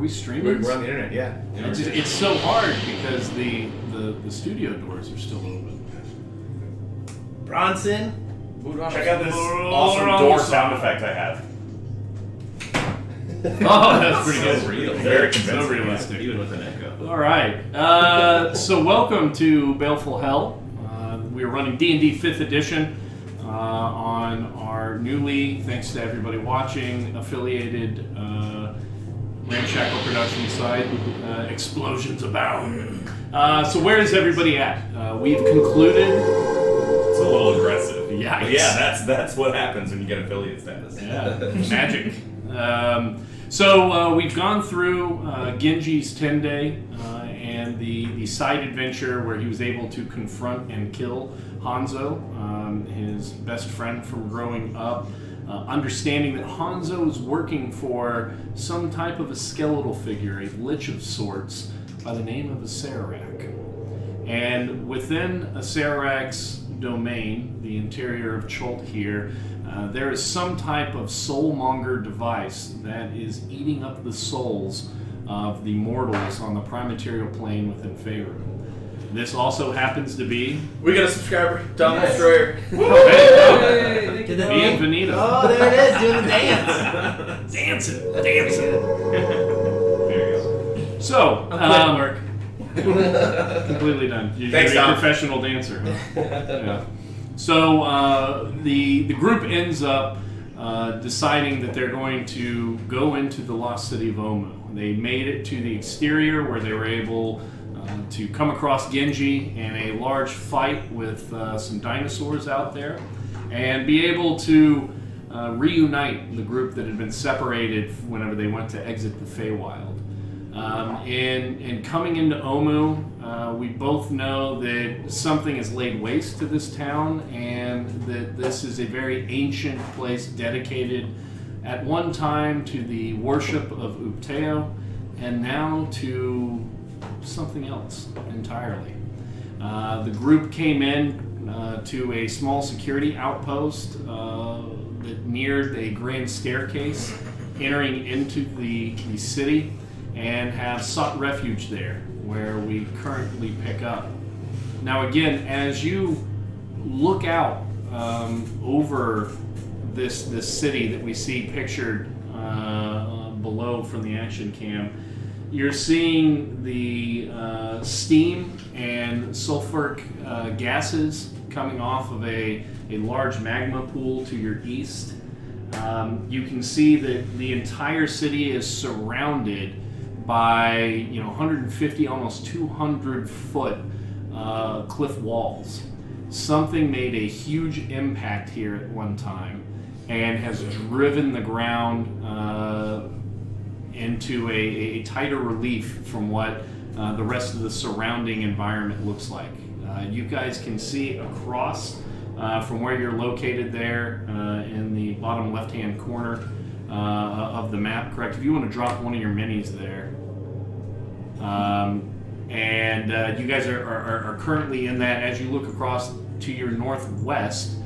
we streaming? We're on the internet, yeah. It's so hard because the studio doors are still open. Bronson, check out this awesome door sound effect I have. Oh, that's pretty good. Real. Very convincing. So realistic. Even with an echo. All right. So welcome to Baleful Hell. We're running D&D 5th edition on our newly, thanks to everybody watching, affiliated Ramshackle production site, Explosions Abound. So where is everybody at? We've concluded... It's a little aggressive. Yikes. But yeah, that's what happens when you get affiliate status. Yeah, magic. So we've gone through Genji's 10-day and the side adventure where he was able to confront and kill Hanzo, his best friend from growing up, understanding that Hanzo is working for some type of a skeletal figure, a lich of sorts, by the name of a Sararak. And within a Sararak's domain, the interior of Cholt here, there is some type of soulmonger device that is eating up the souls of the mortals on the prime-material plane within Faerun. This also happens to be... We got a subscriber, Tom Destroyer. Hey, Did the Bienvenido. Oh, there it is, doing the dance. Dancing. There you go. So, I'm work. completely done. You're Thanks, a Tom. professional dancer, huh? Yeah. So the group ends up deciding that they're going to go into the lost city of Omu. They made it to the exterior where they were able to come across Genji in a large fight with some dinosaurs out there, and be able to reunite the group that had been separated whenever they went to exit the Feywild. In coming into Omu, we both know that something has laid waste to this town, and that this is a very ancient place dedicated at one time to the worship of Upteo, and now to something else entirely. The group came in to a small security outpost that neared a grand staircase entering into the city, and have sought refuge there, where we currently pick up. Now again, as you look out over this city that we see pictured below from the action cam, you're seeing the steam and sulfuric gases coming off of a large magma pool to your east. You can see that the entire city is surrounded by 150, almost 200 foot cliff walls. Something made a huge impact here at one time and has driven the ground into a tighter relief from what the rest of the surrounding environment looks like. You guys can see across from where you're located there in the bottom left-hand corner of the map, correct? If you want to drop one of your minis there. You guys are currently in that. As you look across to your northwest,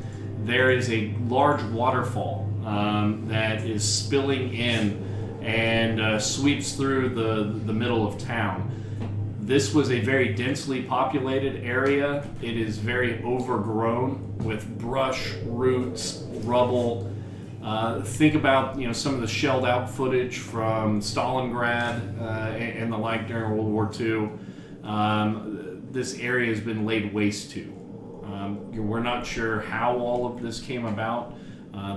there is a large waterfall that is spilling in and sweeps through the middle of town. This was a very densely populated area. It is very overgrown with brush, roots, rubble. Think about some of the shelled out footage from Stalingrad and the like during World War II. This area has been laid waste to. We're not sure how all of this came about.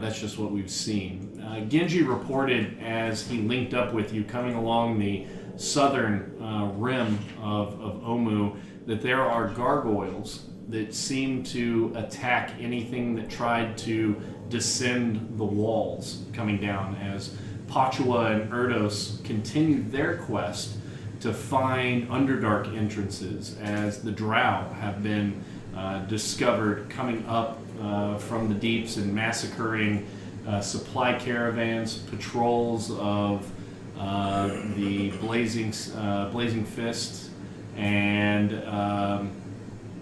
That's just what we've seen. Genji reported as he linked up with you coming along the southern rim of Omu that there are gargoyles that seem to attack anything that tried to descend the walls coming down, as Pachua and Erdos continued their quest to find Underdark entrances, as the Drow have been discovered coming up from the deeps and massacring supply caravans, patrols of the Blazing Fist, and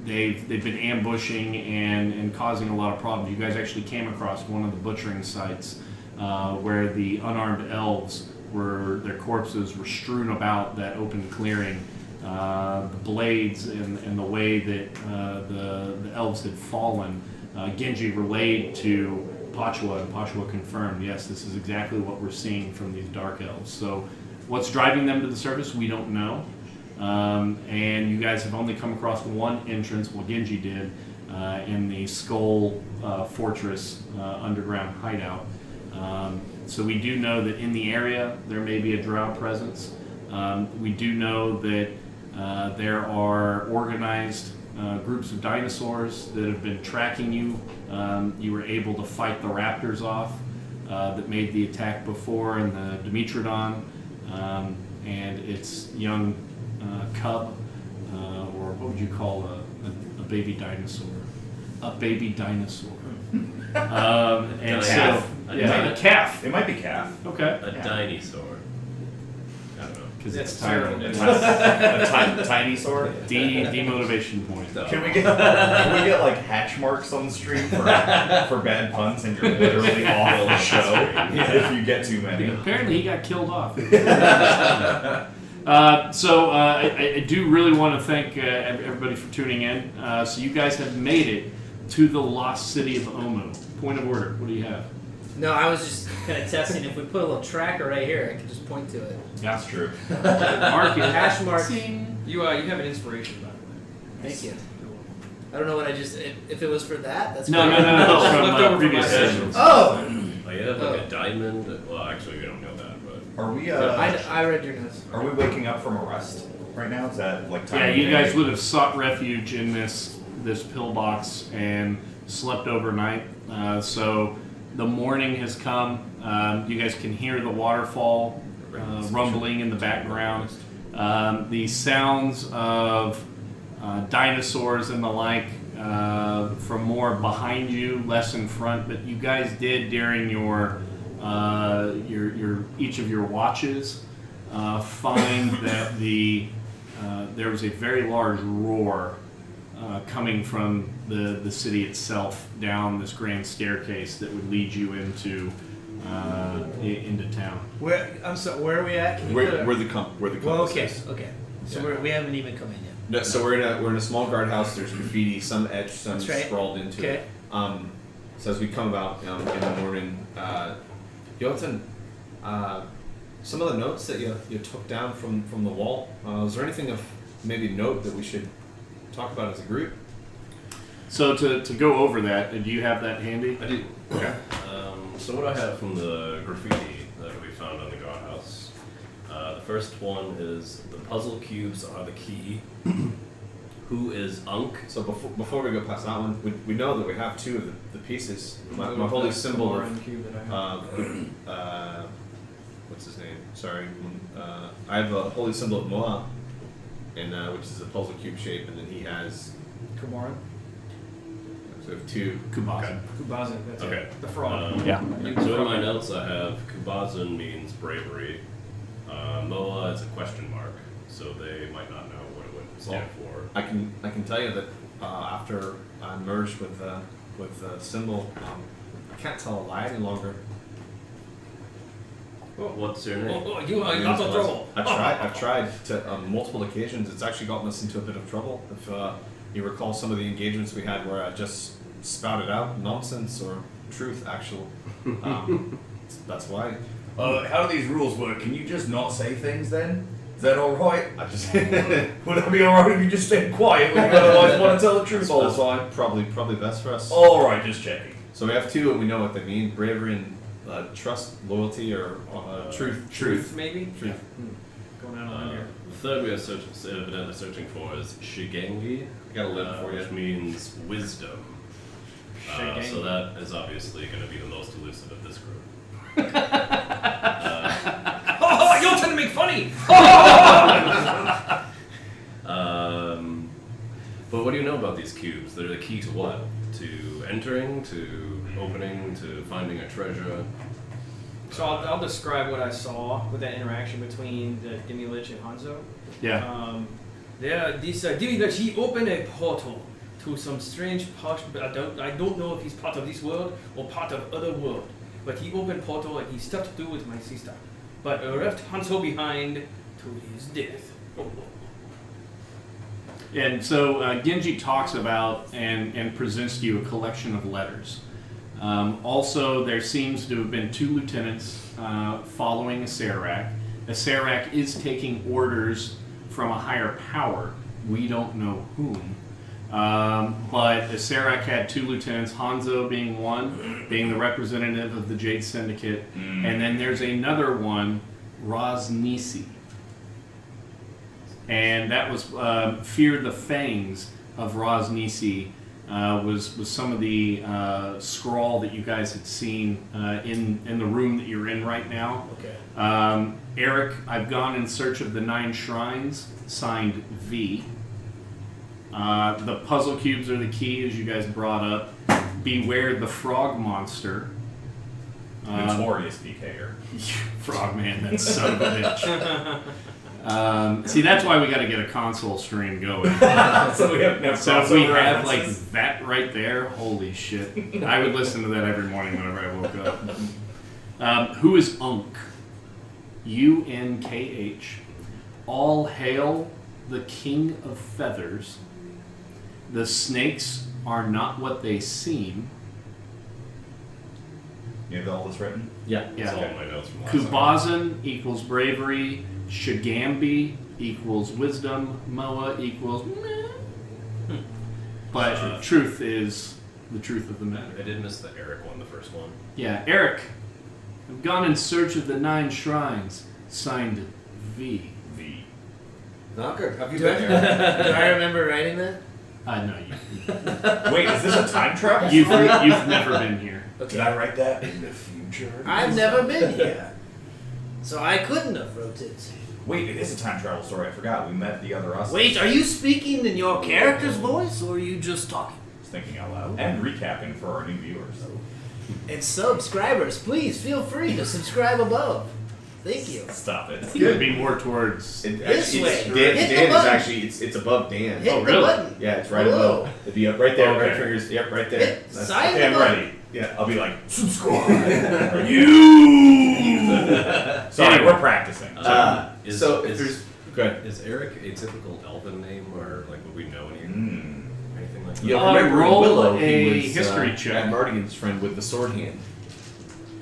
they've been ambushing and causing a lot of problems. You guys actually came across one of the butchering sites where the unarmed elves their corpses were strewn about that open clearing. The blades and the way that the elves had fallen, Genji relayed to Pachwa, and Pachwa confirmed, yes, this is exactly what we're seeing from these dark elves. So what's driving them to the surface, we don't know. And you guys have only come across one entrance, well, Genji did, in the Skull Fortress underground hideout. So we do know that in the area there may be a drow presence. We do know that there are organized groups of dinosaurs that have been tracking you. You were able to fight the raptors off that made the attack before, and the Dimetrodon and its young cub, or what would you call a baby dinosaur? A baby dinosaur. And so, yeah, a calf. It might be calf. Okay. A dinosaur. I don't know. Because it's terrible. tiny. A tiny sword. Demotivation point. Can we get like hatch marks on the stream for bad puns, and you're literally off the show if you get too many? Apparently he got killed off. I do really want to thank everybody for tuning in. So you guys have made it to the lost city of Omu. Point of order. What do you have? No, I was just kind of testing. If we put a little tracker right here, I can just point to it. Yeah, That's true. Mark it. Hash mark. You have an inspiration, by the way. Thank you. I don't know what I just. If it was for that, that's No, great. from Left over from previous my sessions. Oh, Oh, you have like a diamond. Well, actually, we don't know that, but Are we I read your notes. are we waking up from a rest right now? Is that like time? Yeah, of you day? guys would have sought refuge in this pillbox and slept overnight. So the morning has come. You guys can hear the waterfall rumbling in the background. The sounds of dinosaurs and the like from more behind you, less in front. But you guys did during your each of your watches find that there was a very large roar coming from the city itself down this grand staircase that would lead you into town. I'm sorry, where are we at? Can you put a- Where the compass Well, okay, is. okay. So we haven't even come in yet. No, so we're in a small guardhouse. There's graffiti, some etched, some That's right. scrawled into Okay. it. So as we come about in the morning, Jotun, some of the notes that you took down from the wall. Is there anything of maybe note that we should talk about as a group? So to go over that, do you have that handy? I do. Okay. So what I have from the graffiti that we found on the guardhouse. The first one is the puzzle cubes are the key. Who is Unk? So before we go past that one, we know that we have two of the pieces. My holy symbol of what's his name? Sorry. I have a holy symbol of Moa, and which is a puzzle cube shape, and then he has. Komoran? So we have two. Kubazin. Kubazin, that's Okay. it. The frog. Yeah. So in my notes I have Kubazin means bravery. Moa is a question mark, so they might not know what it would stand for. I can tell you that after I merged with the symbol, I can't tell a lie any longer. What's your name? You got in trouble. I've tried to on multiple occasions. It's actually gotten us into a bit of trouble. If you recall some of the engagements we had where I just spouted out nonsense or truth, actual. That's why. How do these rules work? Can you just not say things then? Is that all right? I just. Would that be all right if you just stayed quiet when you otherwise want to tell the truth all the time? Probably best for us. All right, just checking. So we have two, and we know what they mean: bravery and trust, loyalty, or truth. Truth, maybe? Truth. Going out on here. The third we are evidently searching for is Shigengi. I got a lid for you. Which means wisdom. So Shigengi. that is obviously going to be the most elusive of this group. Oh, you're trying to make funny! But what do you know about these cubes? They're the key to what? To entering, to opening, to finding a treasure. So I'll describe what I saw with that interaction between the Demilich and Hanzo. Yeah. This Demilich, he opened a portal to some strange part, but I don't know if he's part of this world or part of other world. But he opened portal and he stuff to do with my sister. but left Hanzo behind to his death. And so Genji talks about and presents to you a collection of letters. Also, there seems to have been 2 lieutenants following Acerak. Acerak is taking orders from a higher power. We don't know whom. But Acerak had 2 lieutenants, Hanzo being one, being the representative of the Jade Syndicate. And then there's another one, Rosnisi. And that was Fear the Fangs of Rosnisi was some of the scrawl that you guys had seen in the room that you're in right now. Okay. Eric, I've gone in search of the 9 shrines, signed V. The puzzle cubes are the key, as you guys brought up. Beware the frog monster. Notorious DKer. Frogman, that son of a bitch. See, that's why we got to get a console stream going. So we have no So if we crossover have like references. that right there, holy shit. I would listen to that every morning whenever I woke up. Who is Unk? UNKH. All hail the King of Feathers. The snakes are not what they seem. You have all this written? Yeah. That's all Yeah. in my notes from last time. Kubazan equals bravery. Shigambi equals wisdom. Moa equals meh. But truth is the truth of the matter. I did miss the Eric one, the first one. Yeah, Eric. I've gone in search of the 9 shrines. Signed V. V. Knocker, have you Do I, been here? do I remember writing that? No, Wait, is this a time travel? you've never been here. Did I write that in the future? I've never been here. So I couldn't have wrote it. Wait, it is a time travel story. I forgot. We met the other us. Wait, are you speaking in your character's voice, or are you just talking? Just thinking out loud. And recapping for our new viewers. And subscribers, please feel free to subscribe above. Thank you. Stop it. It would be more towards. This way. Dan, Hit the Dan is button. actually it's above Dan. Hit Oh, the really? button. Yeah, it's right Below. above. It'd be up right there, Okay. right fingers. Yep, right there. Hit That's- sign Okay, I'm the button. ready. Yeah. I'll be like, subscribe. You! Sorry, Anyway. we're practicing. Is, so if is, there's good. is Eric a typical elven name, or like would we know any Mm. anything like that? Yeah, remember roll Willow, he a was, history check. Matt Mardigan's friend with the sword hand.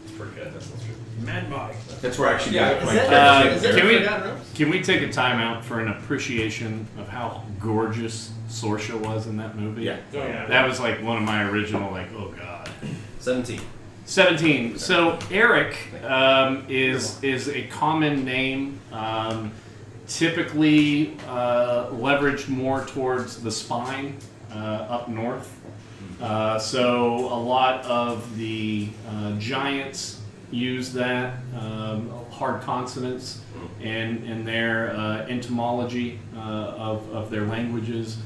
It's pretty good. That's true. Mad Body. That's where I actually Yeah, got is my that, character. is that can we- Forgotten Realms? Can we take a time out for an appreciation of how gorgeous Sorsha was in that movie? Yeah. Yeah. That was like one of my original, like, oh god. 17. 17. So Eric is a common name, typically leveraged more towards the spine up north. So a lot of the giants use that hard consonants in their entomology of their languages.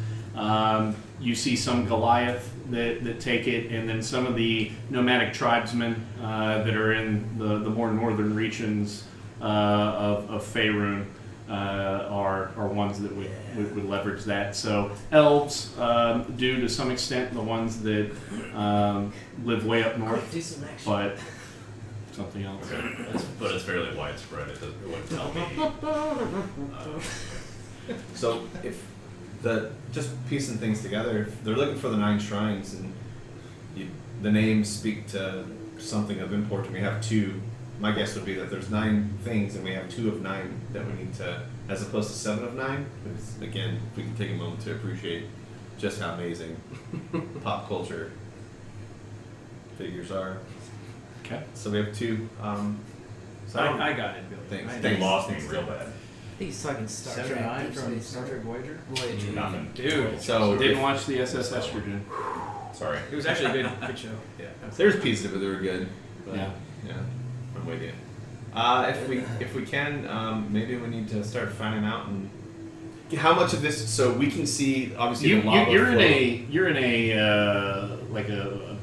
You see some Goliath that take it, and then some of the nomadic tribesmen that are in the more northern regions of Faerun are ones that would leverage that. So elves do to some extent, the ones that live way up north, Do some action. but something else. But it's fairly widespread. It wouldn't tell me. So if just piecing things together, if they're looking for the 9 shrines and the names speak to something of import, and we have 2. My guess would be that there's 9 things, and we have 2 of 9 that we need to, as opposed to 7 of 9. Because again, if we can take a moment to appreciate just how amazing pop culture figures are. Okay. So we have 2. So I got it, Billy. Thanks. I They did. lost me real bad. I think he's talking Star 7-9 Trek. from Star Trek Voyager. Voyager. Nothing. Dude. So Didn't if- watch the SS Estrogen. Sorry. It was actually a good show. Yeah. there's pieces of it that are good. But Yeah. Yeah, I'm with you. If we can, maybe we need to start finding out and how much of this, so we can see obviously the lava You're flow, in a like a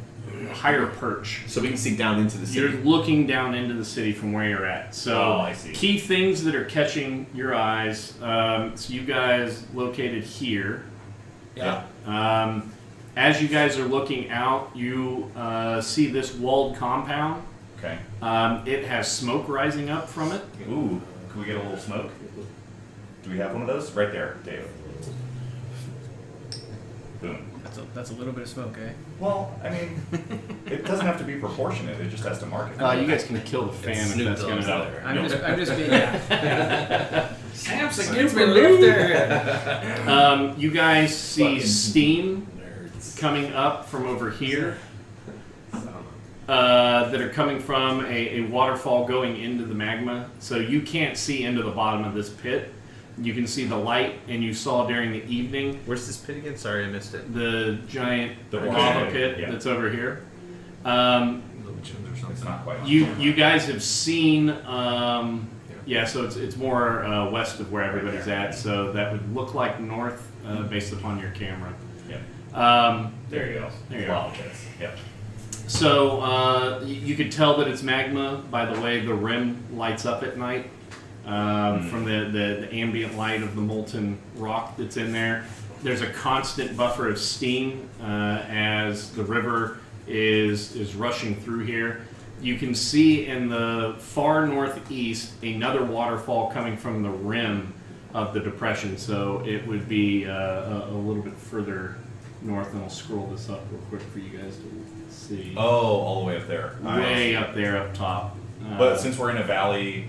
higher perch. so we can see down into the You're city. looking down into the city from where you're at. So Oh, I see. key things that are catching your eyes. So you guys located here. Yeah. As you guys are looking out, you see this walled compound. Okay. It has smoke rising up from it. Ooh, can we get a little smoke? Do we have one of those? Right there, Dave. Boom. That's a little bit of smoke, eh? Well, I mean, it doesn't have to be proportionate. It just has to mark it. You guys can kill the fan if Snoop that's going Dogg's to. out there. I'm just being. Samson gets me lifter. You guys see Fucking steam Nerds. coming up from over here that are coming from a waterfall going into the magma. So you can't see into the bottom of this pit. You can see the light, and you saw during the evening Where's this pit again? Sorry, I missed it. the giant The lava organ, pit yeah. that's over here. It's not quite. You guys have seen, yeah. So it's more west of where everybody's at. So that would look like north based upon your camera. Yeah. There There you go. There you go. Lava pits. Yep. So you could tell that it's magma by the way the rim lights up at night from the ambient light of the molten rock that's in there. There's a constant buffer of steam as the river is rushing through here. You can see in the far northeast another waterfall coming from the rim of the depression. So it would be a little bit further north, and I'll scroll this up real quick for you guys to see. Oh, all the way up there. Way up there, up top. But since we're in a valley,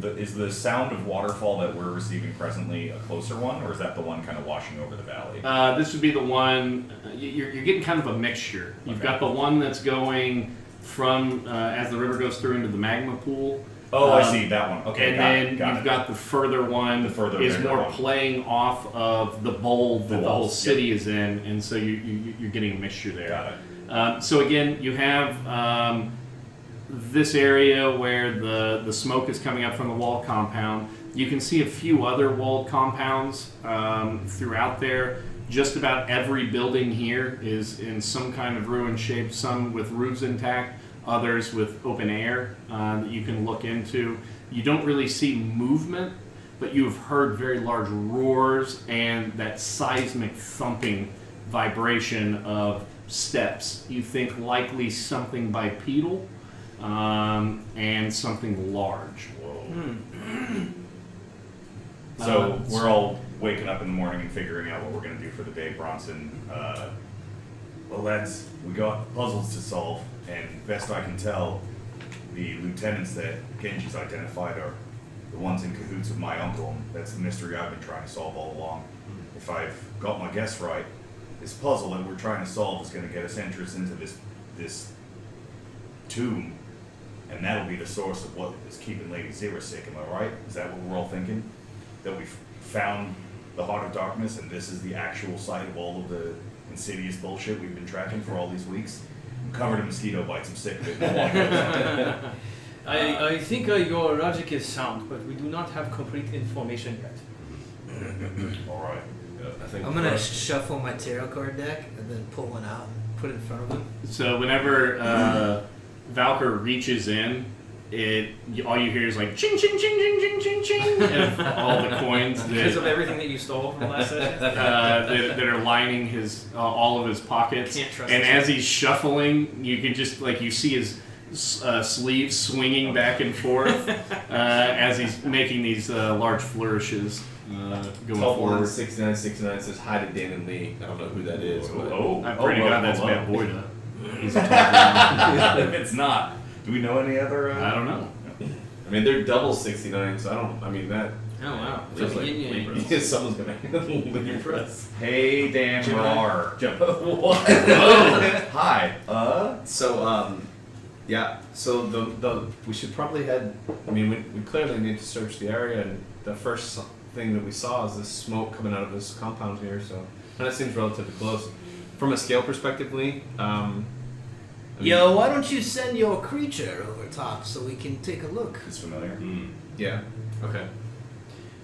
is the sound of waterfall that we're receiving presently a closer one, or is that the one kind of washing over the valley? This would be the one. You're getting kind of a mixture. You've Okay. got the one that's going from as the river goes through into the magma pool. Oh, I see that one. Okay, And got then it, got you've it. got the further one The further is bigger more one. playing off of the bowl that the whole walls, city is in, and so you're getting a mixture there. Got it. So again, you have this area where the smoke is coming up from the wall compound. You can see a few other walled compounds throughout there. Just about every building here is in some kind of ruin shape, some with roofs intact, others with open air that you can look into. You don't really see movement, but you have heard very large roars and that seismic thumping vibration of steps. You think likely something bipedal and something large. So we're all waking up in the morning and figuring out what we're going to do for the day, Bronson. Well, lads, we got puzzles to solve, and best I can tell, the lieutenants that Genji's identified are the ones in cahoots with my uncle, and that's the mystery I've been trying to solve all along. If I've got my guess right, this puzzle that we're trying to solve is going to get us entrance into this tomb, and that'll be the source of what is keeping Lady Zira sick. Am I right? Is that what we're all thinking? That we've found the Heart of Darkness, and this is the actual site of all of the insidious bullshit we've been tracking for all these weeks? I'm covered in mosquito bites. I'm sick of it. I think your logic is sound, but we do not have complete information yet. All right. I think I'm gonna shuffle my tarot card deck and then pull one out and put it in front of him. So whenever Valkyr reaches in, all you hear is like ching ching ching ching ching ching ching of all the coins Because of that, everything that you stole from the last session. that are lining his all of his pockets. Can't trust And this as he's shuffling, you can just you see his sleeves swinging back and forth as he's making these large flourishes going Top one, forward. 6969 says hi to Dan and Lee. I don't know who that is, but I'm pretty well, sure that's well, Matt well. Boyda. He's a top If it's not, do we know any other? I don't know. I mean they're double 69, so I don't. I mean that. Oh wow. Feels like Yin yang. someone's gonna impress. Hey, Dan Rar. What? Hi. So yeah. So the we should probably head. I mean we clearly need to search the area, and the first thing that we saw is this smoke coming out of this compound here. So and that seems relatively close. From a scale perspective, Lee. I mean, Yo, why don't you send your creature over top so we can take a look? It's familiar. Yeah. Okay.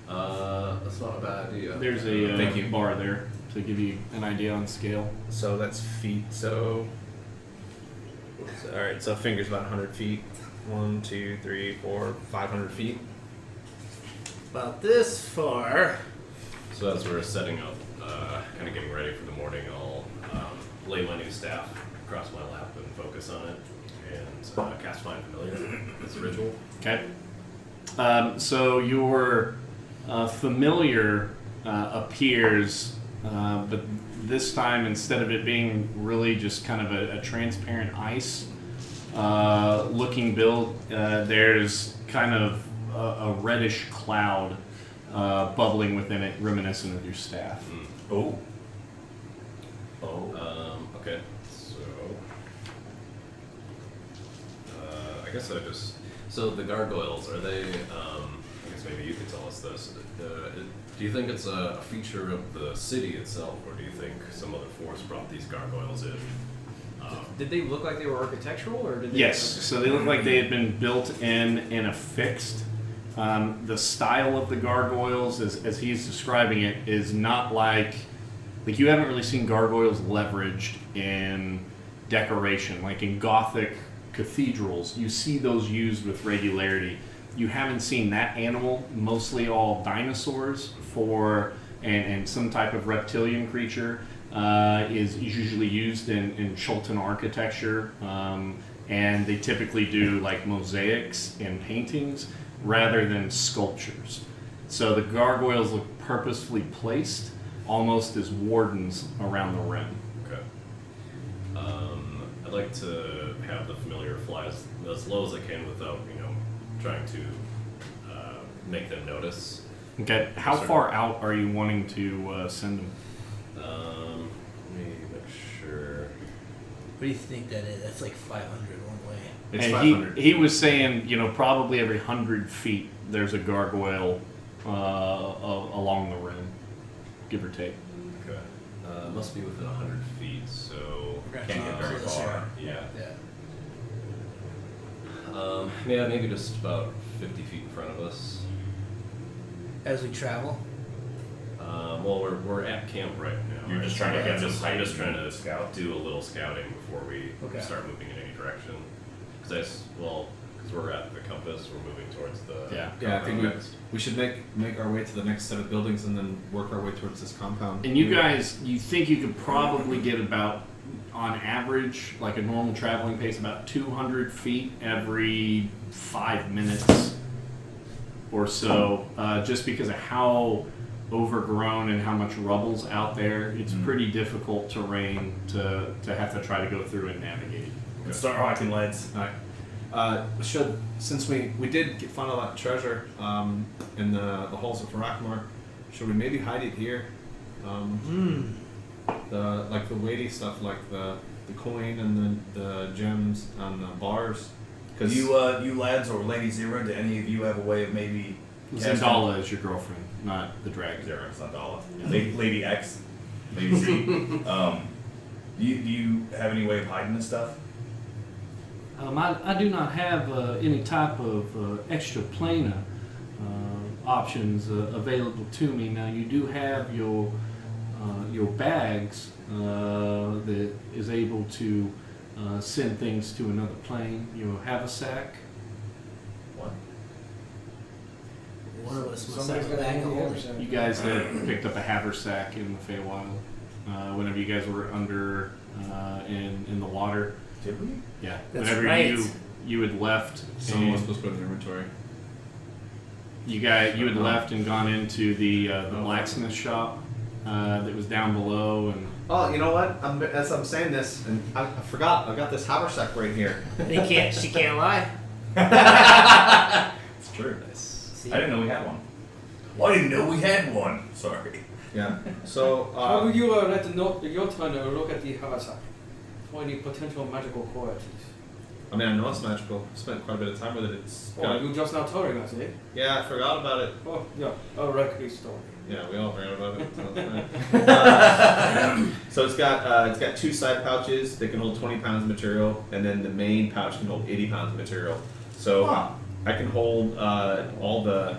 that's not a bad idea. There's a Thank you. bar there to give you an idea on scale. So that's feet. So all right. So fingers about 100 feet. 1, 2, 3, 4, 500 feet. About this far. So as we're setting up, kind of getting ready for the morning, I'll lay my new staff across my lap and focus on it. and cast Find Familiar as a ritual. Okay. So your familiar appears, but this time instead of it being really just kind of a transparent ice looking build, there's kind of a reddish cloud bubbling within it, reminiscent of your staff. Oh. Okay, so I guess I just so the gargoyles are they? I guess maybe you could tell us this. Do you think it's a feature of the city itself, or do you think some other force brought these gargoyles in? Did they look like they were architectural, or did they? Yes, so they look like they had been built in and affixed. The style of the gargoyles, as he's describing it, is not like you haven't really seen gargoyles leveraged in decoration. Like in Gothic cathedrals, you see those used with regularity. You haven't seen that animal, mostly all dinosaurs, and some type of reptilian creature is usually used in Chultan architecture, and they typically do like mosaics and paintings rather than sculptures. So the gargoyles look purposefully placed, almost as wardens around the rim. Okay. I'd like to have the familiar fly as low as I can without, trying to make them notice. Okay, how far out are you wanting to send them? Let me make sure. What do you think that is? That's like 500 one way. It's And 500. he was saying, probably every 100 feet there's a gargoyle along the rim, give or take. Okay. Must be within 100 feet, so Can't get very far. yeah. Yeah. Yeah, maybe just about 50 feet in front of us. As we travel. Well, we're at camp right now. You're just trying to get I'm some height just trying to scout? do a little scouting before we Okay. start moving in any direction. Because we're at the compass, we're moving towards the Yeah. Yeah, I think compound. we should make our way to the next set of buildings and then work our way towards this compound. And you guys, you think you could probably get about, on average, like a normal traveling pace, about 200 feet every 5 minutes or so, just because of how overgrown and how much rubble's out there. It's pretty difficult terrain to have to try to go through and navigate. Let's start rocking, lads. Since we did find all that treasure in the halls of Farakmar, should we maybe hide it here? The weighty stuff, like the coin and the gems and the bars. Because you lads or Lady Zero, do any of you have a way of maybe Zendala is your girlfriend, not the dragon. Zero, it's not Dala. Lady X, Lady Z. Do you have any way of hiding this stuff? I do not have any type of extra planar options available to me. Now you do have your bags that is able to send things to another plane. Your haversack. What? One of us must Somebody's have a got bag a of holding. haversack. You guys had picked up a haversack in the Feywild whenever you guys were under in the water. Did we? Yeah. That's whenever right. you had left. Someone was and supposed to put it in the inventory. you had left and gone into the blacksmith shop that was down below, and Oh, you know what? As I'm saying this, and I forgot, I got this haversack right here. She can't lie. It's true. See? I didn't know we had one. Well, I didn't know we had one. Sorry. Yeah. So, How would you let your turn to look at the haversack for any potential magical qualities? I mean, I know it's magical. I spent quite a bit of time with it. It's Oh, got, you just now telling us, eh? yeah, I forgot about it. Oh, yeah, a likely story. Yeah, we all forgot about it. So, it's fine. So it's got 2 side pouches. They can hold 20 pounds of material, and then the main pouch can hold 80 pounds of material. So I can hold all the.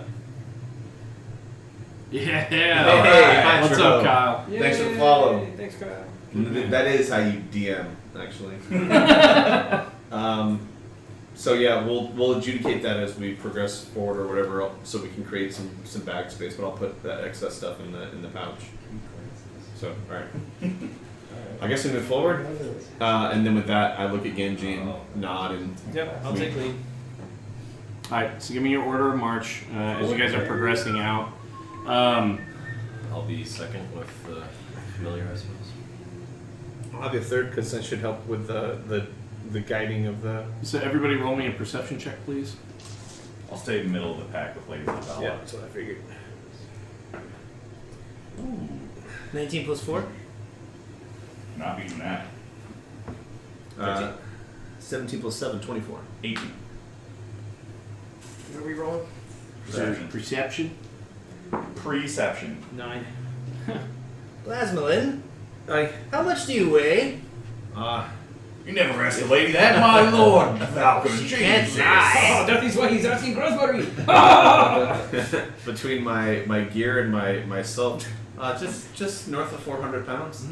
yeah. Hey, What's up, Kyle? Thanks for the follow. Yay, thanks, Kyle. That is how you DM, actually. So yeah, we'll adjudicate that as we progress forward or whatever, so we can create some bag space. But I'll put that excess stuff in the pouch. So all right. I guess we move forward. And then with that, I look at Genji and nod and. Yep, I'll take lead. All right, so give me your order of march as you guys are progressing out. I'll be second with the familiar, I suppose. I'll have you third because that should help with the guiding of the. So everybody, roll me a perception check, please. I'll stay in the middle of the pack with Lady Lavella. Yeah, that's what I figured. 19 plus 4? Not beating that. 17 plus 7, 24. 18. What are we rolling? Perception. Perception. Perception. 9. Plasmalin, Aye. how much do you weigh? You never asked a lady that, my lord. Falcon. She can't lie. Oh, that is why he's asking Grossberry. Between my gear and myself, just north of 400 pounds.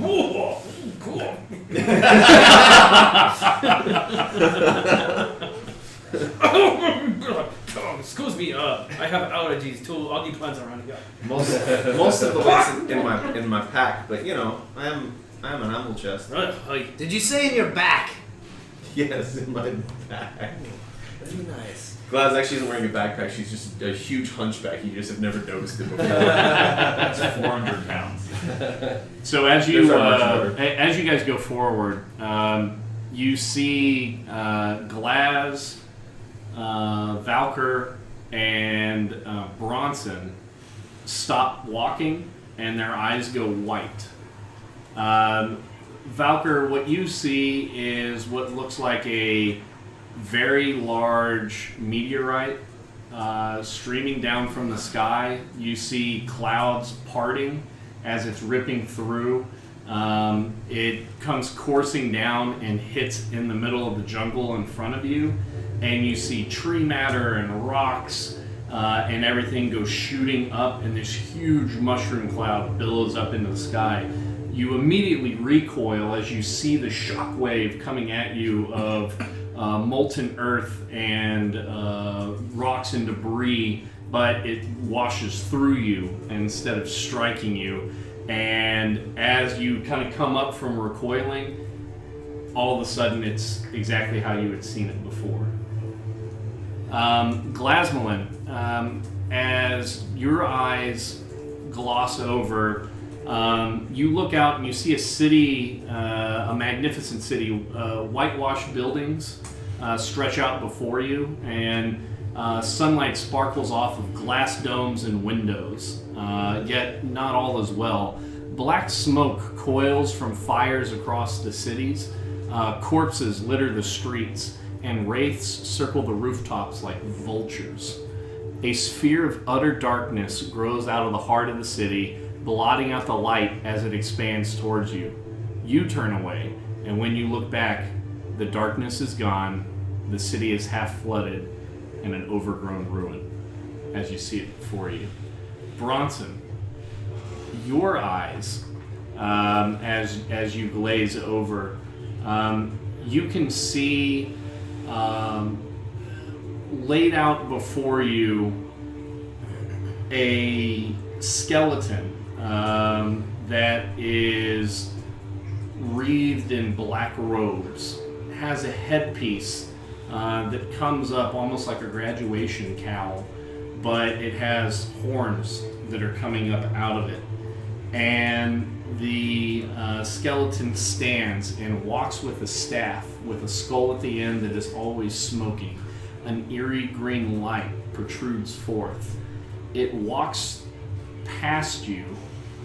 Oh, cool. Oh, excuse me, I have allergies to all the plants around here. Most of the weight's in my pack, but you know, I am an animal chest. Hi. Did you say in your back? Yes, in my back. Very nice. Glaz actually isn't wearing a backpack. She's just a huge hunchback. You just have never noticed it before. That's 400 pounds. So as There's our marching order. as you guys go forward, you see Glaz, Valker, and Bronson stop walking, and their eyes go white. Valker, what you see is what looks like a very large meteorite streaming down from the sky. You see clouds parting as it's ripping through. It comes coursing down and hits in the middle of the jungle in front of you, and you see tree matter and rocks and everything go shooting up, and this huge mushroom cloud billows up into the sky. You immediately recoil as you see the shockwave coming at you of molten earth and rocks and debris, but it washes through you instead of striking you. And as you kind of come up from recoiling, all of a sudden it's exactly how you had seen it before. Glasmalin, as your eyes gloss over, you look out and you see a city, a magnificent city, whitewashed buildings stretch out before you, and sunlight sparkles off of glass domes and windows, yet not all as well. Black smoke coils from fires across the cities, corpses litter the streets, and wraiths circle the rooftops like vultures. A sphere of utter darkness grows out of the heart of the city, blotting out the light as it expands towards you. You turn away, and when you look back, the darkness is gone, the city is half flooded, and an overgrown ruin, as you see it before you. Bronson, your eyes, as you glaze over, you can see laid out before you a skeleton that is wreathed in black robes, has a headpiece that comes up almost like a graduation cowl, but it has horns that are coming up out of it. And the skeleton stands and walks with a staff with a skull at the end that is always smoking. An eerie green light protrudes forth. It walks past you,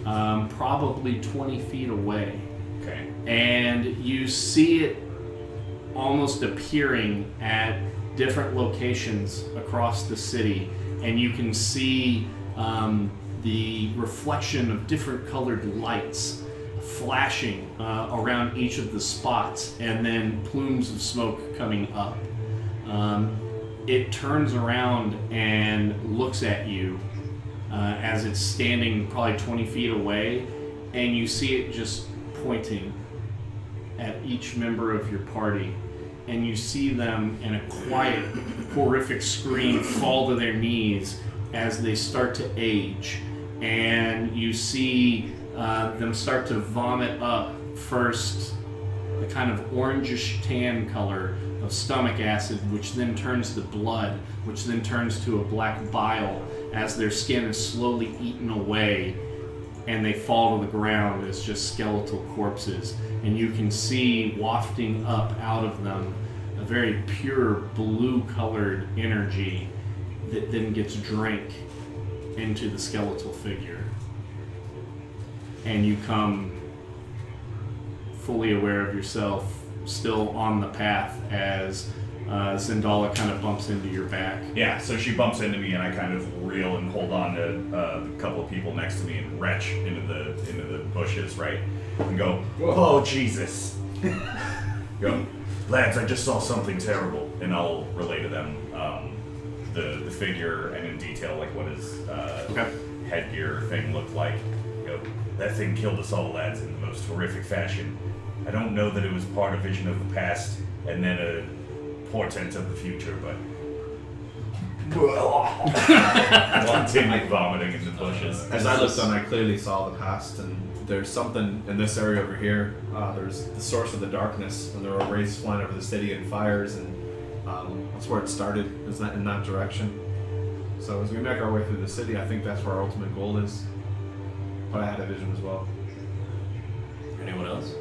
probably 20 feet away. Okay. And you see it almost appearing at different locations across the city, and you can see the reflection of different colored lights flashing around each of the spots, and then plumes of smoke coming up. It turns around and looks at you as it's standing probably 20 feet away, and you see it just pointing at each member of your party, and you see them in a quiet, horrific scream fall to their knees as they start to age. And you see them start to vomit up first a kind of orangish tan color of stomach acid, which then turns to blood, which then turns to a black bile as their skin is slowly eaten away and they fall to the ground as just skeletal corpses. And you can see wafting up out of them a very pure blue-colored energy that then gets drank into the skeletal figure. And you come fully aware of yourself, still on the path as Zendala kind of bumps into your back. Yeah, so she bumps into me, and I kind of reel and hold on to a couple of people next to me and retch into the bushes, right? And go, oh Jesus! Go, lads, I just saw something terrible, and I'll relay to them the figure and in detail like what his headgear thing looked like. Go, that thing killed us all, lads, in the most horrific fashion. I don't know that it was part of vision of the past and then a portent of the future, but continue vomiting in the bushes. As I looked on, I clearly saw the past, and there's something in this area over here. There's the source of the darkness, and there were wraiths flying over the city and fires, and that's where it started, is that in that direction. So as we make our way through the city, I think that's where our ultimate goal is. But I had a vision as well. Anyone else?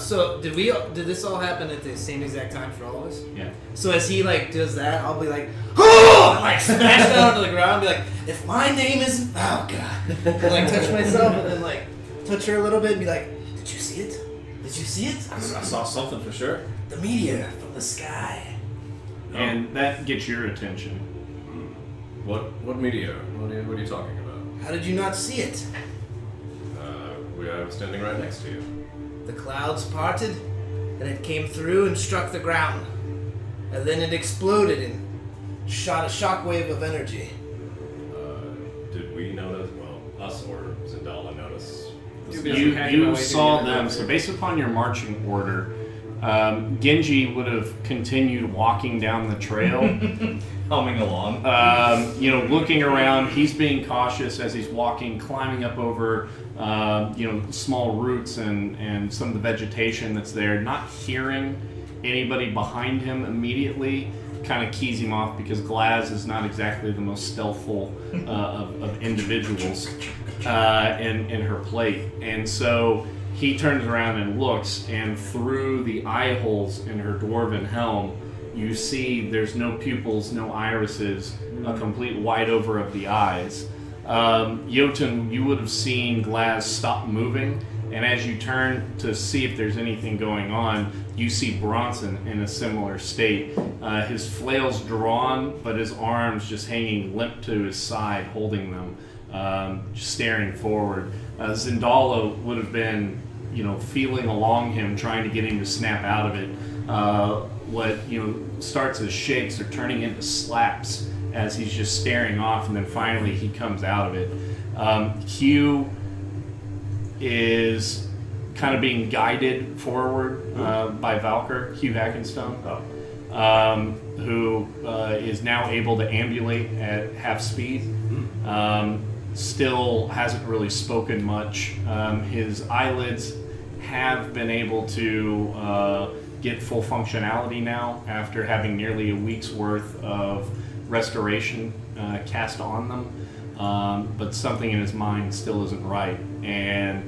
So did this all happen at the same exact time for all of us? Yeah. So as he like does that, I'll be like, oh, and, like smash down to the ground, and be like, if my name isn't, oh god, and, like touch myself, and then like touch her a little bit, and be like, did you see it? Did you see it? I saw something for sure. The meteor from the sky. And that gets your attention. What meteor? What are you talking about? How did you not see it? I'm standing right next to you. The clouds parted, and it came through and struck the ground. And then it exploded and shot a shockwave of energy. Did we notice, well, us or Zendala notice? You saw them, so based upon your marching order, Genji would have continued walking down the trail. Humming along. Looking around, he's being cautious as he's walking, climbing up over, small roots and some of the vegetation that's there, not hearing anybody behind him immediately. Kind of keys him off because Glaz is not exactly the most stealthful of individuals in her plate. And so he turns around and looks, and through the eye holes in her dwarven helm, you see there's no pupils, no irises, a complete wide over of the eyes. Jotun, you would have seen Glaz stop moving, and as you turn to see if there's anything going on, you see Bronson in a similar state. His flails drawn, but his arms just hanging limp to his side, holding them, just staring forward. Zendala would have been, feeling along him, trying to get him to snap out of it. What starts as shakes are turning into slaps as he's just staring off, and then finally he comes out of it. Hugh is kind of being guided forward by Valkyr, Hugh Hackenstone, who is now able to ambulate at half speed. Still hasn't really spoken much. His eyelids have been able to get full functionality now after having nearly a week's worth of restoration cast on them, but something in his mind still isn't right, and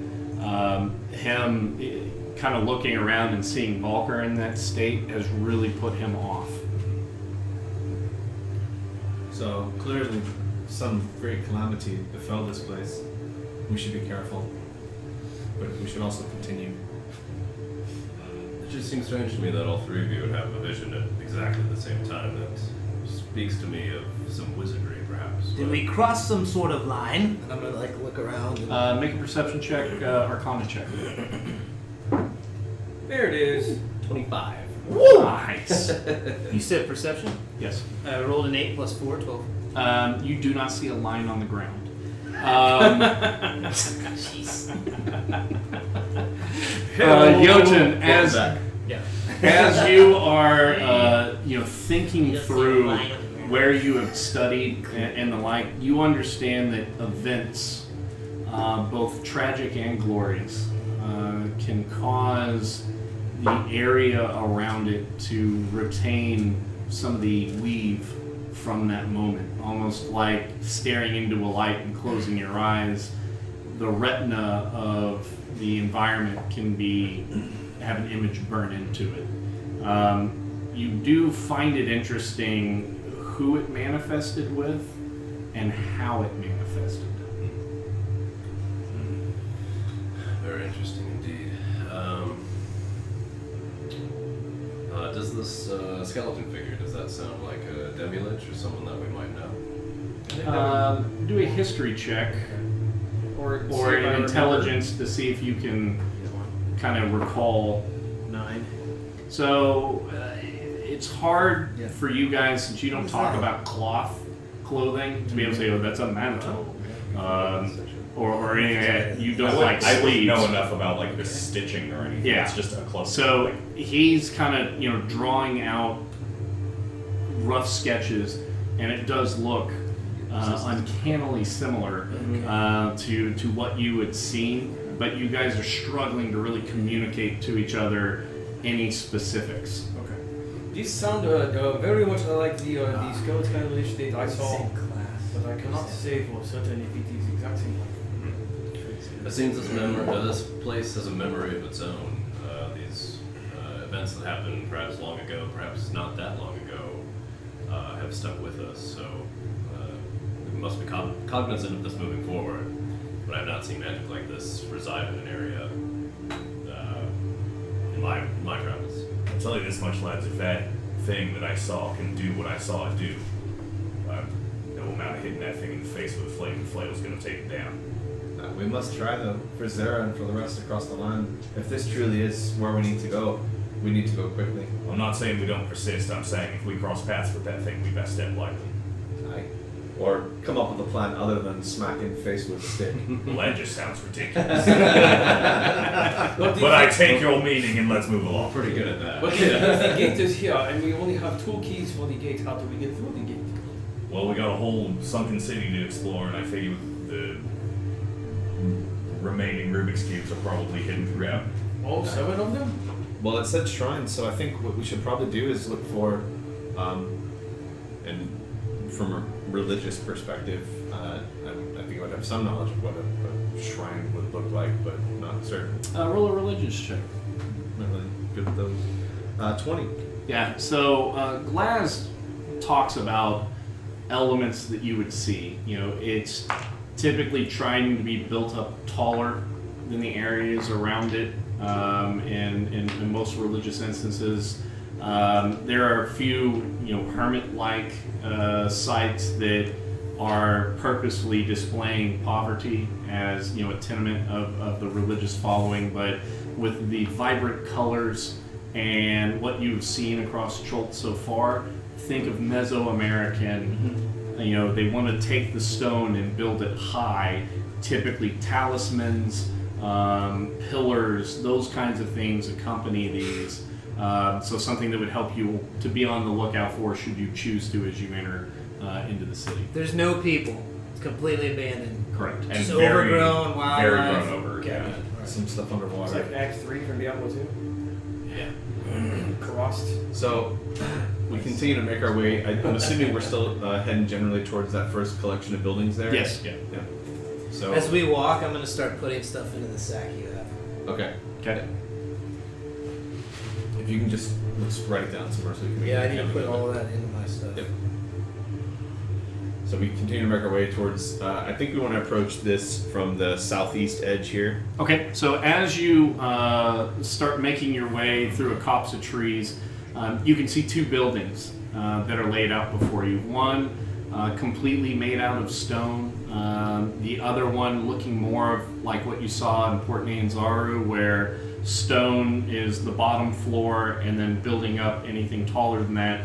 him kind of looking around and seeing Valkyr in that state has really put him off. So clearly some great calamity befell this place. We should be careful, but we should also continue. It just seems strange to me that all three of you would have a vision at exactly the same time. That speaks to me of some wizardry, perhaps. Did we cross some sort of line? And I'm gonna look around. And Make a perception check, Arcana check. There it is. 25. Nice. You said perception? Yes. I rolled an 8 plus 4, 12. You do not see a line on the ground. Jeez. Jotun, Yeah. as you are, thinking through where you have studied and the like, you understand that events both tragic and glorious, can cause the area around it to retain some of the weave from that moment, almost like staring into a light and closing your eyes. The retina of the environment can have an image burn into it. You do find it interesting who it manifested with and how it manifested. Very interesting indeed. Does this skeleton figure, does that sound like a demi-lich or someone that we might know? Do a history check Or an intelligence to see if you can kind of recall. 9. So it's hard Yeah. for you guys, since you don't What is talk that? about clothing, to be able to say, oh, that's a mantle. Or anything like that. You don't like I wouldn't sleeves. know enough about like the stitching or anything. Yeah. It's just a close. So like, he's kind of, drawing out rough sketches, and it does look uncannily similar to what you had seen, but you guys are struggling to really communicate to each other any specifics. These sound very much like the skeleton lich that I saw, Same class. but I cannot say for certain if it is exact same. It seems this place has a memory of its own. These events that happened perhaps long ago, perhaps not that long ago, have stuck with us. So we must be cognizant of this moving forward. But I've not seen magic like this reside in an area in my travels. I'll tell you this much, lads. If that thing that I saw can do what I saw it do, no amount of hitting that thing in the face with a flaming flail is going to take it down. We must try though, for Zara and for the rest across the line. If this truly is where we need to go, we need to go quickly. I'm not saying we don't persist. I'm saying if we cross paths with that thing, we best step lightly. Or come up with a plan other than smack in face with a stick. Well, that just sounds ridiculous. But I take your meaning and let's move along. Pretty good at that. But if the gate is here and we only have 2 keys for the gate, how do we get through the gate? Well, we got a whole sunken city to explore, and I figure the remaining Rubik's Cubes are probably hidden throughout. All 7 of them? Well, it said shrines, so I think what we should probably do is look for, and from a religious perspective, I think I would have some knowledge of what a shrine would look like, but not certain. Roll a religious check. Not really good at those. 20. Yeah, so Glaz talks about elements that you would see. It's typically trying to be built up taller than the areas around it. In most religious instances, there are a few, hermit-like sites that are purposefully displaying poverty as, a tenement of the religious following, but with the vibrant colors and what you've seen across Chult so far, think of Mesoamerican. They want to take the stone and build it high, typically talismans, pillars, those kinds of things accompany these. So something that would help you to be on the lookout for should you choose to as you enter into the city. There's no people. It's completely abandoned. Correct. And Just very, overgrown very wildlife. grown over. Okay. Yeah. Some stuff It's underwater. like Act 3 from Diablo 2. Yeah. Crossed. So we continue to make our way. I'm assuming we're still heading generally towards that first collection of buildings there. Yes. Yeah. Yeah. So As we walk, I'm gonna start putting stuff into the sack you have. okay. Okay. If you can just let's write it down somewhere so we can. Yeah, I need to make put it. all of that into my stuff. Yep. So we continue to make our way towards. I think we want to approach this from the southeast edge here. Okay, so as you start making your way through a copse of trees, you can see 2 buildings that are laid out before you. One completely made out of stone. The other one looking more of like what you saw in Port Nyanzaru, where stone is the bottom floor, and then building up anything taller than that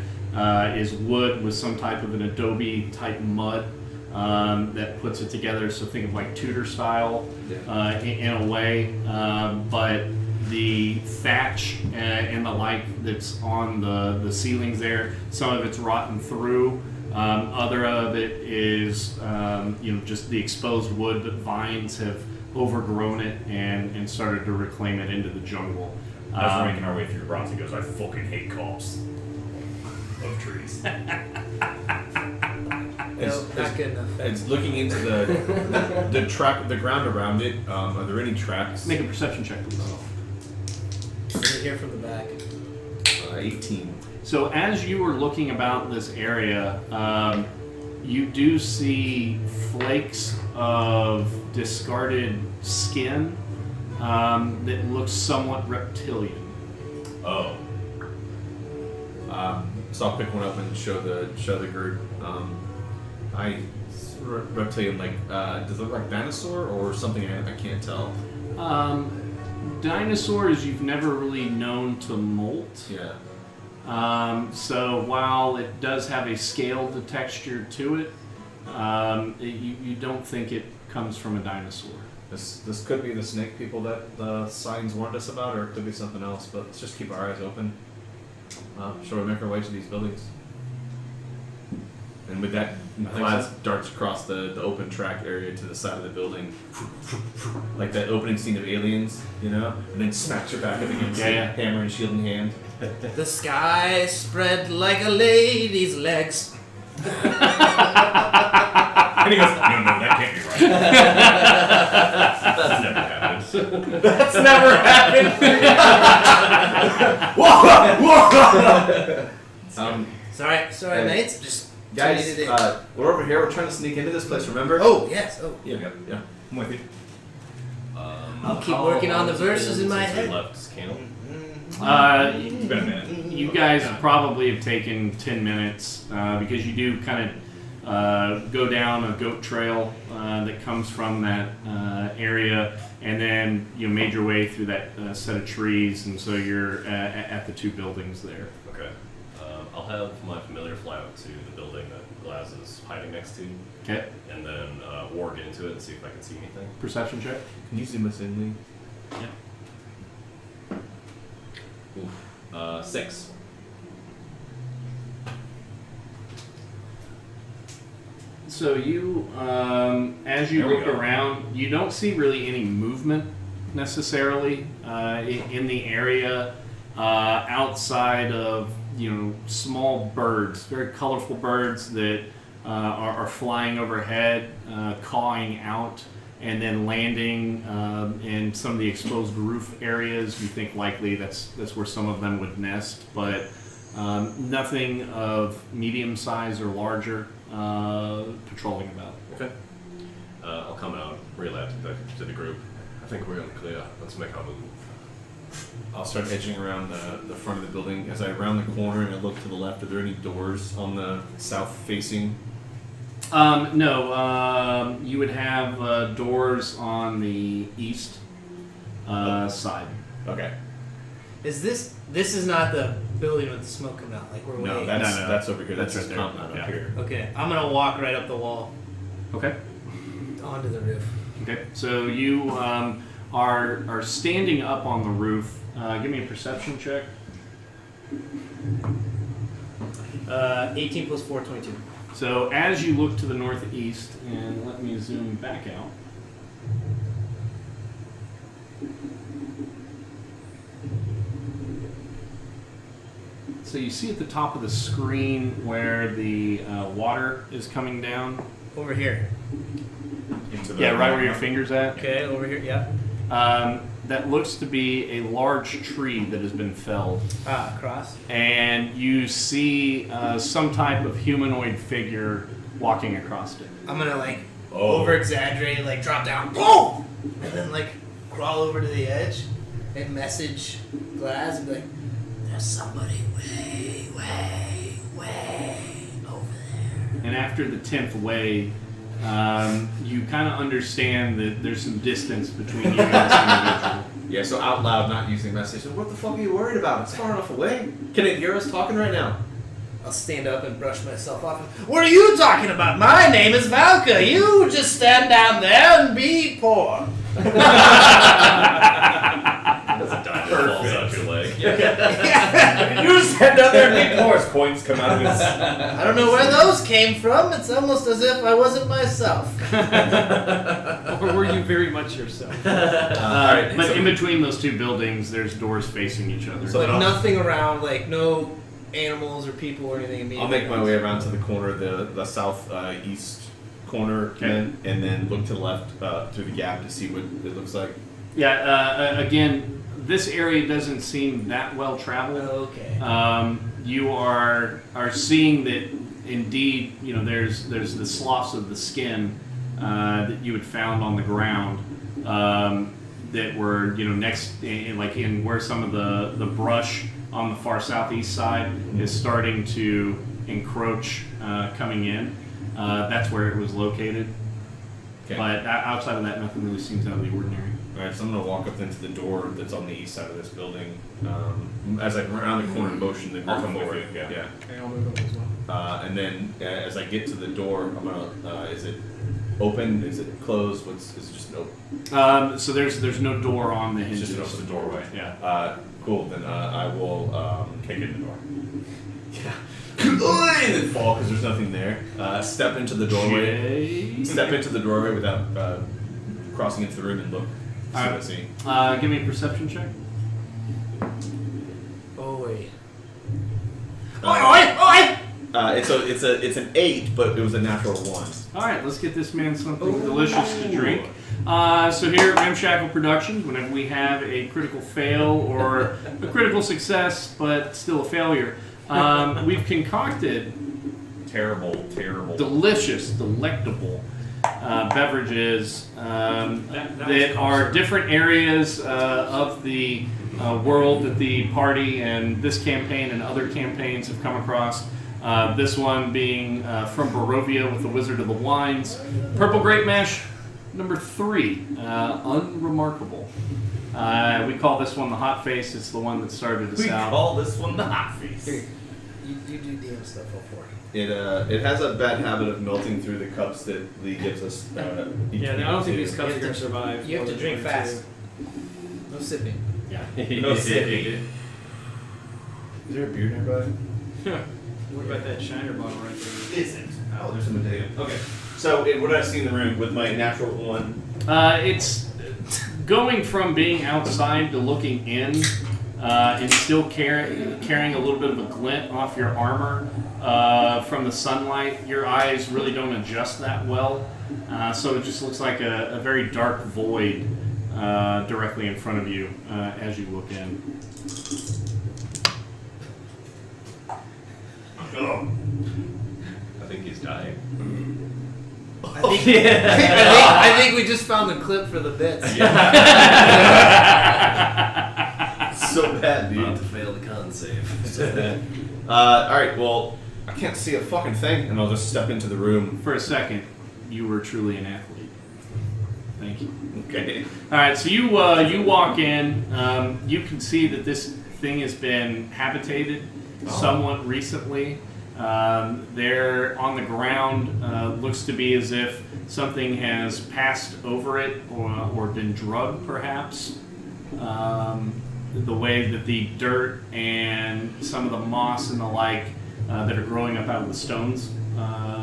is wood with some type of an adobe type mud that puts it together. So think of like Tudor style in a way, but the thatch and the like that's on the ceilings there, some of it's rotten through. Other of it is just the exposed wood, but vines have overgrown it and started to reclaim it into the jungle. As we're making our way through, Bronson goes, "I fucking hate cops of trees." No, not good enough. It's looking into the track, the ground around it. Are there any tracks? Make a perception check, please. Let me hear from the back. 18. So as you were looking about this area, you do see flakes of discarded skin that looks somewhat reptilian. Oh. So I'll pick one up and show the group. Reptilian, like, does it look like dinosaur or something? I can't tell. Dinosaurs you've never really known to molt. Yeah. So while it does have a scaled texture to it, you don't think it comes from a dinosaur. This could be the snake people that the signs warned us about, or it could be something else. But let's just keep our eyes open. Shall we make our way to these buildings? And with that, Glaz darts across the open track area to the side of the building, like that opening scene of Aliens, and then smacks her back up against it, hammer and shield in hand. The sky spread like a lady's legs. And he goes, "No, that can't be right." That's never happened. That's never happened. Sorry, mates. Just Guys, turning it in. we're over here. We're trying to sneak into this place. Remember? Oh yes. Oh. Yeah. I'm with you. I'll keep working on the verses in my head. Left camp. It's been a minute. You guys probably have taken 10 minutes because you do kind of go down a goat trail that comes from that area, and then you made your way through that set of trees, and so you're at the two buildings there. Okay. I'll have my familiar fly out to the building that Glaz is hiding next to, Okay. and then warg into it and see if I can see anything. Perception check. Can you zoom us in, Lee? Oof. 6. So you, as you There we look go. around, you don't see really any movement necessarily in the area outside of small birds, very colorful birds that are flying overhead, cawing out, and then landing in some of the exposed roof areas. You think likely that's where some of them would nest, but nothing of medium size or larger patrolling about. Okay. I'll come out, relay to the group. I think we're in the clear. Let's make our move. I'll start edging around the front of the building. As I round the corner and I look to the left, are there any doors on the south-facing? No, you would have doors on the east side. Okay. Is this is not the building with the smoke coming out? Like we're No, way. that's over here. That's That's right this there. compound Yeah. up here. Okay, I'm gonna walk right up the wall Okay. onto the roof. Okay. So you are standing up on the roof. Give me a perception check. 18 plus 4, 22. So as you look to the northeast, and let me zoom back out. So you see at the top of the screen where the water is coming down. Over here. Into the Yeah, right where your finger's at. Okay, over here. Yeah. That looks to be a large tree that has been felled. Across. And you see some type of humanoid figure walking across it. I'm gonna like Oh. over exaggerate, like drop down, boom, and then like crawl over to the edge and message Glaz and be like, "There's somebody way over there." And after the 10th wave, you kind of understand that there's some distance between you and this individual. Yeah, so out loud, not using message. What the fuck are you worried about? It's far enough away. Can it hear us talking right now? I'll stand up and brush myself off. What are you talking about? My name is Valka. You just stand down there and be poor. As a diamond falls out your leg. Yeah. You stand down there and be course. Coins come out of his. I don't know where those came from. It's almost as if I wasn't myself. Or were you very much yourself? Alright, But in between those two buildings, there's doors facing each other. But nothing around, like no animals or people or anything immediately. I'll make my way around to the corner, the south east corner, Okay. and then look to the left through the gap to see what it looks like. Yeah, again, this area doesn't seem that well traveled. Okay. You are seeing that indeed, there's the sloughs of the skin that you had found on the ground that were next in where some of the brush on the far southeast side is starting to encroach coming in. That's where it was located. Okay. But outside of that, nothing really seems out of the ordinary. Alright, so I'm gonna walk up into the door that's on the east side of this building. As I around the corner, motion the group I'll come with forward. you, yeah. Okay, I'll move up as well. And then as I get to the door, I'm gonna. Is it open? Is it closed? Is it just an open? So there's no door on the It's hinges. just an open doorway. Yeah. Cool. Then I will Kick in the door. and then fall because there's nothing there. Step into the doorway. Step into the doorway without crossing into the room and look. See what I see. Give me a perception check. Oh wait. It's an 8, but it was a natural 1. All right, let's get this man something delicious to drink. So here at Ramshackle Productions, whenever we have a critical fail or a critical success, but still a failure, we've concocted Terrible. delicious, delectable beverages that are different areas of the world that the party and this campaign and other campaigns have come across. This one being from Barovia with the Wizard of the Wines. Purple Grape Mash, number 3, unremarkable. We call this one the Hot Face. It's the one that started us We out. call this one the hot face. Here, you do DM stuff before. It has a bad habit of melting through the cups that Lee gives us. Each Yeah, week I don't think too. these cups are going to survive. You have to more drink than fast. No sipping. No sipping. Is there a beer nearby? What about that Shiner bottle right there? Isn't. Oh, there's some medallion. Okay. So, what did I see in the room with my natural 1? It's going from being outside to looking in, and still carrying a little bit of a glint off your armor from the sunlight. Your eyes really don't adjust that well, so it just looks like a very dark void directly in front of you as you look in. I think he's dying. I think we just found the clip for the bits. So bad, About dude. to fail the con save. So bad. Alright, well, I can't see a fucking thing, and I'll just step into the room. For a second, you were truly an athlete. Thank you. Okay. All right, so you walk in. You can see that this thing has been habitated somewhat recently. There on the ground looks to be as if something has passed over it or been drugged, perhaps. The way that the dirt and some of the moss and the like that are growing up out of the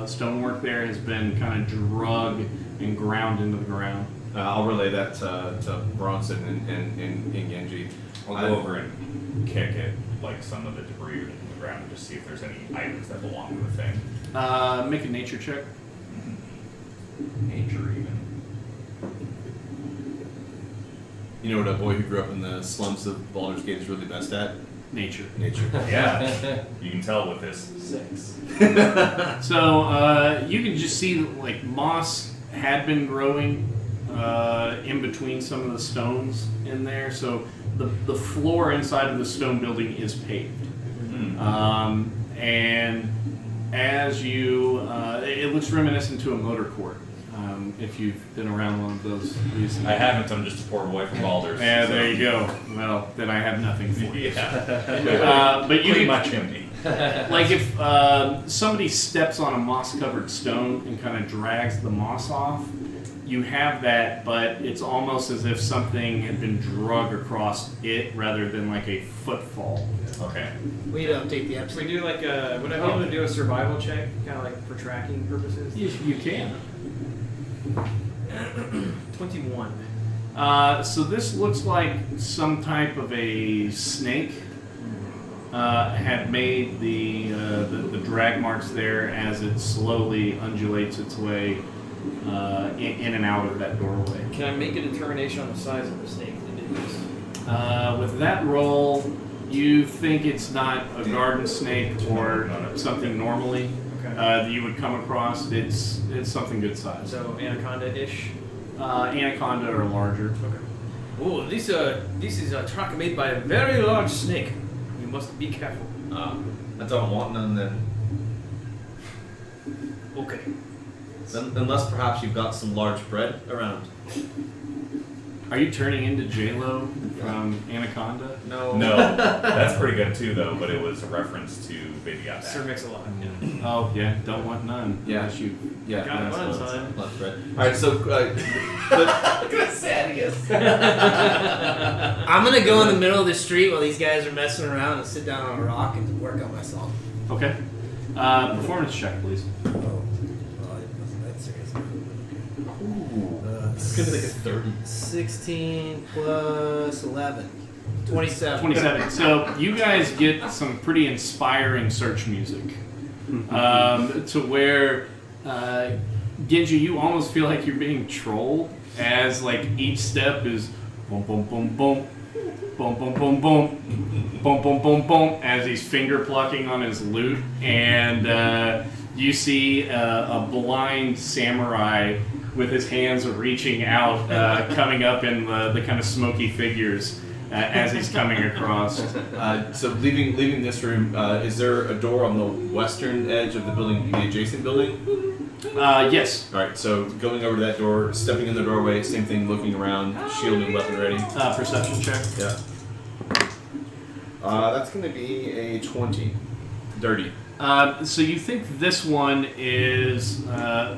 stonework there has been kind of drugged and ground into the ground. I'll relay that to Bronson and Genji. I'll go over and kick at like some of the debris in the ground and just see if there's any items that belong to the thing. Make a nature check. Nature even. You know what a boy who grew up in the slums of Baldur's Gate is really best at? Nature. Nature. Yeah. You can tell with this 6. So you can just see that, like, moss had been growing in between some of the stones in there. So the floor inside of the stone building is paved. And as you, it looks reminiscent to a motor court. If you've been around one of those recently. I haven't. I'm just a poor boy from Baldur's. Yeah, so- there you go. Well, then I have nothing for you. Yeah. But you Clean can, my chimney. like if somebody steps on a moss-covered stone and kind of drags the moss off, you have that, but it's almost as if something had been drug across it rather than like a footfall. Okay. We need to update the Should episode. we do like a, would I be able to do a survival check, kind of like for tracking purposes? You can. 21. So this looks like some type of a snake had made the drag marks there as it slowly undulates its way in and out of that doorway. Can I make a determination on the size of the snake that it is? With that roll, you think it's not a garden snake or something normally Okay. that you would come across. It's something good size. So anaconda-ish. Anaconda or larger. Okay. Oh, this is a track made by a very large snake. You must be careful. I don't want none then. Okay. Unless perhaps you've got some large bread around. Are you turning into J-Lo from Anaconda? No. No, that's pretty good too, though. But it was a reference to Baby Got Sir Back. Mix-a-Lot. Oh yeah, don't want none. Yeah. Unless you. Yeah. Got that's one, loads- son. lots of bread. All right, so I'm gonna go in the middle of the street while these guys are messing around and sit down on a rock and work on myself. Okay. Performance check, please. Oh, well, it wasn't that serious. it's gonna be like a 30. 16 plus 11. 27. 27. So you guys get some pretty inspiring search music, to where Genji, you almost feel like you're being trolled, as like each step is boom, boom, boom, boom, boom, boom, boom, boom, boom, boom, boom, boom, as he's finger plucking on his lute, and you see a blind samurai with his hands reaching out, coming up in the kind of smoky figures. As he's coming across. So leaving this room, is there a door on the western edge of the building, the adjacent building? Yes. All right, so going over to that door, stepping in the doorway, same thing, looking around, shield and weapon ready. Perception check. Yeah. That's going to be a 20. Dirty. So you think this one is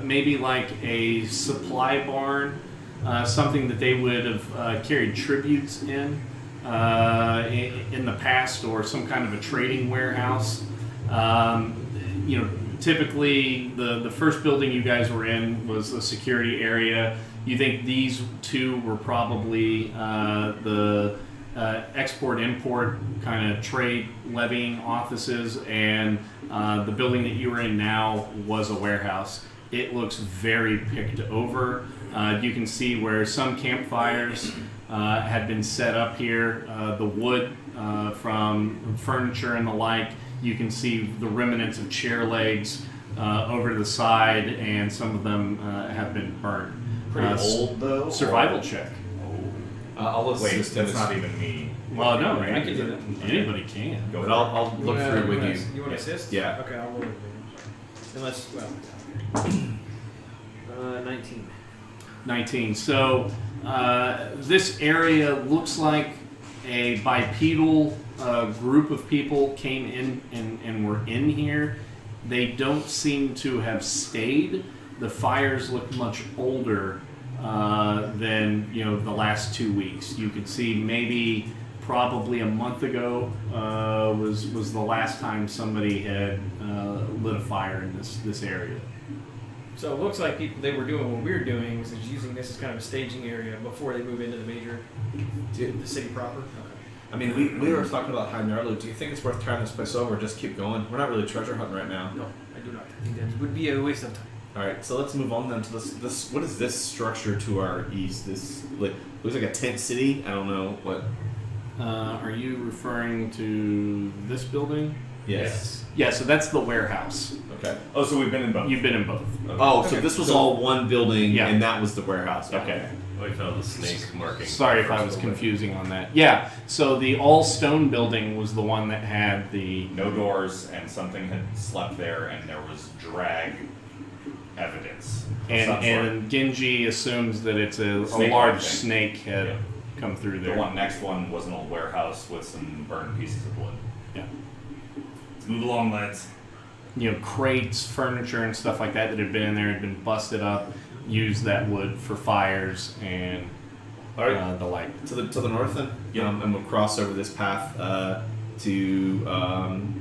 maybe like a supply barn, something that they would have carried tributes in the past, or some kind of a trading warehouse. Typically the first building you guys were in was a security area. You think these two were probably the export-import kind of trade levying offices, and the building that you were in now was a warehouse. It looks very picked over. You can see where some campfires had been set up here. The wood from furniture and the like. You can see the remnants of chair legs over to the side, and some of them have been burned. Pretty old though. Survival check. I'll Wait, assist that's in not this. even me. Well, no, I can do that. Anybody can. Go But for I'll look through with you. You want to assist? Yeah. Okay, I'll roll advantage. Unless, well. 19. 19. So this area looks like a bipedal group of people came in and were in here. They don't seem to have stayed. The fires look much older than the last 2 weeks. You could see maybe probably a month ago was the last time somebody had lit a fire in this area. So it looks like they were doing what we're doing, is using this as kind of a staging area before they move into the the city proper. I mean, we were talking about High Narlow. Do you think it's worth turning this place over or just keep going? We're not really treasure hunting right now. No, I do not. I think that would be a waste of time. All right, so let's move on then to this. What is this structure to our east? This looks like a tent city. I don't know what. Are you referring to this building? Yes. Yeah, so that's the warehouse. Okay. Oh, so we've been in both. You've been in both. Oh, so Okay. this was So- all one building, Yeah. and that was the warehouse. Okay. Oh, we found the snake marking. Sorry if I was confusing on that. Yeah, so the all stone building was the one that had the. No doors, and something had slept there, and there was drag evidence. of some sort. And Genji assumes that it's a Snake large thing. snake had Yeah. come through The there. next one was an old warehouse with some burned pieces of wood. Yeah. Let's move along, lads. Crates, furniture, and stuff like that had been in there had been busted up. use that wood for fires and All right. the like. To the north then. Yep. And we'll cross over this path to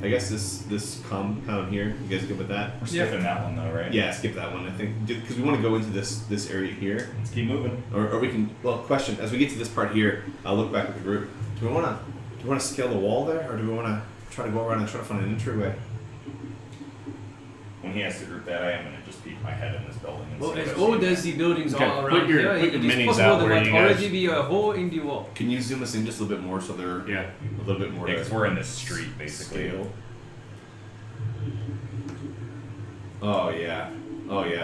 I guess this compound here. You guys good with that? We're skipping that one though, right? Yeah, skip that one. I think because we want to go into this area here, Let's keep moving. or we can. Well, question: as we get to this part here, I'll look back at the group. Do we want to scale the wall there, or do we want to try to go around and try to find an entryway? When he has to group that, I am going to just peek my head in this building. And Well, see as what I old see. as the buildings Okay, all put around your- here, put your it is minis possible out there where might you guys- already be a hole in the wall. Can you zoom us in just a little bit more so they're Yeah. a little bit more? Yeah, because we're in this street basically. Scale. Oh yeah,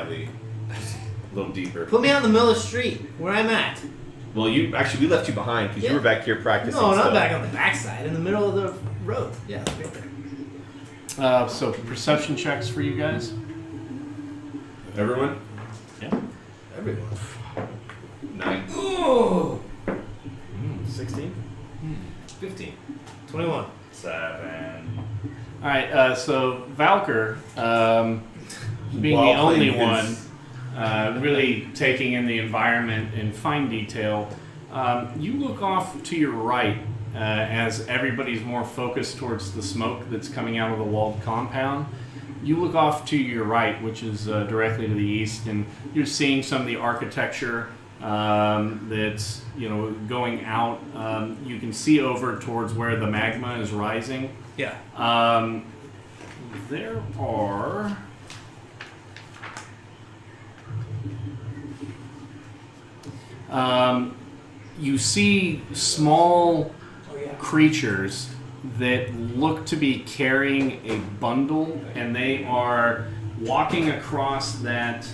Lee. A little deeper. Put me out in the middle of the street where I'm at. Well, we left you behind because Yeah. you were back here practicing. No, not stuff. back on the backside, in the middle of the road. Yeah, right there. So perception checks for you guys. Everyone. Yeah. Everyone. 9. Ooh. 16? 15. 21. 7. All right. So Valker, being While the only playing one, his- really taking in the environment in fine detail, you look off to your right as everybody's more focused towards the smoke that's coming out of the walled compound. You look off to your right, which is directly to the east, and you're seeing some of the architecture that's going out. You can see over towards where the magma is rising. Yeah. There are. You see small creatures that look to be carrying a bundle, and they are walking across that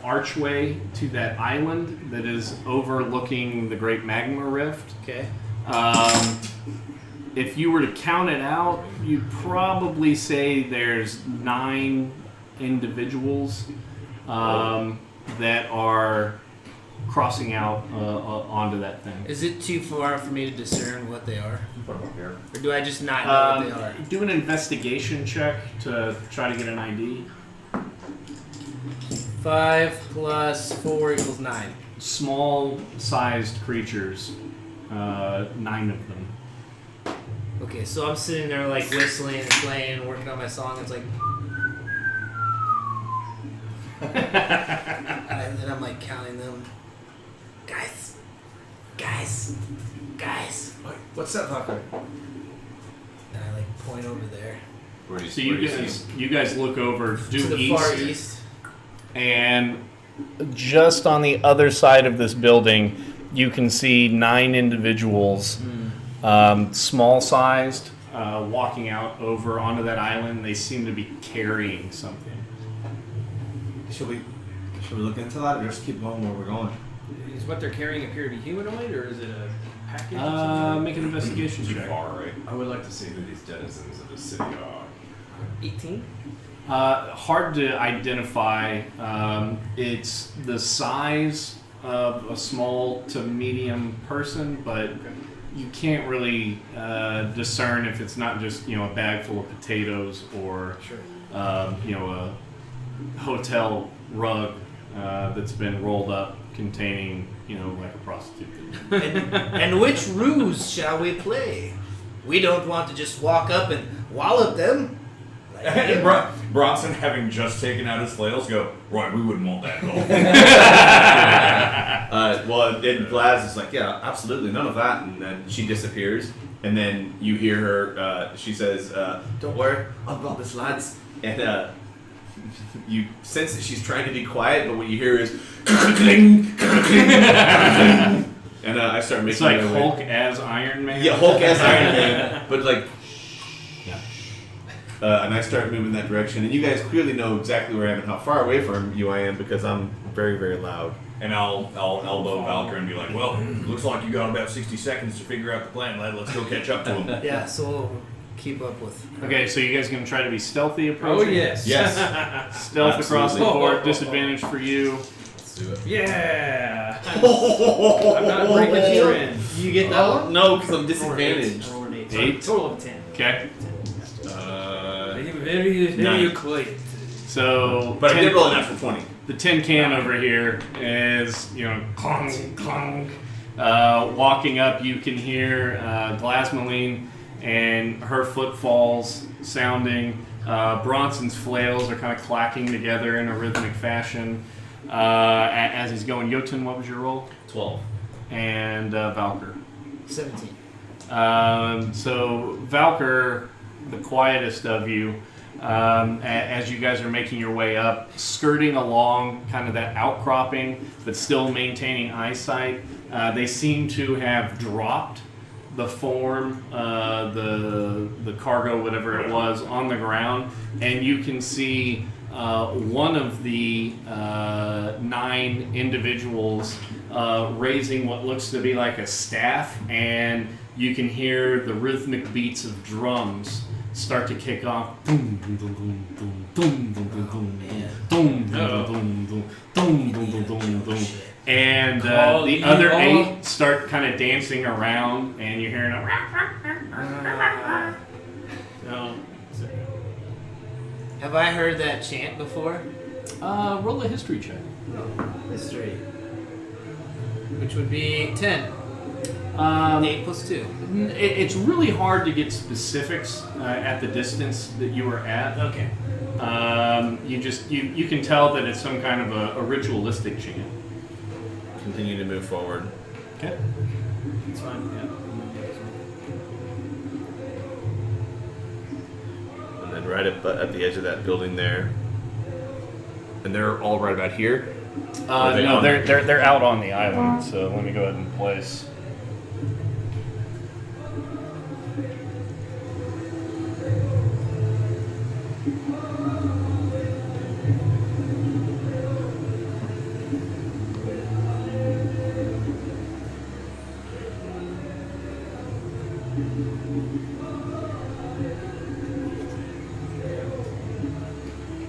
archway to that island that is overlooking the Great Magma Rift. Okay. If you were to count it out, you'd probably say there's 9 individuals that are crossing out onto that thing. Is it too far for me to discern what they are? Put them up here. Or do I just not know what they are? Do an investigation check to try to get an ID. 5 plus 4 equals 9. Small-sized creatures, 9 of them. Okay, so I'm sitting there like whistling and playing, working on my song. It's like, and then I'm like counting them. Guys. What's that, Valkyrie? And I like point over there Where do you, So where do you see guys, you guys look over to due the east, far east. and just on the other side of this building, you can see 9 individuals, small-sized, walking out over onto that island. They seem to be carrying something. Should we look into that, or just keep going where we're going? Is what they're carrying appear to be humanoid, or is it a package? Or something? Make an investigation Too check. far, right? I would like to see who these denizens of the city are. 18. Hard to identify. It's the size of a small to medium person, but you can't really discern if it's not just a bag full of potatoes or a hotel rug that's been rolled up containing like a prostitute. And which ruse shall we play? We don't want to just walk up and wallop them. Like And him. Bronson, having just taken out his flails, go, right, we wouldn't want that gold. Well, and Glaz is like, yeah, absolutely, none of that, and then she disappears, and then you hear her. She says, "Don't worry, I've got this, lads." And you sense that she's trying to be quiet, but what you hear is, "Cling, cling, and I start making It's like my way. Hulk as Iron Man. Yeah, Hulk as Iron Man, but like. And I start moving that direction, and you guys clearly know exactly where I am and how far away from you I am because I'm very, very loud. And I'll elbow Valkyrie and be like, well, looks like you got about 60 seconds to figure out the plan, lad. Let's go catch up to him. Yeah, so we'll keep up with. Okay, so you guys gonna try to be stealthy Oh approaching? yes. Yes. Stealth across the Absolutely. board. Disadvantage for you. Let's do it. Yeah. I'm not breaking the trend. You get that one? No, because I'm I rolled an disadvantaged. I rolled an 8. Eight? So total of 10. Okay. Very Nine. quiet. So. But I 10 did roll a natural 20. the tin can over here is, clong, clong. Walking up, you can hear Glasmaline and her footfalls sounding. Bronson's flails are kind of clacking together in a rhythmic fashion as he's going. Jotun, what was your roll? 12. And Valkyr. 17. So Valkyr, the quietest of you, as you guys are making your way up, skirting along kind of that outcropping, but still maintaining eyesight, they seem to have dropped the form, the cargo, whatever it was, on the ground, and you can see one of the 9 individuals raising what looks to be like a staff, and you can hear the rhythmic beats of drums start to kick off. Boom, boom, boom, boom, boom, boom, boom, boom, boom, boom, boom, boom, boom, boom. And the other 8 start kind of dancing around, and you're hearing a. Have I heard that chant before? Roll a history check. History. Which would be 10. 8 plus 2. It's really hard to get specifics at the distance that you are at. Okay. You can tell that it's some kind of a ritualistic chant. Continue to move forward. Okay. That's fine. And then right at the edge of that building there. And they're all right about here? No, they're out on the island. So let me go ahead and place.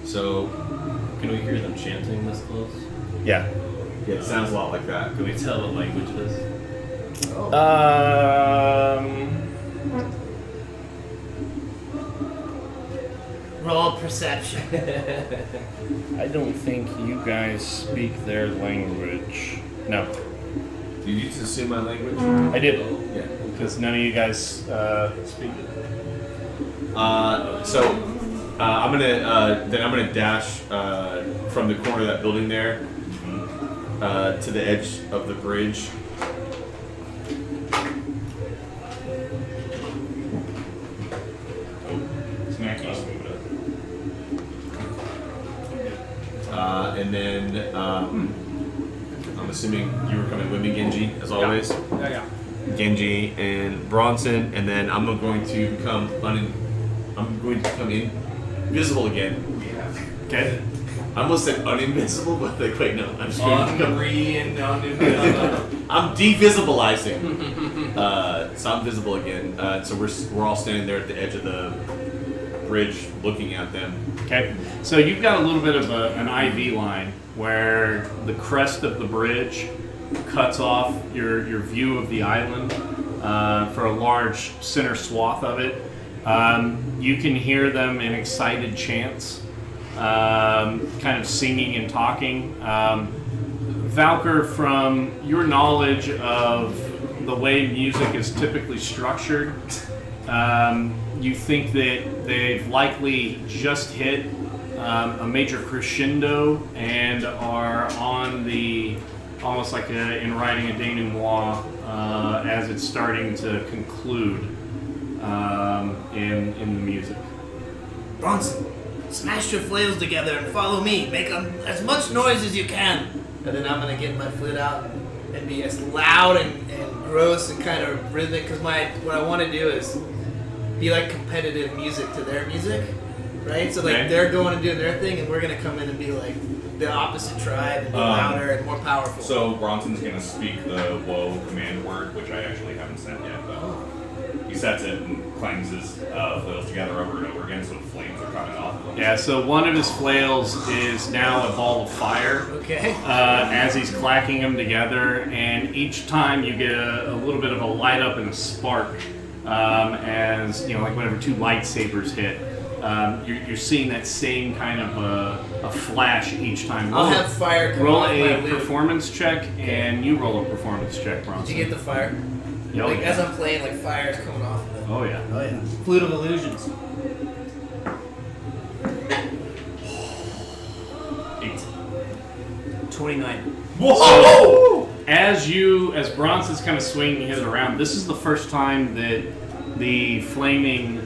So, can we hear them chanting this close? Yeah. Yeah, it sounds a lot like that. Can we tell what language it is? Roll perception. I don't think you guys speak their language. No, Did you just assume my language? I did, Yeah. because none of you guys speak it. I'm gonna dash from the corner of that building there to the edge of the bridge. Snackies moved And then I'm assuming you were coming with me, Genji, as always. Yeah. Genji and Bronson, and then I'm going to become invisible again. Okay. I almost said uninvisible, but like, wait, no. I'm just going to become I'm devisibilizing. So I'm visible again. So we're all standing there at the edge of the bridge, looking at them. Okay. So you've got a little bit of an IV line where the crest of the bridge cuts off your view of the island for a large center swath of it. You can hear them in excited chants, kind of singing and talking. Valkyr, from your knowledge of the way music is typically structured, you think that they've likely just hit a major crescendo and are on the almost like in writing a denouement as it's starting to conclude in the music. Bronson, smash your flails together and follow me. Make as much noise as you can. And then I'm gonna get my flute out and be as loud and gross and kind of rhythmic. Because what I want to do is be like competitive music to their music, right? So like Okay. they're going and doing their thing, and we're gonna come in and be like the opposite tribe and be louder and more powerful. So Bronson's gonna speak the woe command word, which I actually haven't said yet, but he sets it and clangs his flails together over and over again, so flames are coming off of them. Yeah, so one of his flails is now a ball of fire Okay. as he's clacking them together, and each time you get a little bit of a light up and a spark as, like whenever two lightsabers hit. you're seeing that same kind of a flash each time. I'll have fire come Roll off my a loot. performance check, and you roll a performance check, Bronson. Did you get the fire? Yeah, Like, yeah. as I'm playing, like, fire is coming off of it. Oh yeah. Oh, yeah. Flute of Illusions. 8. 29. Whoa! As Bronson's kind of swinging his around, this is the first time that the flaming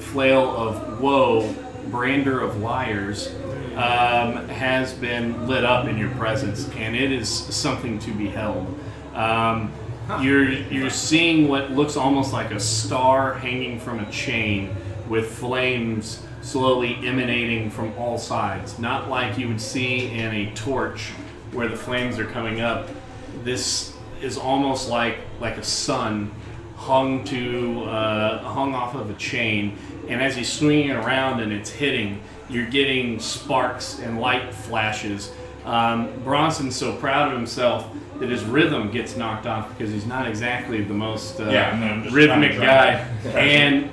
flail of woe, brander of liars, has been lit up in your presence, and it is something to behold. You're seeing what looks almost like a star hanging from a chain, with flames slowly emanating from all sides. Not like you would see in a torch where the flames are coming up. This is almost like a sun hung off of a chain, and as he's swinging it around and it's hitting, you're getting sparks and light flashes. Bronson's so proud of himself that his rhythm gets knocked off because he's not exactly the most I'm just rhythmic trying guy. to- And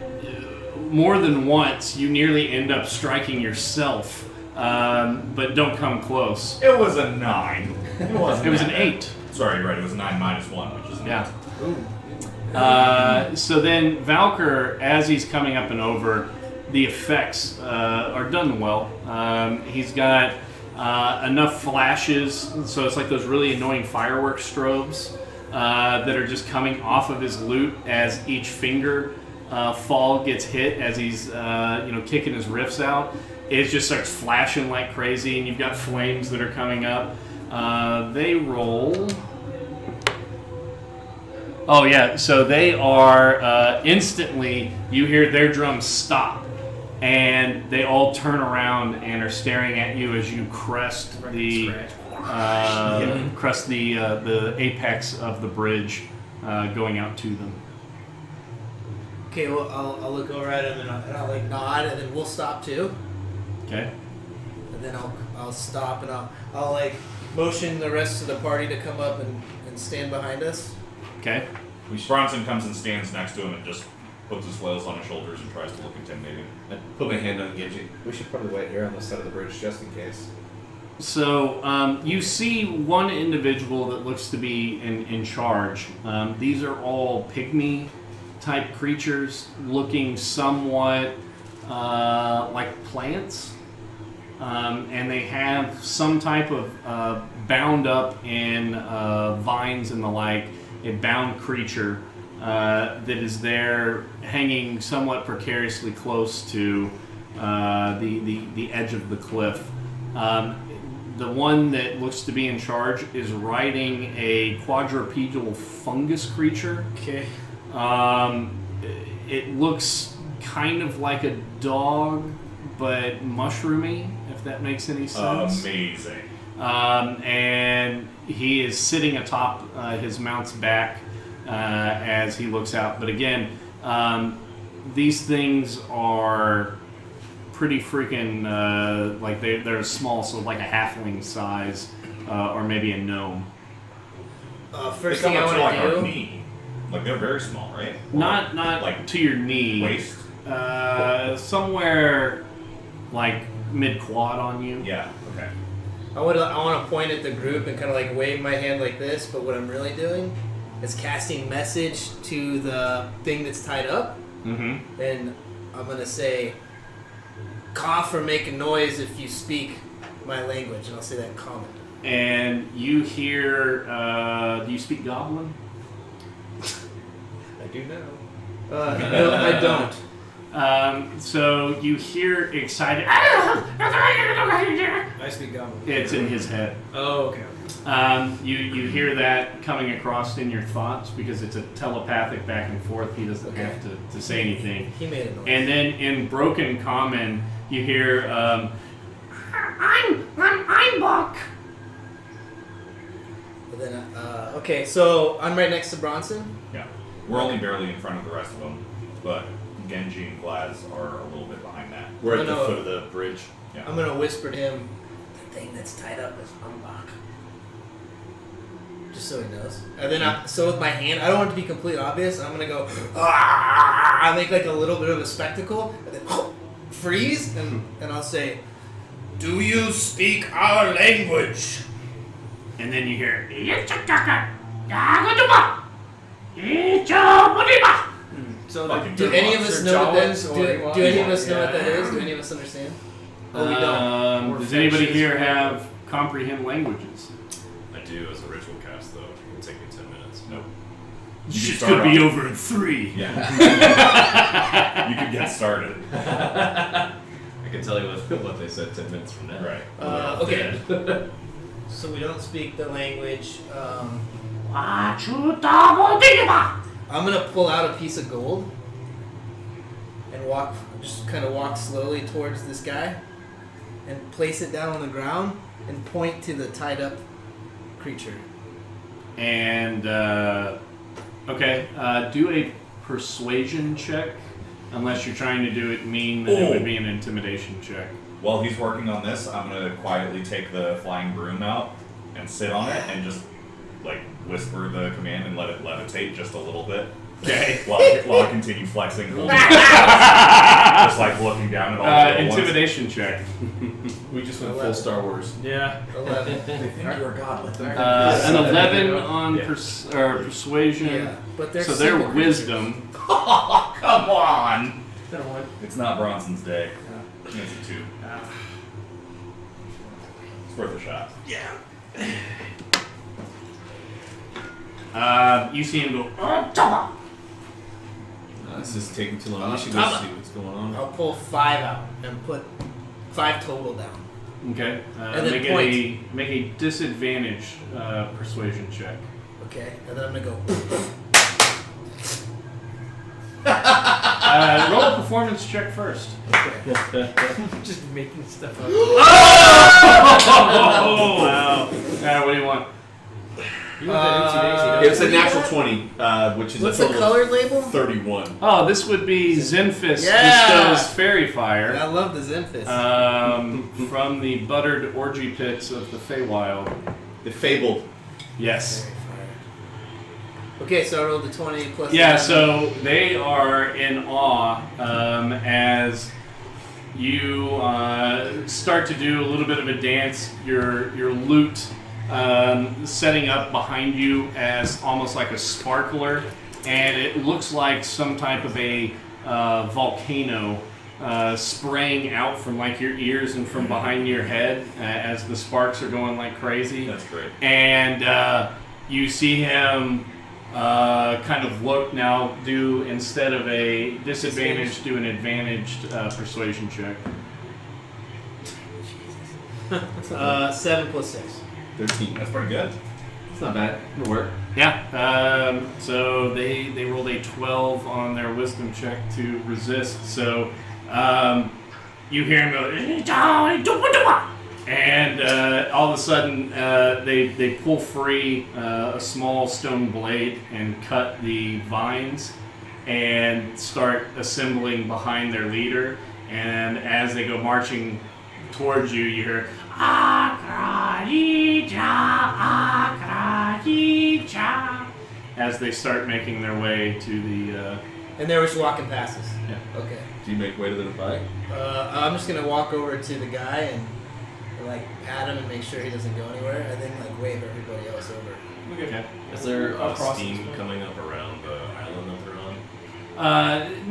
more than once, you nearly end up striking yourself, but don't come close. It was a 9. It wasn't. It was that an bad. 8. Sorry, you're right. It was a 9 minus 1, which is an Yeah. 8. So then Valkyr, as he's coming up and over, the effects are done well. He's got enough flashes, so it's like those really annoying fireworks strobes that are just coming off of his loot as each finger fall gets hit as he's kicking his riffs out. It just starts flashing like crazy, and you've got flames that are coming up. They roll. Oh yeah, so they are instantly, you hear their drums stop, and they all turn around and are staring at you as you crest the apex of the bridge, going out to them. Okay, well, I'll look over at him and I'll like nod, and then we'll stop too. Okay. And then I'll stop and I'll like motion the rest of the party to come up and stand behind us. Okay. Bronson comes and stands next to him and just puts his flails on his shoulders and tries to look intimidating. I put my hand on Genji. We should probably wait here on the side of the bridge just in case. So you see one individual that looks to be in charge. These are all pygmy type creatures, looking somewhat like plants, and they have some type of bound up in vines and the like, a bound creature that is there hanging somewhat precariously close to the edge of the cliff. The one that looks to be in charge is riding a quadrupedal fungus creature. Okay. It looks kind of like a dog, but mushroomy, if that makes any sense. Amazing. And he is sitting atop his mount's back as he looks out. But again, these things are pretty freaking like they're small, so like a halfling size, or maybe a gnome. First They thing come I up to want like to our do. knee. Like they're very small, right? Not like to your knee. waist. Somewhere like mid quad on you. Yeah. Okay. I want to point at the group and kind of like wave my hand like this, but what I'm really doing is casting message to the thing that's tied up, Mm-hmm. and I'm gonna say, cough or make a noise if you speak my language, and I'll say that in common. And you hear. Do you speak Goblin? I do now. No, I don't. So you hear excited. I speak Goblin. It's in his head. Oh, okay. You hear that coming across in your thoughts because it's a telepathic back and forth. He doesn't have to say anything. He made a noise. And then in broken common, you hear, I'm Buck. But then, okay, so I'm right next to Bronson. Yeah. We're only barely in front of the rest of them, but Genji and Glaz are a little bit behind that. We're at the No. foot of the bridge. Yeah. I'm gonna whisper to him, the thing that's tied up is unlocked. Just so he knows. And then, so with my hand, I don't want it to be completely obvious. I'm gonna go, I make like a little bit of a spectacle, and then freeze, and I'll say, "Do you speak our language?" And then you hear, So Fucking Do any of us know what that? Jawas or Do any of us know yeah. what that is? Do any of us understand? Oh, we don't. Or does anybody fetishes, here or- have comprehend languages? I do as a ritual cast, though. It will take me 10 minutes. Nope. Shit start could be off. over in 3. Yeah. You could get started. I can tell you what they said 10 minutes from now. Right. Okay. So we don't speak the language. I'm gonna pull out a piece of gold and just kind of walk slowly towards this guy, and place it down on the ground and point to the tied up creature. And, okay, do a persuasion check. Unless you're trying to do it mean that it would be an intimidation check. While he's working on this, I'm gonna quietly take the flying broom out and sit on it and just like whisper the command and let it levitate just a little bit. Okay. While I continue flexing, holding just like looking down at all the little Intimidation check. We just went full Star Wars. Yeah. 11. You're a god. Let them An 11 on Yeah. persuasion. Yeah, but they're So their simple creatures. wisdom. Oh, come on! That a one. It's not Bronson's day. It's a 2. It's worth a shot. You see him go. This is taking too long. We should go see what's going on. I'll pull 5 out and put 5 total down. Okay. And then make a disadvantage persuasion check. Okay, and then I'm gonna go. Roll a performance check first. Okay. Just making stuff up. Oh wow! What do you want? You want that oopsie daisy, It was a What do you natural got? 20, which is What's a the total color label? of 31. Oh, this would be Zenfist Yeah! bestows fairy I fire love the Zenfist. from the buttered orgy pits of the Feywild. The fabled. Yes. Okay, so I rolled the 20 plus. Yeah, 9. so they are in awe as you start to do a little bit of a dance. Your lute setting up behind you as almost like a sparkler, and it looks like some type of a volcano spraying out from like your ears and from behind your head as the sparks are going like crazy. That's great. And you see him kind of look now, do instead of a disadvantage, do an advantaged persuasion check. 7 plus 6. 13. That's pretty good. It's not bad. It'll work. Yeah. So they rolled a 12 on their wisdom check to resist. So you hear him go, and all of a sudden they pull free a small stone blade and cut the vines and start assembling behind their leader. And as they go marching towards you, you hear as they start making their way to the. And they were just walking past us. Yeah. Okay. Do you make way to the bike? I'm just gonna walk over to the guy and like pat him and make sure he doesn't go anywhere, and then like wave everybody else over. Okay. Is there Across steam this way. coming up around the island that they're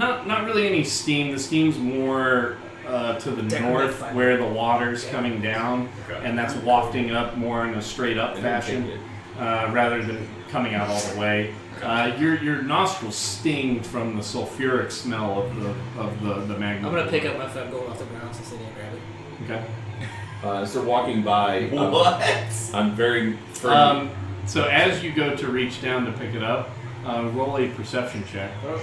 on? Not really any steam. The steam's more to the Decrement north fire. where the water's coming down, Okay. and that's wafting up more in a straight up fashion rather than coming out all the way. Your nostrils sting from the sulfuric smell of the magma. I'm gonna pick up my 5 gold off the ground since they didn't grab it. Okay. As they're walking by, What? I'm very firm. So as you go to reach down to pick it up, roll a perception check. You're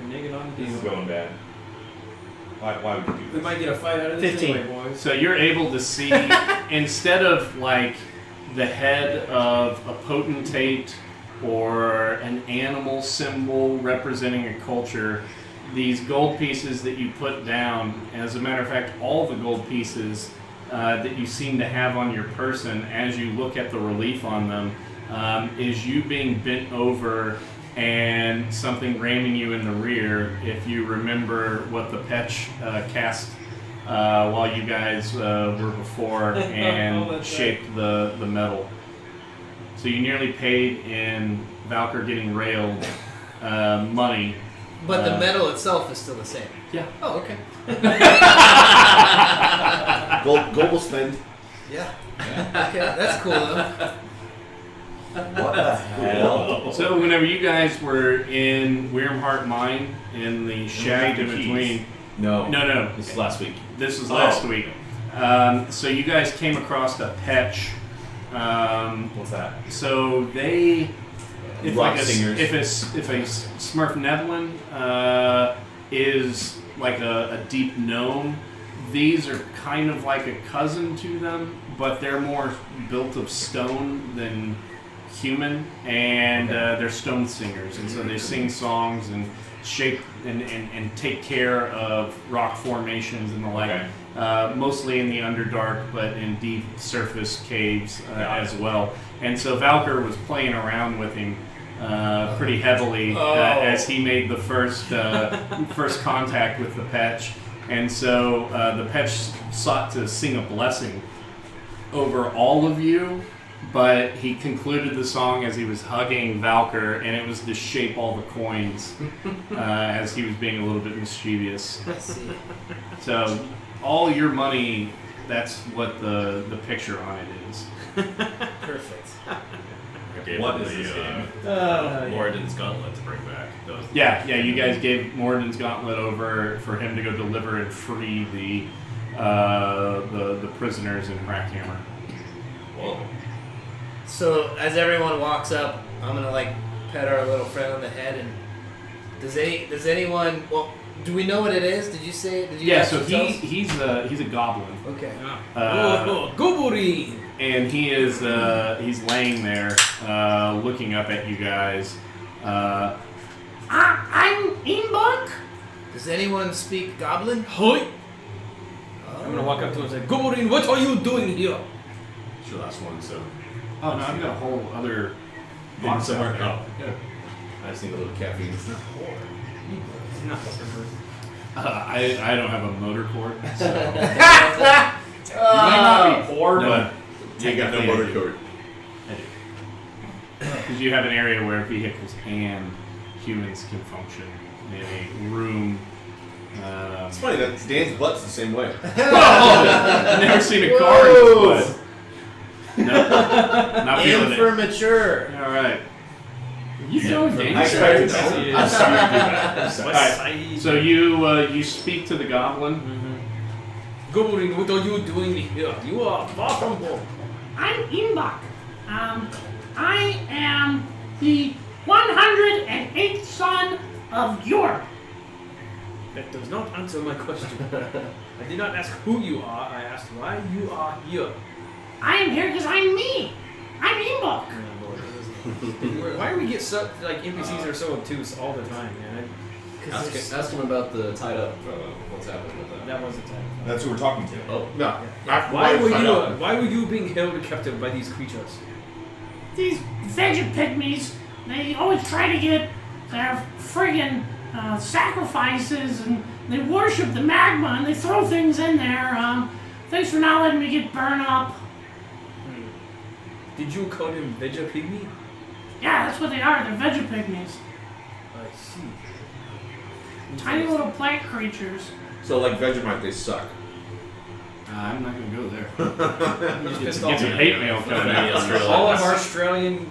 nigging on the This is deal. going bad. Why would you do We this? might get a fight out of this 15. anyway, boys. So you're able to see, instead of like the head of a potentate or an animal symbol representing a culture, these gold pieces that you put down, as a matter of fact, all the gold pieces that you seem to have on your person as you look at the relief on them, is you being bent over and something ramming you in the rear. If you remember what the Petch cast while you guys were before and That's shaped the metal. So you nearly paid in Valkyr getting railed money. But the metal itself is still the same. Yeah. Oh, okay. Gold will spend. Yeah. Okay, that's cool though. What the hell? So whenever you guys were in Wyrmheart Mine in the shaft in the keys. between, No. no, This is last week. this was last week. So you guys came across a Petch. What's that? So they, if Rock like a, singers. if a Smurf Neblin is like a deep gnome, these are kind of like a cousin to them, but they're more built of stone than human, and they're stone singers, and so they sing songs and shape and take care of rock formations and the like. Okay. Mostly in the Underdark, but in deep surface caves as well. And so Valkyr was playing around with him pretty heavily as he made the first contact with the Petch. And so the Petch sought to sing a blessing over all of you, but he concluded the song as he was hugging Valkyr, and it was to shape all the coins as he was being a little bit mischievous. I see. So all your money, that's what the picture on it is. Perfect. I gave What him is this game? Moradin's gauntlet to bring back. Those Yeah, you guys gave Moradin's gauntlet over for him to go deliver and free the prisoners in Hrackhammer. Whoa. So as everyone walks up, I'm gonna like pet our little friend on the head, and does anyone? Well, do we know what it is? Did you say? Did you? Yeah, guys so tell us? he's a goblin. Okay. Gobori! And he is he's laying there looking up at you guys. I'm Inbok. Does anyone speak Goblin? Hoi! I'm gonna walk up to him and say, Goborin, what are you doing here? It's your last one, so. Oh no, I've got a whole other box somewhere. out Oh, yeah. I just need a little caffeine. It's not I don't have a motor cord, so You might not be poor, no, but You ain't got no motor code. because you have an area where vehicles and humans can function in a room. It's funny that Dan's butt's the same way. I've never seen a car in his butt. No, not feeling Aim for it. mature. All right. You so I dangerous. expected that. I'm sorry to do that. All right. So you speak to the goblin. Goborin, what are you doing here? You are far from home. I'm Imbak. I am the 108th son of York. That does not answer my question. I did not ask who you are, I asked why you are here. I am here because I'm me. I'm Imbak. Why do we get so, like, NPCs are so obtuse all the time, man? Ask him about the tied up. What's happening with that? That was the time. That's who we're talking to. Oh, No. Why were you being held captive by these creatures? These veggie pygmies, they always try to get their friggin' sacrifices, and they worship the magma, and they throw things in there. Thanks for not letting me get burned up. Did you call them Veggie Pygmy? Yeah, that's what they are. They're veggie pygmies. I see. Tiny little plant creatures. So, like Vegemite, they suck. I'm not gonna go there. Just Get pissed some off. hate mail coming Many in. Australians. All of our Australian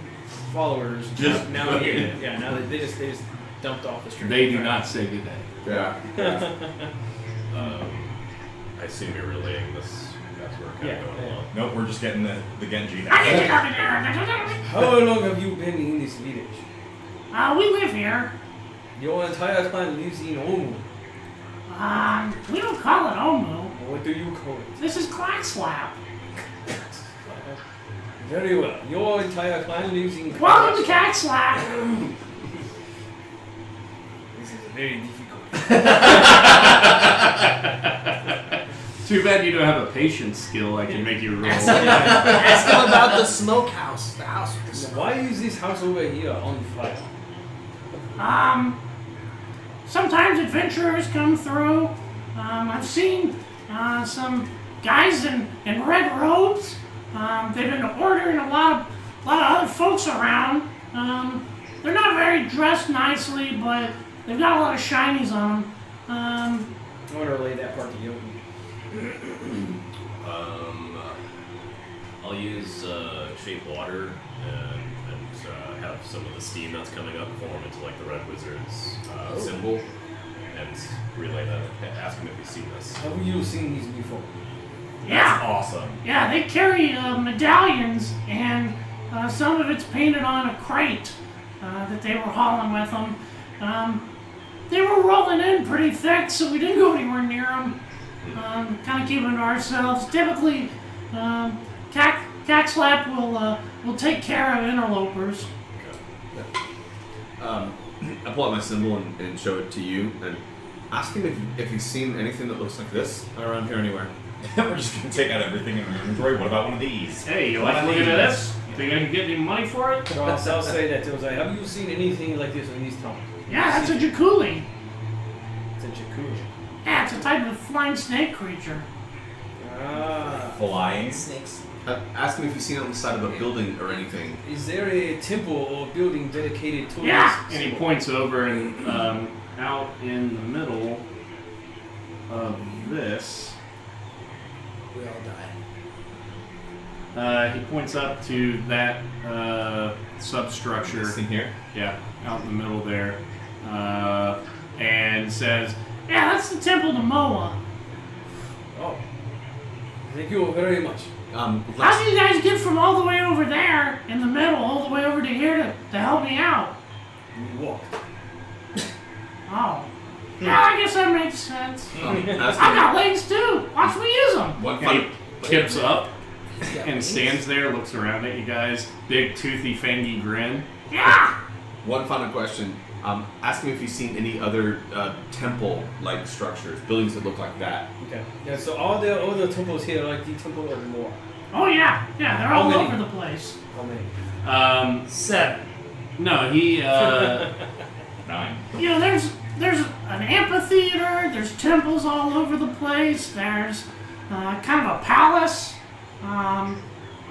followers Just- now here. Yeah, now they just dumped off the street. They do not say good day. Yeah. I assume you're relaying this. That's where we're kind of going along. Nope, we're just getting the Genji now. How long have you been in this village? We live here. Your entire clan lives in Omu. We don't call it Omu. What do you call it? This is Clackslap. Very well. Your entire clan lives in. Welcome to Cackslap. This is very difficult. Too bad you don't have a patience skill I can make you roll. Ask him about the smokehouse. The house with the smoke. Why is this house over here on fire? Sometimes adventurers come through. I've seen some guys in red robes. They've been ordering a lot of other folks around. They're not very dressed nicely, but they've got a lot of shinies on them. I want to relay that part to you. I'll use shape water and have some of the steam that's coming up form into like the Red Wizard's symbol, and relay that. Ask him if he's seen this. Have you seen these before? Yeah. Awesome. Yeah, they carry medallions, and some of it's painted on a crate that they were hauling with them. They were rolling in pretty thick, so we didn't go anywhere near them. Kind of keeping to ourselves. Typically, Caxlap will take care of interlopers. I pull out my symbol and show it to you, and ask him if he's seen anything that looks like this around here anywhere. We're just gonna take out everything in our inventory. What about one of these? Hey, you like looking at this? You think I can get any money for it? So I'll say that to him. Have you seen anything like this in these towns? Yeah, that's a Jakuli. It's a jacuzzi. Yeah, it's a type of flying snake creature. Flying. Snakes. Ask him if he's seen it on the side of a building or anything. Is there a temple or building dedicated to Yeah. this? And he points over and out in the middle of this. We all die. He points up to that substructure. This thing here? Yeah, out in the middle there. And says, Yeah, that's the temple to Moa. Oh. Thank you very much. How do you guys get from all the way over there in the middle all the way over to here to help me out? We walked. Oh. Yeah, I guess that makes sense. Ask I him got legs too. Watch me use them. what and he fun. kips up He's got and wings. stands there, looks around at you guys, big toothy fangy grin. Yeah. One final question. Ask him if he's seen any other temple-like structures, buildings that look like that. Okay. Yeah, so all the temples here, like the temple of Moa. Oh yeah. Yeah, they're How all many? over the place. How many? 7. No, he 9. You know, there's an amphitheater. There's temples all over the place. There's kind of a palace.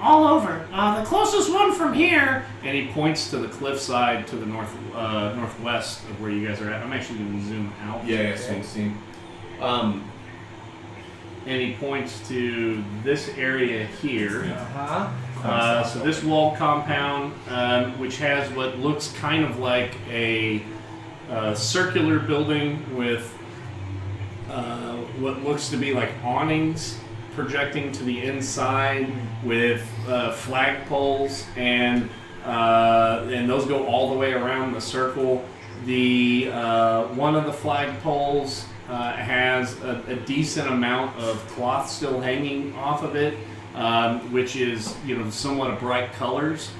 All over. The closest one from here. and he points to the cliffside to the northwest of where you guys are at. I'm actually going to zoom out. Yeah, see. And he points to this area here. Uh-huh. So this wall compound, which has what looks kind of like a circular building with what looks to be like awnings projecting to the inside with flagpoles, and those go all the way around the circle. The one of the flagpoles has a decent amount of cloth still hanging off of it, which is somewhat of bright colors.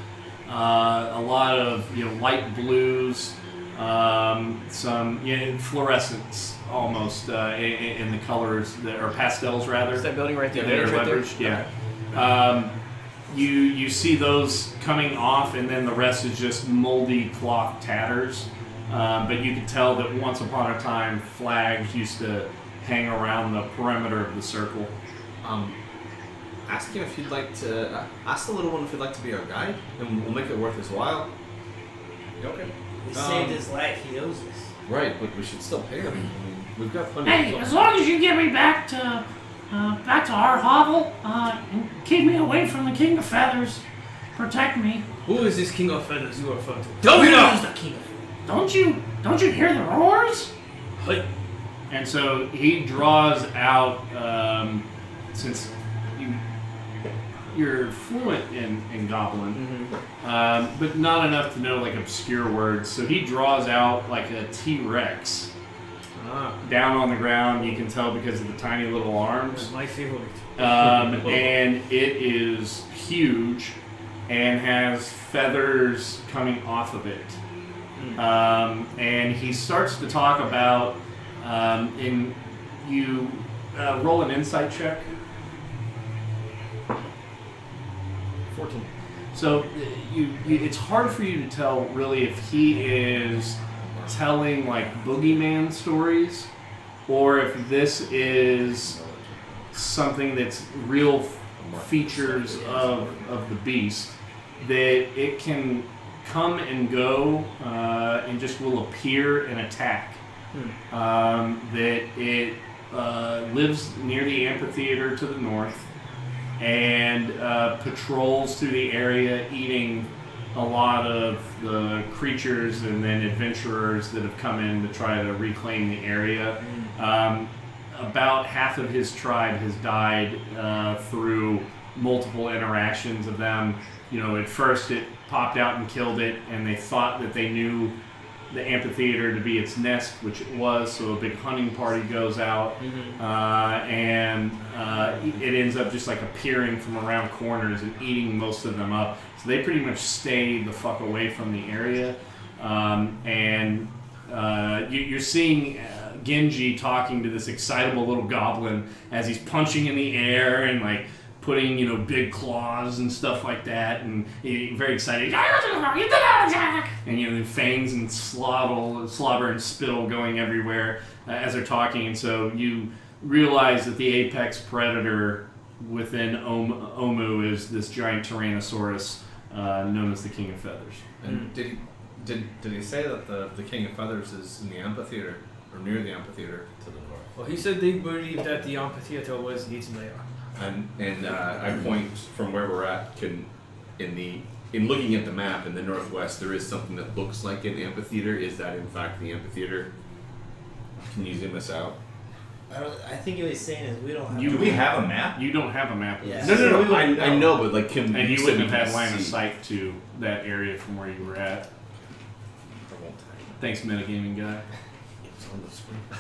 A lot of light blues, some fluorescence almost in the colors that are pastels rather. Is that building right there? That are Right there? leveraged, yeah. You see those coming off, and then the rest is just moldy cloth tatters. But you can tell that once upon a time, flags used to hang around the perimeter of the circle. Ask him if he'd like to. Ask the little one if he'd like to be our guide, and we'll make it worth his while. Okay. We saved his life. He owes us. Right, but we should still pay him. I mean, we've got plenty. Hey, as long as you get me back to our hovel and keep me away from the King of Feathers, protect me. Who is this King of Feathers you are referring to? Tell me now. Who's the king of it? Don't you hear the roars? Hey. And so he draws out, since you're fluent in Goblin, but not enough to know like obscure words. So he draws out like a T-Rex down on the ground. You can tell because of the tiny little arms. My favorite. And it is huge and has feathers coming off of it. And he starts to talk about, and you roll an insight check. 14. So it's hard for you to tell really if he is telling like boogeyman stories, or if this is something that's real features of the beast, that it can come and go and just will appear and attack. That it lives near the amphitheater to the north and patrols through the area, eating a lot of the creatures and then adventurers that have come in to try to reclaim the area. About half of his tribe has died through multiple interactions of them. You know, at first it popped out and killed it, and they thought that they knew the amphitheater to be its nest, which it was, so a big hunting party goes out, and it ends up just like appearing from around corners and eating most of them up. So they pretty much stay the fuck away from the area. You're seeing Genji talking to this excitable little goblin as he's punching in the air and like putting, you know, big claws and stuff like that, and he's very excited. And you know, the fangs and slobber and spittle going everywhere as they're talking, and so you realize that the apex predator within Omu is this giant Tyrannosaurus known as the King of Feathers. And did he say that the King of Feathers is in the amphitheater or near the amphitheater to the north? Well, he said they believe that the amphitheater was its lair. And I point from where we're at. In looking at the map in the northwest, there is something that looks like an amphitheater. Is that in fact the amphitheater? Can you zoom us out? I think what he's saying is we don't have. Do we have a map? You don't have a map. Yeah. No. I know, but like, can And you so wouldn't we have can had line of see. sight to that area from where you were at. Thanks, metagaming guy.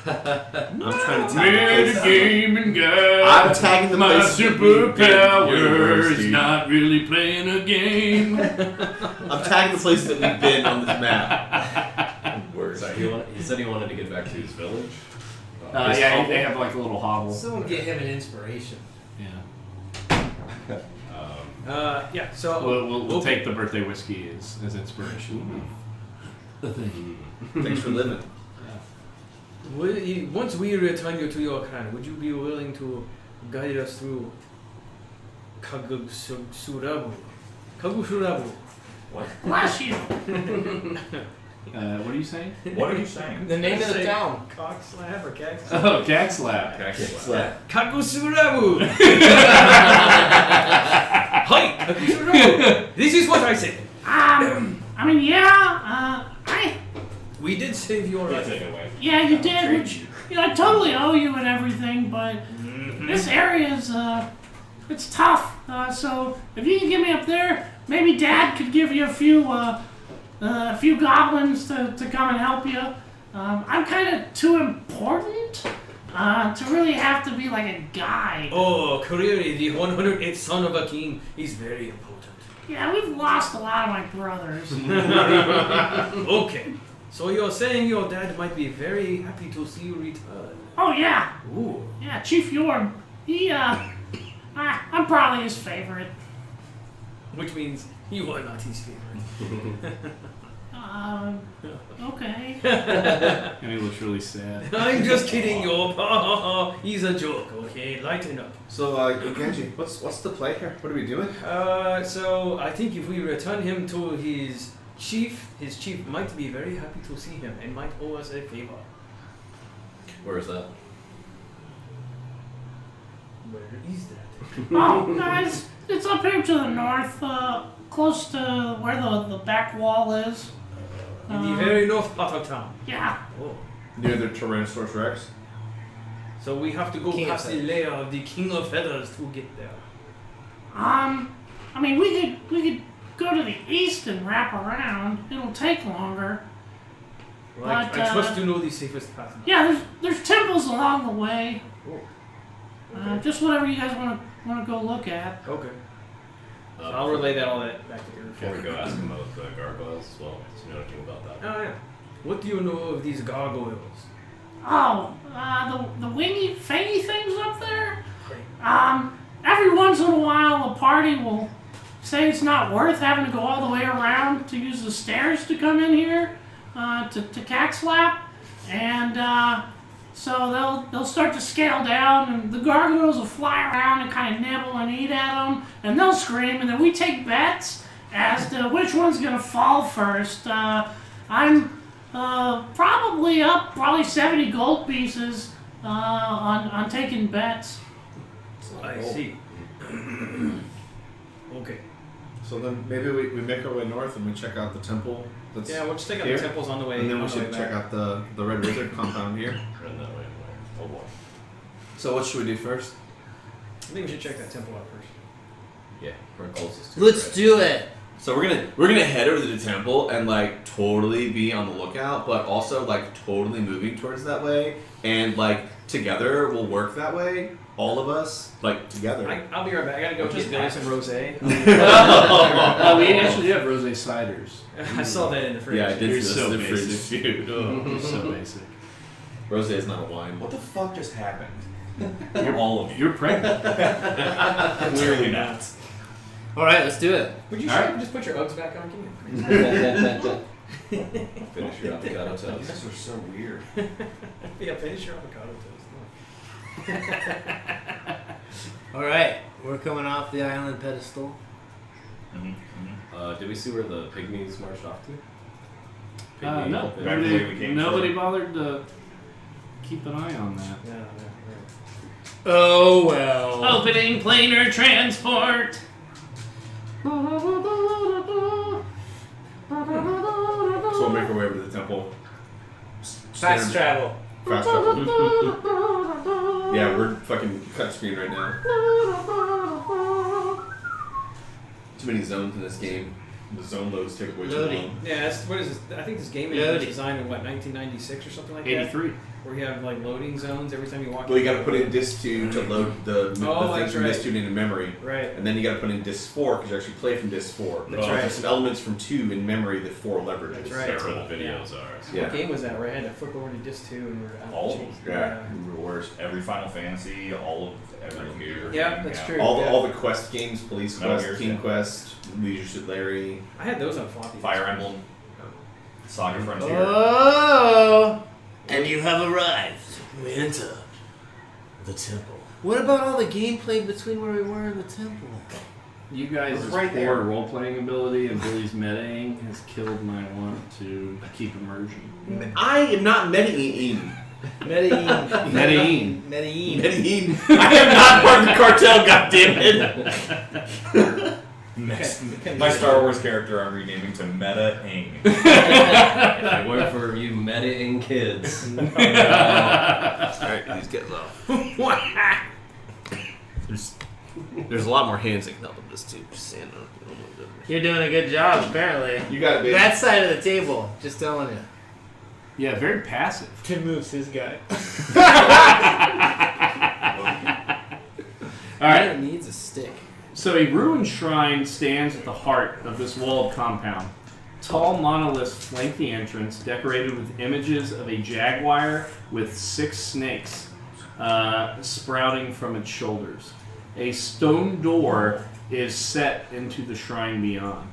I'm trying to tag Metagaming guy. I'm tagging the My places that we've been. superpower is not really playing a game. I'm tagging the places that we've been on this map. So he said he wanted to get back to his village. Yeah, they have like a little hovel. Someone get him an inspiration. Yeah. Yeah. So We'll take the birthday whiskey as inspiration. Thanks for living. once we return you to your clan, would you be willing to guide us through Kagusurabu? Bless you. What are you saying? What are you saying? The name of the town. Cock slap or cack Oh, Gaxlab. Kagusurabu! Hi, Kagusurabu! This is what I said. I mean, yeah, We did save your life. yeah, you did. Which, you know, I totally owe you and everything, but this area is, it's tough. So if you can get me up there, maybe Dad could give you a few goblins to come and help you. I'm kind of too important to really have to be like a guide. Oh, Kuriri, the 108th son of a king, is very important. Yeah, we've lost a lot of my brothers. Okay, so you're saying your dad might be very happy to see you return. Oh yeah, Ooh. yeah, Chief Yorm. I'm probably his favorite. Which means you are not his favorite. Okay. And he looks really sad. I'm just kidding, Yorm. He's a joke, okay? Lighten up. So, Genji, what's the play here? What are we doing? So I think if we return him to his chief might be very happy to see him and might owe us a favor. Where is that? Where is that? Oh, guys, it's up here to the north, close to where the back wall is. In the very north part of town. Yeah. Oh. Near the Tyrannosaurus Rex? So we have to go King of past the Feathers. lair of the King of Feathers to get there. I mean, we could go to the east and wrap around. It'll take longer. Right. But, I trust you know the safest path. Yeah, there's temples along the way. Just whatever you guys want to go look at. Okay. So I'll relay all that back to you. Before we go ask him about the gargoyles as well. Do you know anything about that? Oh yeah. What do you know of these gargoyles? Oh, the wingy, fangy things up there. Every once in a while, a party will say it's not worth having to go all the way around to use the stairs to come in here. to cack slap, and so they'll start to scale down, and the gargoyles will fly around and kind of nibble and eat at them, and they'll scream, and then we take bets as to which one's gonna fall first. I'm probably 70 gold pieces on taking bets. I see. Okay. So then maybe we make our way north and we check out the temple. That's Yeah, we'll just take out here. the temples on the way. And then we on the way should check back. out the Red Wizard compound here. Run that way. Oh boy. So what should we do first? I think we should check that temple out first. Yeah, we're closest to Let's it. do it. So we're gonna head over to the temple and like totally be on the lookout, but also like totally moving towards that way, and like together we'll work that way. All of us like together. I'll be right back. I gotta go get Billy some rosé. We actually have rosé ciders. I saw that in the fridge. Yeah, I did You're see this so in the fridge, basic. dude. Oh. You're so basic. Rosé is not a wine. What the fuck just happened? All of you. You're pregnant. Clearly not. All right, let's do it. Would you All right. just put your Uggs back on? Can you? Finish your avocado You toast. guys are so weird. Yeah, finish your avocado toast. All right, we're coming off the island pedestal. Did we see where the pygmies marched off to? No, Pygmy- Back the way we came nobody from. bothered to keep an eye on that. Yeah, right. Oh well. Opening planar transport. So we'll make our way over to the temple. Fast travel. Fast travel. Yeah, we're fucking cut screen right now. Too many zones in this game. The zone loads take way too Loading. long. Yeah, that's, what is this? I think this game was Loading. designed in 1996 or something like that. 83. Where you have like loading zones every time you walk. Well, you gotta put in disk 2 to load the Oh, things that's from disk right. 2 into memory. Right. And then you gotta put in disk 4 because you actually play from disk 4. That's So right. There's some elements from 2 in memory that 4 leverages. That's right. That's where the videos are. Yeah. What game was that where I had to flip over to disc 2 and we're out All of of them. change? Yeah. We were worse. Every Final Fantasy, all of every Metal Gear. Gear. Yeah, that's true. All the quest games, Police Metal Quest, Gear, King yeah. Quest, Leisure Suit Larry. I had those on floppy. Fire Emblem, Saga Frontier. Oh, and you have arrived. We enter the temple. What about all the gameplay between where we were in the temple? You guys' Right poor there. role-playing ability and Billy's metaing has killed my want to keep immersion. I am not Medellin. Medellin. Medellin. Medellin. Medellin. I am not part of the cartel. Goddammit. My Star Wars character I'm renaming to Meta Ing. If it weren't for you meta-ing kids. Alright, these guys off. There's a lot more hands that can help with this too. Just saying. You're doing a good job, apparently. You got it, baby. That side of the table, just telling you. Yeah, very passive. Tim moves his guy. All right. needs a stick. So a ruined shrine stands at the heart of this walled compound. Tall monoliths flank the entrance, decorated with images of a jaguar with 6 snakes sprouting from its shoulders. A stone door is set into the shrine beyond.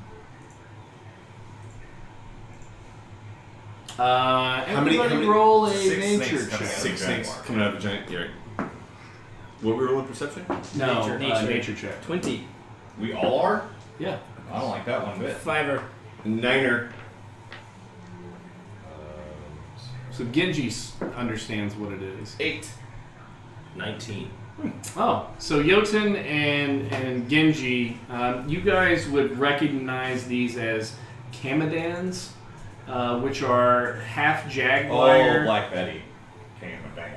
many- Everybody roll a 6 nature snakes coming check. out. 6 snakes Jaguar. coming out of a giant. Yeah. What we rolling perception? No, Nature. nature check. 20. We all are? Yeah. I don't like that one bit. Fiver. Niner. So Genji understands what it is. 8. 19. Oh, so Jotun and Genji, you guys would recognize these as Kamadans, which are half Oh, jaguar. Black Betty. Came back.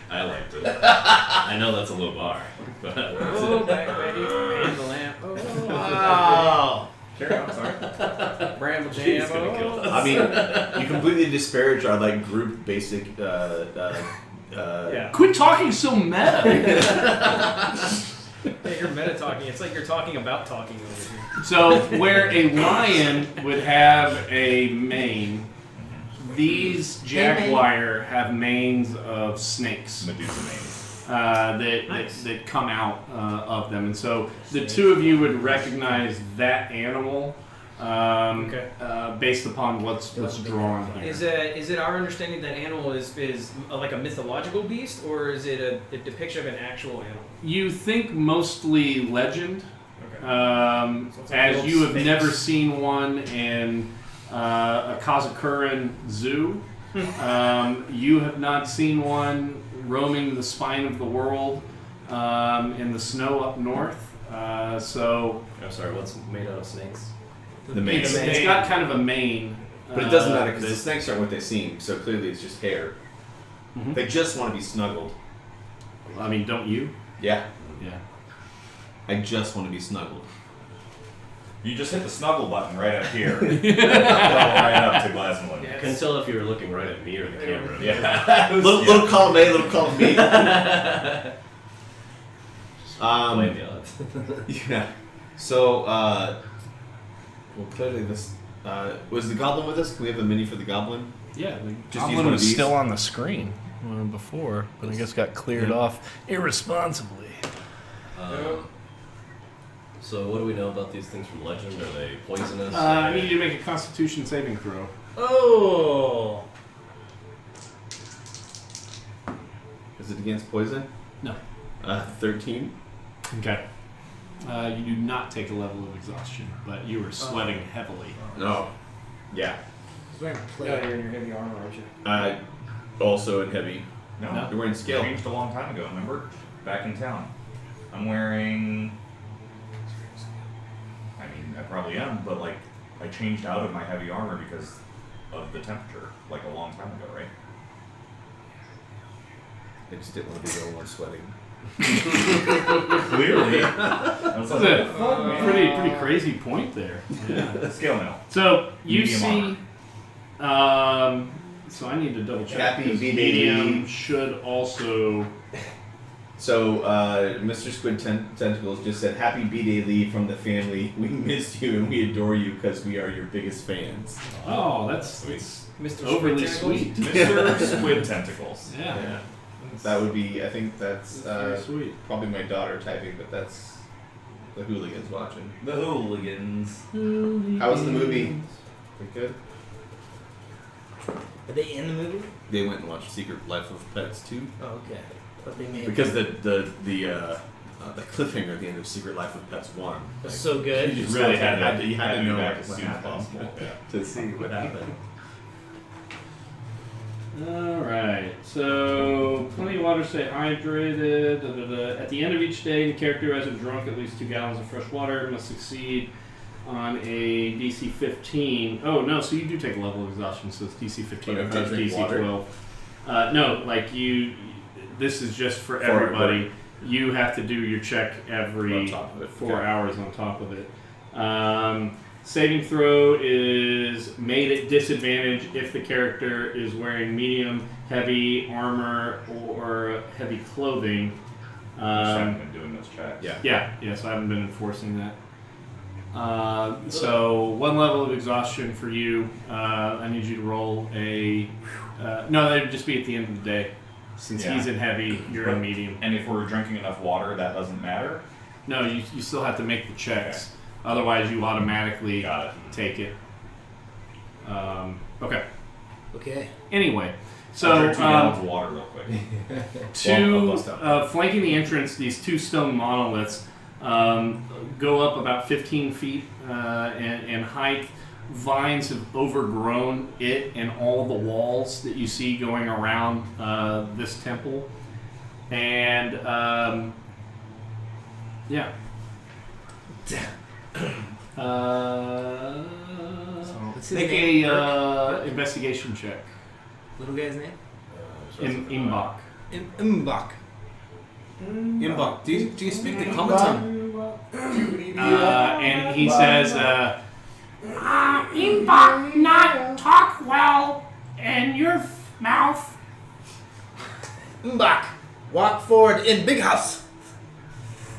I liked it. I know that's a low bar, but Oh, back ready. Man the lamp. Oh, Wow. Sure, I'm sorry. Bramble He's jam. gonna kill Oh. us. I mean, you completely disparage our like group basic. Yeah. Quit talking so meta. Yeah, you're meta talking. It's like you're talking about talking over here. So where a lion would have a mane, these jaguar have manes of snakes. Medusa mains. that come out of them, and so the two of you would recognize that animal based upon what's drawn here. Is it our understanding that animal is like a mythological beast, or is it a depiction of an actual animal? You think mostly legend, Okay. So it's like as the you old have Sphinx. never seen one in a Kazakuran zoo. You have not seen one roaming the spine of the world in the snow up north. So I'm sorry, what's made out of snakes? The mane. it's got kind of a mane. But it doesn't matter because the that- snakes aren't what they seem, so clearly it's just hair. Mhm. They just want to be snuggled. I mean, don't you? Yeah. Yeah. I just want to be snuggled. You just hit the snuggle button right up here. Right up to Glasmoon. Yeah. I couldn't tell if you were looking right at me or the camera. Yeah. Little column A, little column B. Playing the odds. Yeah. So, well, clearly this was the goblin with us. Can we have a mini for the goblin? Yeah. The Just use Goblin one of was these. still on the screen before, but I guess got cleared Yeah. off irresponsibly. So what do we know about these things from legend? Are they poisonous? I need you to make a Constitution saving throw. Oh. Is it against poison? No. 13. Okay. You do not take a level of exhaustion, but you are sweating heavily. No. Yeah. He's wearing plate. Yeah, you're in your heavy armor, aren't you? Also in heavy. No, No. You're wearing scale. changed a long time ago. Remember, back in town. I'm wearing. I mean, I probably am, but like, I changed out of my heavy armor because of the temperature, like a long time ago, right? I just didn't want to be the only one sweating. Clearly. I was That's like, a "What the fuck, man?" pretty crazy point there. Yeah. Scale now. So you Medium see. So I need to double check. Happy because B-Day. medium should also. So, Mr. Squid Tentacles just said, "Happy B-Day, Lee, from the family. We missed you and we adore you because we are your biggest fans." Oh, that's Mr. overly Squid sweet. Mr. Squid Tentacles. Yeah. That would be, I think that's Very sweet. probably my daughter typing, but that's the hooligans watching. The hooligans. How was the movie? Pretty good. Are they in the movie? They went and watched Secret Life of Pets 2 Oh, okay. But they made because the cliffhanger at the end of Secret Life of Pets 1 was so good. you just Really had had to, to- you had had to to know go back what as soon as happened possible. Yeah. to see what happened. All right. So plenty of water, stay hydrated. Da, da, da. At the end of each day, the character who hasn't drunk at least 2 gallons of fresh water must succeed on a DC 15. Oh no, so you do take a level of exhaustion, so it's DC 15 But if I versus drink DC water? 12. No, like you. This is just for everybody. You have to do your check every On top of it, 4 okay. hours on top of it. Saving throw is made at disadvantage if the character is wearing medium, heavy armor, or heavy clothing. I just haven't been doing those checks. Yeah. Yes, I haven't been enforcing that. So 1 level of exhaustion for you. I need you to roll a. No, that'd just be at the end of the day. Since Yeah. he's in heavy, you're in medium. And if we're drinking enough water, that doesn't matter. No, you still have to make the checks. Otherwise, you automatically Got it. take it. Okay. Okay. Anyway, I'll so drink 2 gallons of water real quick. flanking the entrance, these 2 stone monoliths go up about 15 feet in height. Vines have overgrown it and all the walls that you see going around this temple, and yeah. Let's see Make the name. a investigation check. Little guy's name? Imbach. Mbach. Imbach, do you speak the common tongue? And he says, Imbach not talk well in your mouth. Mbach. Walk forward in big house.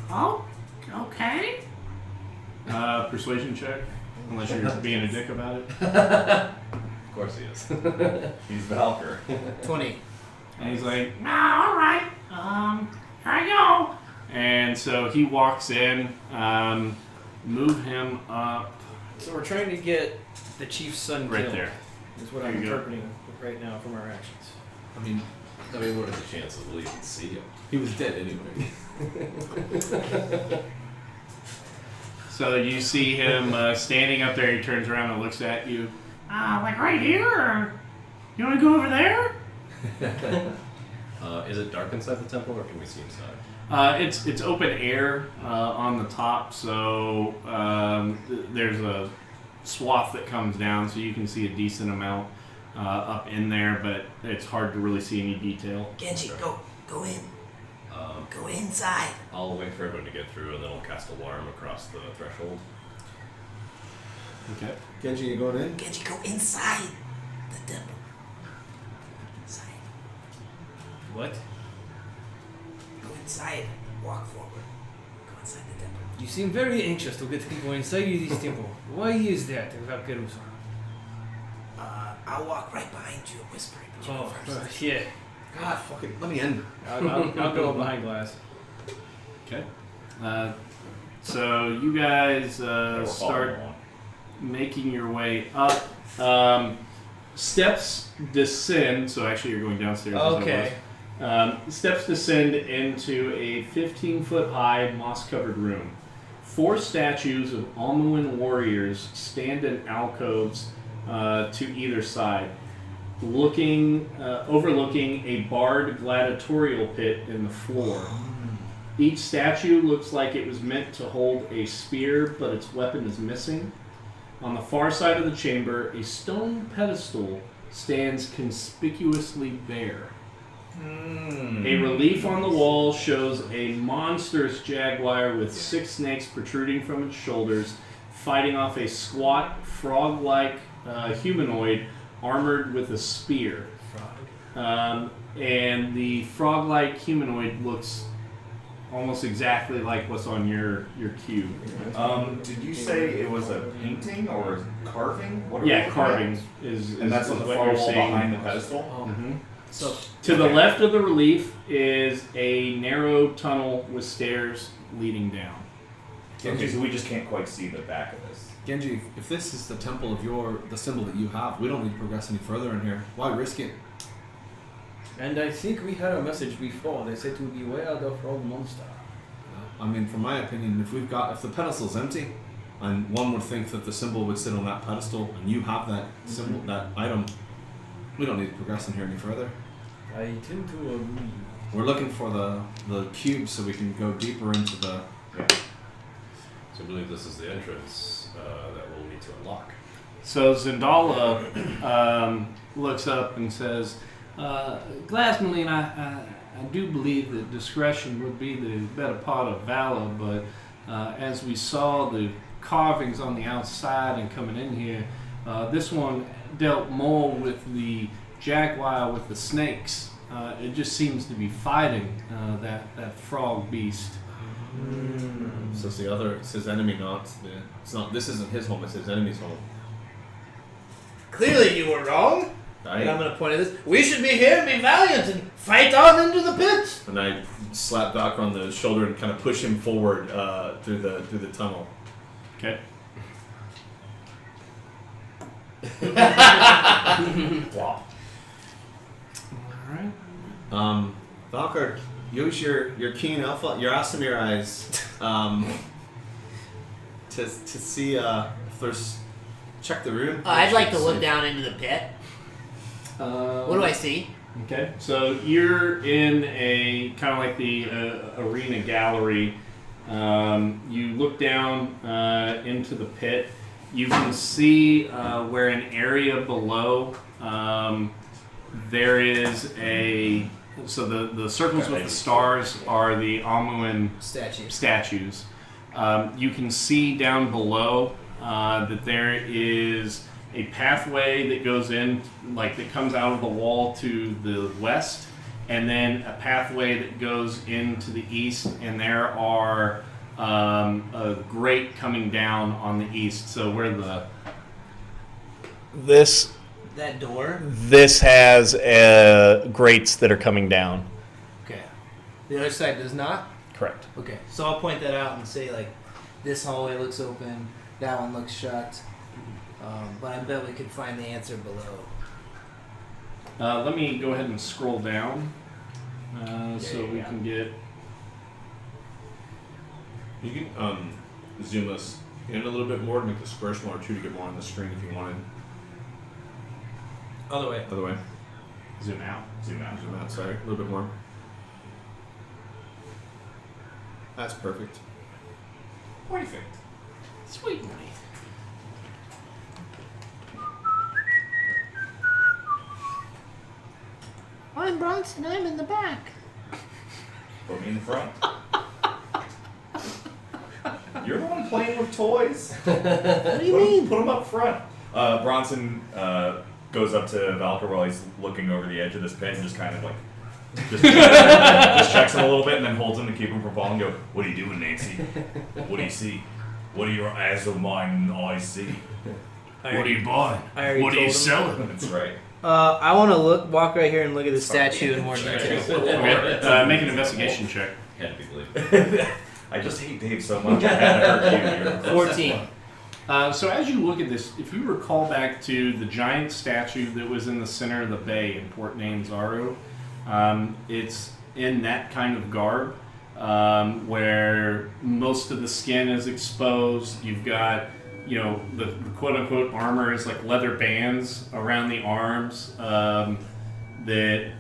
Oh, okay. persuasion check, unless you're being a dick about it. Of course he is. He's Valker. 20. And he's like, All right. And so he walks in. Move him up So we're trying to get the chief's son right killed. there. Is what There I'm you go. interpreting right now from our actions. I mean, what are the chances we'll even see him? He was dead anyway. So you see him standing up there. He turns around and looks at you. Like right here, or you want to go over there? Is it dark inside the temple, or can we see inside? It's open air on the top, so there's a swath that comes down, so you can see a decent amount up in there, but it's hard to really see any detail. Genji, go in. Go inside. I'll wait for everyone to get through, and then I'll cast alarm across the threshold. Okay. Genji, you going in? Genji, go inside the temple. Inside. What? Go inside. Walk forward. Go inside the temple. You seem very anxious to get people inside this temple. Why is that, Vaqueruso? I'll walk right behind you, whispering. But you go first. Shit. God, fucking, let me in. I'll go behind glass. Okay. So you guys We're start following along. making your way up. Steps descend. So actually, you're going downstairs. Okay. Steps descend into a 15-foot high moss-covered room. 4 statues of Almoin warriors stand in alcoves to either side, overlooking a barred gladiatorial pit in the floor. Each statue looks like it was meant to hold a spear, but its weapon is missing. On the far side of the chamber, a stone pedestal stands conspicuously bare. A relief on the wall shows a monstrous jaguar with 6 snakes protruding from its shoulders, fighting off a squat, frog-like humanoid armored with a spear. And the frog-like humanoid looks almost exactly like what's on your cube. Did you say it was a painting or carving? What are we Yeah, looking carving at? is And that's on the what far you're wall seeing. behind the pedestal? Mhm. So To the left of the relief is a narrow tunnel with stairs leading down. Okay, so we just can't quite see the back of this. Genji, if this is the temple of the symbol that you have, we don't need to progress any further in here. Why risk it? And I think we had a message before. They said to beware the frog monster. I mean, from my opinion, if the pedestal's empty, and one would think that the symbol would sit on that pedestal, and you have that symbol, that item, we don't need to progress in here any further. I tend to agree. We're looking for the cube so we can go deeper into the. Yeah. So I believe this is the entrance that we'll need to unlock. So Zendala looks up and says, Glassmaline, I do believe that discretion would be the better part of valor, but as we saw the carvings on the outside and coming in here, this one dealt more with the jaguar with the snakes. It just seems to be fighting that frog beast. So it's his enemy, it's not. This isn't his home; it's his enemy's home. Clearly you were wrong. Right? And I'm going to point at this. We should be here and be valiant and fight on into the pit. And I slap Doc on the shoulder and kind of push him forward through the tunnel. Okay. Flop. Alright. Valkyr, use your keen alpha, your Asimir eyes, to see if there's. Check the room. I'd like to look down into the pit. What do I see? Okay, so you're in a kind of like the arena gallery. You look down into the pit. You can see where an area below there is a. So the circles with the stars are the Almoin statues. You can see down below that there is a pathway that goes in, like that comes out of the wall to the west, and then a pathway that goes into the east, and there are a grate coming down on the east. So where That door? this has grates that are coming down. Okay. The other side does not? Correct. Okay, so I'll point that out and say like, this hallway looks open, that one looks shut, but I bet we could find the answer below. Let me go ahead and scroll down so we can get. You can zoom us in a little bit more to make the square smaller too to get more on the screen if you wanted. Other way. Other way. Zoom out. Zoom out. Zoom out, sorry. A little bit more. That's perfect. Perfect. Sweet money. I'm Bronson. I'm in the back. Put me in front. You're the one playing with toys. What do you mean? Put them up front. Bronson goes up to Valker while he's looking over the edge of this pit and just kind of like just checks him a little bit and then holds him to keep him from falling. And go, what are you doing, Nancy? What do you see? What do your eyes of mine eyes see? What are you buying? I already What are you told him. selling? That's right. I want to walk right here and look at the statue in more detail. Okay. Make an investigation check. Can't be believed. I just hate Dave so much. I had to hurt you. 14. So as you look at this, if you recall back to the giant statue that was in the center of the bay in Port Nainzaro, it's in that kind of garb where most of the skin is exposed. You've got, the quote-unquote armor is like leather bands around the arms that,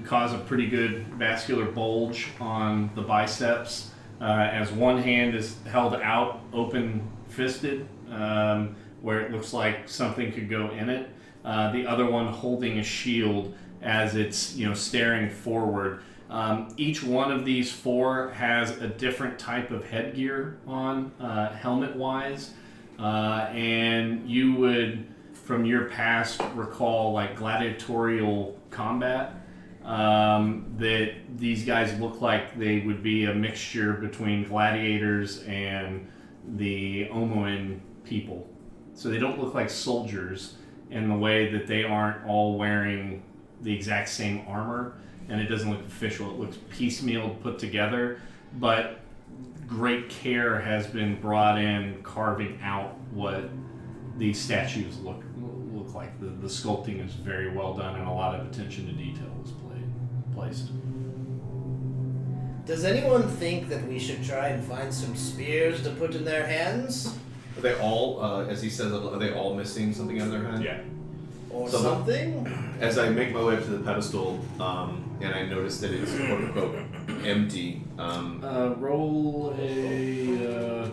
cause a pretty good vascular bulge on the biceps. As one hand is held out, open-fisted, where it looks like something could go in it. The other one holding a shield as it's staring forward. Each one of these four has a different type of headgear on, helmet-wise, and you would, from your past, recall like gladiatorial combat. That these guys look like they would be a mixture between gladiators and the Omoan people. So they don't look like soldiers in the way that they aren't all wearing the exact same armor, and it doesn't look official. It looks piecemeal put together, but great care has been brought in carving out what these statues look like. The sculpting is very well done, and a lot of attention to detail is placed. Does anyone think that we should try and find some spears to put in their hands? Are they all, as he says, are they all missing something out of their hand? Yeah. Or So- something? As I make my way up to the pedestal, and I notice that it's quote unquote empty, Roll a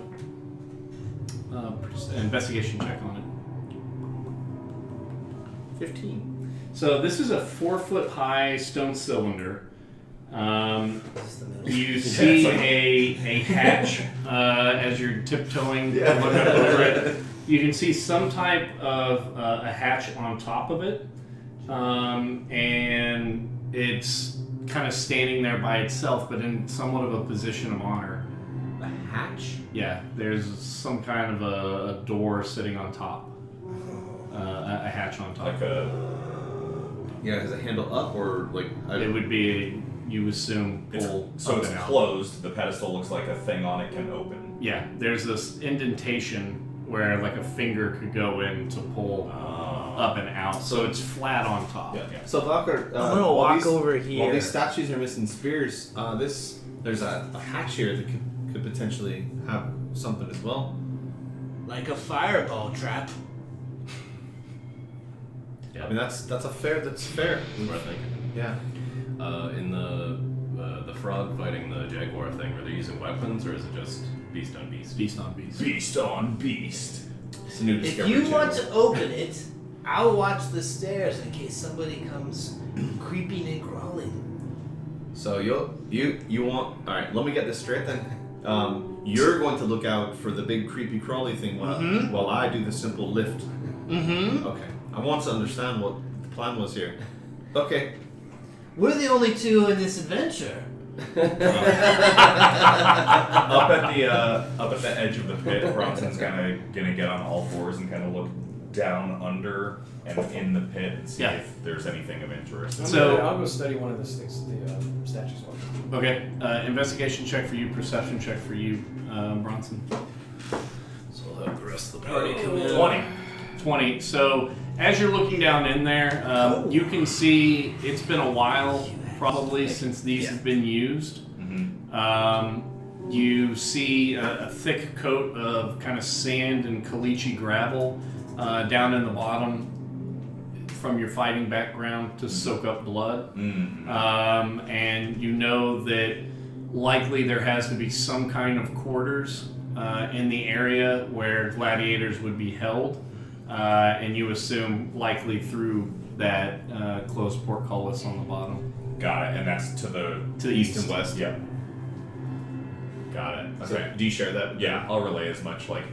investigation check on it. 15. So this is a 4-foot high stone cylinder. This is the middle. You see a hatch as you're tiptoeing looking over it. You can see some type of a hatch on top of it, and it's kind of standing there by itself, but in somewhat of a position of honor. a hatch. Yeah, there's some kind of a door sitting on top, a hatch on top. Like a. Yeah, has a handle up or like? It would be, you assume, pull So up it's and out. closed. The pedestal looks like a thing on it can open. Yeah, there's this indentation where like a finger could go in to pull up and out, so it's flat on top. Yeah. So Valker, I'm gonna walk over here. While these statues are missing spears, there's a hatch here that could potentially have something as well. Like a fireball trap. Yeah. I mean that's fair. That's what I think. Yeah. In the frog fighting the jaguar thing, are they using weapons or is it just beast on beast? Beast on beast. Beast on beast. It's a new If discovery you too. want to open it, I'll watch the stairs in case somebody comes creeping and crawling. So you want? All right. Let me get this straight then. You're going to look out for the big creepy crawly thing while I do the simple lift. Mm-hmm. Okay. I want to understand what the plan was here. Okay. We're the only two in this adventure. Up at the edge of the pit, Bronson's kind of gonna get on all fours and kind of look down under and in the pit and see Yeah. if there's anything of interest. So- I'll go study one of the things, the statues. Okay. Investigation check for you. Perception check for you, Bronson. So I'll have the rest of the party come in. 20. 20. So as you're looking down in there, you can see it's been a while probably since these have been used. You see a thick coat of kind of sand and caliche gravel down in the bottom from your fighting background to soak up blood. And you know that likely there has to be some kind of quarters in the area where gladiators would be held. And you assume likely through that closed portcullis on the bottom. Got it. And that's to the east and west. Yep. Got it. So, Okay. do you share that? Yeah, I'll relay as much. Like,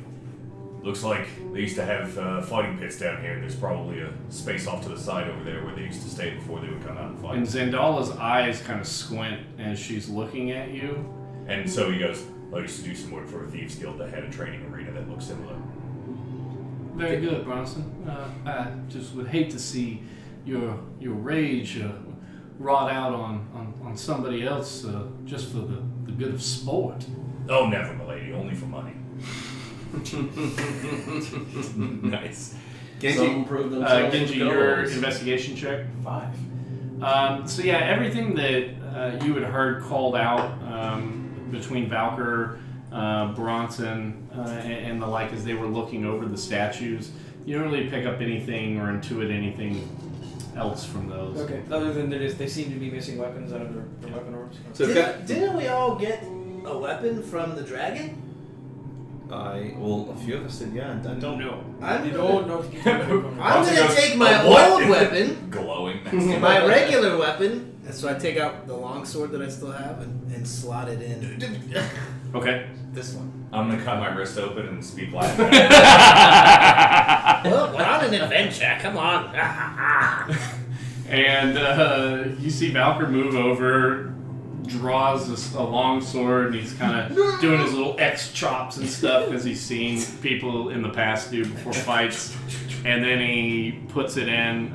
looks like they used to have fighting pits down here, and there's probably a space off to the side over there where they used to stay before they would come out and fight. And Zandala's eyes kind of squint as she's looking at you. And so he goes, I used to do some work for a thieves guild that had a training arena that looked similar. Very good, Bronson. I just would hate to see your rage wrought out on somebody else just for the good of sport. Oh, never, milady. Only for money. Nice. Some prove themselves Genji, with your goals. investigation check. 5. So yeah, everything that you had heard called out between Valkyr, Bronson, and the like as they were looking over the statues, you don't really pick up anything or intuit anything else from those. Okay. Other than they seem to be missing weapons out of their weapon arms. So it's got, Didn't we all get a weapon from the dragon? well, a few of us did, yeah. I don't know. I'm You gonna, don't know if you can I'm Bronson gonna goes, take my "A what?" old weapon, Glowing. my regular weapon, and so I take out the long sword that I still have and slot it in Okay. this one. I'm gonna cut my wrist open and speak Latin. Well, we're on an adventure. Come on. And you see Valkyr move over, draws a long sword, and he's kind of doing his little X chops and stuff as he's seen people in the past do before fights. And then he puts it in.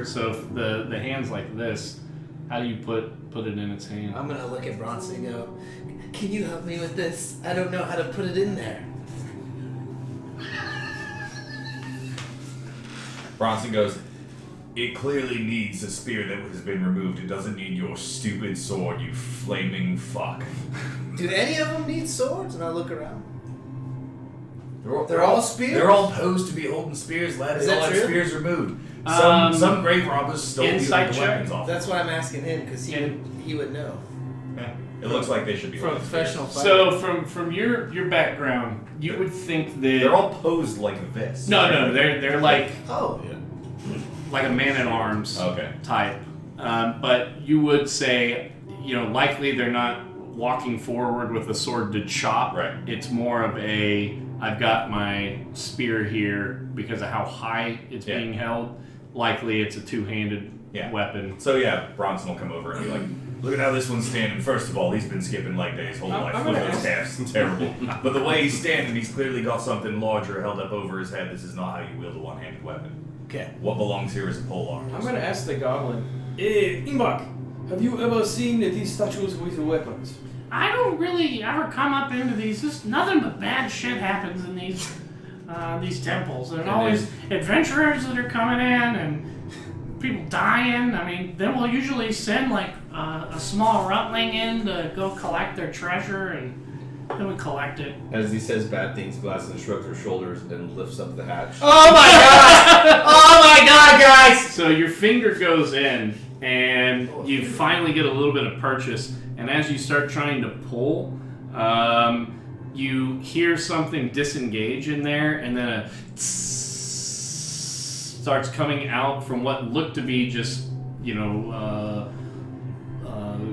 So if the hand's like this, how do you put it in its hand? I'm gonna look at Bronson and go, can you help me with this? I don't know how to put it in there. Bronson goes, it clearly needs a spear that has been removed. It doesn't need your stupid sword, you flaming fuck. Do any of them need swords? And I look around. They're all spears? They're all posed to be holding spears, lad. Is They all that have true? spears removed. Um, Some grave robbers stole the insight check? weapons off. That's why I'm asking him, because he would know. Yeah. It looks like they should be From a holding spears. professional fighter. So from your background, you would think that They're all posed like this. no, they're like Oh. a man at arms Okay. type. But you would say, likely they're not walking forward with a sword to chop. Right. It's more of I've got my spear here because of how high it's Yeah. being held. Likely it's a two-handed Yeah. weapon. So yeah, Bronson will come over and be like, look at how this one's standing. First of all, he's been skipping leg day his whole life. I'm Look gonna at those ask- calves. Terrible. But the way he's standing, he's clearly got something larger held up over his head. This is not how you wield a one-handed weapon. Okay. What belongs here is a polearm. I'm gonna ask the goblin. Hey, Imbak, have you ever seen these statues with weapons? I don't really ever come up into these. Just nothing but bad shit happens in these temples. There's always adventurers that are coming in and people dying. I mean, then we'll usually send like a small rutling in to go collect their treasure, and then we collect it. As he says bad things, Glasson shrugs her shoulders and lifts up the hatch. Oh my god! Oh my god, guys! So your finger goes in, and you finally get a little bit of purchase. And as you start trying to pull, you hear something disengage in there, and then a starts coming out from what looked to be just,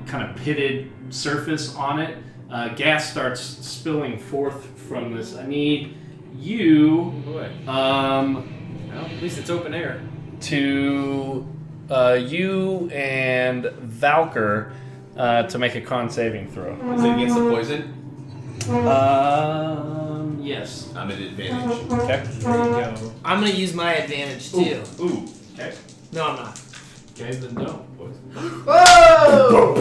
kind of pitted surface on it. Gas starts spilling forth from this. I need you. Oh boy. Well, at least it's open air. to you and Valkyr to make a con saving throw. Is it against the poison? Yes. Yes. I'm at advantage. Okay. There you go. I'm gonna use my advantage too. Ooh. Okay. No, I'm not. Okay, then no. Boys. Whoa!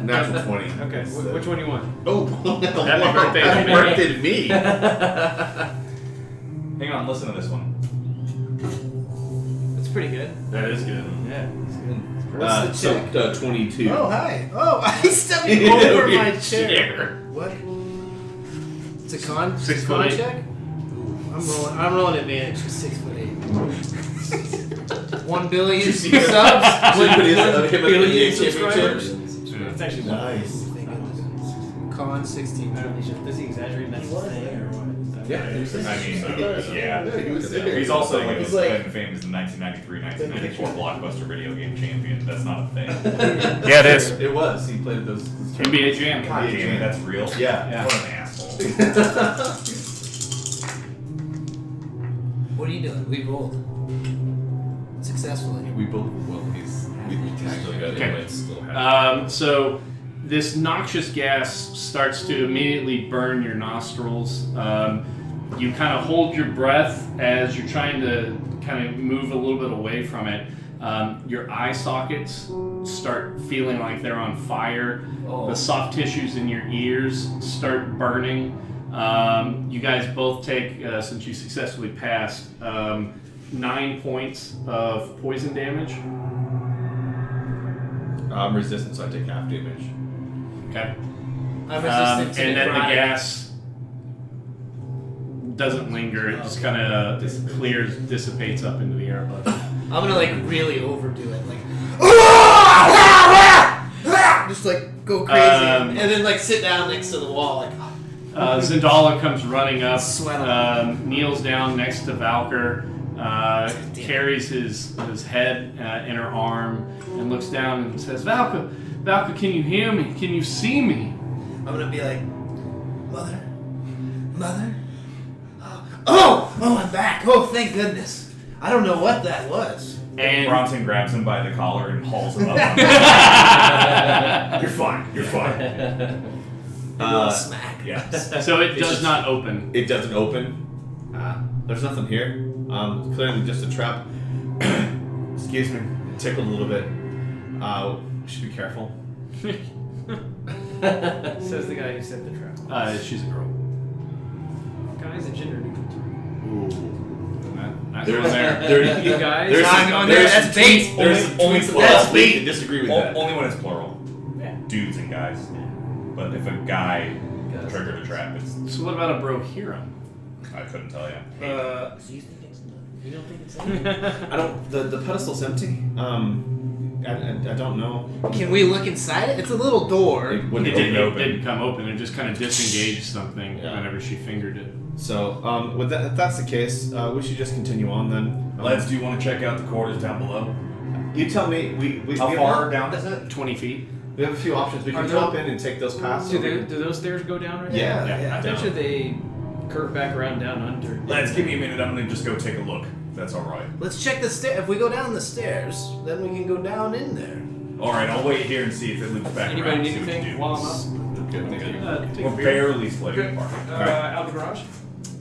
Natural 20. Okay. Which one do you want? Oh, Happy birthday to Happy me. birthday to me. Hang on, listen to this one. That's pretty good. That is good. Yeah. What's the check? 22. Oh, hi. Oh, I stepped over my chair. What? It's a con. 6 con foot 8. check. Ooh, I'm rolling advantage for 6'8". 1 billion subs. Him at the Billion NBA subscribers. championship. That's actually Nice. Con 16. Does he exaggerate that thing or what? Yeah. I mean, yeah. He's also like his claim to fame is the 1993-1994 blockbuster video game champion. That's not a thing. Yeah, it is. It was. He played those. NBA Jam. God damn it, that's real. Yeah. What an asshole. What are you doing? We rolled successfully. We both. Well, we Still got Okay. inmates still have. So this noxious gas starts to immediately burn your nostrils. You kind of hold your breath as you're trying to kind of move a little bit away from it. Your eye sockets start feeling like they're on fire. Oh. The soft tissues in your ears start burning. You guys both take, since you successfully passed, 9 points of poison damage. I'm resistant, so I take half damage. Okay. I'm resistant to and then the necrotic. gas doesn't linger. It just kind of clears, dissipates up into the air above you. I'm gonna like really overdo it, like just like go crazy, and then like sit down next to the wall, like Zendala comes running up, Sweat on kneels down next to Valkyr, carries his head in her arm, and looks down and says, Valkyr, can you hear me? Can you see me? I'm gonna be like, mother, oh, I'm back. Oh, thank goodness. I don't know what that was. And Bronson grabs him by the collar and hauls him up. You're fine. You're fine. A little smack. Yeah. so it does not open. It doesn't open. There's nothing here. Clearly just a trap. Excuse me. It tickled a little bit. We should be careful. Says the guy who set the trap. She's a girl. Guy's a gender neutral term. Not going there. You guys. There's Not going there. That's bait. There's Only some that's we can disagree with that. Only when it's plural. Yeah. Dudes and guys. But if a guy triggered a trap, it's So what about a brohira? I couldn't tell you. Do you think it's not? You don't think it's I don't. The pedestal's empty. I don't know. Can we look inside it? It's a little door. It wouldn't It didn't open. open. Didn't come open. It just kind of disengaged something Yeah. whenever she fingered it. So, with that, if that's the case, we should just continue on then. Lads, do you want to check out the quarters down below? You tell me. We How we far have, down is it? 20 feet. We have a few options. We can Are jump in and take those paths. Do those stairs go down right Yeah. now? I bet you they curve back around down under. Lads, give me a minute. I'm gonna just go take a look. That's all right. Let's check the stair. If we go down the stairs, then we can go down in there. All right, I'll wait here and see if it loops back Anybody around. need and see what anything you while do. I'm up? Good, thank you. Take a We're beer. barely splitting Good. apart. Out the garage?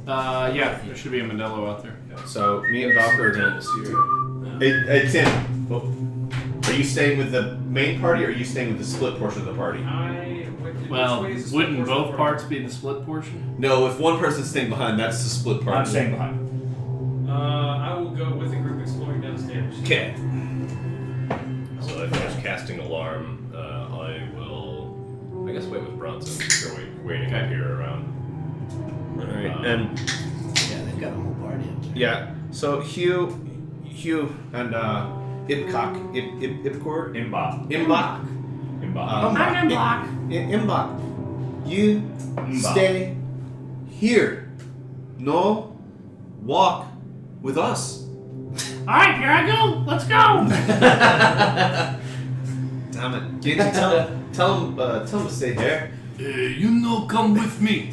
Yeah, there should be a Modelo out there. So me and Valkyrie are gonna. Hey Tim, are you staying with the main party or are you staying with the split portion of the party? Well, wouldn't both parts be the split portion? No, if one person's staying behind, that's the split party. I'm staying behind. I will go with the group exploring downstairs. Okay. So I finish casting alarm. I will, I guess, wait with Bronson. You're waiting up here around. All right. And Yeah, they've got a whole party up there. yeah, so Hugh, and Ibkok, Ibkor, Imbot. Imbok. Imbot. I'm in block. Imbok, you stay here. No, walk with us. All right, here I go. Let's go. Damn it! Genji, tell him to stay here. You know, come with me.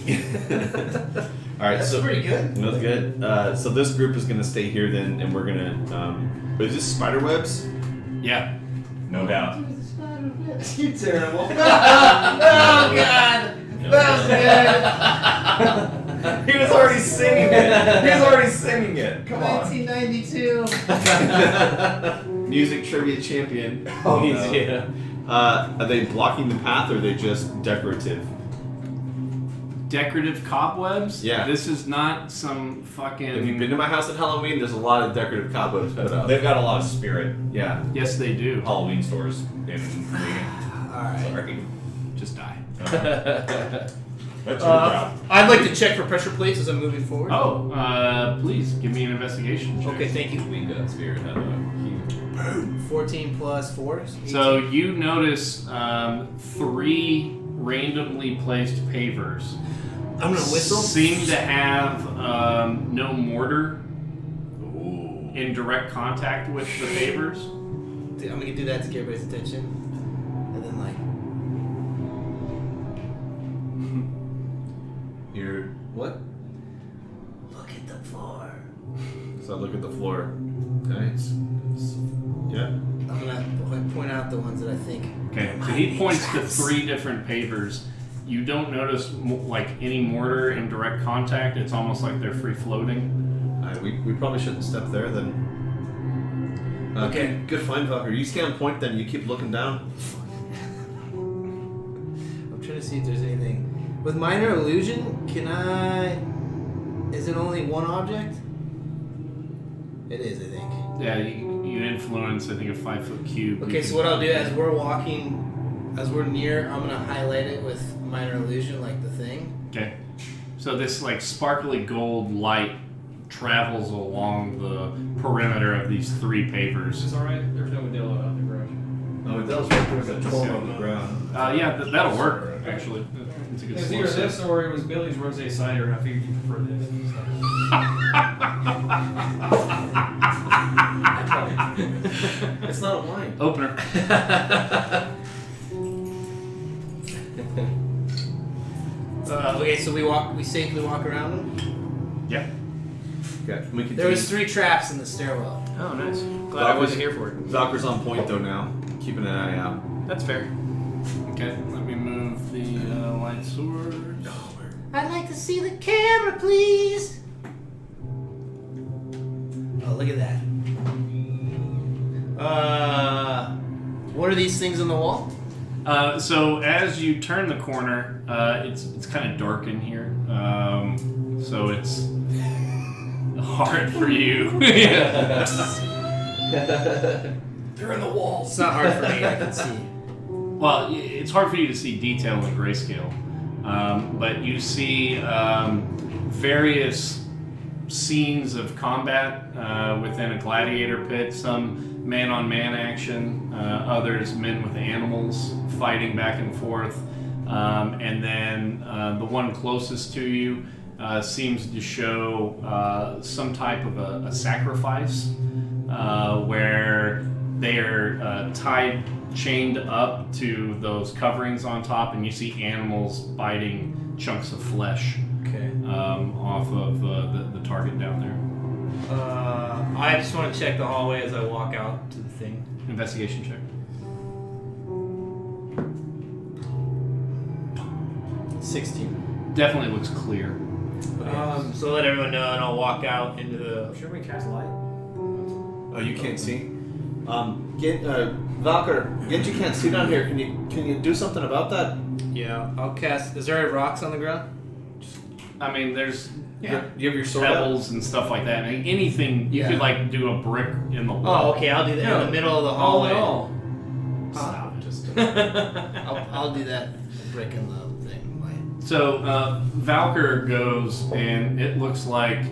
All right, That's so pretty good. that's good. So this group is gonna stay here then, and we're gonna. Is this spider webs? Yeah. No doubt. You terrible. Oh god. That was good. it. He's already singing it. Come on. 1992. Music trivia champion. Oh, He's, no. yeah. Are they blocking the path or are they just decorative? Decorative cobwebs? Yeah. This is not some fucking. Have you been to my house at Halloween? There's a lot of decorative cobwebs put up. They've got a lot of spirit. Yeah. Yes, they do. Halloween stores in Lincoln. Alright. Sorry. Just die. That's your job. I'd like to check for pressure plates as I'm moving forward. Oh, please give me an investigation check. Okay, thank you. We got Spirit had a key. 14 plus 4. So you notice 3 randomly placed pavers. I'm gonna whistle. Seem to have no mortar Ooh. in direct contact with the pavers. Dude, I'm gonna do that to get everybody's attention. And then, like, You're what? look at the floor. So I look at the floor. Okay. Yeah. I'm gonna point out the ones that I think. Okay, so he points to 3 different pavers. You don't notice like any mortar in direct contact. It's almost like they're free floating. We probably shouldn't step there then. Okay. Good find, Valkyrie. You stay on point then. You keep looking down. I'm trying to see if there's anything. With minor illusion, can I? Is it only one object? It is, I think. Yeah, you influence, I think, a 5-foot cube. Okay, so what I'll do as we're walking, as we're near, I'm gonna highlight it with minor illusion, like the thing. Okay. So this like sparkly gold light travels along the perimeter of these 3 pavers. Is this alright? There's no Modelo out in the garage. Oh, that was right. There was a 12 on the ground. Yeah, that'll work actually. It's a good It was slow either set. this or it was Billy's Rosé cider, and I figured you prefer this. It's not a wine. Opener. Okay, so we safely walk around them. Yeah. Okay. We can There was 3 traps in the stairwell. Oh, nice. Glad I wasn't here for it. Valkyrie's on point though now. Keeping an eye out. That's fair. Okay, let me move the light sword. I'd like to see the camera, please. Oh, look at that. What are these things on the wall? So as you turn the corner, it's kind of dark in here. So it's hard for you. Yeah. They're in the walls. It's not hard for me. I can see. Well, it's hard for you to see detail in grayscale, but you see various scenes of combat within a gladiator pit. Some man-on-man action, others men with animals fighting back and forth, and then the one closest to you seems to show some type of a sacrifice where they are chained up to those coverings on top, and you see animals biting chunks of flesh off of the target down there. I just want to check the hallway as I walk out to the thing. Investigation check. 16. Definitely looks clear. So let everyone know, and I'll walk out into the. Should we cast light? Oh, you can't see. Valkyr, Genji can't see down here. Can you do something about that? Yeah, I'll cast. Is there any rocks on the ground? I mean, there's You have your sword out? pebbles and stuff like that. I mean, anything you Yeah. could like do a brick in the Oh, wall. okay. I'll do that in the middle of the hallway. Stop. Just I'll do that. Brick in the thing. So Valkyr goes, and it looks like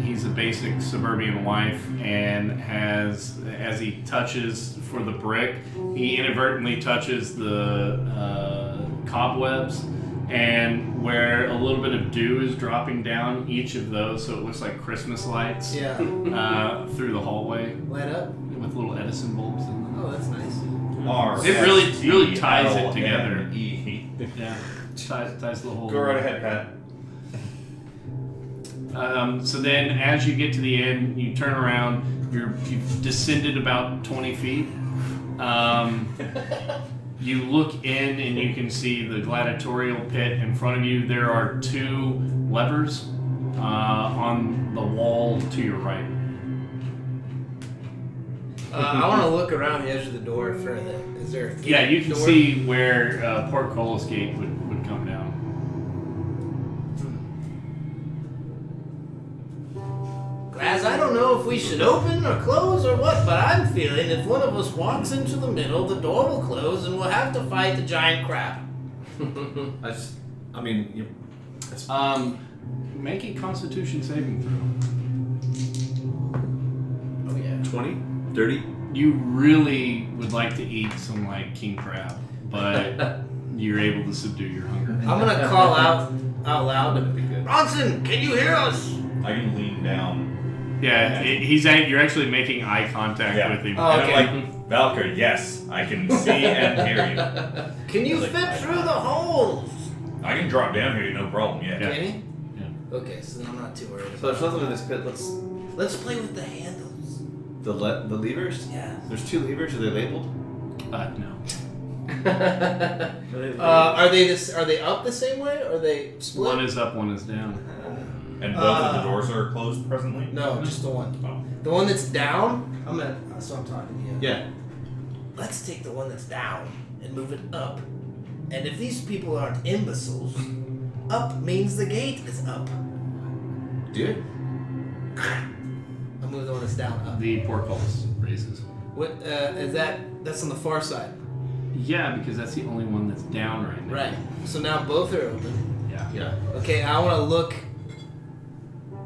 he's a basic suburban wife, and as he touches for the brick, he inadvertently touches the cobwebs, and where a little bit of dew is dropping down each of those, so it looks like Christmas lights Yeah. through the hallway Light up. with little Edison bulbs in them. Oh, that's nice. It really ties it together. R-S-T-L-N-E. Yeah, ties the whole. Go right ahead, Pat. So then, as you get to the end, you turn around. You've descended about 20 feet. You look in, and you can see the gladiatorial pit in front of you. There are 2 levers on the wall to your right. I want to look around the edge of the door further. Is there a gate Yeah, you can door? see where Portcullis Gate would come down. Guys, I don't know if we should open or close or what, but I'm feeling if one of us walks into the middle, the door will close and we'll have to fight the giant crab. Make a Constitution saving throw. Oh yeah. 20? 30? You really would like to eat some like king crab, but you're able to subdue your hunger. I'm gonna call out loud to Bronson, can you hear us? I can lean down. Yeah, you're actually making eye contact Yeah. with him. Oh, And okay. I'm like, Valkyrie, yes, I can see and hear you. Can you fit through the holes? I can drop down here, no problem. Yeah. Can you? Yeah. Okay, so then I'm not too worried. So there's nothing in this pit. Let's play with the handles. The levers? Yeah. There's 2 levers. Are they labeled? No. Are they up the same way or are they split? One is up, one is down. And both of the doors are closed presently? No, just the one. Oh. The one that's down. So I'm talking to you. Yeah. Let's take the one that's down and move it up. And if these people aren't imbeciles, up means the gate is up. Dude. I'll move the one that's down up. The portcullis raises. What is that? That's on the far side. Yeah, because that's the only one that's down right now. Right. So now both are open. Yeah. Yeah. Okay, I want to look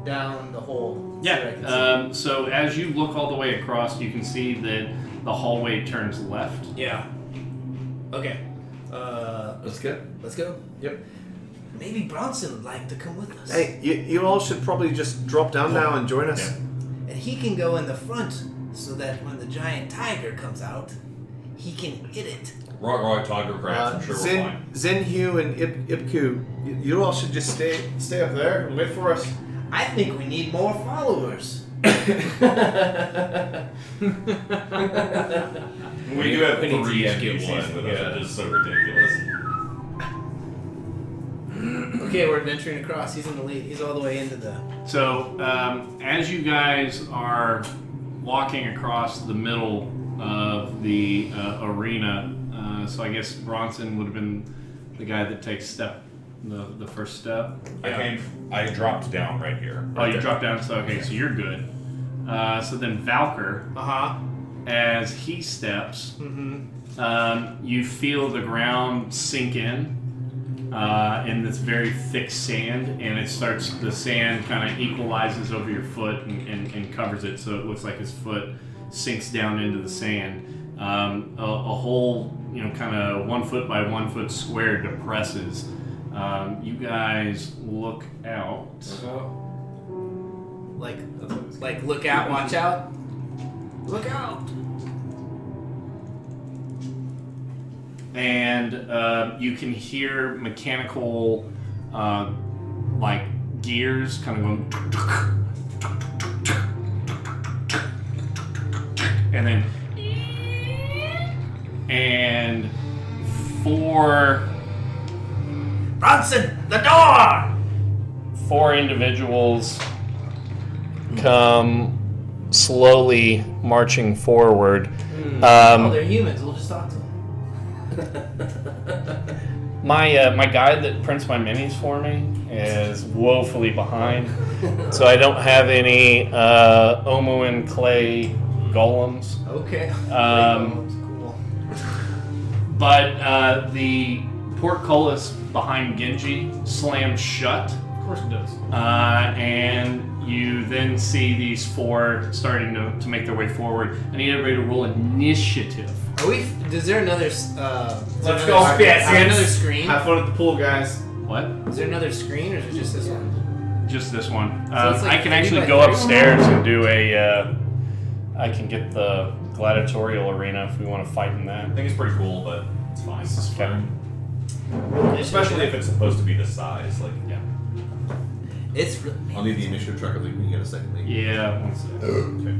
down the hole. so that I can Yeah. So as you look all the way across, you can see that the hallway turns left. see. Yeah. Okay. Let's go. Let's go. Yep. Maybe Bronson would like to come with us. Hey, you all should probably just drop down now and join us. And he can go in the front so that when the giant tiger comes out, he can hit it. Right, tiger crabs, I'm sure we're fine. Zenhu and Ipku, you all should just stay up there and wait for us. I think we need more followers. We do have We need to 3 each get NPCs one, with us, yeah. which is so ridiculous. Okay, we're adventuring across. He's in the lead. He's all the way into the... So as you guys are walking across the middle of the arena, so I guess Bronson would have been the guy that takes the first step. I dropped down right here. Oh, you dropped down. So okay, so you're good. So then Valker, Uh-huh. as he steps, you feel the ground sink in this very thick sand, and the sand kind of equalizes over your foot and covers it, so it looks like his foot sinks down into the sand. A whole, kind of 1 foot by 1 foot square depresses. You guys look out. Like look out, watch out. Look out. And you can hear mechanical, gears kind of going, and then, and 4 Bronson, the door! 4 individuals come slowly marching forward. Oh, they're humans. We'll just talk to them. My guide that prints my minis for me is woefully behind, so I don't have any Omoan clay golems. Okay. Um, Cool. but the portcullis behind Genji slams shut. Of course it does. And you then see these 4 starting to make their way forward. I need everybody to roll initiative. Are we? Is there another? Let's go, Is there Fiat another Skins. screen? Have fun at the pool, guys. What? Is there another screen, or is it just this one? Just this one. So it's like I can actually 3 by go 3? upstairs and do I can get the gladiatorial arena if we want to fight in that. I think it's pretty cool, but it's fine. This is fun. Especially if it's supposed to be this size. Like, Yeah. It's really. I'll need the initiative tracker when you get a second link. Yeah. One second. okay.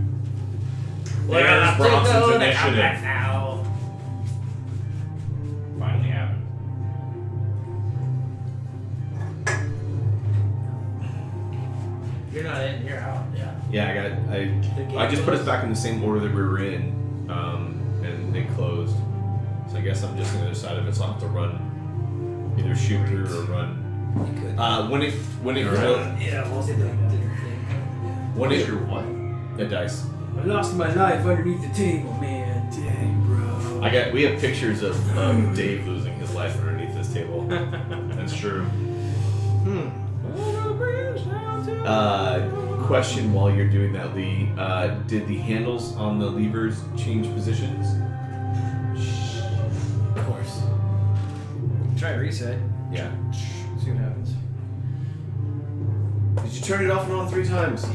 We're There's up to Bronson's go to initiative. combat now. Finally happened. You're not in. You're out. Yeah. Yeah, The I gate just put us closed? back in the same order that we were in, and they closed. So I guess I'm just gonna decide if it's I'll have to run, either shoot through or run. You could. When it Yeah, we'll see the thing. when it Your what? the dice. I lost my life underneath the table, man. Dang, bro. We have pictures of Dave losing his life underneath this table. That's true. Question while you're doing that, Lee. Did the handles on the levers change positions? Of course. Try reset. Yeah. See what happens. Did you turn it off and on 3 times?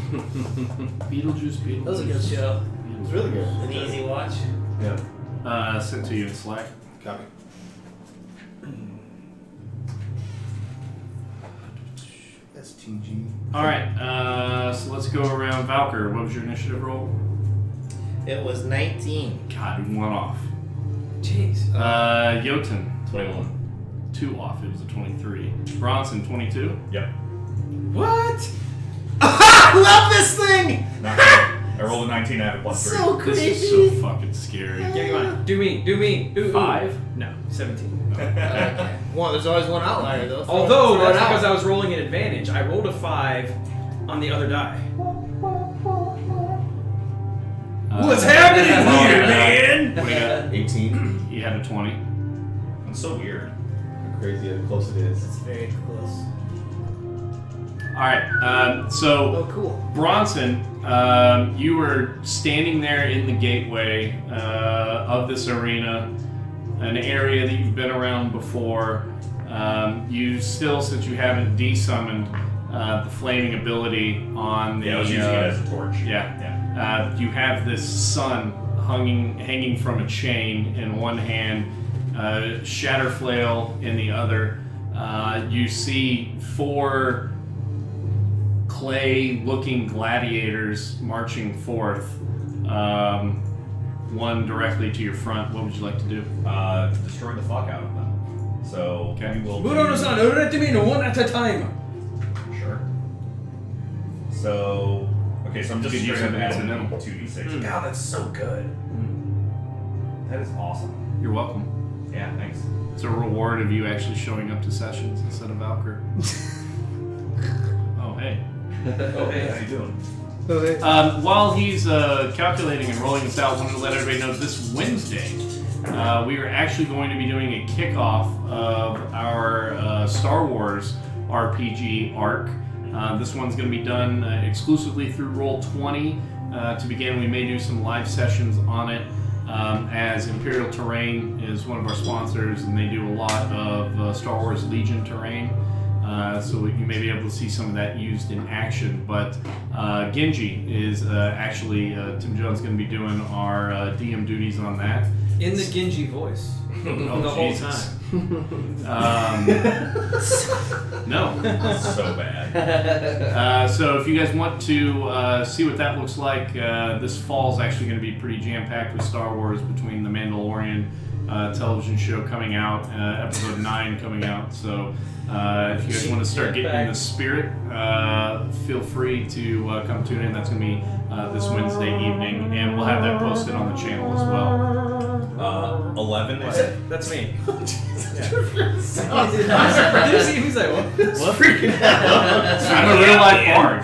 Beetlejuice. That was a good show. It's really good. An easy watch. Yeah. Sent to you in Slack. Copy. STG. All right. So let's go around. Valkyr, what was your initiative roll? It was 19. God, one off. Jeez. Jotun, 21. 2 off. It was a 23. Bronson, 22. Yep. What? I love this thing! Not good. I rolled a 19. I have a +3. So This creepy. is so fucking scary. Give me one. Do me. Ooh, 5? No, 17. Okay. Well, there's always one outlier though. Although Throw it that's out. because I was rolling an advantage. I rolled a 5 on the other die. What's happening here, man? What do you got? 18. You had a 20. That's so weird. How crazy how close it is. It's very close. All right. So Oh, cool. Bronson, you were standing there in the gateway of this arena, an area that you've been around before. You still, since you haven't desummoned the flaming ability on the. Yeah, I was using it as a torch. Yeah. Yeah. You have this sun hanging from a chain in one hand, Shatterflail in the other. You see 4 clay-looking gladiators marching forth. One directly to your front. What would you like to do? Destroy the fuck out of them. So Okay. we will. One at a time. Sure. So so I'm just Could use straight up an adding incidental. 2d6. God, that's so good. That is awesome. You're welcome. Yeah, thanks. It's a reward of you actually showing up to sessions instead of Valkyr. Oh, hey. Oh, hey, how you doing? While he's calculating and rolling this out, I wanted to let everybody know this Wednesday, we are actually going to be doing a kickoff of our Star Wars RPG arc. This one's going to be done exclusively through Roll20. To begin, we may do some live sessions on it, as Imperial Terrain is one of our sponsors, and they do a lot of Star Wars Legion terrain. So you may be able to see some of that used in action. But Genji is actually, Tim Jones going to be doing our DM duties on that. In the Genji voice. Oh, the whole Jesus. time. No. That's so bad. So if you guys want to see what that looks like, this fall is actually going to be pretty jam-packed with Star Wars between the Mandalorian television show coming out, episode 9 coming out. So if you guys want to start getting in the spirit, feel free to come tune in. That's going to be this Wednesday evening, and we'll have that posted on the channel as well. 11 is it? That's me. He's He's like, what? Freaking hell. I'm a real life bard.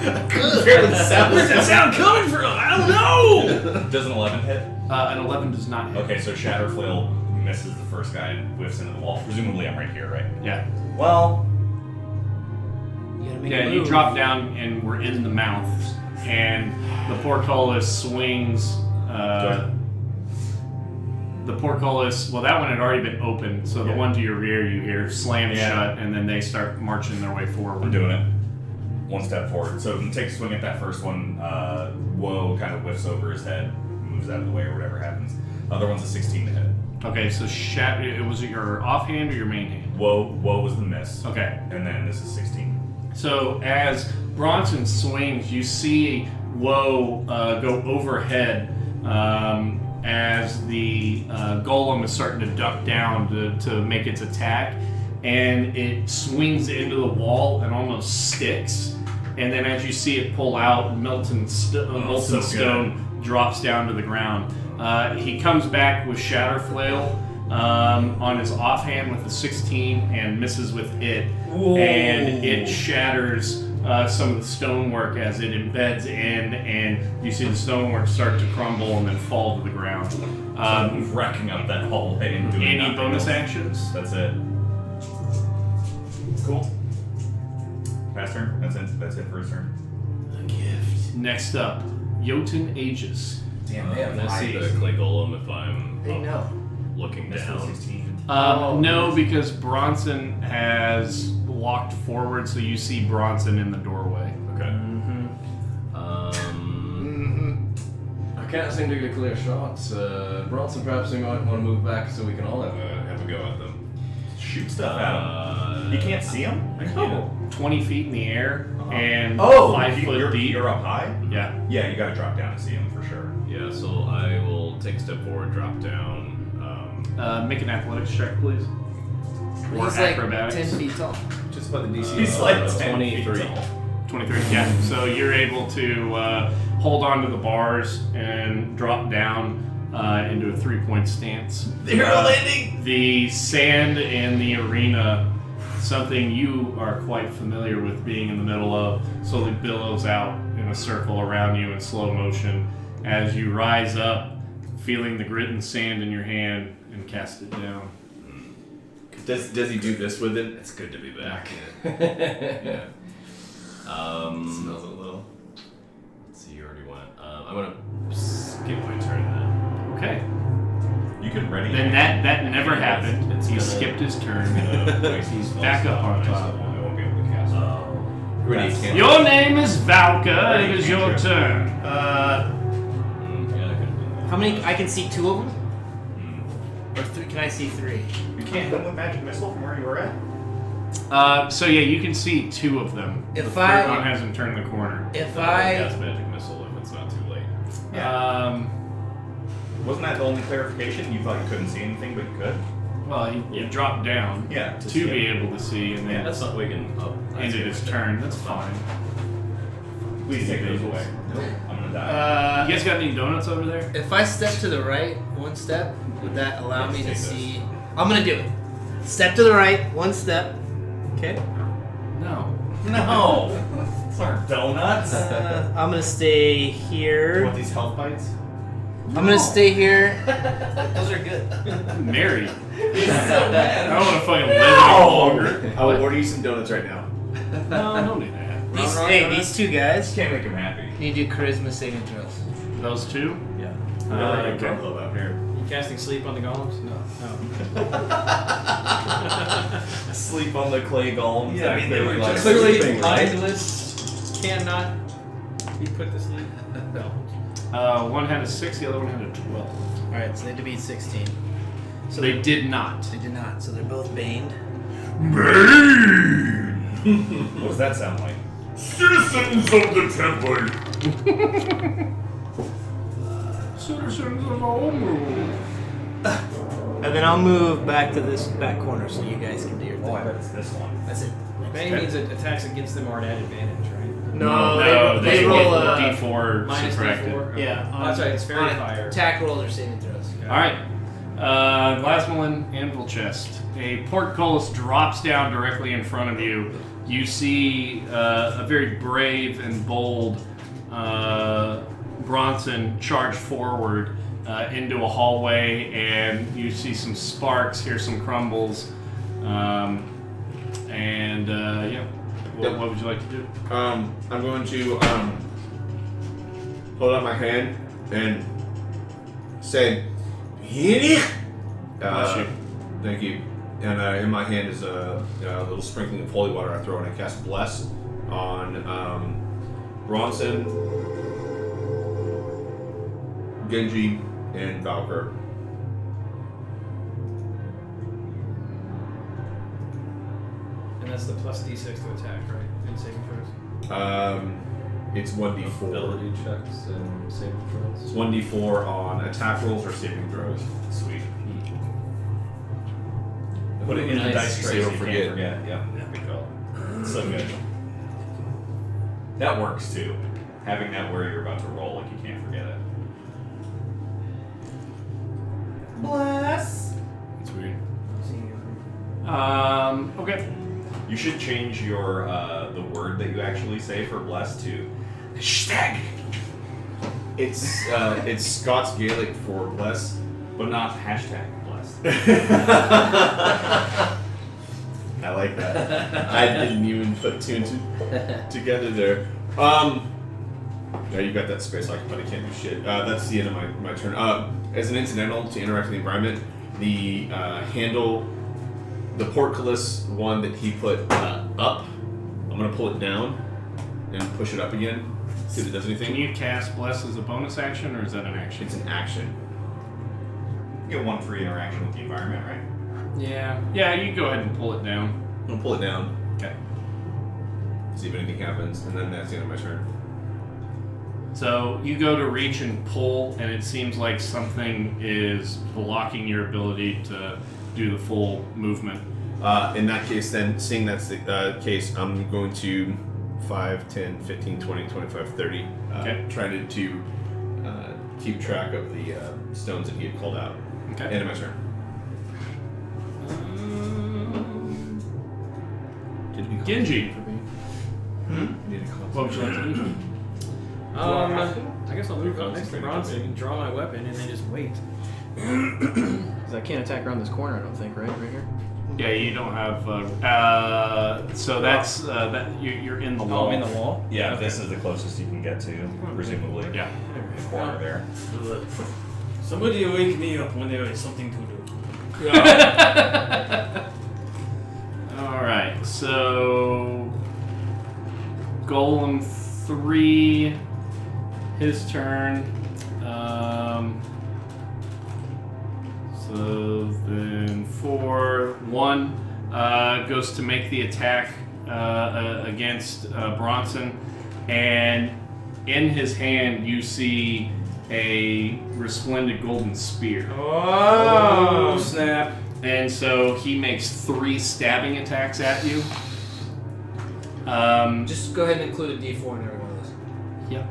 Where's that sound coming from? I don't know. Does an 11 hit? An 11 does not hit. Okay, so Shatterflail misses the first guy and whiffs into the wall. Presumably I'm right here, right? Yeah. Well, You gotta make Yeah, a you move. drop down and we're in the mouth, and the portcullis swings. The portcullis, well, that one had already been opened, so the one to your rear you hear slam shut, and then they start marching their way forward. I'm doing it. One step forward. So you take a swing at that first one. Woe kind of whiffs over his head, moves out of the way, or whatever happens. Other one's a 16 to hit. Okay, so was it your offhand or your main hand? Woe was the miss. Okay. And then this is 16. So as Bronson swings, you see Woe go overhead as the golem is starting to duck down to make its attack, and it swings into the wall and almost sticks. and then as you see it pull out, molten so stone drops down to the ground. He comes back with Shatter Flail on his offhand with a 16 and misses with it, and it shatters some of the stonework as it embeds in, and you see the stonework start to crumble and then fall to the ground. Wrecking up that hallway and doing Any nothing bonus else. actions? That's it. Cool. Pass turn. That's it for his turn. A gift. Next up, Jotun Aegis. Damn, they have Can I see the eyes. clay golem if I'm Hey, no. looking That's down? 16. No, because Bronson has walked forward, so you see Bronson in the doorway. Okay. I can't seem to get a clear shot. Bronson, perhaps you might want to move back so we can all have a go at them. Shoot stuff at him. You can't see him? No. 20 feet in the air and Oh, 5 foot you're, deep. You're up high? Yeah. Yeah, you gotta drop down to see him for sure. Yeah, so I will take a step forward, drop down. Make an athletics check, please. Or He's like acrobatics. 10 feet tall. Just about the DC. He's like 10 23. feet tall. 23. Yeah. So you're able to hold on to the bars and drop down into a 3-point stance. landing! The sand in the arena, something you are quite familiar with being in the middle of, slowly billows out in a circle around you in slow motion as you rise up, feeling the grit and sand in your hand, and cast it down. Does he do this with it? It's good to be back. Yeah. Smells a little. Let's see, you already went. I'm gonna skip my turn then. Okay. You can ready. Then that never happened. it's He gonna- skipped his turn. He's back up on top. I won't be able to cast Ready, you can't. Your name is Valka. It is your turn. yeah, I could do that. How many? I can see 2 of them? Or 3? Can I see 3? You can't hit him with magic missile from where you were at? So yeah, you can see 2 of them. If the I- third one hasn't turned the corner. If Cast I. magic missile if it's not too late. Wasn't that the only clarification? You thought you couldn't see anything, but you could? Well, he dropped down Yeah. to see be him. able to see, and then That's not waking up. ended his turn. That's fine. Please take those away. I'm gonna die. You guys got any donuts over there? If I step to the right 1 step, would that allow me to Let's take see? I'm gonna do it. Step to the right, 1 step. Okay. No. No! Those aren't donuts. I'm gonna stay here. What, these health bites? I'm gonna stay here. Those are good. Married. He's so mad. I don't want to fucking live any longer. I will order you some donuts right now. No, don't do that. These 2 guys Can't make him happy. need to do charisma saving throws. Those 2? Yeah. Okay. Club out here. You casting sleep on the golems? No. Sleep on the clay golems. Yeah, I mean, they were just Clearly sleeping, right? mindless cannot be put to sleep. No. One had a 6, the other one had a 12. Alright, so they had to beat 16. So they did not. They did not, so they're both baned. What does that sound like? Citizens of the temple. Citizens of Omu. And then I'll move back to this back corner so you guys can do your thing. Oh, I bet it's this one. That's it. Bane means that attacks against them aren't at advantage, right? No, they get roll D4 Minus subtracted. D4? Yeah, Oh, that's right, it's fairy on fire. attack rolls or saving throws. All right. Glasmalin, Anvil Chest. A portcullis drops down directly in front of you. You see a very brave and bold Bronson charge forward into a hallway, and you see some sparks, hear some crumbles, and yeah. What would you like to do? I'm going to hold out my hand and say, Bless you. Thank you. And in my hand is a little sprinkling of holy water I throw, and I cast Bless on Bronson, Genji, and Valkyr. And that's the plus D6 to attack, right? In saving throws. It's 1d4. Ability checks and saving throws. It's 1d4 on attack rolls or saving throws. Sweet. Put it in the Nice. dice tray so Don't you forget. can't forget. Yeah. Good call. So good. That works too. Having that where you're about to roll, like you can't forget it. Bless. It's weird. Okay. You should change your the word that you actually say for bless to stag. It's Scots Gaelic for bless. But not hashtag blessed. I like that. I didn't even put two and two together there. No, you got that space occupied. I can't do shit. That's the end of my turn. As an incidental to interact with the environment, the handle, the portcullis one that he put up, I'm gonna pull it down and push it up again. See if it does anything. Can you cast Bless as a bonus action, or is that an action? It's an action. You get one free interaction with the environment, right? Yeah. Yeah, you go ahead and pull it down. I'm gonna pull it down. Okay. See if anything happens, and then that's the end of my turn. So you go to reach and pull, and it seems like something is blocking your ability to do the full movement. In that case, then, seeing that's the case, I'm going to 5, 10, 15, 20, 25, 30. Okay. Trying to keep track of the stones that he had called out. Okay. End of my turn. Genji. What What would you like to do? I guess I'll move up next to Bronson and draw my weapon and then just wait. Because I can't attack around this corner, I don't think, right? Right here? Yeah, you don't have. So that's that. You're in the Oh, wall. I'm in the wall? Yeah, this is the closest you can get to, presumably. Yeah. The corner there. Somebody wake me up when there is something to do. All right. So Golem 3, his turn. So then 4, 1 goes to make the attack against Bronson, and in his hand you see a resplendent golden spear. Oh, snap. And so he makes 3 stabbing attacks at you. Just go ahead and include a D4 in every one of those. Yep.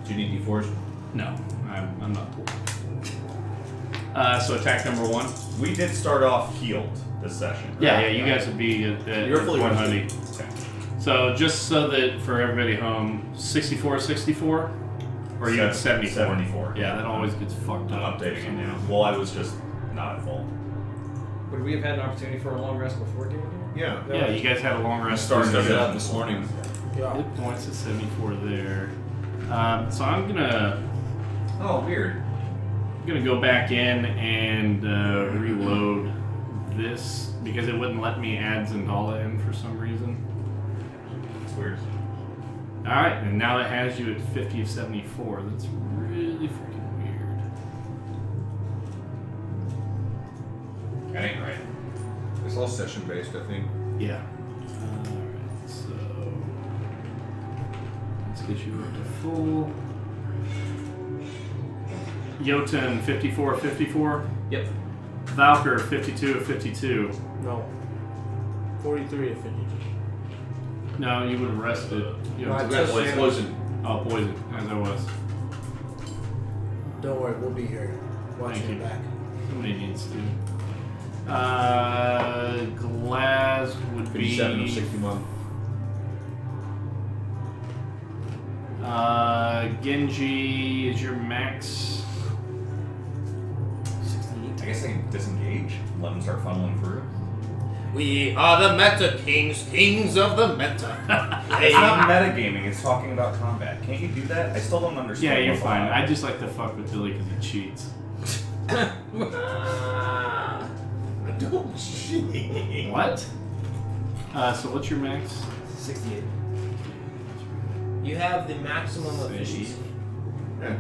Do you need D4s? No, I'm not cool. So attack number 1. We did start off healed this session. Yeah, you guys would be at You're fully 100. Okay. So just so that for everybody home, 64, 64? Or are you at 74? 74. Yeah, that always gets fucked I'm up. updating it now. Well, I was just not at full. Would we have had an opportunity for a long rest before doing it? Yeah. Yeah, you guys had a long rest. Started it up this morning. Hit points at 74 there. So I'm gonna Oh, weird. go back in and reload this because it wouldn't let me add Zendala in for some reason. It's weird. All right, and now it has you at 50 of 74. That's really freaking weird. That ain't right. It's all session based, I think. Yeah. Alright, so let's get you up to full. Jotun 54 of 54. Yep. Valkyr 52 of 52. No. 43 of 52. No, you would have rested. You No, I have just ran- Poison. oh, poison, as I was. Don't worry, we'll be here watching Thank your you. back. Somebody needs to. Glass would 57 be. of 61. Genji is your max. 68. I guess I can disengage and let them start funneling through. We are the meta kings, kings of the meta. It's not metagaming, it's talking about combat. Can't you do that? I still don't understand. Yeah, you're what's fine. allowed. I just like to fuck with Billy because he cheats. Don't cheat. What? So what's your max? 68. You have the maximum efficiency. Yeah.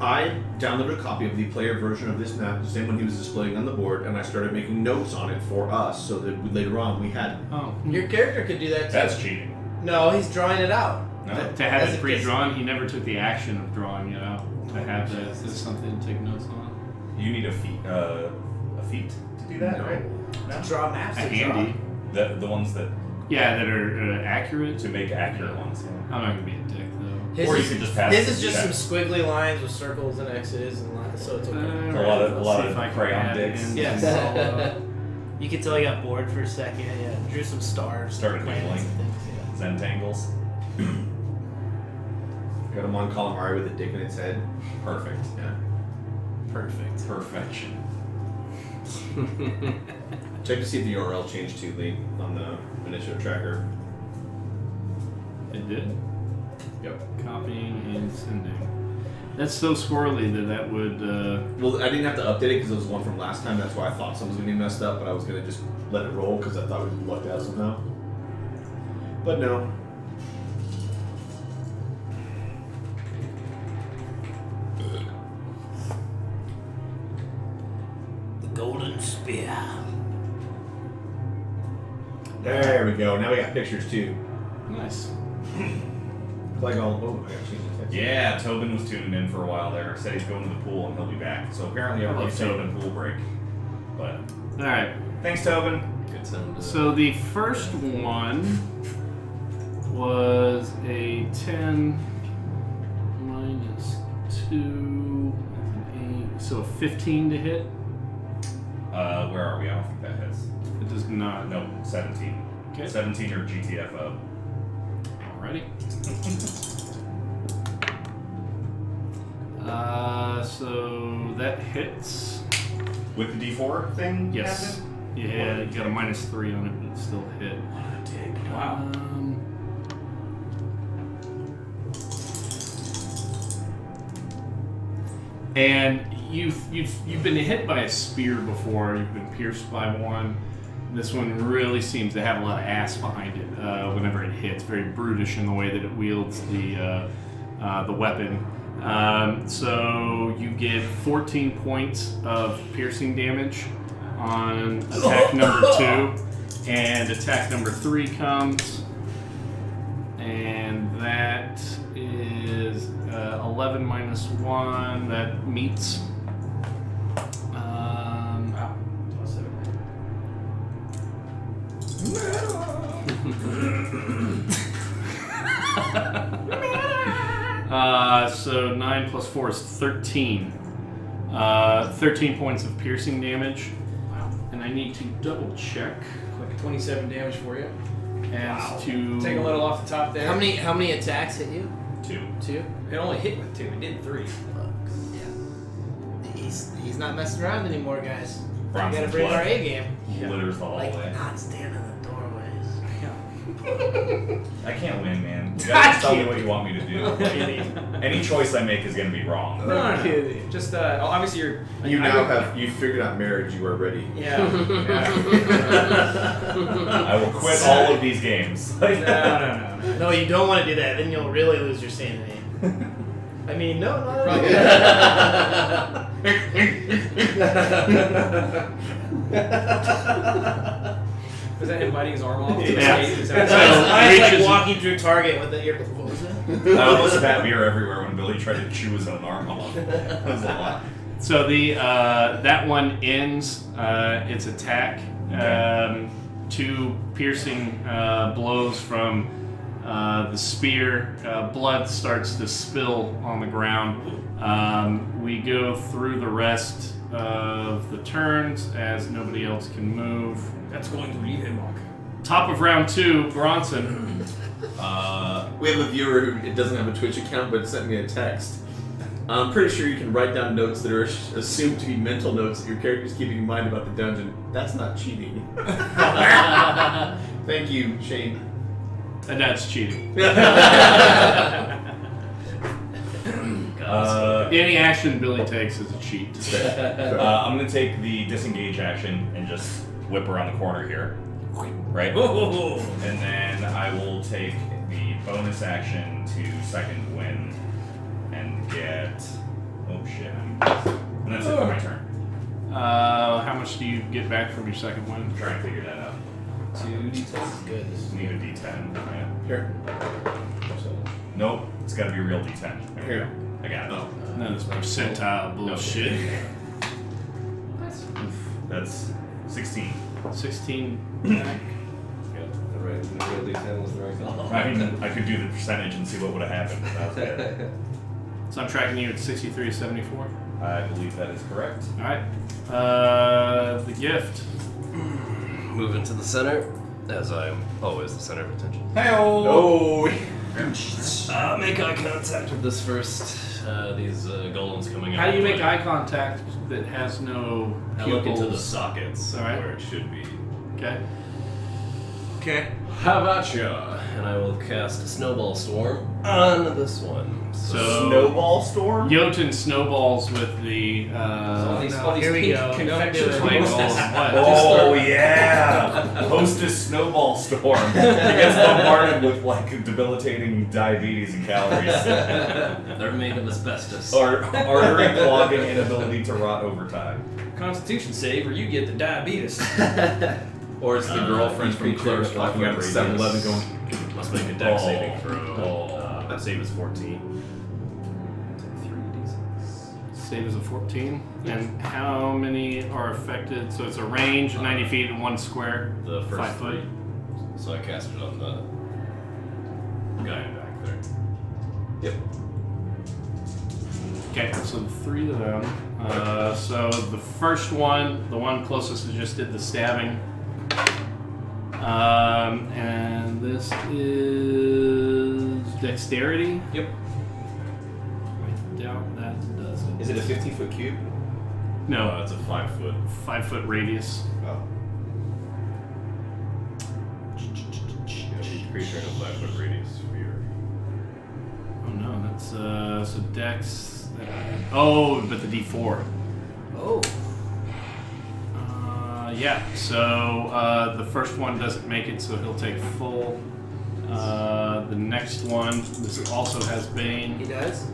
I downloaded a copy of the player version of this map, the same one he was displaying on the board, and I started making notes on it for us so that later on we had it. Oh. Your character could do that too. That's cheating. No, he's drawing it out. No. To have As it it pre-drawn, he never took the action of drawing it out. To have that, is this something to take notes on? You need a feat to do that, No. right? To draw maps. A to handy. The ones that Yeah, that are accurate. To make accurate ones. I'm not gonna be a dick though. Or you could just pass His the is just check. some squiggly lines with circles and X's and lines, so it's okay. A lot of- Let's see if I can crayon add dicks. in Yes. some, You could tell he got bored for a second. Yeah, drew some stars. Started planets mailing. and things. Yeah. Zentangles. Got a Mon Calamari with a dick in its head. Perfect. Yeah. perfect. Perfection. Check to see if the URL changed too, Lee, on the initiative tracker. It did. Yep. Copying and sending. That's so squirrely that would. Well, I didn't have to update it because it was one from last time. That's why I thought something was going to be messed up, but I was going to just let it roll because I thought we'd lucked out somehow. But no. The Golden Spear. There we go. Now we got pictures too. Nice. Like all. Oh, I got to change the text. Yeah, Tobin was tuning in for a while there. Said he's going to the pool and he'll be back. So apparently everybody's Tobin pool break. But All right. thanks, Tobin. Good time to. So the first one was a 10 minus 2, an 8, so a 15 to hit. Where are we? I don't think that hits. It does not. No, 17. Okay. 17 or GTFO. Alrighty. So that hits. With the D4 thing? Yes. Yeah, you got a minus 3 on it, but it still hit. Wow. And you've been hit by a spear before. You've been pierced by one. This one really seems to have a lot of ass behind it. Whenever it hits, very brutish in the way that it wields the weapon. So you get 14 points of piercing damage on attack number 2, and attack number 3 comes, and that is 11 minus 1. That meets. So 9 plus 4 is 13. 13 points of piercing damage. And I need to double check Like 27 damage for you. as to. Take a little off the top there. How many attacks hit you? 2. 2? It only hit with 2. It did 3. Yeah. He's not messing around anymore, guys. Bronson's We gotta bring blood our A game. litters the Like, hallway. not standing in the doorways. I can't win, man. You gotta just tell me what you want me to do. Any choice I make is gonna be wrong. No. Just obviously you're. You now have you figured out marriage. You are ready. Yeah. I will quit all of these games. No. No, you don't want to do that. Then you'll really lose your sanity. I mean, no, not Was that him biting his arm off? Yeah. Is That's that- I like reaches- walking through Target with the ear. What was that? I almost spat beer everywhere when Billy tried to chew his own arm off. That was a lot. So the that one ends its attack. 2 piercing blows from the spear. Blood starts to spill on the ground. We go through the rest of the turns as nobody else can move. That's going to leave him, Mark. Top of round 2, Bronson. We have a viewer who doesn't have a Twitch account but sent me a text. I'm pretty sure you can write down notes that are assumed to be mental notes that your character's keeping in mind about the dungeon. That's not cheating. Thank you, Shane. And that's cheating. Any action Billy takes is a cheat. I'm gonna take the disengage action and just whip around the corner here. Right? And then I will take the bonus action to second wind and get. Oh shit. And that's it for my turn. How much do you get back from your second one? Try and figure that out. 2d10. Good. Need a D10. Yeah. Here. Nope. It's gotta be a real D10. There we Here. go. I got it. Oh. None of this percentile bullshit. That's 16. 16 back. Right. right. The real D10 was the right call. I mean, I could do the percentage and see what would have happened, but that was it. So I'm tracking you at 63 to 74. I believe that is correct. All right. The gift. Move into the center, as I'm always the center of attention. Oh, Make eye contact with this first. These golems coming out. How do you make way. eye contact that has no I pupils? look into the sockets All right. where it should be. Okay. Okay. How about ya? And I will cast a snowball storm on this one. So snowball storm. Jotun snowballs with the. all these here we pink go. confection Don't do it. Flame hostess. golem. What? Oh yeah! Hostess snowball storm. He gets bombarded with like debilitating diabetes and calories, They're made of asbestos. or artery clogging, inability to rot over time. Constitution save, or you get the diabetes. Or it's the girlfriend each from creature Clerks with walking out of radius 7-Eleven going, Must make a dex Oh. saving throw. Oh. That save is 14. Take 3d6. Save is a 14. And how many are affected? So it's a range of 90 feet and 1 square. The first 5 foot. 3. So I cast it on the guy back there. Yep. Okay, so the 3 of them. So the first one, the one closest, just did the stabbing. And this is dexterity. Yep. I doubt that does it. is it a 15-foot cube? No, It's a 5 foot. 5 foot radius. Oh. Each creature in a 5 foot radius sphere. Oh no, that's so dex. Oh, but the D4. Oh. Yeah. So the first one doesn't make it, so he'll take full. The next one, this also has Bane. He does?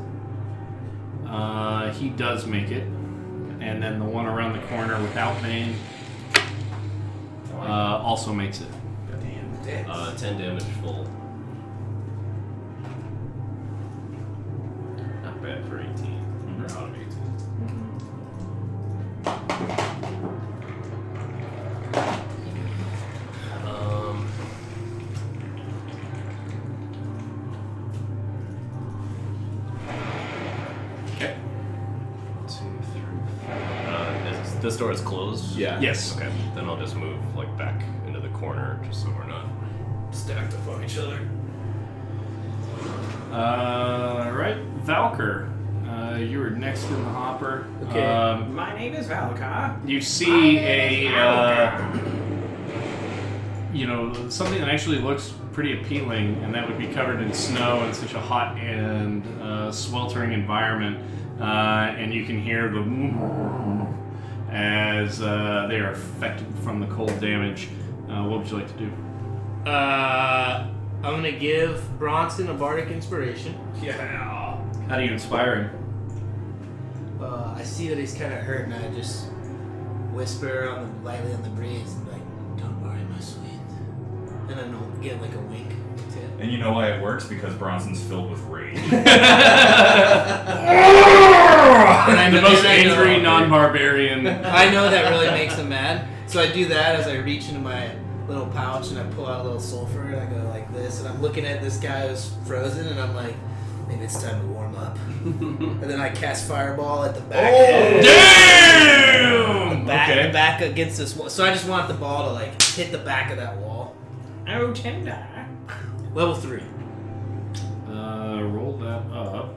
He does make it, and then the one around the corner without Bane also makes it. 10 damage full. Not bad for 18. Or out of 18. Okay. 2, 3, 4. This door is closed? Yeah. Yes. Okay, then I'll just move like back into the corner just so we're not stacked up on each other. Right, Valkyr. You were next in the hopper. Okay. My name is Valka. You see something that actually looks pretty appealing, and that would be covered in snow in such a hot and sweltering environment, and you can hear the as they are affected from the cold damage. What would you like to do? I'm gonna give Bronson a bardic inspiration. Yeah. How do you inspire him? I see that he's kind of hurt, and I just whisper lightly on the breeze, and like, "Don't worry, my sweet." And then I'll get like a wink to him. And you know why it works? Because Bronson's filled with rage. The most angry non-barbarian. I know that really makes him mad, so I do that as I reach into my little pouch and I pull out a little sulfur and I go like this, and I'm looking at this guy who's frozen, and I'm like, maybe it's time to warm up. And then I cast Fireball at the back. Damn! The back against this wall. So I just want the ball to like hit the back of that wall. Oh, tender. Level 3. Roll that up.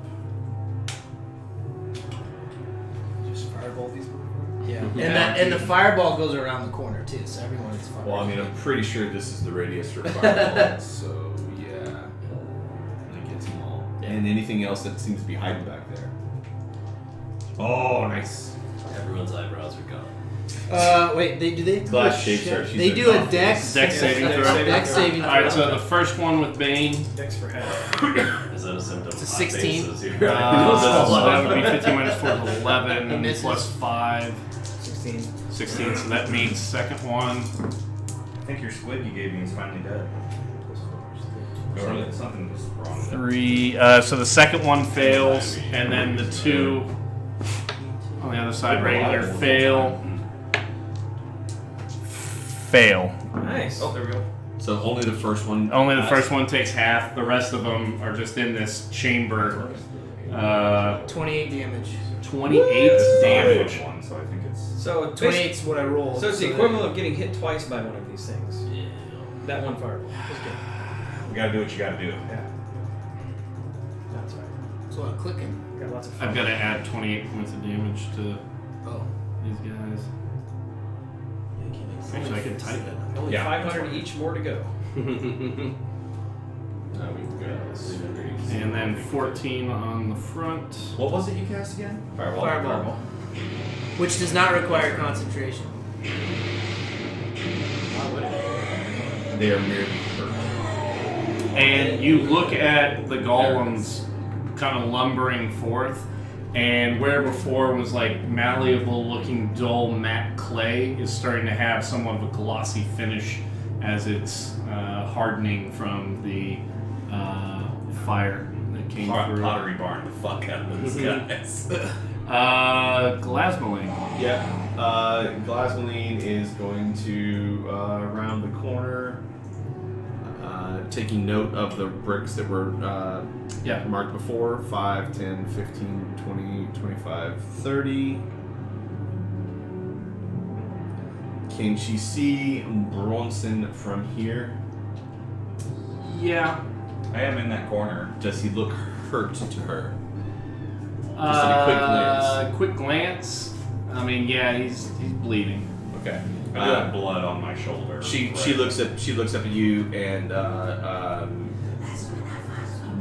Just fireball these motherfuckers? Yeah. And the fireball goes around the corner too, so everyone is fireball. Well, I mean, I'm pretty sure this is the radius for fireball, so yeah. That gets them all. And anything else that seems to be hiding back there. Oh, nice. Everyone's eyebrows are gone. Wait, they do Glass shapes are. They do a dex saving throw. Dex saving throw. Alright, so the first one with Bane. Dex for half. Is that a symptom? It's a of 16. hot bases here? So that would be 15 minus 4 is 11 Misses. plus 5. 16. 16, so that means second one. I think your squid you gave me is finally dead. Or something was wrong with it. 3. So the second one fails, and then the 2 on the other side right here fail. Fail. Nice. Oh, there we go. So only the first one. Only the first one takes half. The rest of them are just in this chamber. 28 damage. 28 damage. One, so I think it's. So 28 is what I rolled. So it's the equivalent of getting hit twice by one of these things. Yeah. That one fireball. That's good. You gotta do what you gotta do. Yeah. That's right. That's a lot of clicking. Got lots of fun. I've got to add 28 points of damage to Oh. these guys. Actually, I could type it. Only Yeah. 500 each more to go. And then 14 on the front. What was it you cast again? Fireball. Which does not require concentration. They are merely hurt. And you look at the golems kind of lumbering forth, and where before was like malleable looking dull matte clay is starting to have somewhat of a glossy finish as it's hardening from the fire that came through. Pottery barn the fuck out of these guys. Glasmaline. Yeah. Glasmaline is going to round the corner, taking note of the bricks that were marked before. 5, 10, 15, 20, 25, 30. Can she see Bronson from here? Yeah. I am in that corner. Does he look hurt to her? Just a quick glance. Quick glance. I mean, yeah, he's bleeding. Okay. I do have blood on my shoulder. She looks up at you and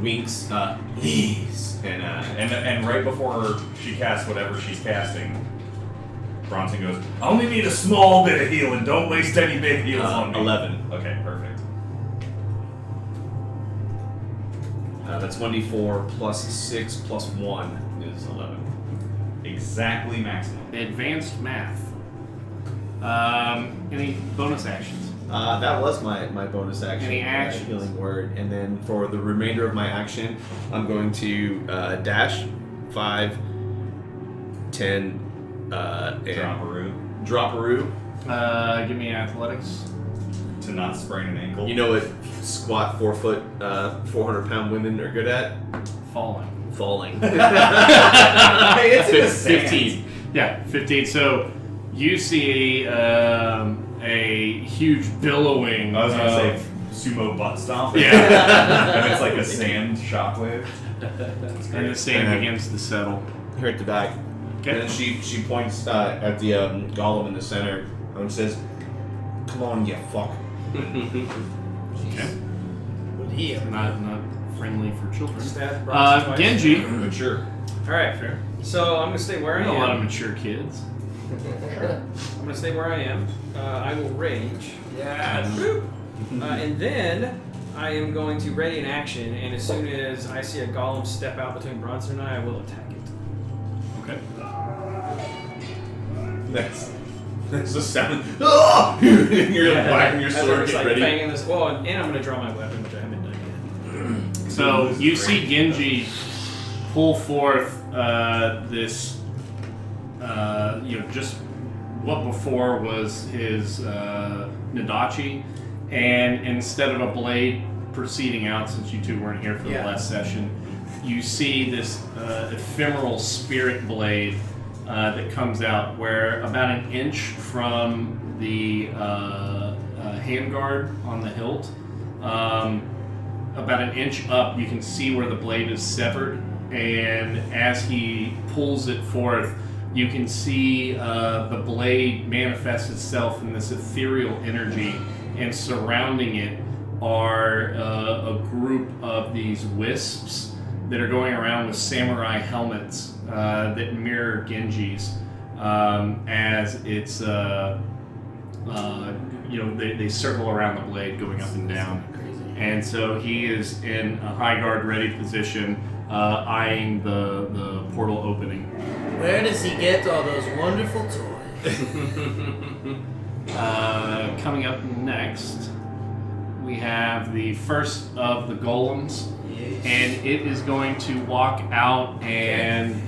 winks. Please. And right before she casts whatever she's casting, Bronson goes, I only need a small bit of healing. Don't waste any big heals on me. 11. Okay, perfect. That's 1d4 plus 6 plus 1 is 11. Exactly maximum. Advanced math. Any bonus actions? That was my bonus action. Any actions? Healing word. And then for the remainder of my action, I'm going to dash 5, 10, and Dropperoo. Give me athletics. To not sprain an ankle. You know what squat 4 foot, 400-pound women are good at? Falling. Hey, it's in the sand. 15. Yeah, 15. So you see a huge billowing. I was gonna say sumo butt stomp. Yeah. And it's like a sand shockwave. And the sand begins to settle. Here at the back. Okay. And then she points at the golem in the center and says, "Come on, you fuck." Okay. Yeah. Not friendly for children. Stab Bronson twice. Genji. Mature. Alright, fair. So I'm going to stay where I A lot of am. mature kids. I'm going to stay where I am. I will rage. Yeah. And then I am going to ready an action, and as soon as I see a golem step out between Bronson and I will attack it. Okay. That's the sound. Oh! You're whacking your As sword, I'm just, get like ready. banging this. Well, and I'm going to draw my weapon, which I haven't done yet. So you see Genji pull forth this, just what before was his Nadachi, and instead of a blade proceeding out, since you two weren't here for the last session, you see this ephemeral spirit blade that comes out, where about an inch from the handguard on the hilt, about an inch up, you can see where the blade is severed, and as he pulls it forth, you can see the blade manifest itself in this ethereal energy, and surrounding it are a group of these wisps that are going around with samurai helmets that mirror Genji's, as it's they circle around the blade, going up and down. And so he is in a high guard ready position, eyeing the portal opening. Where does he get all those wonderful toys? Coming up next, we have the first of the golems, and it is going to walk out and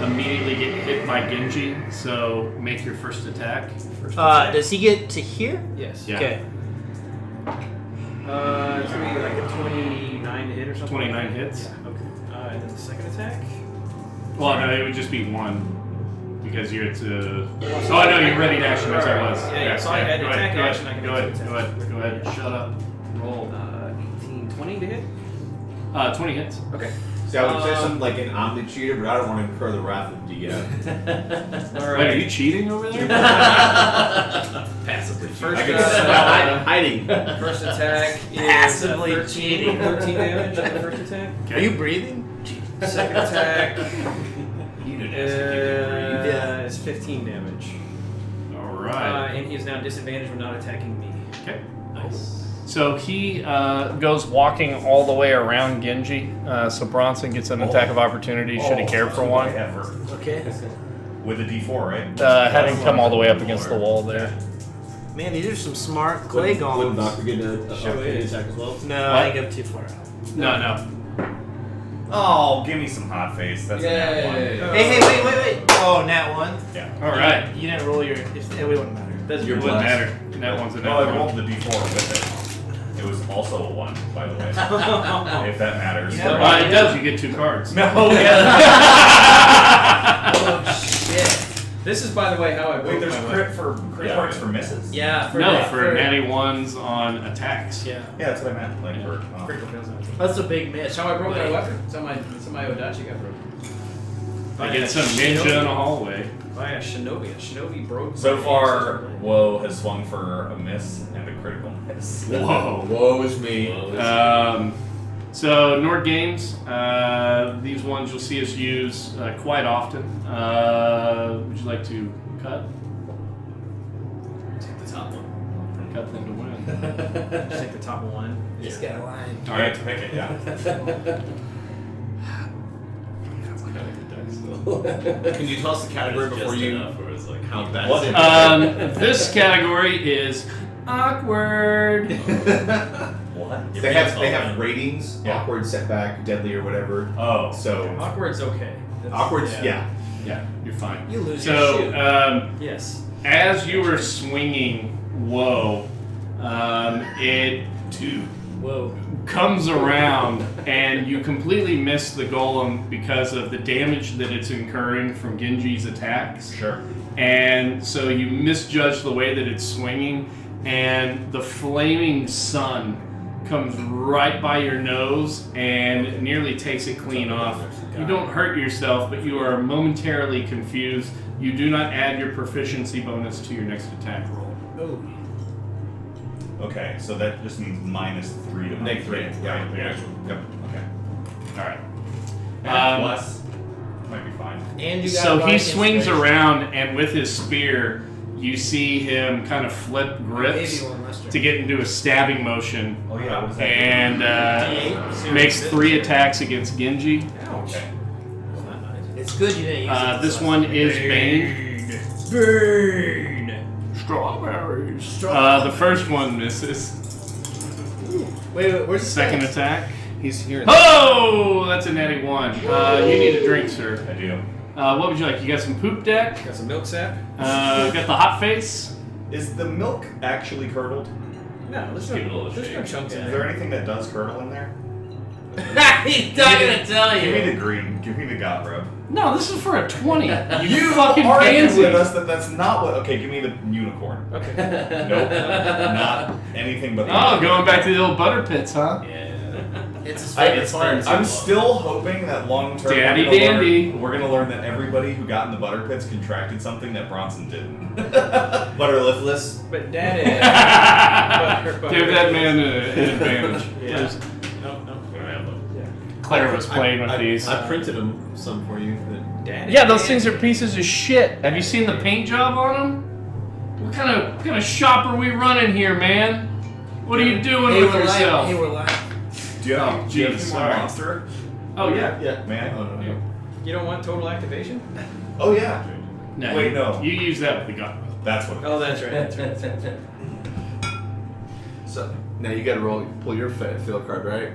immediately get hit by Genji. So make your first attack. Does he get to here? Yes. Yeah. Okay. It's gonna be like a 29 to hit or something. 29 hits. Yeah. Okay. And then the second attack. Well, no, it would just be one because you're at. So I know you're ready to action as I was. Yeah. So I had go attack ahead, action. I can Go make ahead. two Go attacks. ahead. Go ahead. Shut up. Roll. 18, 20 to hit. 20 hits. Okay. See, I would say something like an omni cheater, but I don't want to incur the wrath of DM. All Wait, are right. you cheating over there? Passively. First, Hiding. first attack is Passively 13, cheating. 13 damage on the first attack. Are you breathing? Second attack You didn't ask if you could breathe. is 15 damage. All right. And he is now disadvantaged when not attacking me. Okay. Nice. So he goes walking all the way around Genji. So Bronson gets an attack of opportunity should he care for one. Ever. Okay. With a D4, right? Having come all the way up against the wall there. Man, these are some smart clay Would golems. Doctor get a Sure opportunity is. attack as well? No, What? I think I'm too far out. No. Oh, give me some hot face. That's a nat one. Hey, wait. Oh, nat 1. Yeah. All right. You didn't roll your. It wouldn't matter. Doesn't It wouldn't matter. That one's a No, I nat rolled one. the D4 with it. It was also a 1, by the way. If that matters. Yeah. It does. You get 2 cards. No, yeah. Oh shit. This is, by the way, how I Wait, broke there's my crit marks for misses? Yeah. For natty ones on attacks. Yeah. Yeah, that's what I meant. Like, for, Critical fails. That's a big miss. That's how I broke my weapon. That's how my Odachi got broken. I get some ninja in a hallway. By a shinobi. A shinobi broke. So my far, ancestor blade. Woe has swung for a miss and a critical miss. Whoa. Woe is me. So Nord Games, these ones you'll see us use quite often. Would you like to cut? Take the top one. Cut them to win. Just take the top one. Just got a line. All right, to pick it, yeah. Can you tell us the category before you count that? What is This category is awkward. What? They have ratings, Yeah. awkward, setback, deadly, or whatever. Oh. So Awkward's okay. That's- awkward's yeah. Yeah, you're fine. You lose your So, shoe. Yes. as you were swinging, whoa, it Whoa. comes around and you completely miss the golem because of the damage that it's incurring from Genji's attacks. Sure. And so you misjudge the way that it's swinging, and the flaming sun comes right by your nose and nearly takes it clean off. You don't hurt yourself, but you are momentarily confused. You do not add your proficiency bonus to your next attack roll. Oh. Okay, so that just means -3 to Negative 3. right? Yeah. Yeah. Yep. Okay. All right. Plus, might be fine. And you got So he Viking swings strength. around, and with his spear, you see him kind of flip grips Maybe one less to get into a stabbing motion, Oh yeah, what is that? and D8? makes 3 attacks against Genji. Okay. It's good you didn't use it. This one is Bane. Burn. Strawberries. The first one misses. Wait, where's the Second attack. He's here. Oh, that's a natty 1. You need a drink, sir. I do. What would you like? You got some poop deck? Got some milk sap. Got the hot face? Is the milk actually curdled? No, there's Give it a no, little there's no shake. chunks in Is there. there anything that does curdle in there? He's not gonna tell Give me you. the green. Give me the got rub. No, this is for a 20. You You fucking argued pansy. with us that that's not what. Okay, give me the unicorn. Okay. Nope, not anything but. The Oh, unicorn. going back to the old butter pits, huh? Yeah. It's his I, favorite part. I'm still hoping that long term Daddy dandy. we're gonna learn that everybody who got in the butter pits contracted something that Bronson didn't. Butterliftless. But Daddy. Give that man an advantage. Yeah. No, we don't have them. Claire was playing with these. I printed them some for you. But Daddy. Yeah, those things are pieces of shit. Have you seen the paint job on them? What kind of shop are we running here, man? What are you doing Hey, with we're yourself? lying. Hey, we're lying. Do you have, Oh, do you have jeez, any more sorry. monster? Oh yeah. Yeah, man. oh, no. You don't want total activation? Oh yeah. No, Wait, no. You use that with the gun. That's what. Oh, that's right. That's right. That's right. So now you got to pull your field card, right?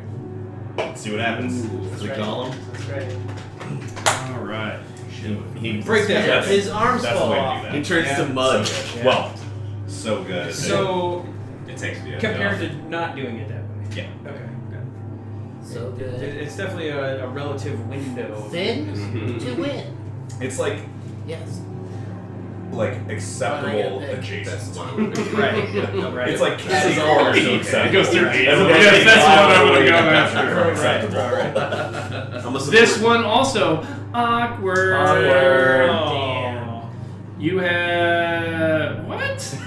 See what happens. As we call him. That's right. All right. He Break that. Yes. His arms That's the fall way to off. do He that. turns to mud. Well, so good. So It takes me a compared to not doing it that way. Yeah. Okay, good. So good. It's definitely a relative window. Thin Mhm. to win. It's like Yes. acceptable That's adjacent. That's why we're Right. Right. It's like This is kissing all or so eating. okay. It goes through eight. As opposed Yes, to that's what I would've being gone acceptable. after. Acceptable. This one also awkward. Awkward. Damn. You have what?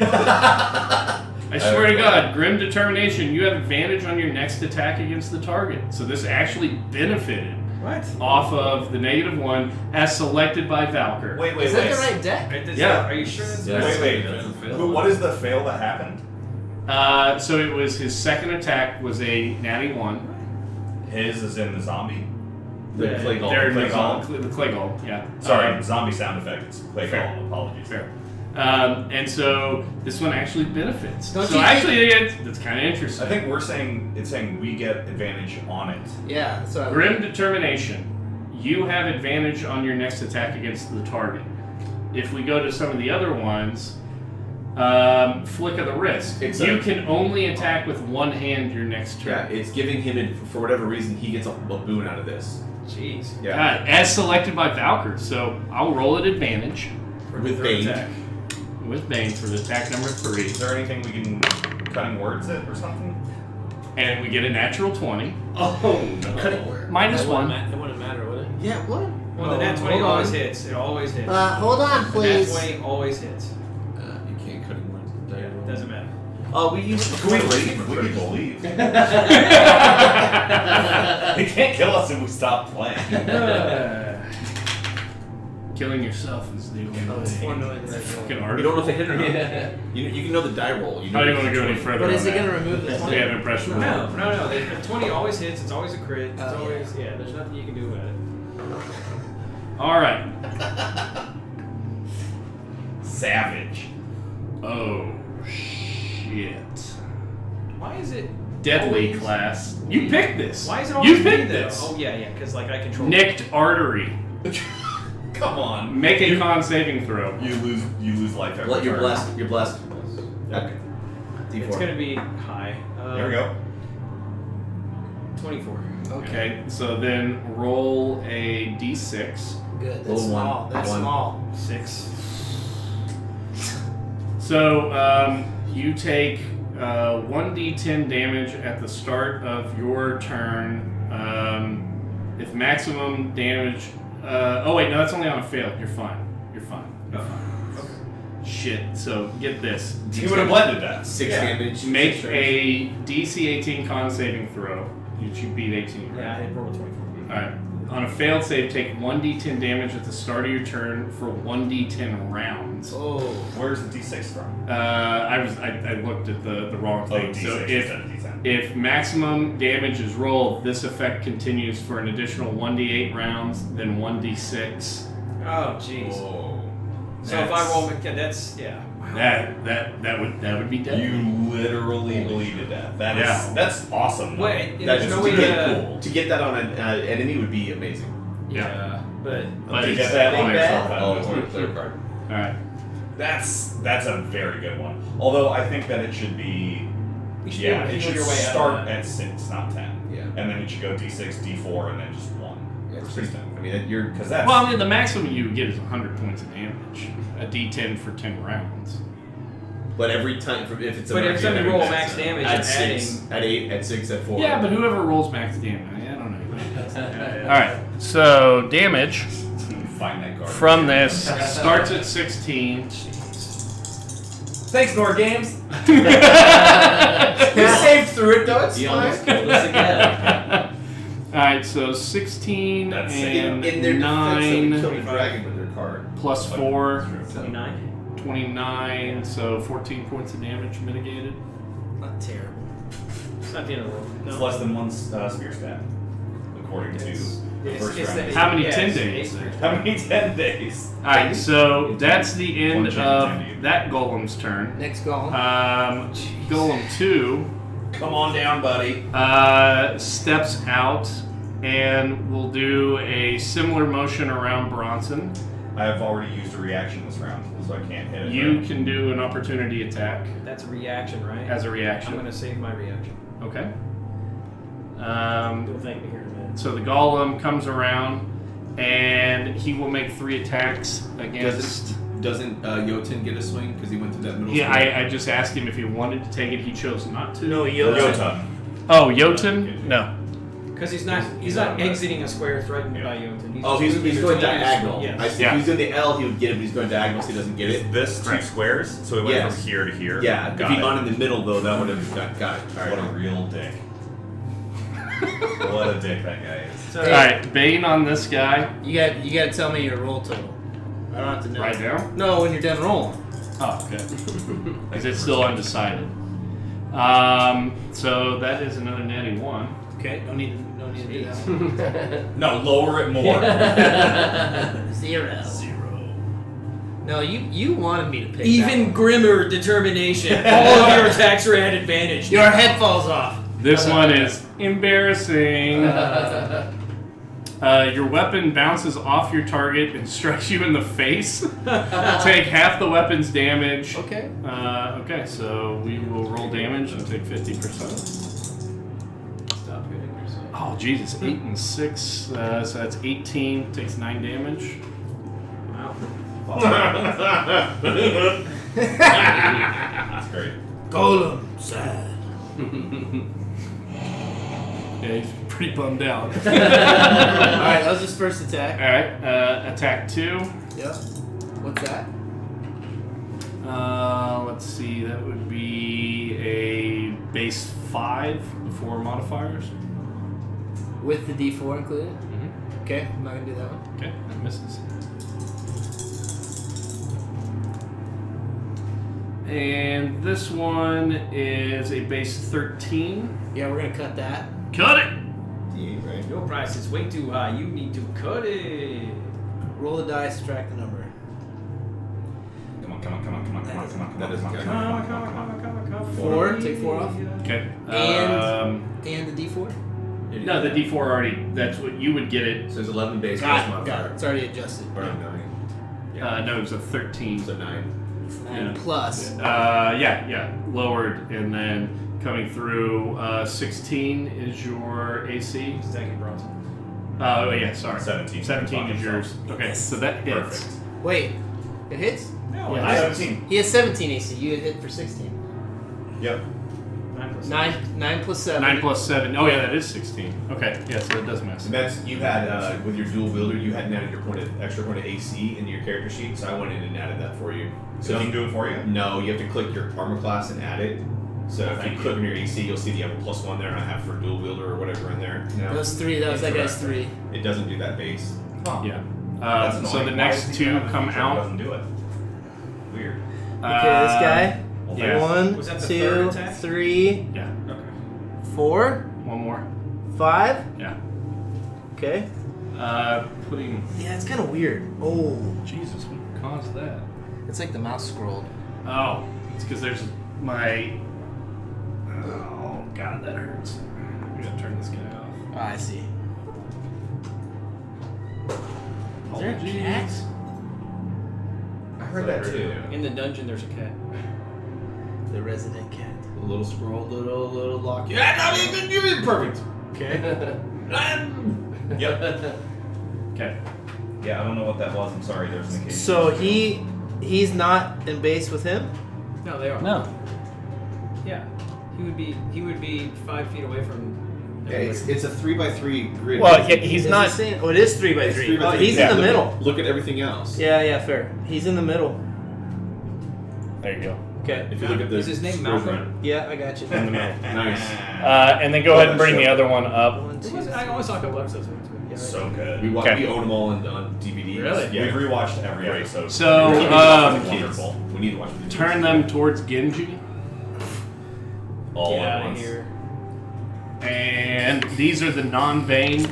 I swear to God, Grim Determination. You have advantage on your next attack against the target. So this actually benefited What? off of the -1 as selected by Valkyr. Wait. Is that the right deck? Yeah. Are you sure that's Yes. Wait. Doesn't fail. What is the fail that happened? So it was his second attack was a natty 1. His is in the zombie. The clay golem. There, Clay the clay golem. Yeah. Sorry, zombie sound effect. It's clay Fair. golem. Apologies. Fair. And so this one actually benefits. Don't So you actually, it's kind of interesting. I think we're saying it's saying we get advantage on it. Yeah. So Grim Determination. You have advantage on your next attack against the target. If we go to some of the other ones, flick of the wrist. It's You a- can only attack with one hand your next Yeah, turn. it's giving him, for whatever reason, he gets a boon out of this. Jeez. Yeah. As selected by Valkyr. So I'll roll at advantage With for Bane. attack. With Bane for the attack number 3. Is there anything we can cutting words it or something? And we get a natural 20. Oh, no. Minus It 1. wouldn't matter, would it? yeah. What? Well, the nat 20 hold on. always hits. It always hits. Hold on, The please. nat 20 always hits. You can't cut him words. It doesn't matter. Oh, we used to Can we leave? We can just leave. They can't kill us if we stop playing. Killing yourself is the only way. Fucking art. You don't know if they hit or not. You can know the die roll. You know I don't want to go any further. But is on it going to that. remove the We 20? have impression. No. The 20 always hits. It's always a crit. It's Oh, yeah. always, yeah, there's nothing you can do about it. All right. Savage. Oh shit. Why is it Deadly always- class. You picked this. Why is it You always me, picked though? this. Oh, yeah, because, like, I control Nicked artery. Come on. Make a con saving throw. You lose life every You're turn. blessed. You're blessed. Okay. It's D4. going to be high. Here we go. 24. Okay, so then roll a d6. Good. That's Roll small. one. That's One. small. 6. So you take 1d10 damage at the start of your turn. If maximum damage. Oh wait, no, that's only on a fail. You're fine. You're fine. You're fine. Shit. So get this. You would have blended that. 6 Yeah. damage. Make a DC 18 con saving throw. You beat 18. Yeah, I Right? had rolled 24. Alright. On a failed save, take 1d10 damage at the start of your turn for 1d10 rounds. Oh. Where's the D6 from? I looked at the wrong Oh, thing. D6 So instead of D10. if maximum damage is rolled, this effect continues for an additional 1d8 rounds, then 1d6. Oh, jeez. Whoa. So if I roll, yeah, that's, yeah. That would be deadly. You literally bleeded that. Yeah. That's awesome. though. Wait, That's there's no just way to get to. cool. To get that on an enemy would be amazing. Yeah. But But to it's get that on big yourself. bad. Oh, it's a clear card. Alright. That's a very good one. Although I think that it should be. you should Yeah, be able to it heal should your way out of start that. at 6, not 10. Yeah. And then it should go D6, D4, and then just 1. Yeah, it's pretty. Persistent. I mean, you're. Because that's. Well, I mean, the maximum you would get is 100 points of damage. A d10 for 10 rounds. But every time, if it's a But every time you roll every- max damage, at you're 6, at 8, at 6, at 4. Yeah, but whoever rolls max damage, I don't know. Alright, so damage Find that card. from this starts at 16. Thanks, Nord Games. You saved through it though. It's He fine. almost killed us again. Alright, so 16 That's and In their defense, they 9 killed a dragon with their card. plus 4, 29. 29, so 14 points of damage mitigated. Not terrible. It's not the end of the world. It's No. less than 1 spear stat, according to the first round. How many yeah, 10 it's days? 8. How many 10 days? Alright, so that's the end One chicken of tendy. that golem's turn. Next golem. Golem 2 Come on down, buddy. steps out and will do a similar motion around Bronson. I have already used a reaction this round, so I can't hit it. You can do an opportunity attack That's a reaction, right? as a I'm reaction. going to save my reaction. Okay. You'll thank me here in a minute. So the golem comes around, and he will make 3 attacks against. Doesn't Jotun get a swing because he went through that middle? Yeah, swing? I just asked him if he wanted to take it. He chose not to. No, Jotun. Oh, Jotun? No. Because he's not exiting a square threatened by Jotun. He's going diagonal. Yes. I see. Yeah. If he's doing the L, he would get it, but he's going diagonal, so he doesn't get Is it. this 2 Right. squares? So it went Yes. from here to here? Yeah, Got if he'd it. gone in the middle, though, that would have got it. All right. What a real dick. What a dick that guy is. So, All right, Bane on this guy. You got to tell me your roll total. I don't have to know. Right now? No, when you're done rolling. Oh, okay. Because it's still undecided. So that is another natty 1. Okay, don't need to do that one. No, lower it more. 0. No, you wanted me to pick that even one. grimmer determination. All of your attacks are at advantage. Your head falls off. This one is embarrassing. Your weapon bounces off your target and strikes you in the face. Take half the weapon's damage. Okay. Okay, so we will roll damage and take 50%. Stop hitting yourself. Oh, Jesus, 8 and 6. So that's 18. Takes 9 damage. That's great. Golem sad. Yeah, he's pretty bummed out. Alright, that was his first attack. Alright, attack 2. Yep. What's that? Let's see, that would be a base 5 before modifiers. With the D4 included? Mm-hmm. Okay, I'm not gonna do that one. Okay, that misses. And this one is a base 13. Yeah, we're gonna cut that. Cut it! Yeah, right. Your price is way too high. You need to cut it. Roll the die, subtract the number. Come on. That doesn't count. 4, take 4 off. Okay. And the D4? No, the D4 already, that's what you would get it. So there's 11 base plus Got it. modifier. It's already adjusted. Or 9. No, it was a 13. So 9. 9 plus. Yeah, lowered, and then coming through 16 is your AC. Second Bronson. Oh, yeah, sorry. 17. 17 is yours. Okay, so that hits. Perfect. Wait, it hits? No, Yeah. I 17. He has 17 AC. You hit for 16. Yep. 9 plus 7. 9 plus 7. Oh, yeah, that is 16. Okay, yeah, so it does miss. And that's, you had, with your dual wielder, you hadn't added your extra point of AC into your character sheet, so I went in and added that for you. So he can do it for you? No, you have to click your armor class and add it. So if you click on your AC, you'll see you have a +1 there, and I have for dual wielder or whatever in there. That was 3. That was that guy's 3. It doesn't do that base. Huh. Yeah. That's So annoying. the Why next does he 2 have a come feature that out. doesn't do it. Weird. Okay, this guy. Yeah. 1, Was that the 2, third attack? 3, Yeah. Okay. 4, One more. 5. Yeah. Okay. Putting. Yeah, it's kind of weird. Oh, Jesus, what caused that? it's like the mouse scrolled. Oh, it's because there's my. Oh, God, that hurts. We gotta turn this guy off. Oh, I see. Is there a cat? I heard that too. In the dungeon, there's a cat. The resident cat. A little scroll, little lock. Yeah, not even you're perfect. Okay. Yep. Okay. Yeah, I don't know what that was. I'm sorry. There's an occasion. So he's not in base with him? No, they are. No. Yeah. He would be 5 feet away from. Yeah, it's a 3x3 grid. Well, he's Is not. it saying- Oh, it is 3 by It's 3. 3 by Oh, 3. he's Yeah. in the middle. Look at everything else. Yeah, fair. He's in the middle. There you go. Okay. If you look at the Is his name Malcolm? Yeah, I got you. In the middle. Nice. And then go ahead and bring the other one up. 1, 2, I always saw a couple episodes of it. Yeah, So good. We Okay. we own them all on DVD. Really? Yeah, we've rewatched every episode. So, wonderful. We need to watch the turn them towards Genji. All Get at out of once. here. And these are the non-Bane.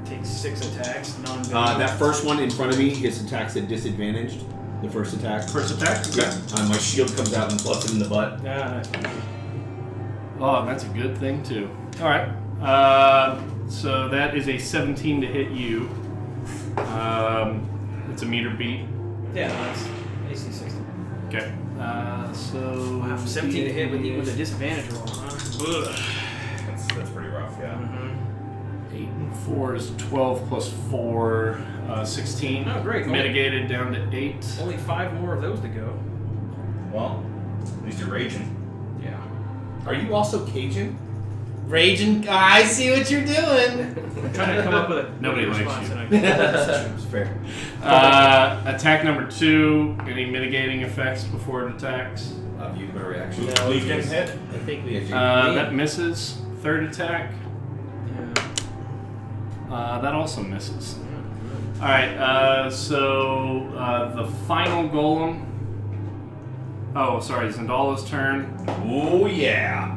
Takes 6 attacks. That first one in front of me is attacks at disadvantaged. The first attack. First attack? Yeah. My shield comes out and plugs him in the butt. Oh, that's a good thing, too. Alright. So that is a 17 to hit you. It's a meter beat. Yeah, that's AC 60. Okay. So. Wow, 17 to hit with a disadvantage roll, huh? yeah. 8 and 4 is 12 plus 4, 16. Oh, great. Mitigated down to 8. Only 5 more of those to go. Well, at least you're raging. Yeah. Are you also Cajun? Raging. I see what you're doing. I'm trying to come up with a Nobody likes response you. and I It's fair. Attack number 2. Any mitigating effects before it attacks? I've used my reaction. No, Leaf getting hit? I think we. That misses. Third attack. Yeah. That also misses. Alright, so the final golem. Oh, sorry, Zendala's turn. Oh, yeah.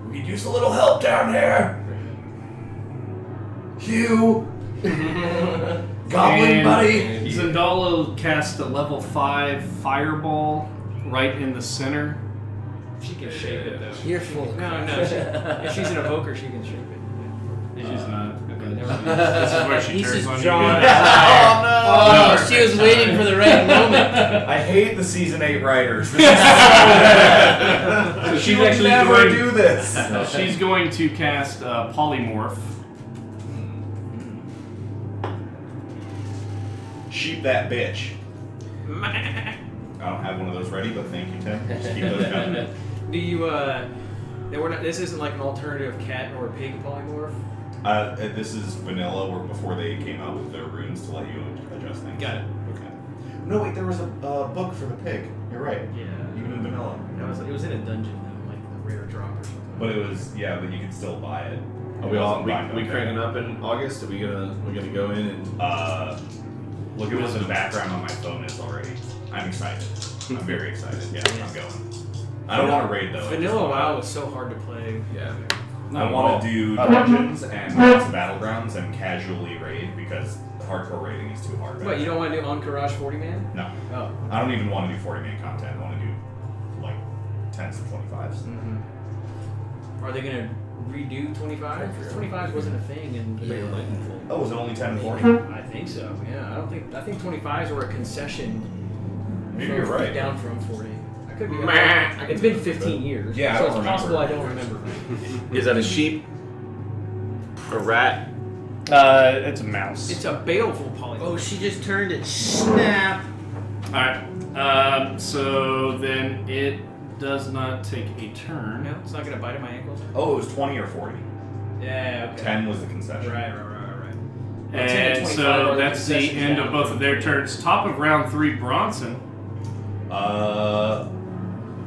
We could use a little help down there. Hugh. Goblin And buddy. Zendala cast a level 5 fireball right in the center. She can shape it though. You're full. Of No. If she's an evoker, she can shape it. She's not. Okay, never mind. This is where she He's turns just on drawn you. Oh, she was waiting for the right moment. I hate the season 8 writers. So She she's would actually never going, do this. she's going to cast polymorph. Sheep that bitch. I don't have one of those ready, but thank you, Tim. Just keep those coming. Do you this isn't like an alternative cat or pig polymorph? This is vanilla, or before they came out with their runes to let you adjust things. Got it. Okay. No, wait, there was a book for the pig. You're right. Yeah. Even in vanilla. It was in a dungeon though, like the rare drop or something. But it was, yeah, but you could still buy it. Are we all we cranking up in August? Are we gonna go in and Look at what the background on my phone is already. I'm excited. I'm very excited. Yeah, I'm going. I don't want to raid though. Vanilla WoW was so hard to play. yeah? I want to do dungeons and lots of battlegrounds and casually raid because the hardcore raiding is too hard. What, you don't want to do Encourage 40 man? No. Oh. I don't even want to do 40-man content. I want to do like 10s and 25s. Mm-hmm. Are they gonna redo 25? 25 wasn't a thing in Oh, was it only 10 and 40? I think so. Yeah, I think 25s were a concession. Maybe you're right. Down from 40. I could be. It's been 15 years. Yeah, I so don't it's possible I remember. don't remember. Is that a sheep? A rat? It's a mouse. It's a baleful polymorph. Oh, she just turned it. Snap. Alright, so then it does not take a turn. No, it's not gonna bite at my ankles. Oh, it was 20 or 40. Yeah. Okay. 10 was the concession. Right. And so that's the end of both of their turns. Top of round 3, Bronson.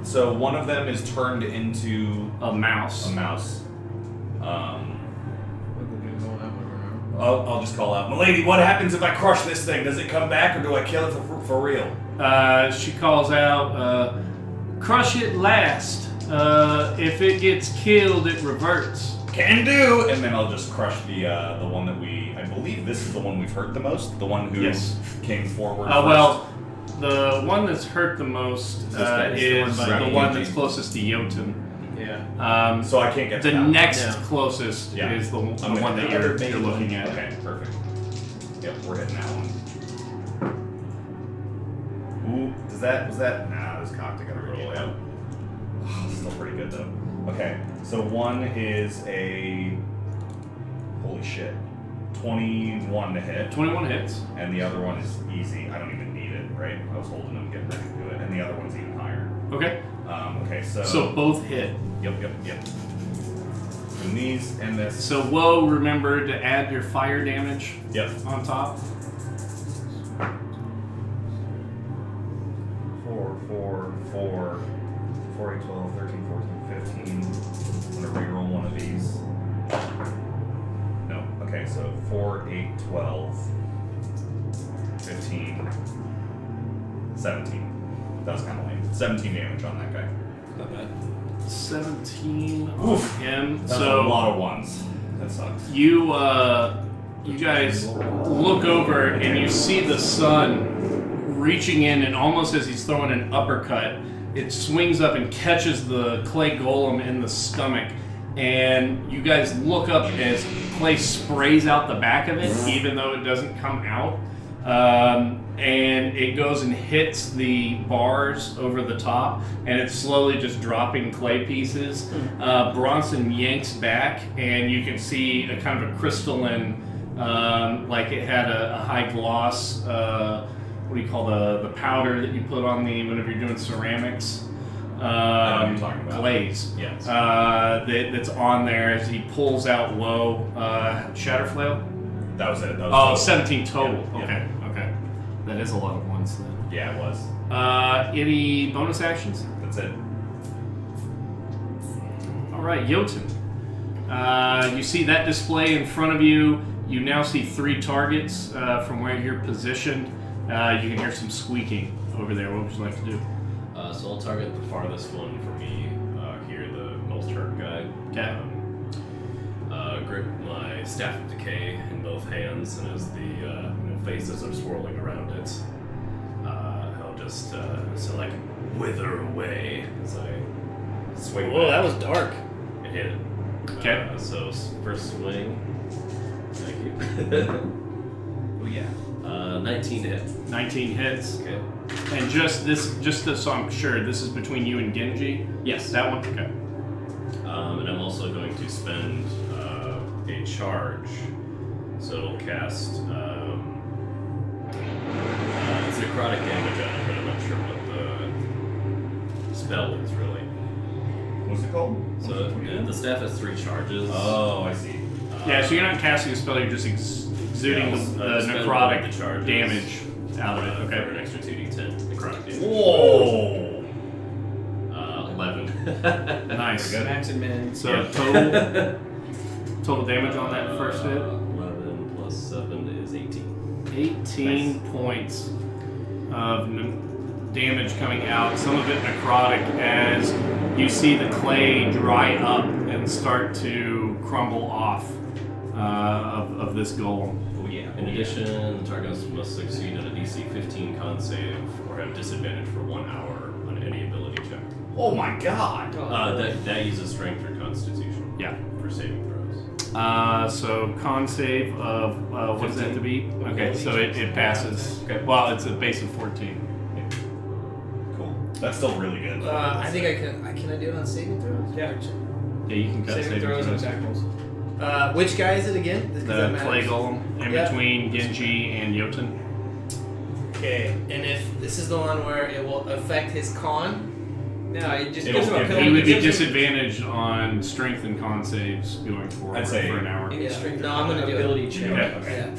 So one of them is turned into A mouse. a mouse. I'll just call out, "Milady, what happens if I crush this thing? Does it come back, or do I kill it for real?" She calls out, crush it last. If it gets killed, it reverts. Can do. And then I'll just crush the one that I believe this is the one we've hurt the most. The one who Yes. came forward. first. Well, the one that's hurt the most This guy is the the one one by that's closest to Jotun. Yeah. So I can't get The to that one. next No. closest Yeah. is the I'm gonna one that hit you're the other looking at. Okay, perfect. Yep, we're hitting that one. Ooh, was that? Nah, it was cocked. I gotta roll it out. Still pretty good though. Okay, so one is a holy shit, 21 to hit, 21 hits. and the other one is easy. I don't even need it, right? I was holding them, getting ready to do it, and the other one's even higher. Okay. Okay, so both hit. Yep. And these and this. So whoa, remember to add your fire damage Yep. on top. 4, 8, 12, 13, 14, 15. I'm gonna reroll one of these. No. Okay, so 4, 8, 12, 15, 17. That was kind of lame. 17 damage on that guy. Not bad. 17 Oof. on him. That's So a lot of ones. That sucks. you guys look over and you see the sun reaching in, and almost as he's throwing an uppercut, it swings up and catches the clay golem in the stomach. And you guys look up as clay sprays out the back of it, even though it doesn't come out. and it goes and hits the bars over the top, and it's slowly just dropping clay pieces. Bronson yanks back, and you can see a kind of a crystalline, like it had a high gloss. What do you call the powder that you put on whenever you're doing ceramics? I know what you're talking about. Glaze. Yes. That's on there as he pulls out low. Shatterflail? That was it. That was 17 total. Yeah. Okay. That is a lot of ones then. Yeah, it was. Any bonus actions? That's it. All right, Jotun. You see that display in front of you. You now see 3 targets from where you're positioned. You can hear some squeaking over there. What would you like to do? So I'll target the farthest one for me here, the most hurt guy. Okay. Grip my staff of decay in both hands, and as the faces are swirling around it, I'll just like wither away as I swing. Whoa, back. that was dark. It hit it. Okay. So first swing. Thank you. Oh yeah. 19 to hit. 19 hits. Okay. And just so I'm sure, this is between you and Genji? Yes. That one? Okay. And I'm also going to spend a charge. So it'll cast. It's necrotic damage on it, but I'm not sure what the spell is really. What's it called? So the staff has 3 charges. Oh, I see. Yeah, so you're not casting a spell, you're just exuding Yeah, the I'll spend necrotic the charges, damage out of it. For an Okay. extra 2d10 necrotic damage. Whoa! 11. Nice. Max and min. So Yeah. total damage on that first hit? 11 plus 7 is 18. 18 points of damage coming out. Some of it necrotic as you see the clay dry up and start to crumble off of this golem. Oh yeah. In addition, the target must succeed on a DC 15 con save or have disadvantage for 1 hour on any ability check. Oh my god! That uses strength or constitution. Yeah. For saving throws. So con save of what does that have to be? Okay, so it passes. Okay. Well, it's a base of 14. Cool. That's still really good. I think I can. Can I do it on saving throws? Yeah. Yeah, you can cut Saving throws and attack rolls. Which guy is it again? 'Cause that The clay matters. golem in Yeah. between Genji and Jotun. Okay, and if this is the one where it will affect his con, No, it just It'll gives him a give- penalty. He would be It gives him- disadvantaged on strength and con saves going forward I'd say- for an hour. Any Yeah. strength No, or I'm gonna do it. ability check. Okay. yeah.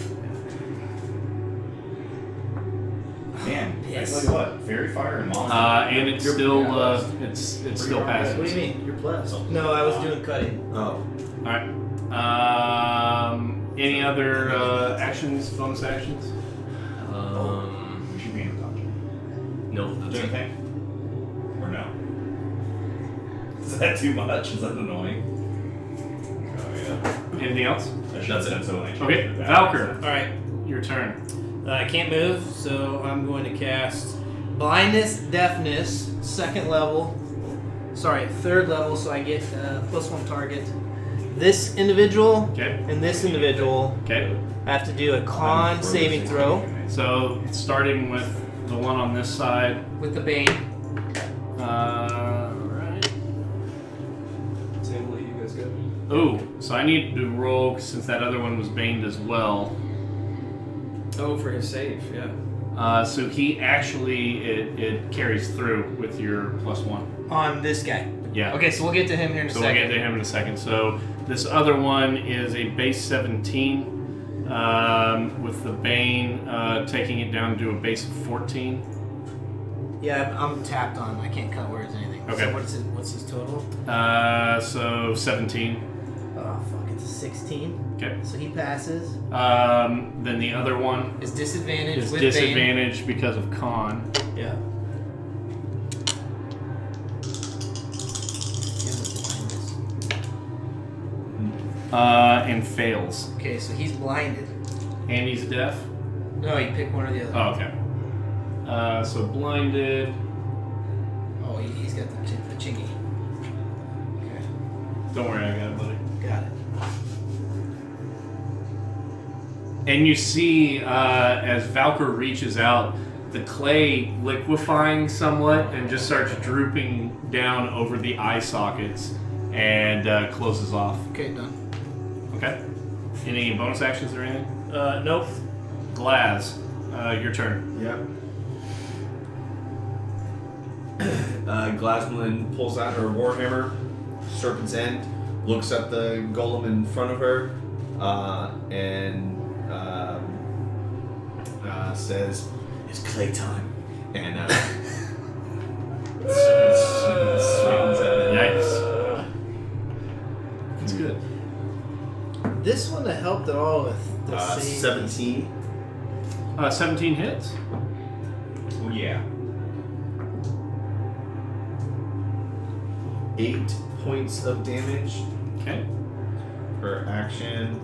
Man, Yes. I tell you what, Fairy Fire and Monster. And it's still it's still passes. What do you mean? You're blessed. No, I was doing cutting. Oh. All right. Any other actions? Bonus actions? We should be in a dungeon. No, Do that's you it. think? Or no? Is that too much? Is that annoying? Oh yeah. Anything else? That's it. That's so I Okay, changed it. Valkyr, All right. your turn. I can't move, so I'm going to cast blindness, deafness, second level. Sorry, third level, so I get +1 target. This individual Okay. and this individual Okay. have to do a con saving throw So starting with the one on this side. with the bane. Right. Same way you guys go. Ooh, so I need to roll since that other one was baned as well. Oh, for his save, yeah. So he actually it carries through with your +1. On this guy. Yeah. Okay, so we'll get to him here in a So we'll second. get to him in a second. So this other one is a base 17, with the Bane taking it down to a base of 14. Yeah, I'm tapped on. I can't cut words or anything. Okay. So what's his total? So 17. Oh fuck, it's a 16. Okay. So he passes. Then the other one Is disadvantage is with bane. disadvantage because of con. Yeah. And fails. Okay, so he's blinded. And he's deaf. No, you pick one or the other. Oh, okay. So blinded. Oh, he's got the chingy. Okay, Don't worry, I got it, buddy. got it. And you see, as Valkyr reaches out, the clay liquefying somewhat and just starts drooping down over the eye sockets and closes off. Okay, done. Okay. Any bonus actions or anything? Nope. Glaz, your turn. Yep. Glasmalin pulls out her warhammer, Serpent's End, looks at the golem in front of her, and says, "It's clay time," and swings at it. Yikes. That's good. This one that helped at all with the same. 17. 17 hits. Oh, yeah. 8 points of damage Okay. per action.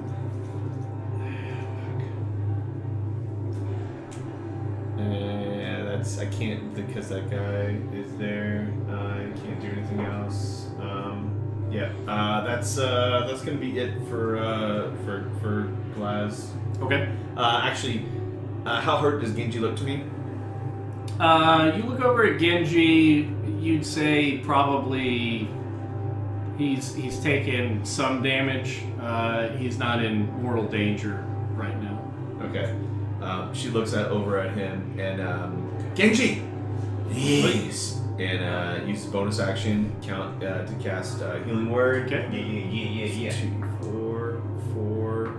And that's I can't because that guy is there. I can't do anything else. That's gonna be it for Glaz. Okay. Actually, how hurt does Genji look to me? You look over at Genji, you'd say probably he's taken some damage. He's not in mortal danger right now. Okay. She looks over at him and Genji, please, and use bonus action count to cast Healing Word. Okay. Yeah. 2, 4,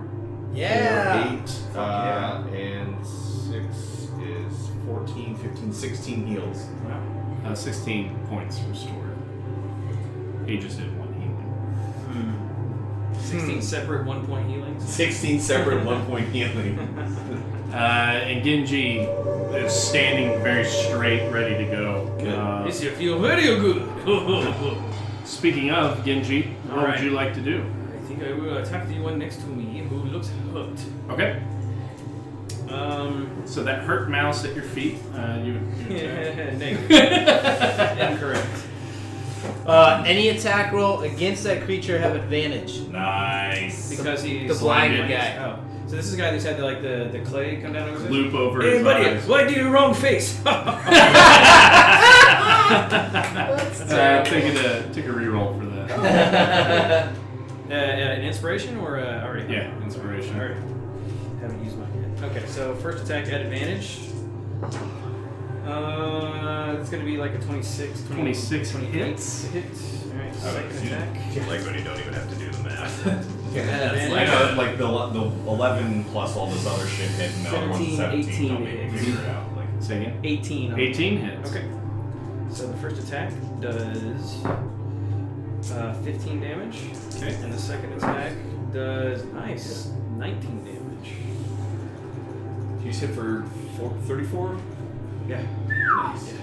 Yeah. 8, and 6 is 14, 15, 16 heals. 16 points restored. He just did 1 healing. 16 separate 1-point healings. 16 separate 1-point healing. And Genji is standing very straight, ready to go. This you feel very good. Speaking of Genji, what Alright. would you like to do? I think I will attack the one next to me who looks hurt. Okay. So that hurt mouse at your feet, you attack. Negative. Incorrect. Any attack roll against that creature have advantage. Nice. Because he's The blind blinded. guy. Oh, so this is the guy who's had the clay come down over his Loop over Hey his buddy, eyes. why do you wrong face? Take a reroll for that. An inspiration or already? Yeah, inspiration. Alright. Haven't used mine yet. Okay, so first attack at advantage. It's gonna be like a 26. 26 hits. Hits. Alright, Oh, second attack. Like when you don't even have to do the math. Advantage. Like the 11 plus all this other shit hit, and the other one's 17, 17. Don't 18 make me figure it out. Like, Say again. 18. 18 hits. Okay. So the first attack does 15 damage. Okay. And the second attack does 19 damage. You said for 34? Yeah. Nice.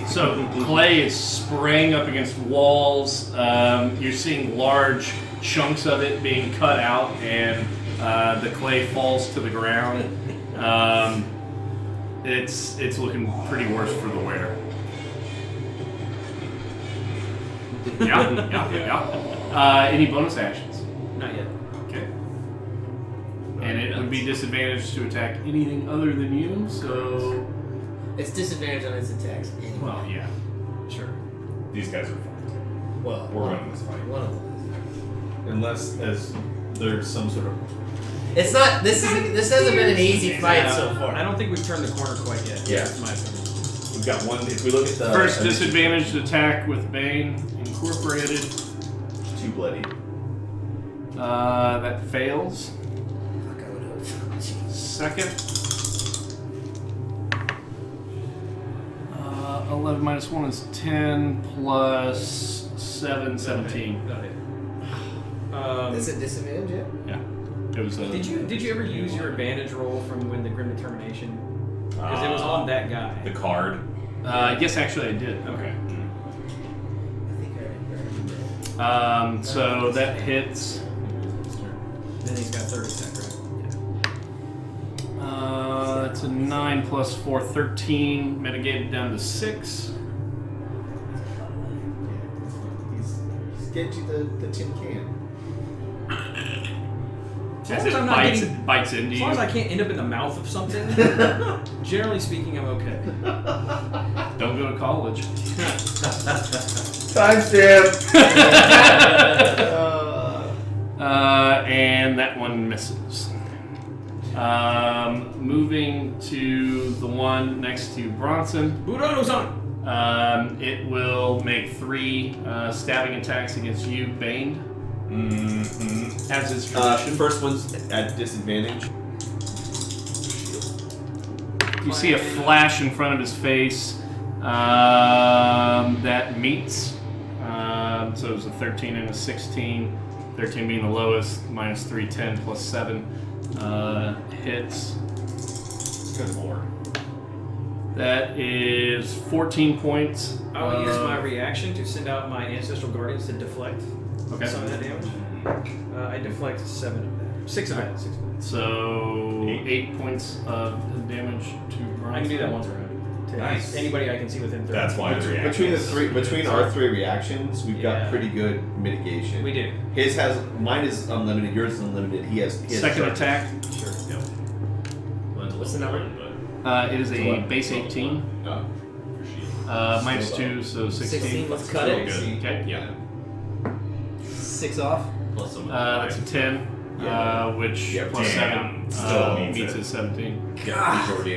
So clay is spraying up against walls. You're seeing large chunks of it being cut out, and the clay falls to the ground. It's looking pretty worse for the wearer. Yeah. Any bonus actions? Not yet. Okay. And it would be disadvantaged to attack anything other than you. So, It's disadvantage on its attacks. Anyway. well, yeah. Sure. these guys are fine. Well, We're winning this fight. one of them. Unless there's some sort of... It's not. This hasn't been an easy fight so I far. don't think we've turned the corner quite yet. Yeah. That's my opinion. We've got one... If we look at the... First disadvantaged attack with Bane Incorporated. 2 bloody. That fails. Fuck, I would hope. Second. 11 minus 1 is 10 plus 7, 17. Got it. Is it disadvantage yet? Yeah. It was a. Did you ever use your advantage roll from when the Grim Determination? Because it was on that guy. The card. Yes, actually, I did. Okay. I think I remember. So that hits. Then he's got third attack, right? That's a 9 plus 4, 13. Mitigated down to 6. get you the tin can. As long As as it I'm not bites into As you. long as I can't end up in the mouth of something, generally speaking, I'm okay. Don't go to college. Timestamp. And that one misses. Moving to the one next to Bronson. Budono-san! It will make 3 stabbing attacks against you, Bane. Mm-hmm. As is tradition. First one's at disadvantage. You see a flash in front of his face that meets. So it was a 13 and a 16. 13 being the lowest, minus 3, 10, plus 7 hits. Good lord. That is 14 points. I will use my reaction to send out my Ancestral Guardians to deflect some of that damage. I deflect 7 of that. 6 of that. 6 of that. So 8 points of damage to Bronson. I can do that once around. To Nice. Anybody I can see within 30. That's why the reaction. Between our 3 reactions, we've got pretty good mitigation. We do. Mine is unlimited. Yours is unlimited. He has Second charge. attack. Sure. Yep. What's the number? It is a base 18. Oh. Minus 2, so 16. 16, let's cut it. Okay. Yeah. 6 off. Plus some. That's a 10, which Yeah, plus damn. 7 Still meets meets it. his 17.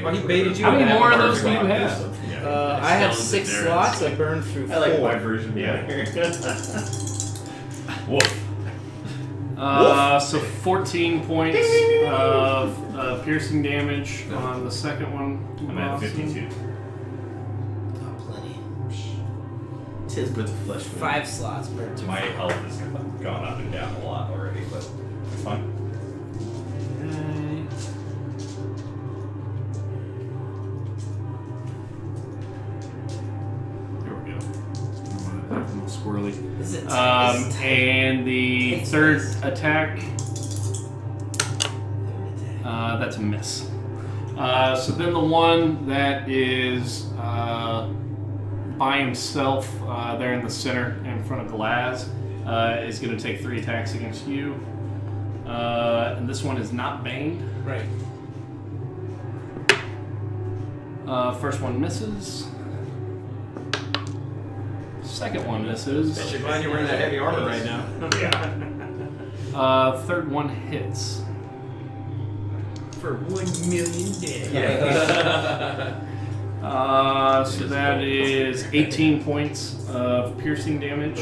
Well, he baited you. How many with more that of those do you first have? one. I have 6 slots. I burned through 4. I like my version. Yeah. Woof. So 14 points of piercing damage on the second one. I'm at 52. Oh, plenty. Tis but the flesh. 5 slots burned through. My health has gone up and down a lot already, but it's fine. There we go. A little squirrely. Is it And the third attack, that's a miss. So then the one that is by himself there in the center in front of Glaz is going to take 3 attacks against you. And this one is not Bane. Right. First one misses. Second one misses. Bet you're glad you're wearing that heavy armor right now. Yeah. Third one hits. For 1 million dead. So that is 18 points of piercing damage.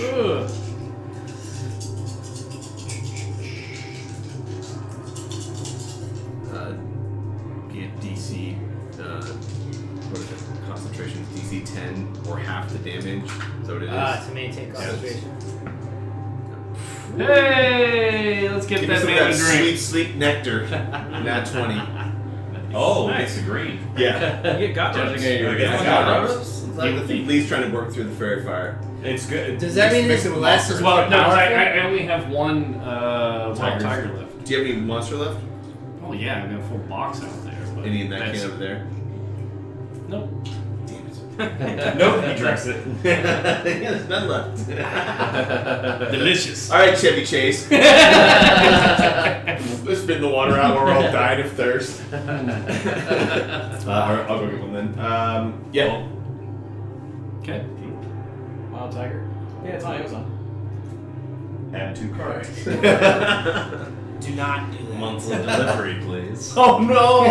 Get DC. What is it? Concentration DC 10 or half the damage. Is that what it is? To maintain concentration. Hey, let's get Give me that some of man a that drink. sweet sleep nectar. Nat 20. Oh, Nice. it's the green. Yeah. You get got Judging those. it, you're Yeah, getting got got ropes. It's like the thing Lee's trying to work through the fairy fire. It's good. Does that mean Mix it's it with less monsters. as Well, no, powerful? I only have one wild Tigers. tiger left. Do you have any monster left? Oh yeah, I got a full box out there. But Any in that that's- can over there? Nope. Nope, he drinks it. Yeah, there's none left. Delicious. All right, Chevy Chase. Let's spit the water out while we're all dying of thirst. I'll go get one then. Yeah. Okay. Wild Tiger. Yeah, it's on Amazon. Add 2 cards. Do not do that. Monthly delivery, please. Oh no!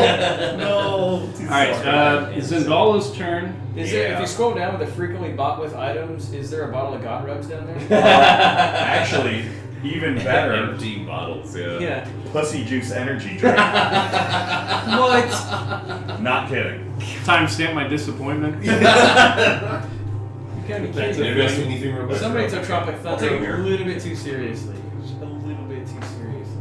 No. All right, it's Zendala's turn. Is there, if you scroll down with the frequently bought with items, is there a bottle of God Rugs down there? Actually, even better. Empty bottles. Yeah. Yeah. Pussy juice energy drink. What? Not kidding. Timestamp my disappointment. You can't be That's kidding. Anybody see anything real quick? Somebody took Tropic I'll take a Thunder beer. a little bit too seriously. Just a little bit too seriously.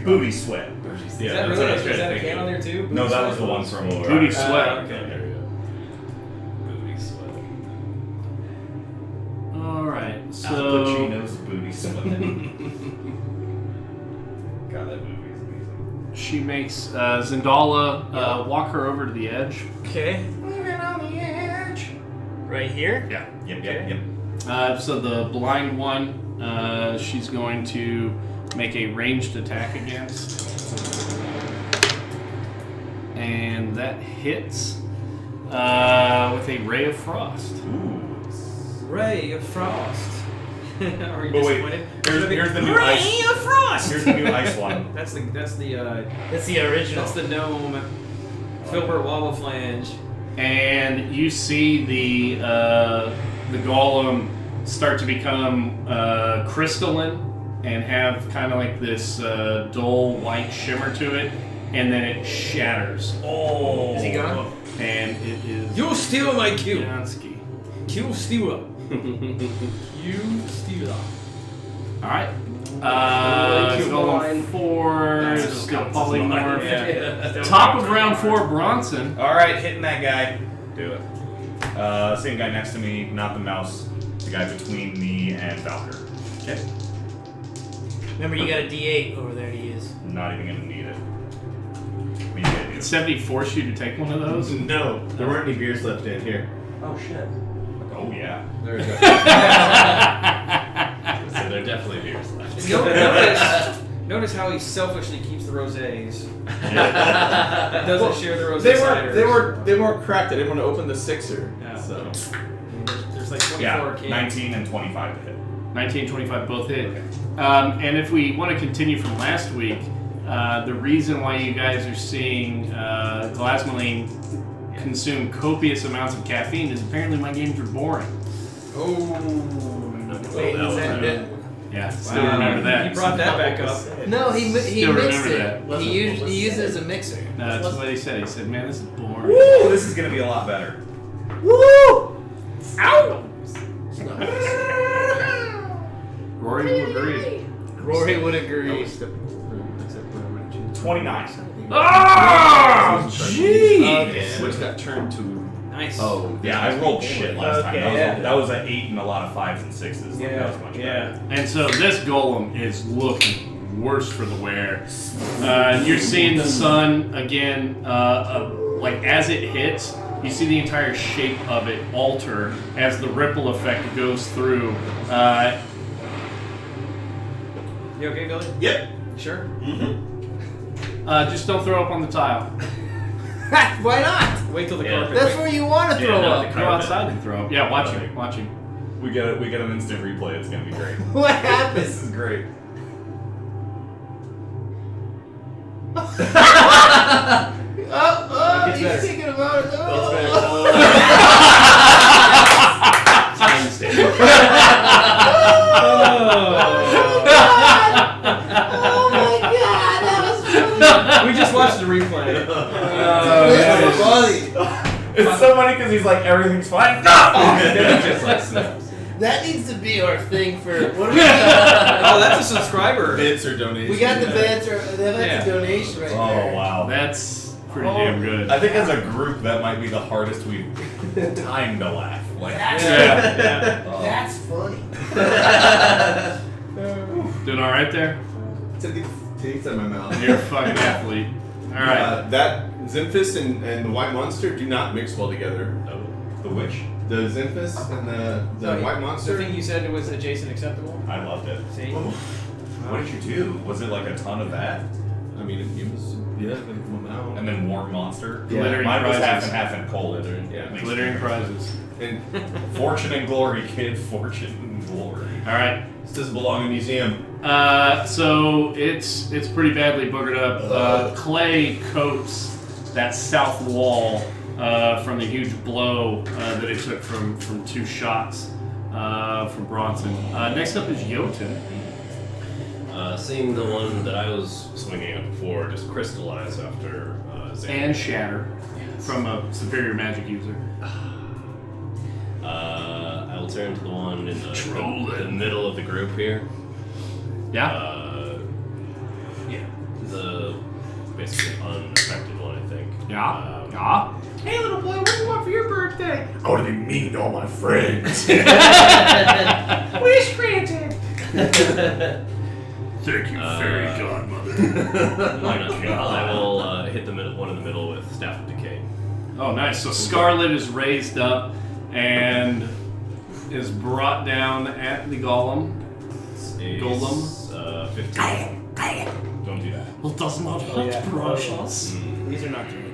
Booty sweat. Is Yeah, that that's really? what I was Is that a trying to can think on there too? No, Booty that was sweat? the one from Booty sweat. Okay. There we go. Booty sweat. All right, Al so Pacino's booty sweat. God, that movie is amazing. she makes Zendala walk her over to the edge. Okay. Right here. Yeah. Yep. So the blind one, she's going to make a ranged attack against. And that hits with a Ray of Frost. Ray of Frost. Are you But wait, disappointed? here's the new Ray ice. of Frost. Here's the new ice one. That's the That's the original. that's the gnome Filbert Wobble Flange. And you see the golem start to become crystalline and have kind of like this dull white shimmer to it, and then it shatters. Oh, is he gone? And it is You steal my Q. Jansky. Q stealer. You stealer. All right. Q Golem line. 4, That's still still polymorph. Yeah. Top of round 4, Bronson. All right, hitting that guy. Do it. Same guy next to me, not the mouse. The guy between me and Valkyr. Okay. Remember, you got a D8 over there to use. Not even gonna need it. What are you gonna do? 70 force you to take one of those? No, there weren't any beers left in here. Oh shit. Oh yeah. There's so there are definitely beers left. Notice how he selfishly keeps the rosés. Yeah. Doesn't share the rosé ciders. They weren't cracked. I didn't want to open the sixer. Yeah. So There's like 24 Yeah, cans. 19 and 25 to hit. 19, 25 both hit. And if we want to continue from last week, the reason why you guys are seeing Glasmaline consume copious amounts of caffeine is apparently my games are boring. Wait, is that it? Yeah, still remember that. He brought that back up. No, he Still mixed remember it. that. He used it as a mixer. No, that's what he said. He said, man, this is boring. Woo! This is gonna be a lot better. Woo! Ow! Rory will agree. Rory would agree. 29. Oh, jeez! which got turned to. Nice. Oh, Yeah, I rolled shit last time. Okay, That was an 8 and a lot of 5s and 6s. That was much better. And so this golem is looking worse for the wear. You're seeing the sun again, like as it hits, you see the entire shape of it alter as the ripple effect goes through. You okay, Billy? Yep. Sure. Just don't throw up on the tile. Why not? Wait till the Yeah. carpet. That's where you want to throw not up. Go outside and throw up. Yeah, watch him. Watch him. We get an instant replay. It's gonna be great. What happened? This is great. Oh, Gets you're better. thinking about it. Oh my god, that was We just watched the replay. funny. It's so funny because he's like, everything's fine. Just like snaps. That needs to be our thing for what do we Oh, that's a subscriber. Bits or donations. We got the beds or that's Yeah. a donation right Oh there. wow. That's pretty damn good. I think as a group that might be the hardest we've timed to laugh. Like, Yeah. That's funny. Doing all right there? Took the taste out of my mouth. You're a fucking athlete. All right. That Zinfis and the White Monster do not mix well together. the witch. The Zinfis and the White The Monster. thing you said was adjacent acceptable. I loved it. See? What did you do? Was it like a ton of that? I mean, it was one out. And then warm monster? Yeah. Glittering Mine was half prizes. and half in cold. Yeah. Makes Glittering sense. prizes. And Fortune and glory, kid. Fortune and glory. All right. this doesn't belong in a museum. So it's pretty badly boogered up. Clay coats that south wall from the huge blow that it took from 2 shots from Bronson. Next up is Jotun. Seeing the one that I was swinging at before just crystallize after Xander. And Shatter from a superior magic user. I will turn to the one in the middle of the group here. Yeah. Yeah. The basically unaffected one, I think. Yeah. Yeah. Hey little boy, what do you want for your birthday? I want to be mean to all my friends. Wish granted. Thank you, fairy godmother. I will hit the one in the middle with Staff of Decay. Oh, nice. So Scarlet is raised up, and is brought down at the golem. Golem. 15. Don't do that. Well, does not hurt precious. These are not dragons.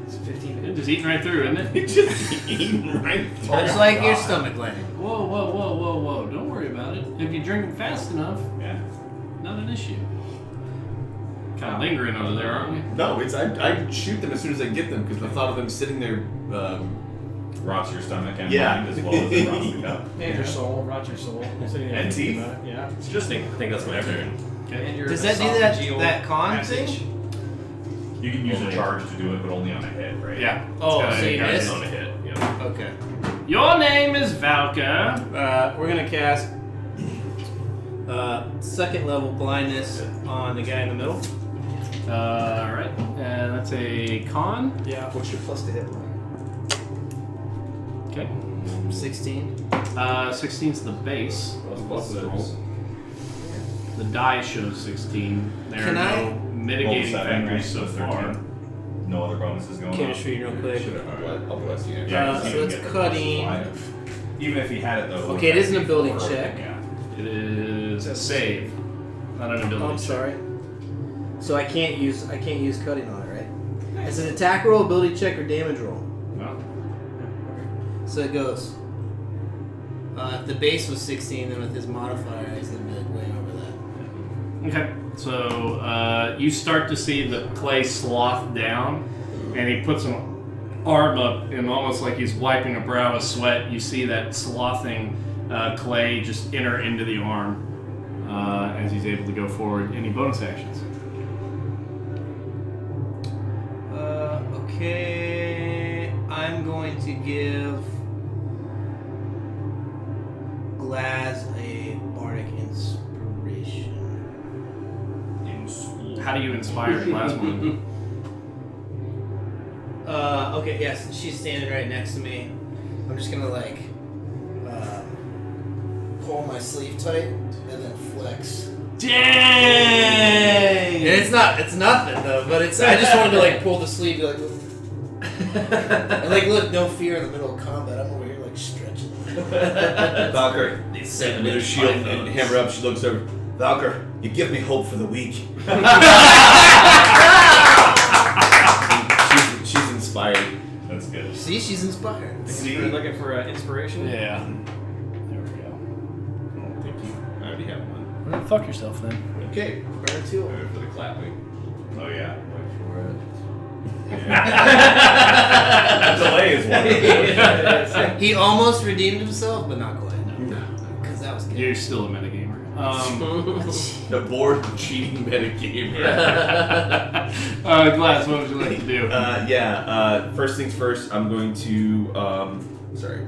It's 15 minutes. Just eating right through, isn't it? Just eating right. Just like your stomach lining. Whoa, whoa, whoa, whoa, whoa. Don't worry about it. If you drink them fast enough, Yeah. not an issue. Kind of lingering over there, aren't we? No, it's I shoot them as soon as I get them because the thought of them sitting there. Rots your stomach and Yeah. mind as well as it rots the cup. And your soul, rot your soul. So you And have to think teeth. about it. Yeah. I think that's my turn. And your Does that do esophageal that con passage. thing? You can use a charge to do it, but only on a hit, right? Yeah. Oh, It's so gotta- you gotta- missed? On a hit. Yeah. Okay. Your name is Valka. We're gonna cast. Second level blindness on the guy in the middle. Alright. And that's a con. Yeah. What's your plus to hit roll? Okay. 16. 16's the base. Plus six. The die shows 16. There Can are I- no mitigating Roll 7, factors right? so So far. 13. No other bonuses going on. Chemistry real quick. I'll bless you. Yeah, 'cause so you didn't it's get the cutting. +5. Even if he had it though. Okay, it is an would ability be check. Yeah. It is a save, not an ability. Oh, I'm check. sorry. So I can't use cutting on it, right? It's an attack roll, ability check, or damage roll. Well, So it goes. If the base was 16, then with his modifier, he's gonna be like way over that. okay. So you start to see the clay slough down, and he puts an arm up, and almost like he's wiping a brow of sweat. You see that sloughing clay just enter into the arm as he's able to go forward. Any bonus actions? Okay. I'm going to give Glaz a bardic inspiration. How do you inspire Plasma? Okay, yes, she's standing right next to me. I'm just gonna like pull my sleeve tight and then flex. Dang! And it's nothing though, but it's. I just wanted to like pull the sleeve, be like, and like look, no fear in the middle of combat. I'm over here like stretching. Valkyr, with her shield and hammer up, she looks over. Valkyr, you give me hope for the weak. she's inspired. That's good. See, she's inspired. We're looking for inspiration. Yeah. There we go. Thank you. I already have one. Well, fuck yourself then. Okay. Burn two. Wait for the clapping. Oh yeah. Wait for it. Delay is one. He almost redeemed himself, but not quite. Because that was good. You're still a metagamer. The board cheating metagamer. Glass, what would you like to do? First things first, I'm going to sorry.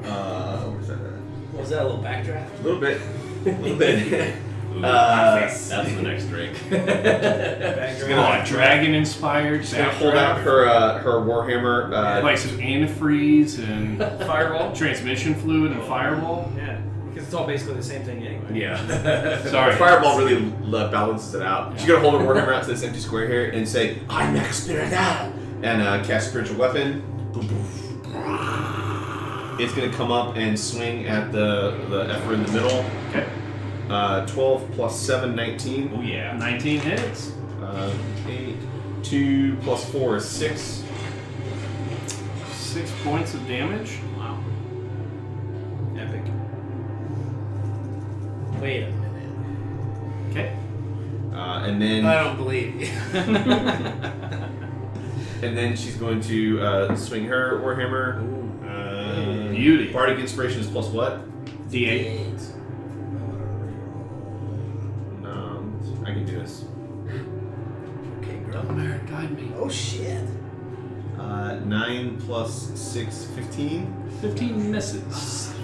Where's that at? Was that a little backdraft? A little bit. A little bit. That's the next drink. Dragon inspired. She's gonna hold out her warhammer. Like some antifreeze and Fireball. transmission fluid and fireball. Yeah. Because it's all basically the same thing anyway. Yeah. Sorry. Fireball really balances it out. She's gonna hold her warhammer out to this empty square here and say, "I'm next spirit now," and cast spiritual weapon. Boom, boom. It's gonna come up and swing at the effer in the middle. Okay. 12 plus 7, 19. Oh yeah. 19 hits. 8. 2 plus 4 is 6. 6 points of damage. Wow. Epic. Wait a minute. Okay. And then I don't believe you. and then she's going to swing her warhammer. Beauty. Bardic inspiration is plus what? D8. I can do this. Okay, girl. Merit, guide me. Oh shit. 9 plus 6, 15. 15 misses.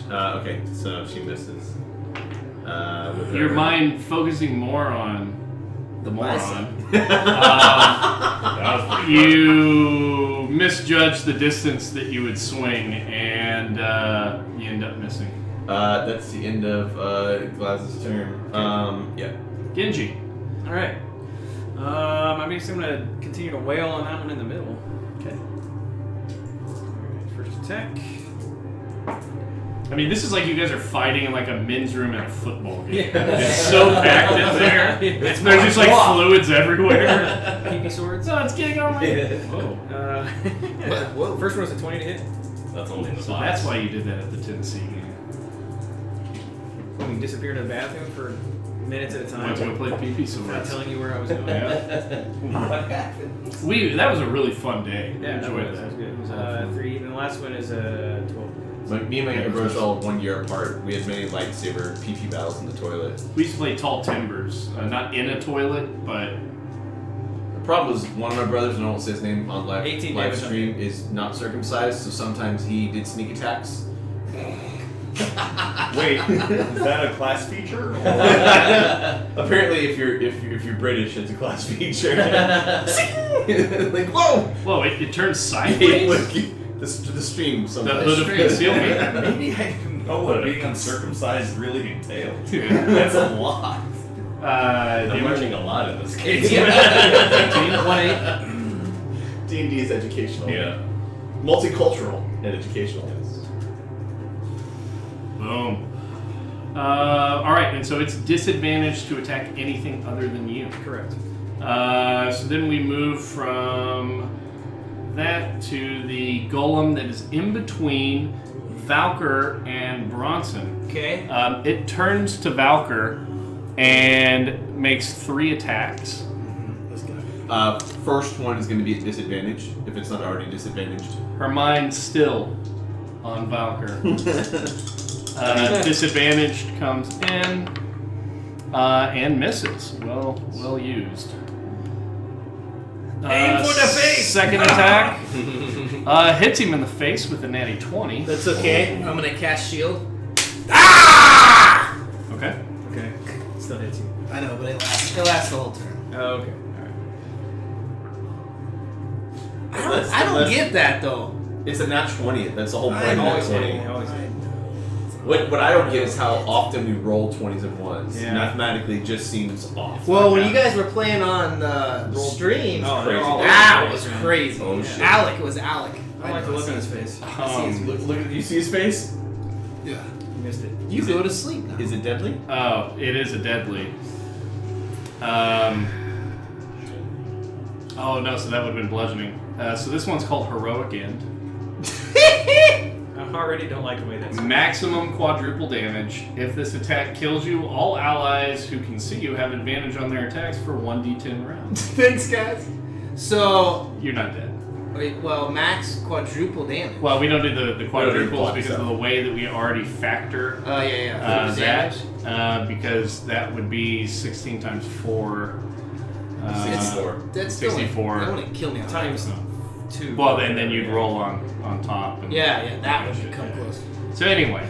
Okay, so she misses. With Your her- mind focusing more on the moron. That was pretty good. You misjudge the distance that you would swing, and you end up missing. That's the end of Glaz's turn. Yeah. Genji. All right. I mean, I'm gonna continue to wail on that one in the middle. Okay. Alright, for just attack. I mean, this is like you guys are fighting in like a men's room at a football game. It's so packed in there. There's just like fluids everywhere. PP swords. Oh, it's getting on my. Whoa. Whoa. First one was a 20 to hit. That's only the So boss. that's why you did that at the Tennessee game. We disappeared to the bathroom for minutes at a time. Went to go play PP Not swords. telling you where I was going. What happened? That was a really fun day. Yeah, Enjoyed that was good. It was 3, and the last one is 12. Me and my younger brothers all 1 year apart. We had many lightsaber PP battles in the toilet. We used to play Tall Timbers, not in a toilet, but The problem was one of my brothers, and I won't say his name on live 18 live damage. stream, is not circumcised, so sometimes he did sneak attacks. Wait, is that a class feature? Or? Apparently, if you're British, it's a class feature. Like whoa! whoa, it turns sideways. The stream The sometimes. hood of concealment. Maybe I didn't know what being uncircumcised really entailed. Yeah. That's a lot. I'm Damage. learning a lot in this case. 1-8. D&D is educational. Yeah. Multicultural and educational. Boom. All right, and so it's disadvantaged to attack anything other than you. Correct. So then we move from that to the golem that is in between Valkyr and Bronson. Okay. It turns to Valkyr and makes 3 attacks. First one is going to be at disadvantage if it's not already disadvantaged. Her mind's still on Valkyr. Disadvantaged comes in and misses. Well used. Aim for the face! Second attack hits him in the face with a natty 20. That's okay. I'm gonna cast shield. Okay. Okay. Still hits you. I know, but it lasts the whole turn. Oh, okay. Alright. I don't get that though. It's a nat 20. That's the whole point I of know. nat Always 20. hitting. Always hitting. What I don't get is how often we roll 20s and 1s. Yeah. Mathematically, it just seems off. Well, when you guys were playing on the stream, Oh, they're all that over was the place, man. crazy. Oh, shit. Alec, it was Alec. I like the look on his face. Look, you see his face? Yeah. You missed it. You go to sleep now. Is it deadly? Oh, it is a deadly. Oh no, so that would have been bludgeoning. So this one's called Heroic End. I already don't like the way that's. Maximum quadruple damage. If this attack kills you, all allies who can see you have advantage on their attacks for 1d10 rounds. Thanks, guys. So, You're not dead. wait, well, max quadruple damage. Well, we don't do the don't do quadruples block because stuff. of the way that we already factor Oh yeah. that. Because that would be 16 times 4. 64. That's still 64. That wouldn't kill me on Times top. 2. Well, and then you'd roll on top. And Yeah, that would shit, come yeah. close. So anyway,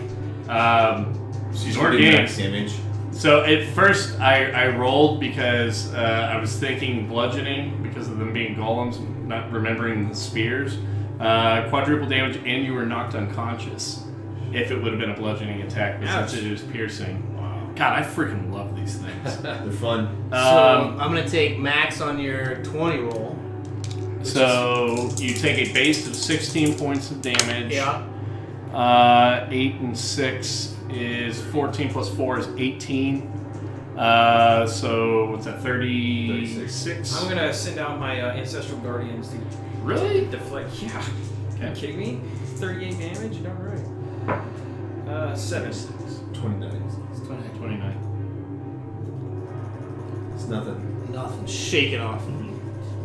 She's Your already game. max damage. so at first I rolled because I was thinking bludgeoning because of them being golems, not remembering the spears. Quadruple damage, and you were knocked unconscious. If it would have been a bludgeoning attack, but since it is piercing. Wow. God, I freaking love these things. They're fun. So I'm gonna take max on your 20 roll. So you take a base of 16 points of damage. Yeah. 8 and 6 is 14 plus 4 is 18. So what's that? 36. I'm gonna send out my ancestral guardians to Really? deflect. Yeah. Okay. You kidding me? 38 damage. You're darn right. 7. 29. It's 29. It's nothing. Nothing. Shake it off.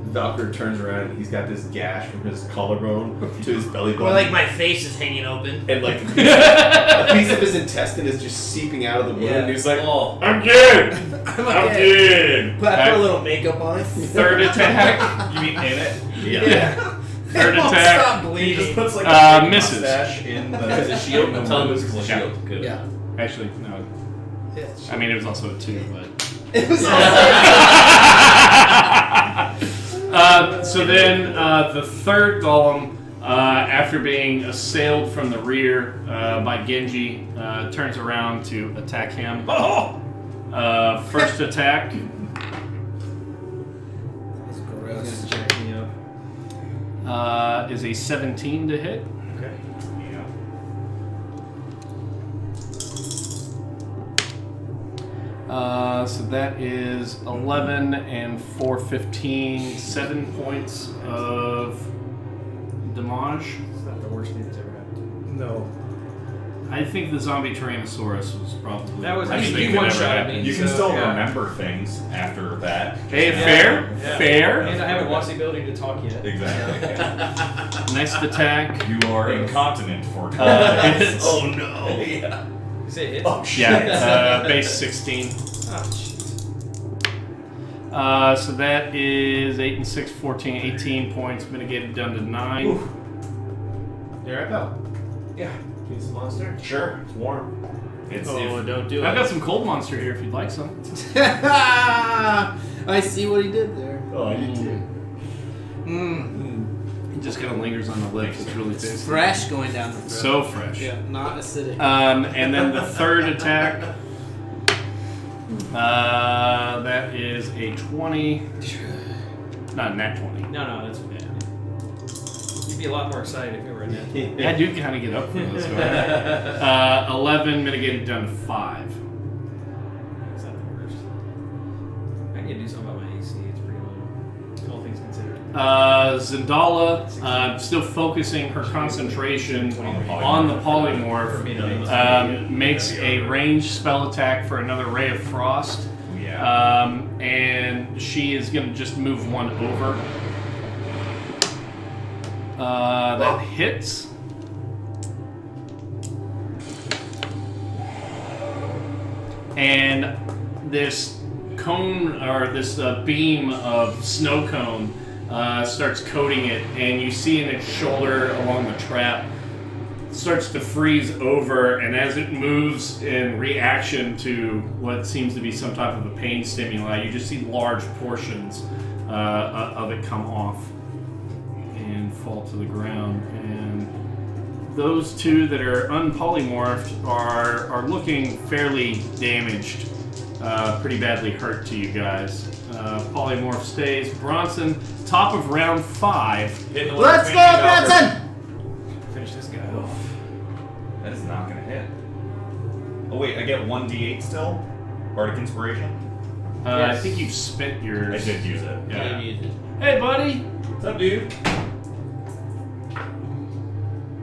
Valkyr turns around and he's got this gash from his collarbone to his belly button. Or like my face is hanging open. and like a piece of his intestine is just seeping out of the wound. Yeah. And he's like, Oh. I'm good! I'm I'm okay. good! But I put a little makeup on it. Third attack. You mean in it? Yeah. Third It won't attack. Stop He just bleeding. puts like a big Misses. mustache in the Because his shield, in the tell him wound. it's his Yeah. shield. Good. Yeah. Actually, no. Yeah. I mean, it was also a 2, but. It was So then the third golem, after being assailed from the rear by Genji, turns around to attack him. First attack. Just jack me up. Is a 17 to hit. Okay. So that is 11 and 4, 15, 7 points of damage. It's not the worst thing that's ever happened. No. I think the zombie Tyrannosaurus was probably. That was- I I mean, mean, you he can one-shotted me. You can so, still yeah. remember things after that. Hey, Yeah. fair, Yeah. fair. And I haven't lost the ability to talk yet. Exactly. Next attack. You are incontinent for Hits. Oh no. yeah. You say it hits? Oh shit. Yeah, base 16. Oh, shit. So that is 8 and 6, 14, 18 points, mitigated down to 9. Oof. You alright, pal? Yeah. Piece of monster? Sure. It's warm. It's Oh, don't do I've it. got some cold monster here if you'd like some. I see what he did there. Oh, I did too. It just kind of lingers on the lips. It's really tasty. Fresh going down the throat. So fresh. Yeah, not acidic. And then the third attack. That is a 20. Not nat 20. No, that's bad. You'd be a lot more excited if it were a net. I do kind of get up for those. 11 mitigated down to 5. It's not the worst. I need to do something about my AC. It's pretty low. All things considered. Zendala, still focusing her concentration on the polymorph, makes a ranged spell attack for another Ray of Frost. Yeah. And she is going to just move one over. That hits. And this cone, or this beam of snow cone, starts coating it, and you see in its shoulder along the trap starts to freeze over, and as it moves in reaction to what seems to be some type of a pain stimuli, you just see large portions of it come off and fall to the ground. And those two that are unpolymorphed are looking fairly damaged, pretty badly hurt to you guys. Polymorph stays. Bronson, top of round 5. Let's go, Bronson! Finish this guy off. That is not gonna hit. Oh wait, I get 1d8 still? Bardic Inspiration? I think you've spent yours. I did use it. Yeah. You use it. Hey, buddy. What's up, dude?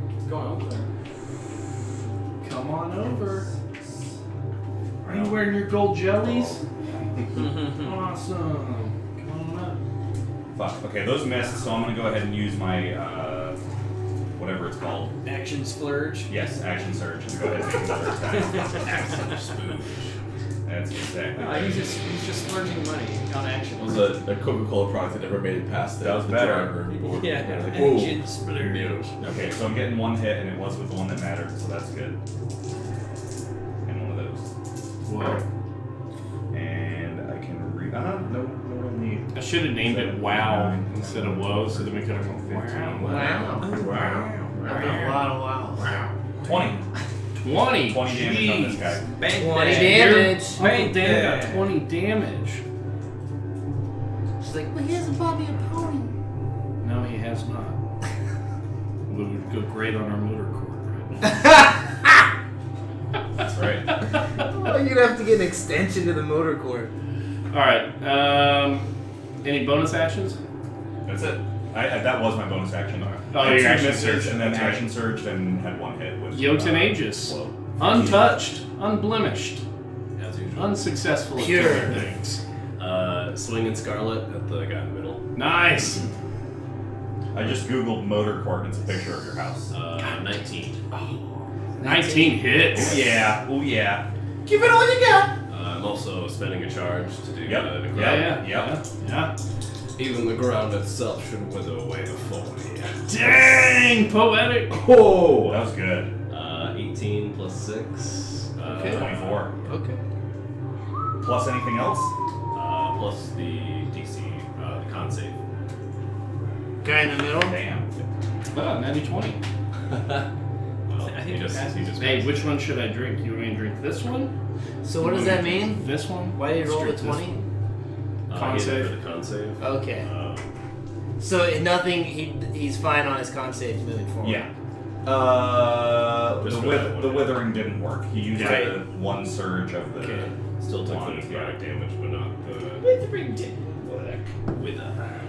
What's going on there? Come on over. Are you wearing your gold jellies? Awesome. Come on up. Fuck. Okay, those missed, so I'm gonna go ahead and use my whatever it's called. Action splurge. Yes, action surge, and go ahead and make another attack. Action smooth. That's exactly. No, he's just splurging money on action. It was a Coca-Cola product that never made it past That was the better. driver anymore. Yeah, Like, action whoa. splurge. Okay, so I'm getting one hit, and it was with the one that mattered, so that's good. And one of those. Whoa. And I can read. No real need. I should have named it WoW instead of Whoa, so then we could have gone wow. Wow. 20. 20. 20 damage on this guy. Bang 20 bang. damage. Uncle Dan got 20 damage. She's like, well, he hasn't bought me a pony. No, he has not. We would go great on our motor cord right now. That's right. Oh, you'd have to get an extension to the motor cord. Alright, any bonus actions? That's it. That was my bonus action. Oh, I had your two action misses, surge. and then That's right. action surge, then had one hit. With, Jotun Aegis. Whoa. Untouched, unblemished, As usual. unsuccessful at Pure. doing things. Swinging Scarlet at the guy in the middle. Nice. I just googled motor cord and it's a picture of your house. 19. 19 hits. Yeah. Oh yeah. Give it all you got. I'm also spending a charge to do Yep. the ground. Yeah. Even the ground itself should wither away before me. Dang, poetic. Oh, that was good. 18 plus 6. Okay. 24. Okay. Plus anything else? Plus the DC, the con save. Guy in the middle. Damn. Oh, 90-20. Well, I think he he just passes. Hey, which one should I drink? You want me to drink this one? So what does that mean? This one? Why did you roll the Let's drink this 20? one. con Con save. for the con save. Okay. Uh, So nothing. He's fine on his con saves moving forward. Yeah. Just for that one. The withering didn't work. He used Right. one surge of the. Okay. Still took the One, necrotic damage, but not the with a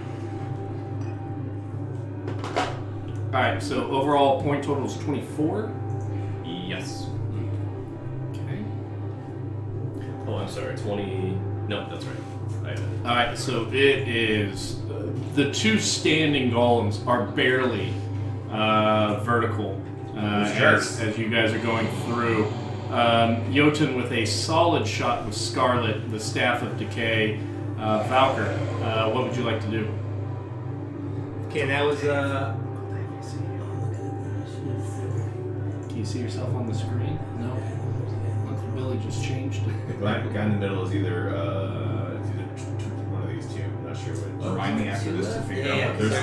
Alright, so overall point total is 24. yes. Okay. Oh, I'm sorry. 20. No, that's right. I had it. Alright, so it is. The two standing golems are barely vertical as you guys are going through. Jotun with a solid shot with Scarlet, the Staff of Decay. Valkyr, what would you like to do? Okay, that was Can you see yourself on the screen? No. Billy just changed it. The guy in the middle is either one of these two. I'm not sure which. Remind me after this to figure Yeah, out what there's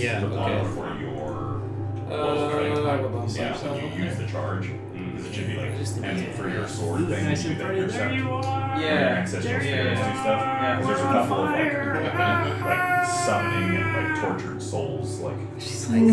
yeah, the yeah, bottle okay. for your Yeah, when you use the charge. Because it should be like, and for your sword thing, Nice you do and that pretty. There yourself. you are. Your ancestral spirits do stuff. Yeah. There's a couple of like summoning and like tortured souls like she's like,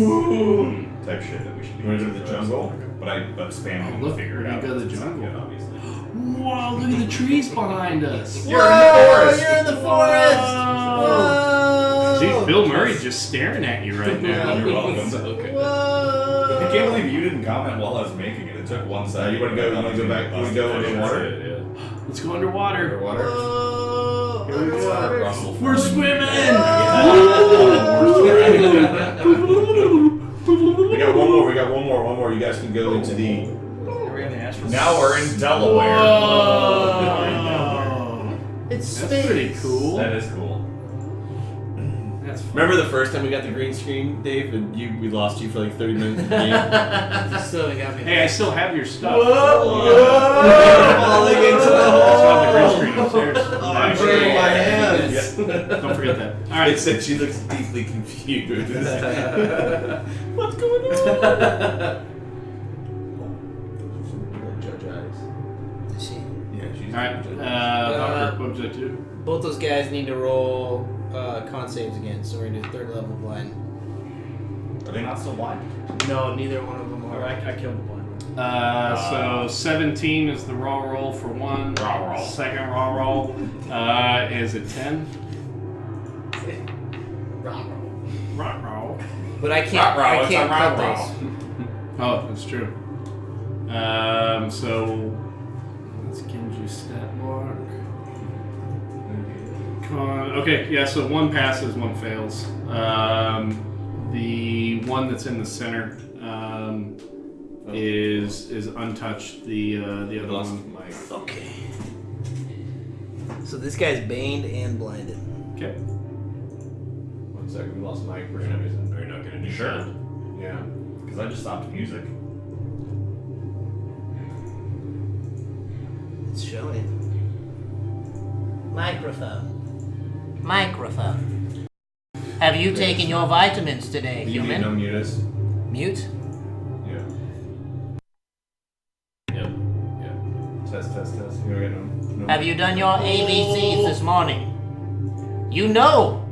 type shit that we should be You wanna go to using the for us. jungle? But spamming look, to figure we're it gonna out. go to the It's not jungle. good, obviously. Whoa, look at the trees behind us. You're in the forest. You're in the forest. Whoa. Jeez, Bill Murray's just staring at you right now. You're welcome. Okay. Whoa. I can't believe you didn't comment while I was making it. It took one second. You wanna go back? You go in the water? Let's go underwater. Underwater? Whoa. Here we go. Russell. We're swimming. We got one more. You guys can go into the. Now we're in Delaware. It's That's space. pretty cool. That is cool. That's fun. Remember the first time we got the green screen, Dave, and we lost you for like 30 minutes in the game? Still got me. Hey, I still have your stuff. Falling into the I still have the green hole. screen upstairs. I'm burning my hands. Don't forget that. All right. It said she looks deeply confused. What's going on? Judge eyes. Is she? Yeah, she's. All right. Valkyr, what would you like to do? Both those guys need to roll con saves again, so we're gonna do third level blind. Are they not still blind? No, neither one of them are. I killed the blind one. So 17 is the raw roll for one. Raw roll. Second raw roll is a 10. Raw roll. But I can't. Ruh-roh, I it's can't a cut ruh-roh. those. Oh, that's true. So let's Genji stat block. Okay, yeah. So one passes, one fails. The one that's in the center is untouched. The other Lost one. my. Okay. So this guy's baned and blinded. Okay. 1 second, we lost Mike for some reason. Are you not gonna do Sure. sound? Yeah. Because I just stopped music. It's showing. Microphone. Have you taken your vitamins today, You need no mutus. Mute? Yeah. Yep. Test. You don't get no. Have you done your ABCs this morning? You know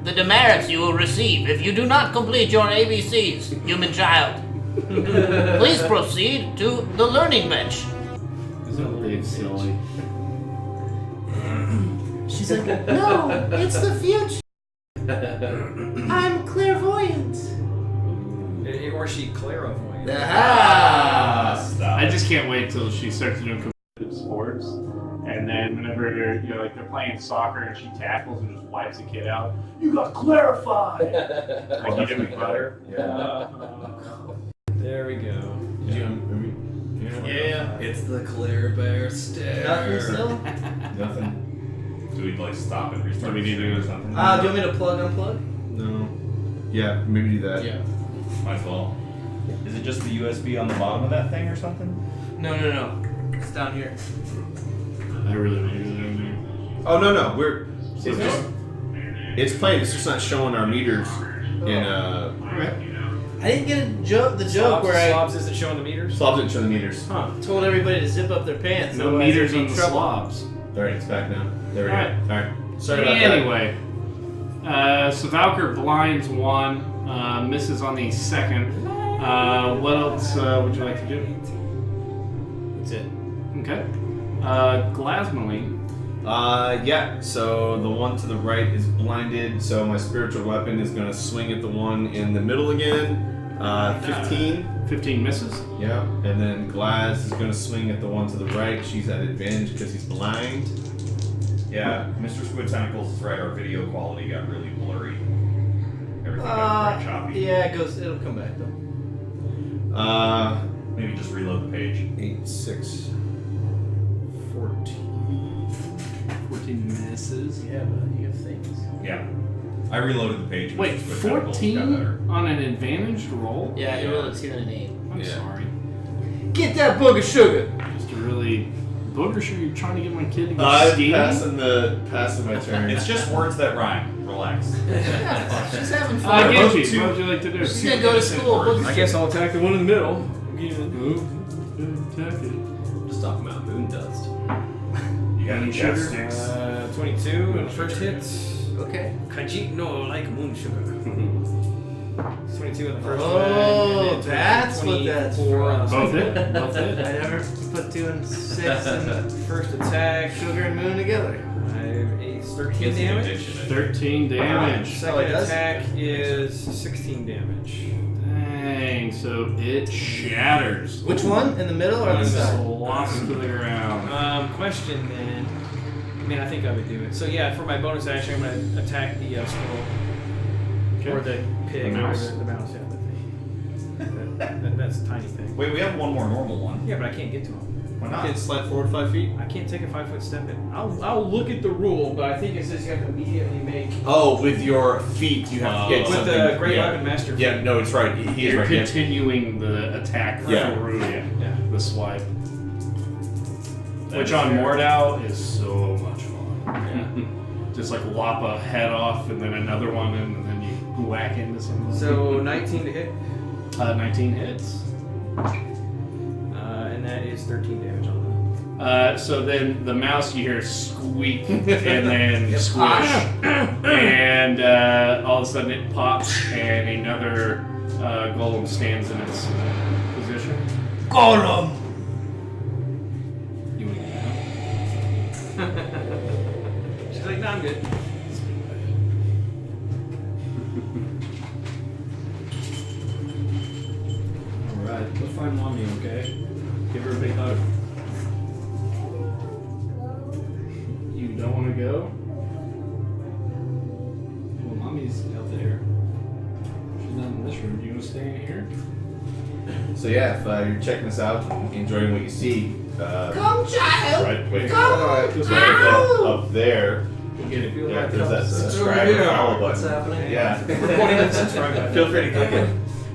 the demerits you will receive if you do not complete your ABCs, human child. Please proceed to the learning bench. Isn't Dave silly? She's like, no, it's the future. I'm clairvoyant. Or she clairvoyant. Stop. I just can't wait till she starts doing competitive sports, and then whenever like they're playing soccer and she tackles and just wipes the kid out, you got clarified. Like you did with butter. Yeah. There we go. Did you? Yeah. It's the Clear Bear stare. Nothing still? Nothing. Do we like stop and restart We the need to stream do or something? Do you want me to unplug? No. Yeah, maybe do that. Yeah. Might as well. Is it just the USB on the bottom of that thing or something? No. It's down here. I really want to do that. Oh no, we're. It's playing. It's just not showing our meters in I didn't get the joke where I Slobs isn't showing the meters? Slobs didn't show the meters. told everybody to zip up their pants. No otherwise meters there'd on be the trouble. slobs. Alright, it's back now. There we Alright. go. Alright. Sorry about that. Anyway, so Valkyr blinds one, misses on the second. What else would you like to do? That's it. Okay. Glasmaline. Yeah, so the one to the right is blinded, so my spiritual weapon is going to swing at the one in the middle again. 15. 15 misses. Yeah, and then Glass is going to swing at the one to the right. She's at advantage because he's blind. Yeah, Mr. Squid Tentacles is right. Our video quality got really blurry. Everything got very choppy. Yeah, it'll come back though. Maybe just reload the page. 8, 6, 14. 14 misses. Yeah, but you have things. Yeah. I reloaded the page. Wait, Mr. Squid Tentacles got better. 14 on an advantaged roll? Yeah, you rolled a 2 and an 8. I'm sorry. Get that book of sugar. Just a really booger sugar. You're trying to get my kid to go I'm skiing? passing my turn. It's just words that rhyme. Relax. She's having fun. Genji, what would you like to do? She's gonna go to school. I guess I'll attack the one in the middle. Attack it. Just talking about moon dust. You got Any chap sugar? sticks. 22 and the first hit. Okay. Kaji no like moon sugar. 22 in the first one. Oh, and then that's what that's 24 on the Both second hit. Both I hit. never put 2 and 6 and First attack. sugar and moon together. 13 Kids in damage. addiction. 13 damage. Second it does? attack is 16 damage. Dang, so it shatters. Which one? In the middle or on the It's side? lost to the ground. Question then. I mean, I think I would do it. So yeah, for my bonus action, I'm gonna attack the skull or the pig, The mouse. whatever, the mouse. Yeah, the thing. That's a tiny thing. Wait, we have one more normal one. Yeah, but I can't get to him. Why You not? can slide forward 5 feet. I can't take a 5-foot step in. I'll look at the rule, but I think it says you have to immediately make Oh, with your feet, you have to get with something. the great yeah. weapon master. Yeah, no, it's right. He is You're right. Yeah. continuing the attack Yeah. through Yeah. the swipe. That Which is on fair. Mordau is so much fun. Just like lop a head off and then another one and then you whack into something. So 19 to hit, 19 hits. and that is 13 damage on So then the mouse you hear squeak and then squish, and all of a sudden it pops and another golem stands in its position. Golem! You want to get out? that. She's like, no, I'm good. Alright, go find mommy, okay? Give her a big hug. You don't want to go? Well, mommy's out there. She's not in this room. Do you want to stay in here? So yeah, if you're checking this out, enjoying what you see, Come, child! right, wait, Come! up there. Get it. Yeah, there's that Over subscribe here. or follow What's button. happening? Yeah. Feel free to click it.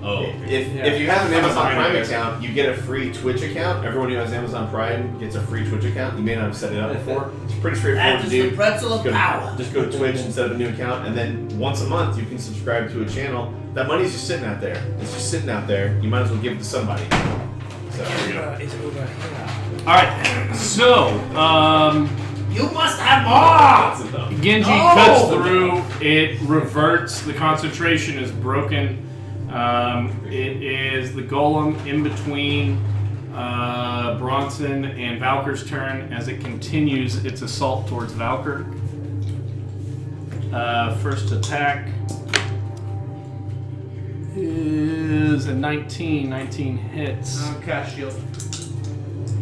Oh. If you have an Amazon Prime account, you get a free Twitch account. Everyone who has Amazon Prime gets a free Twitch account. You may not have set it up before. It's pretty straightforward That to is do. the pretzel of power. Just go to Twitch and set up a new account, and then once a month you can subscribe to a channel. That money's just sitting out there. It's just sitting out there. You might as well give it to somebody. So you know. Alright, so, You must have more! Genji cuts through, it reverts, the concentration is broken. It is the golem in between Bronson and Valkyr's turn as it continues its assault towards Valkyr. First attack is a 19. 19 hits. Cast shield.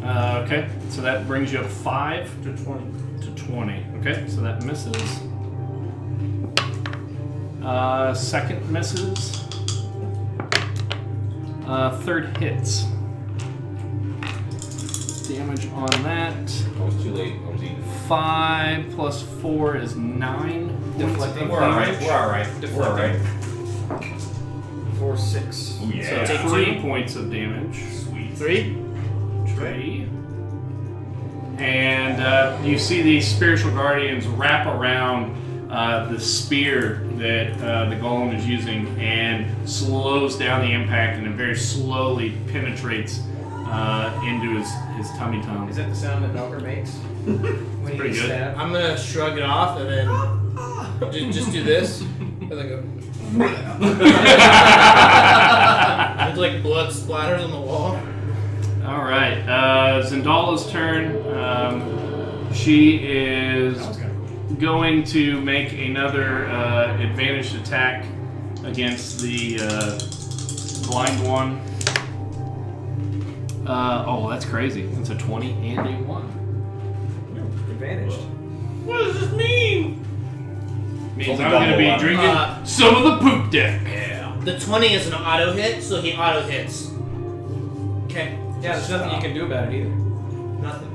Okay, so that brings you up 5 To 20. to 20. Okay, so that misses. Second misses. Third hits. Damage on that. I was too late. I was eating. 5 plus 4 is 9. Deflecting. We're alright. We're alright. We're alright. 4, 6. Oh yeah. So 3 points of damage. Sweet. 3. Tree. And you see these spiritual guardians wrap around the spear that the golem is using and slows down the impact and it very slowly penetrates into his tummy tum. Is that the sound that Valkyr makes? When he pretty gets good. stabbed? I'm gonna shrug it off and then just do this. And then go. There's like blood splatters on the wall. All right. Zendala's turn. She is going to make another advantaged attack against the blind one. That's crazy. It's a 20 and a 1. Advantaged. What does this mean? Means only I'm going to be double drinking some of the poop deck. Yeah. The 20 is an auto hit, so he auto hits. Okay. Yeah, there's nothing you can do about it either. Nothing.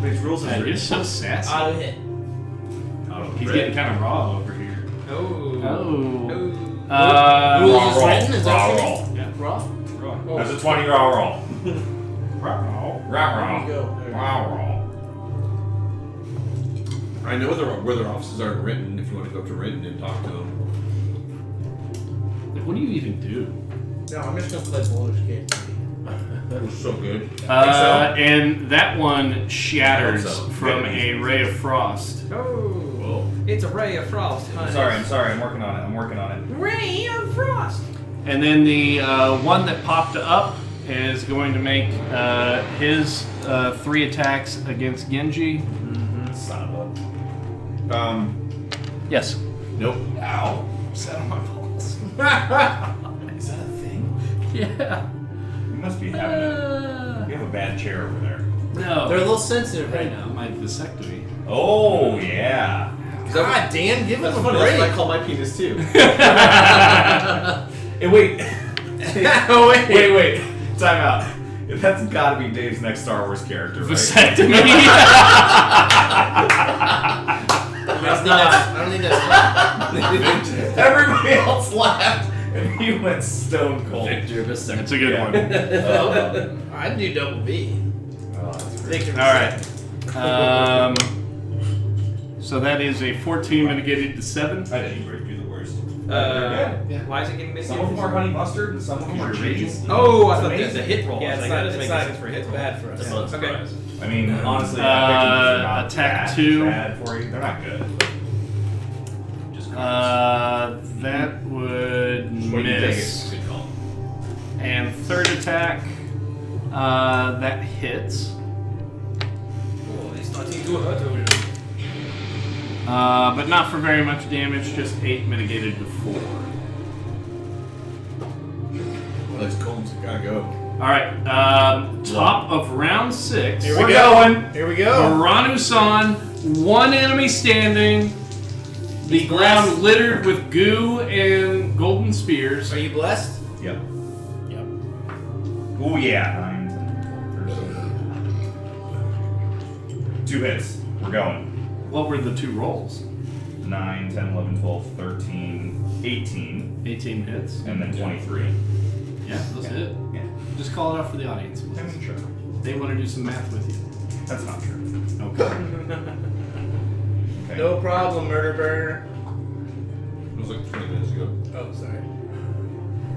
These rules Man, are you're so sassy. Auto hit. He's getting kind of raw over here. Oh. Rules is written, is that raw what roll. Yeah. Raw? Raw. That's a 20 raw roll. Raw. Raw There you go. There. raw roll. I know where their offices are written. If you want to go up to written and talk to them. Like, what do you even do? No, I'm just gonna play Baldur's Gate. That was so good. And that one shatters I hope so. from a ray of frost. Oh. It's a ray of frost. Honey. I'm sorry. I'm working on it. Ray of frost. And then the one that popped up is going to make his 3 attacks against Genji. Son of a. Yes. Nope. Ow. Set on my balls. Is that a thing? Yeah. You must be having a. You have a bad chair over there. No. They're a little sensitive right now. My vasectomy. Oh yeah. God damn, give him That's a funny. That's what I break. call my penis too. Hey, wait. Oh, wait. Time out. That's got to be Dave's next Star Wars character, right? Vasectomy. I don't think that's Everybody else laughed, and he went stone cold. Victor Vasectomy. That's a good one. I'd do double B. Oh, that's great. Victor All right. So that is a 14 mitigated to 7. I didn't even do the worst. Why is it getting mixed? Some of them are honey mustard, and some of them are cheese. Oh, I It's thought amazing. the hit roll. Yeah, I it's was not, like, that doesn't it's make not, sense for a hit it's roll. bad for us. That's not a Okay. surprise. I mean, honestly, I think these are not attack bad, 2. bad for you. They're not good. Just That would What do you miss. Good call. And third attack, that hits. Oh, it's starting to hurt over here. But not for very much damage, just 8 mitigated to 4. Well, those combs have gotta go. Alright, top of round 6. Here We're we go. going. Here we go. Maranu-san, 1 enemy standing. The ground littered with goo and golden spears. Are you blessed? Yep. Yep. Oh yeah. 9, 10, 13. 2 hits. We're going. What were the 2 rolls? 9, 10, 11, 12, 13, 18, 18 hits. and then 23. Yeah, those hit. Yeah. Just call it out for the audience. I mean, sure. They want to do some math with you. That's not true. Okay. Okay. No problem, Murder Burner. It was like 20 minutes ago. Oh, sorry.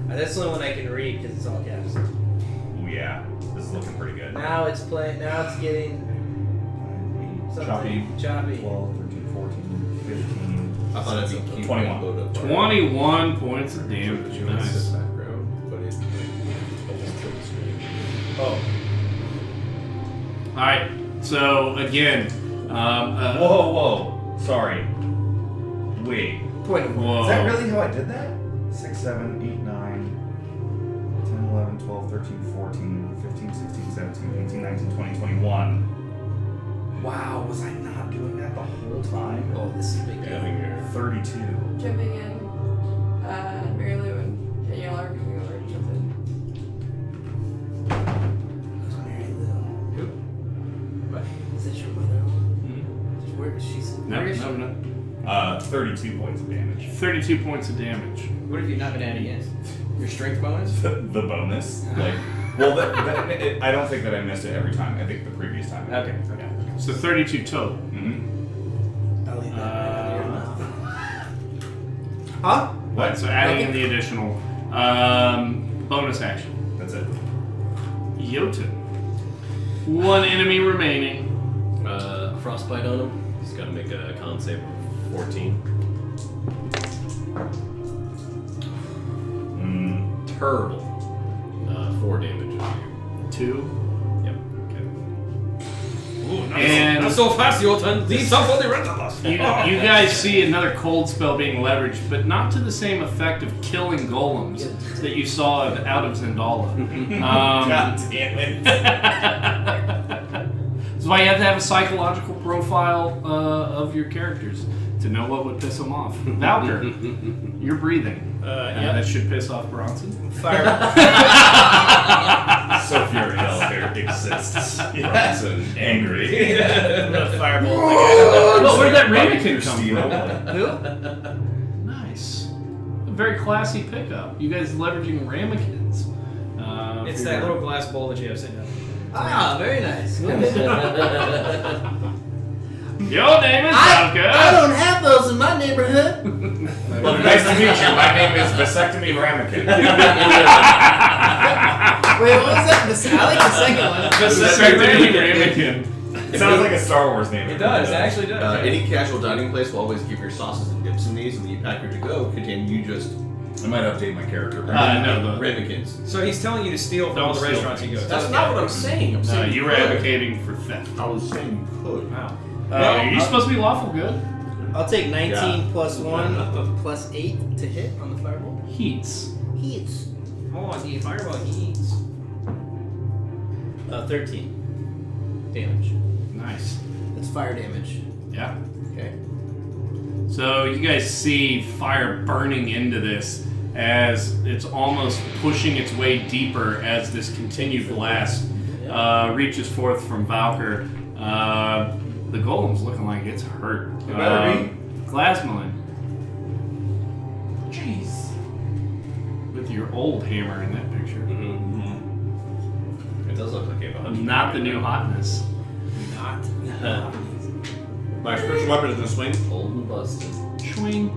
That's the only one I can read because it's all caps. Oh yeah. This is looking pretty good. Now it's playing. Now it's getting Choppy. Choppy. 12, 13, 14, 15. I thought it'd be cute. 21. to load up. 21 points of damage. Nice. Background, but it almost killed the screen. Oh. Alright, so again. Whoa. Sorry. Wait. Point of Whoa. Is that really how I did that? 6, 7, 8, 9, 10, 11, 12, 13, 14, 15, 16, 17, 18, 19, 20, 21. Wow, was I not doing that the whole time? Oh, this is big. Yeah, I think you're 32. Jumping in, Mary Lou and Danielle are coming over to jump in. Mary Lou. What? Is that your mother? Where is she? No. 32 points of damage. 32 points of damage. What have you not been adding in? Your strength bonus? The bonus. I don't think that I missed it every time. I think the previous time. Okay. So 32 total. Mm-hmm. I'll leave that right in your mouth. Huh? Right, so adding in the additional bonus action. That's it. Jotun. 1 enemy remaining. Frostbite on him. He's got to make a con save of 14. Terrible. 4 damage. 2. Yep. Ooh, and not so fast, Jolton. These are for the rest of us. you guys see another cold spell being leveraged, but not to the same effect of killing golems that you saw out of Zendala. God damn it. That's why you have to have a psychological profile of your characters to know what would piss them off. Valker, you're breathing. That should piss off Bronson. So Fury Elevator exists. Bronson angry. Fireball. Oh, where'd that ramekin come Steel. from? Who? Nice. A very classy pickup. You guys leveraging ramekins. It's for that your- little glass bowl that you have sitting down. Ah, very nice. Your name is Valka. I don't have those in my neighborhood. Well, nice to meet you. My name is Vasectomy Ramekin. Wait, what was that? I like the second one. Vasectomy Ramekin. It sounds like a Star Wars name. It does. It actually does. Any casual dining place will always give your sauces and dips in these, and the pack to go contain you just I might update my character. No, the ramekins. So he's telling you to steal from Don't all the steal restaurants you go to. That's not what I'm saying. I'm No, saying you were advocating for theft. I was saying you could. Wow. Are you supposed to be lawful good? I'll take 19 plus 1 plus 8 to hit on the fireball. Heats. Heats. Oh, the fireball heats. 13 damage. Nice. That's fire damage. Yeah. Okay. So you guys see fire burning into this as it's almost pushing its way deeper as this continued blast reaches forth from Valkyr. The golem's looking like it's hurt. It better be. Glasmalin. Jeez. With your old hammer in that picture. It does look like you have 100. Not the new hotness. Not. My spiritual weapon is gonna swing. Old and busted. Swing.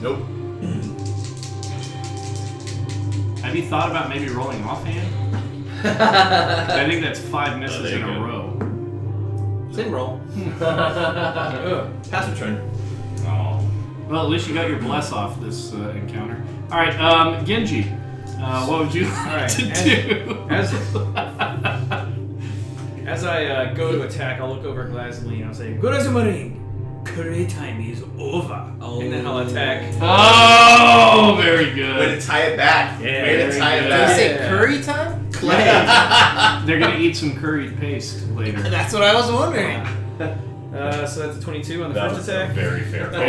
Nope. Have you thought about maybe rolling offhand? I think that's 5 misses there in you a go. row. Same roll. Pass a turn. Oh. Well, at least you got your bless off this encounter. All right, Genji, what would you like to do? As I go to attack, I'll look over at Glasly and I'll say, "Gorazumaring, curry time is over." And then I'll attack. Oh, very Way good. to tie it back. Yeah, Way to very tie it good. Did you back. say curry time? They're gonna eat some curried paste later. That's what I was wondering. So that's a 22 on the That first was a attack. very fair call.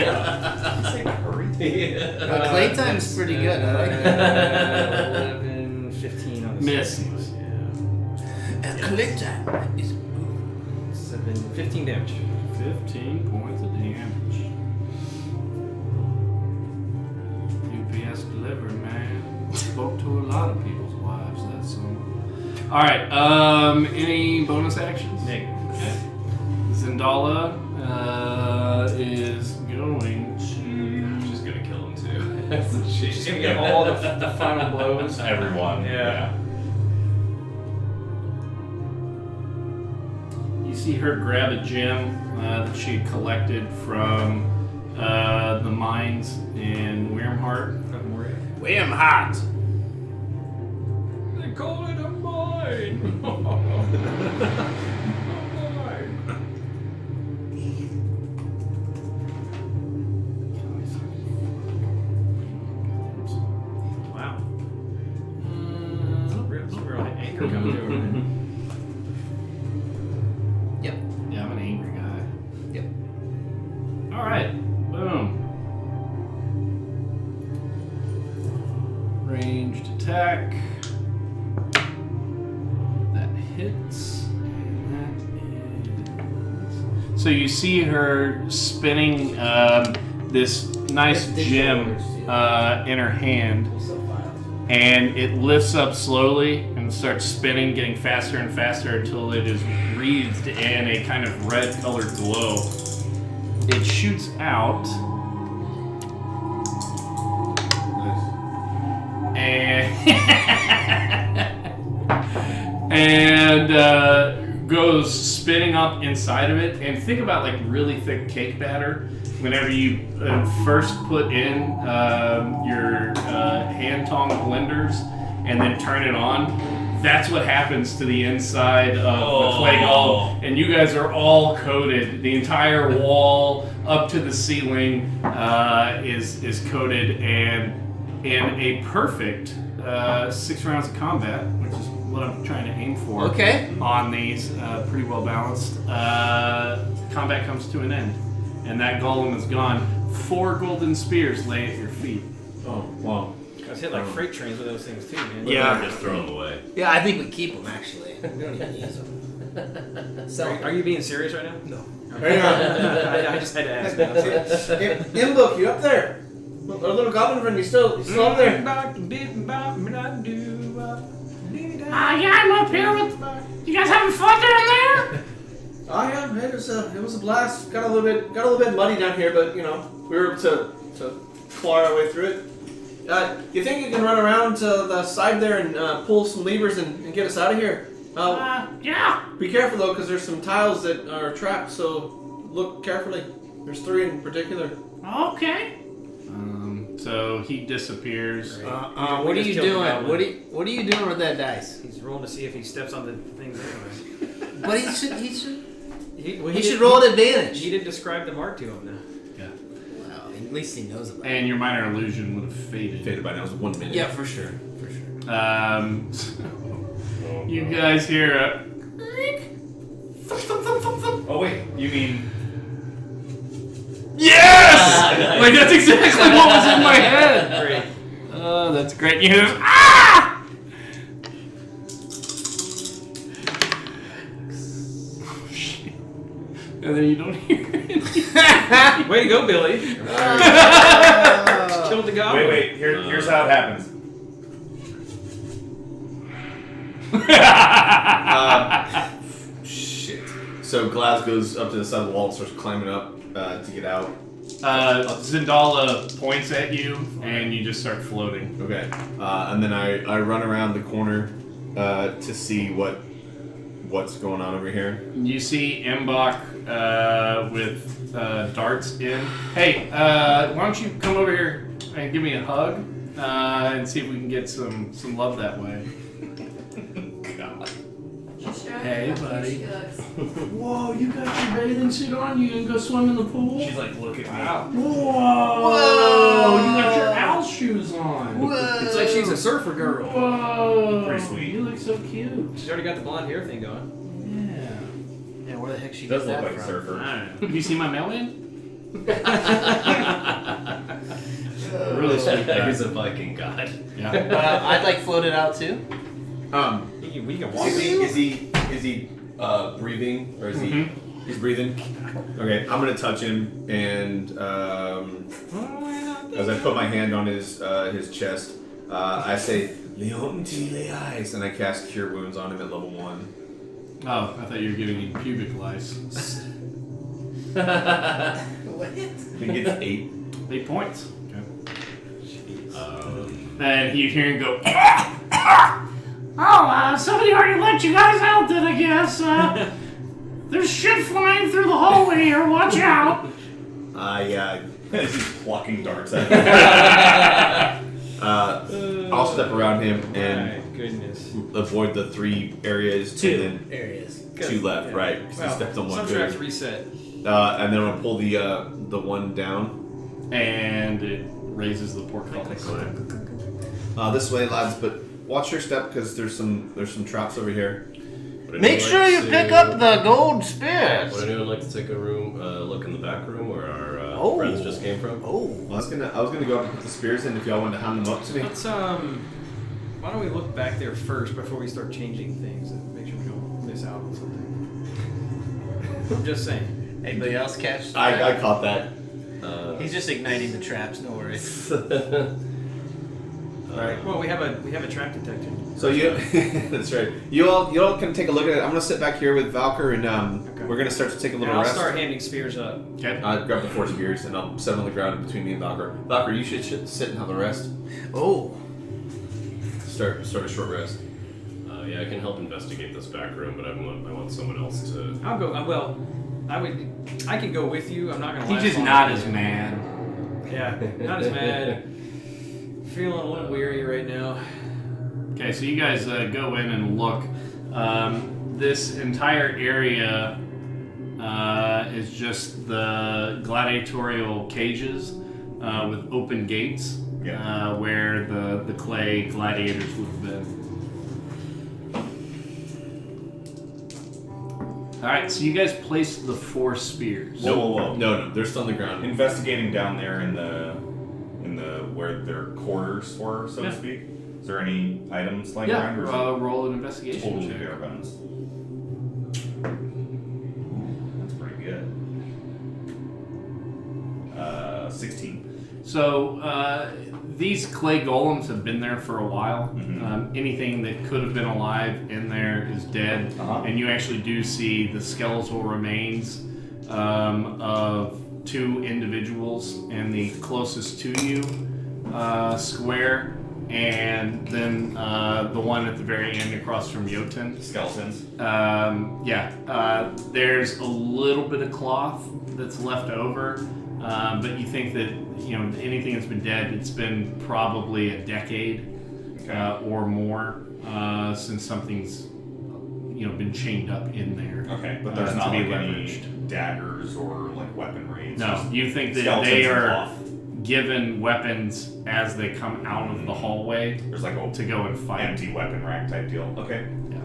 Clay time's pretty good. I like that. 11, 15 on the Miss. second one, yeah. Clay time is 15 damage. 15 points of damage. UPS delivered, man. Spoke to a lot of people's wives that summer. All right. Any bonus actions? Negative. Okay. Zendala is going to. She's gonna kill him too. She's gonna get all the final blows. Everyone. Yeah. You see her grab a gem that she had collected from the mines in Wyrmheart. Wham hot. They call it a mine. Wow. Some real anger coming through. Yep. Yeah, I'm an angry guy. Yep. All right. Boom. Ranged attack. That hits. And that is. So you see her spinning this nice gem in her hand, and it lifts up slowly and starts spinning, getting faster and faster until it is wreathed in a kind of red-colored glow. It shoots out. And goes spinning up inside of it. And think about like really thick cake batter. Whenever you first put in your hand tong blenders and then turn it on, That's what happens to the inside of the clay golem, and you guys are all coated. The entire wall up to the ceiling is coated, and in a perfect 6 rounds of combat, which is what I'm trying to aim for. Okay. On these, pretty well balanced. Combat comes to an end, and that golem is gone. 4 golden spears lay at your feet. Oh, wow. I was hit like freight trains with those things too, man. Yeah. Just throw them away. Yeah, I think we keep them actually. We don't even use them. Are you being serious right now? No. I just had to ask. Imbook, you up there? Our little goblin friend, you still up there? Yeah, I'm up here with. You guys having fun down there? Oh yeah, it was a blast. Got a little bit muddy down here, but you know we were able to claw our way through it. You think you can run around to the side there and pull some levers and get us out of here? Yeah. Be careful though, because there's some tiles that are trapped. So look carefully. There's 3 in particular. Okay. So he disappears. What are you doing? What are you doing with that dice? He's rolling to see if he steps on the things anyway. But he should He should roll an advantage. He didn't describe the mark to him, though. Well, at least he knows about it. And your minor illusion would have faded. Faded by now. It was 1 minute. Yeah, for sure. You guys hear a. Oh wait, you mean? Yes! Like that's exactly what was in my head. Great. Oh, that's great. You hear ah! Oh, shit. And then you don't hear it. Way to go, Billy. Killed the goblin. Wait. Here's how it happens. Shit. So Glaz goes up to the side of the wall and starts climbing up to get out. Zendala points at you, and you just start floating. Okay. And then I run around the corner to see what's going on over here. You see Mbach with darts in. Hey, why don't you come over here and give me a hug and see if we can get some love that way. God. Hey, buddy. Whoa, you got your bathing suit on? You gonna go swim in the pool? She's like, look at me. Whoa! You got your owl shoes on. It's like she's a surfer girl. Whoa! Pretty sweet. You look so cute. She's already got the blonde hair thing going. Yeah. Yeah, where the heck she Does get look that like a from? surfer. I don't know. Have you seen my mailman? Really sweet guy. He's a Viking god. Yeah. I'd like float it out too. We can walk. Is he breathing or is he? He's breathing. Okay, I'm gonna touch him and as I put my hand on his chest, I say Leon Leis, and I cast Cure Wounds on him at level 1. Oh, I thought you were giving me pubic lice. What? He gets 8. 8 points. And you hear him go. Somebody already let you guys out then, I guess. There's shit flying through the hallway here. Watch out. Yeah. He's plucking darts at me. I'll step around him and My goodness. avoid the 3 areas. 2 and then areas. 2 left, right? 'Cause he Well, stepped on one. some traps reset. And then I'm gonna pull the one down. And it raises the portcullis. This way, lads. But watch your step because there's some traps over here. Would Make anyone sure like you to- pick up the gold spears. Would anyone like to take a look in the back room where our friends just came from? Oh. I was gonna go up and put the spears in if y'all wanted to hand them up to me. Let's why don't we look back there first before we start changing things and make sure we don't miss out on something. I'm just saying. Anybody else catch? I caught that. He's just igniting the traps. No worries. Alright. Well, we have a trap detector. So you, that's right. You all can take a look at it. I'm gonna sit back here with Valkyr and Okay. we're gonna start to take a And little I'll rest. start handing spears up. Okay. I grab the 4 spears and I'll set them on the ground between me and Valkyr. Valkyr, you should sit and have a rest. Oh. Start a short rest. Yeah, I can help investigate this back room, but I want someone else to. I'll go. Well, I can go with you. I'm not gonna. He's last just long. not as mad. Yeah, not as mad. Feeling a little weary right now. Okay, so you guys go in and look. This entire area is just the gladiatorial cages with open gates where the clay gladiators would have been. Alright, so you guys placed the 4 spears. Whoa. No, they're still on the ground. Investigating down there in the where their quarters were, so to speak. Is there any items lying around? Or is it roll an investigation totally check. bare bones? That's pretty good. 16. So these clay golems have been there for a while. Mm-hmm. Anything that could have been alive in there is dead, and you actually do see the skeletal remains of 2 individuals, and the closest to you square, and then the one at the very end across from Jotun. Skeletons. There's a little bit of cloth that's left over, but you think that anything that's been dead, it's been probably a decade or more since something's been chained up in there. Okay, but there's not to be like any leveraged. Daggers or like weaponry. It's No, just you think that skeletons they and are cloth. given weapons as they come out of the hallway There's like a to go and fight. empty weapon rack type deal. Okay. Yeah.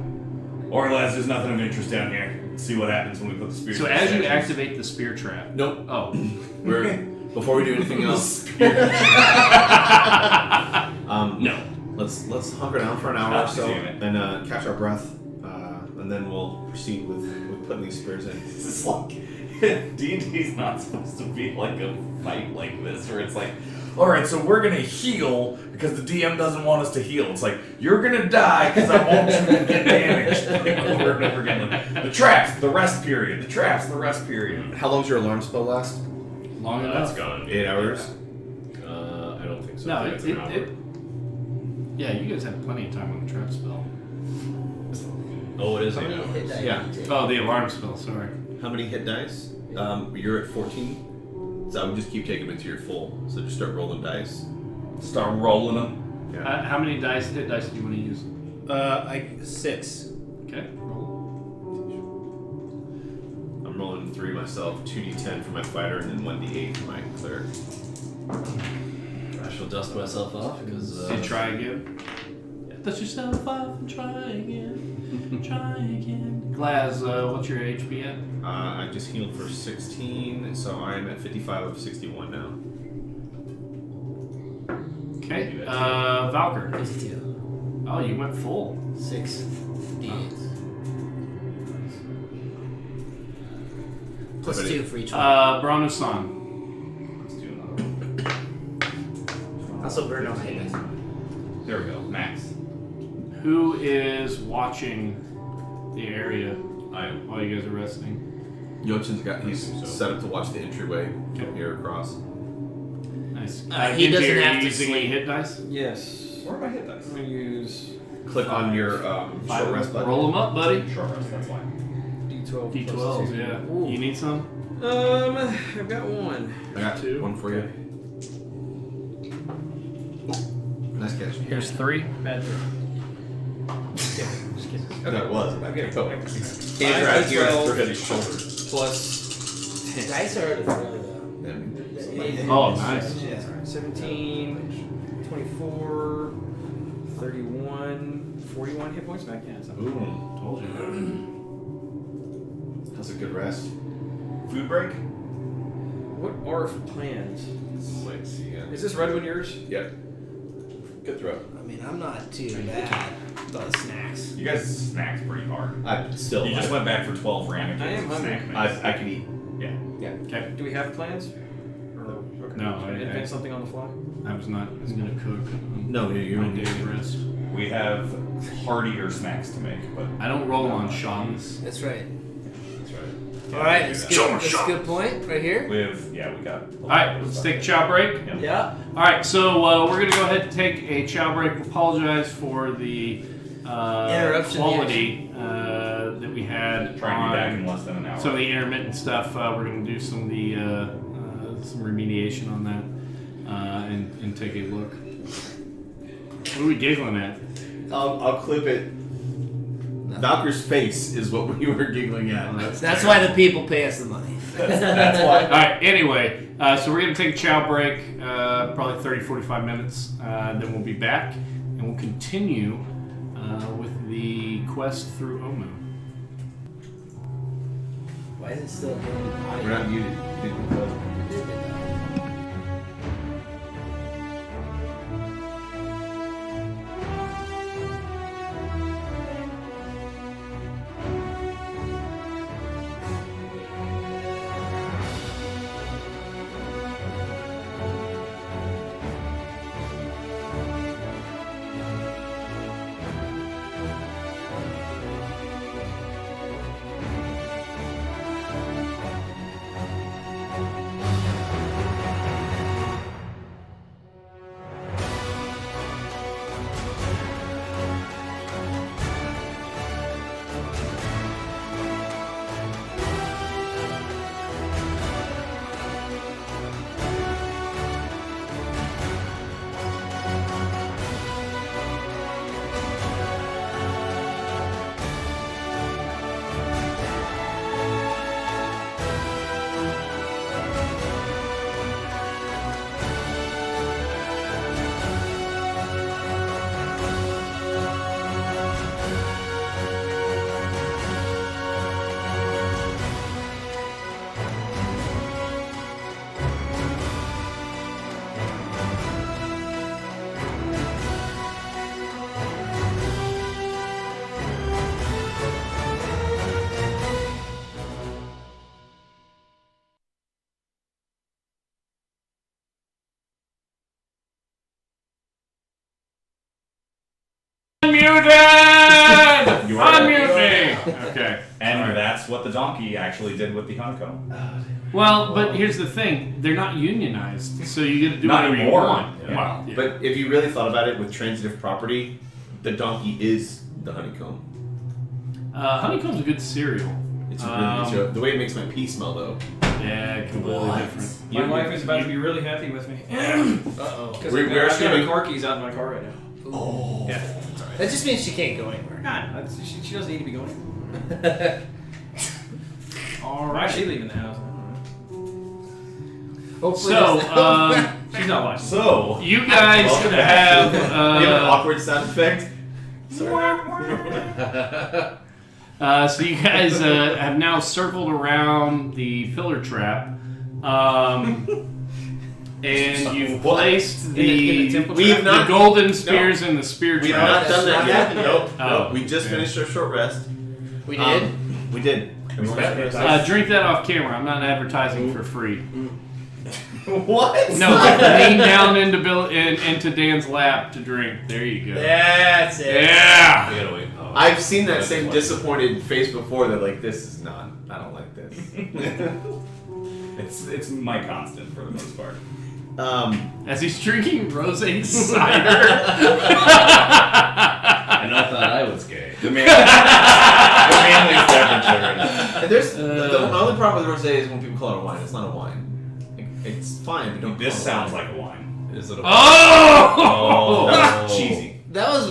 Or lads, there's nothing of interest down here. Let's see what happens when we put the spears. So in as you sections. activate the spear trap. Nope. Oh. Before we do anything else, No. let's hunker down for an hour or so Damn it. and catch our breath, and then we'll proceed with putting these spears in. This is like D&D's not supposed to be like a fight like this, where it's like, all right, so we're gonna heal because the DM doesn't want us to heal. It's like you're gonna die because I want you to get damaged over and over again. Like, the traps, the rest period. The traps, the rest period. How long's your alarm spell last? Long That's enough. gone. 8 hours. I don't think so. No, I think it's an hour. yeah, you guys had plenty of time on the trap spell. Oh, it is How 8 many hit hours. dice Yeah. did you take? Oh, the alarm spell, sorry. How many hit dice? You're at 14. So I would just keep taking them until you're full. So just start rolling dice. Start rolling them. Yeah. How many hit dice do you want to use? 6. Okay, roll. I'm rolling 3 myself, 2d10 for my fighter, and then 1d8 for my cleric. I shall dust myself off because. And try again. Dust yourself off and try again. Try again. Glaz, what's your HP at? I just healed for 16, so I'm at 55 of 61 now. Okay, Valkyr. 52. Oh, you went full. 6 D8s. Plus Somebody- 2 for each one. Brano-san. Let's do another one. Also burn on my hit dice. There we go. Max. Who is watching the area I am. while you guys are resting? He's set up to watch the entryway Okay. from here across. Nice. He Genji, doesn't are you have to using sleep. any hit dice? Yes. Where are my hit dice? I'm gonna use Click on your short rest button. Roll them up, buddy. Short rest, that's fine. D12. D12s, plus 2. yeah. Ooh. You need some? I've got 1. I got 2. one for you. Nice catch. Here's 3. Bad throw. No, it was. I'm getting Oh. it. Hands are out here and throw at his shoulder. Plus 10. Dice are already full though. Oh, nice. Yeah. 17, 24, 31, 41 hit points back. Yeah, it's not bad. Ooh. Told you. That's a good rest. Food break? What are plans? Let's see. Yeah. Is this Redwood yours? Yep. Good throw. I mean, I'm not too bad with all the snacks. You guys snacked pretty hard. I still. You just went back for 12 ramekins. I am of hungry. snack mix. I can eat. Yeah. Okay. Do we have plans? Or, okay. No, Invent something on the fly? I was not going to cook. No, you my don't day of rest. We have heartier snacks to make, but I don't roll on Shamas. That's right. that's right. All right, that's a good point right here. We got. All right, let's take a chow break. Yep. Yeah. All right, so we're going to go ahead and take a chow break. We apologize for the Interruption quality that we had Trying to be back in on less than an hour. some of the intermittent stuff. We're going to do some of the some remediation on that and take a look. What are we giggling at? I'll clip it. Valkyr's face is what we were giggling at. That's why the people pay us the money. That's why. All right. Anyway, so we're gonna take a chow break, probably 30, 45 minutes. Then we'll be back, and we'll continue with the quest through Omu. Why is it still doing We're not muted. Unmuted! You are Unmuting! Okay. And that's what the donkey actually did with the honeycomb. Well, but here's the thing. They're not unionized, so you get to do Not whatever you anymore. want. Yeah. Well, yeah. But if you really thought about it with transitive property, the donkey is the honeycomb. Honeycomb's a good cereal. It's really the way it makes my pee smell though. Yeah, completely different. My wife is about to be really happy with me. Uh-oh. Because We're I've got assuming- the car keys out in my car right now. Oh. Yeah, that's alright. That just means she can't go anywhere. Nah, she doesn't need to be going. All Why right. is she leaving the house? Hopefully So, this- She's not watching. So, you guys Welcome have. You have an awkward sound effect. So you guys have now circled around the pillar trap, and you've placed the We've not golden spears in the spear We've trap. not done that yet. Nope. Oh, Nope. We just okay. finished our short rest. we did. We did. Drink that off camera. I'm not advertising for free. What? No, lean down into Dan's lap to drink. There you go. That's it. Yeah. We gotta wait. Oh, I've seen that that's same what- disappointed face before. That like, this is not. I don't like this. it's my constant for the most part. As he's drinking rosé cider. And I thought I was gay. The manly's temperature. And there's the only problem with rosé is when people call it a wine. It's not a wine. It's fine, but don't. This call it sounds wine. like a wine. Is it a Oh! That was cheesy. That was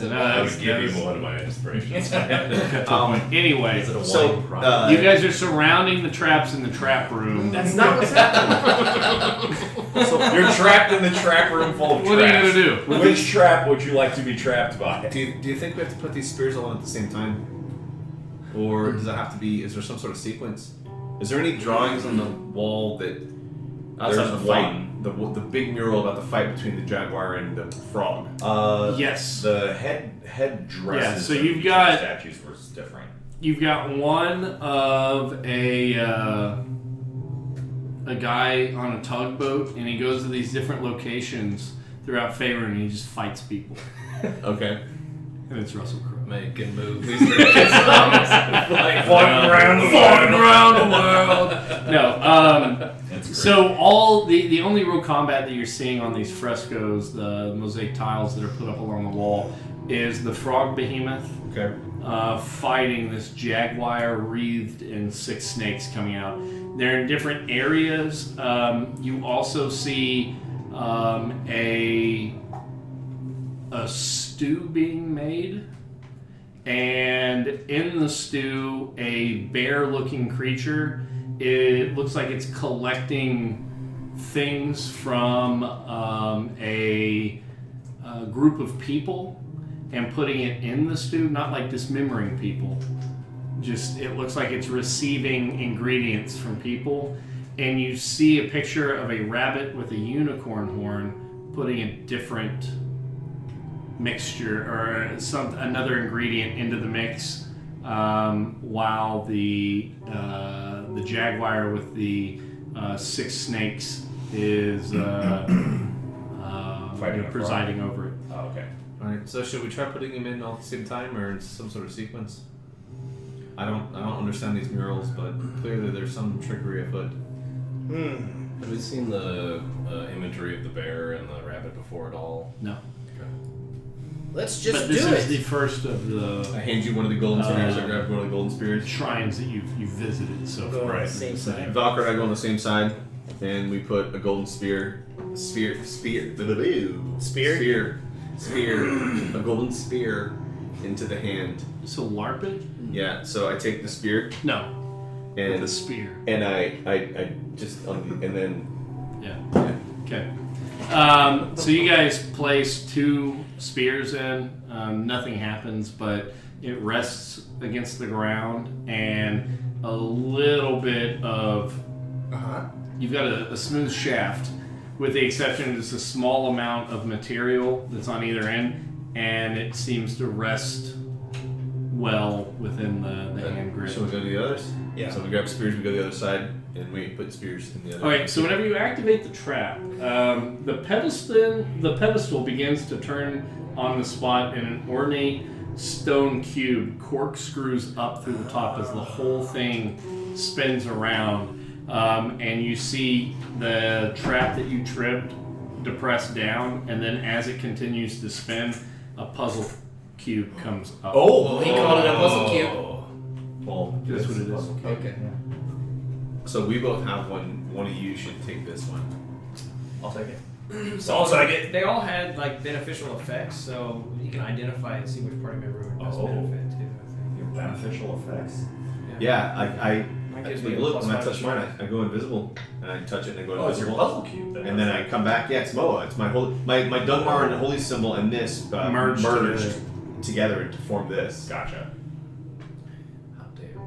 No, I that's would give you one of my inspirations. Anyway, Is it a wine So product? you guys are surrounding the traps in the trap room. that's not what's happening. You're trapped in the trap room full of What are you traps. gonna do? Which trap would you like to be trapped by? Do you think we have to put these spears all in at the same time, or does that have to be? Is there some sort of sequence? Is there any drawings on the wall that outside There's of the fight, one. the big mural about the fight between the jaguar and the frog? Yes. The head dresses. Yeah, so of you've each got- statues were different. You've got one of a guy on a tugboat, and he goes to these different locations throughout Faerun, and he just fights people. Okay. And it's Russell Crowe. Making movies. Like floating around the Floating around the world. No. That's great. So all the only real combat that you're seeing on these frescoes, the mosaic tiles that are put up along the wall, is the frog behemoth Okay. fighting this jaguar wreathed in 6 snakes coming out. They're in different areas. You also see a a stew being made, and in the stew, a bear-looking creature. It looks like it's collecting things from a group of people and putting it in the stew, not like dismembering people. Just, it looks like it's receiving ingredients from people. And you see a picture of a rabbit with a unicorn horn putting a different mixture or another ingredient into the mix, while the jaguar with the 6 snakes is presiding over it. Oh, okay. Alright, so should we try putting them in all at the same time or in some sort of sequence? I don't understand these murals, but clearly there's some trickery afoot. Have we seen the imagery of the bear and the rabbit before at all? No. Okay. Let's just But this do is it. the first of I the hand you one of the golden spears. I grab one of the golden spears. shrines that you've visited so Go far. on the same side. Valkyrie and I go on the same side, and we put a golden spear, a golden spear into the hand. So LARP it? Yeah, so I take the spear No. With and a spear. and I just and then Yeah. Okay. So you guys place 2 spears in. Nothing happens, but it rests against the ground, and a little bit of. You've got a smooth shaft, with the exception of just a small amount of material that's on either end, and it seems to rest well within the hand grip. so we go to the others. Yeah. So we grab spears, we go to the other side, and we put spears in the other. Okay, so whenever you activate the trap, the pedestal begins to turn on the spot, and an ornate stone cube corkscrews up through the top as the whole thing spins around, and you see the trap that you tripped depress down, and then as it continues to spin, a puzzle cube comes up. Oh, he called it a puzzle cube. Well, That's what it is. Okay. So we both have one. One of you should take this one. I'll take it. So they all had like beneficial effects, so you can identify and see which party member would best benefit too. Your beneficial effects. Yeah, That gives me a look, when I +5 touch mine, I go invisible, and I touch it and I go Oh, it's your invisible. puzzle cube then. And then I come back. Yeah, it's Moa. It's my holy, my Dungmar and holy symbol, and this Merged together to form this. Gotcha. How dare.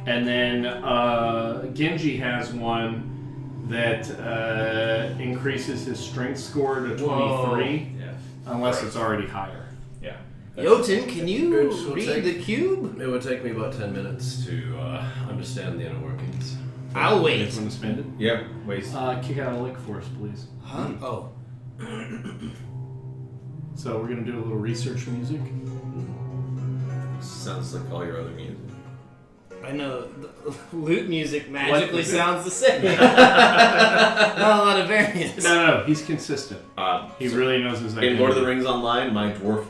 And then Genji has one that increases his strength score to 23, Yeah. unless it's already higher. Yeah. Jotun, can you Good, we'll read take- the cube? It would take me about 10 minutes to understand the inner workings. I'll You wait. guys want to spend it? Yep. Waste. Kick out a lick for us, please. Huh? Oh. So we're gonna do a little research music. Sounds like all your other music. I know the lute music magically sounds the same. Not a lot of variance. No, he's consistent. He really knows his identity. In Lord of the Rings Online, my dwarf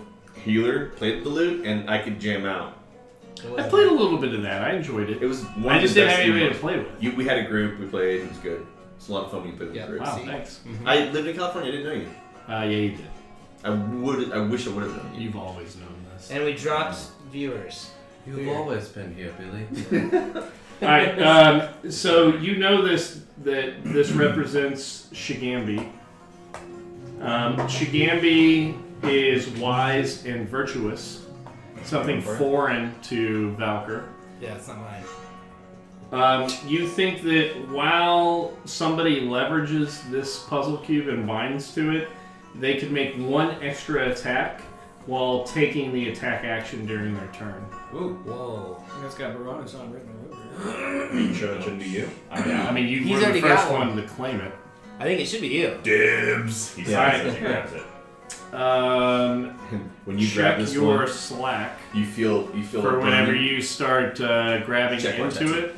healer played the lute, and I could jam out. I played a little bit of that. I enjoyed it. It was one I of just the didn't best have anybody to emos. play with. We had a group. We played. It was good. It's a lot of fun when you play with Yeah, a group. Wow, See. thanks. I lived in California. I didn't know you. Yeah, you did. I wish I would have known you. You've always known this. And we dropped viewers. You've always been here, Billy. All right. So you know that this represents Shigambi. Shigambi is wise and virtuous, something foreign to Valkyr. Yeah, it's not mine. You think that while somebody leverages this puzzle cube and binds to it, they could make 1 extra attack while taking the attack action during their turn. Ooh, Whoa. I think it's got Baronis on written all over it. Sure, it shouldn't be you. I mean, you He's were the already first got one. one to claim it. I think it should be you. Dibs. He Yeah. signs it. He grabs it. When you grab Check this your one, slack you feel for it whenever burning. you start grabbing Check what into that's it.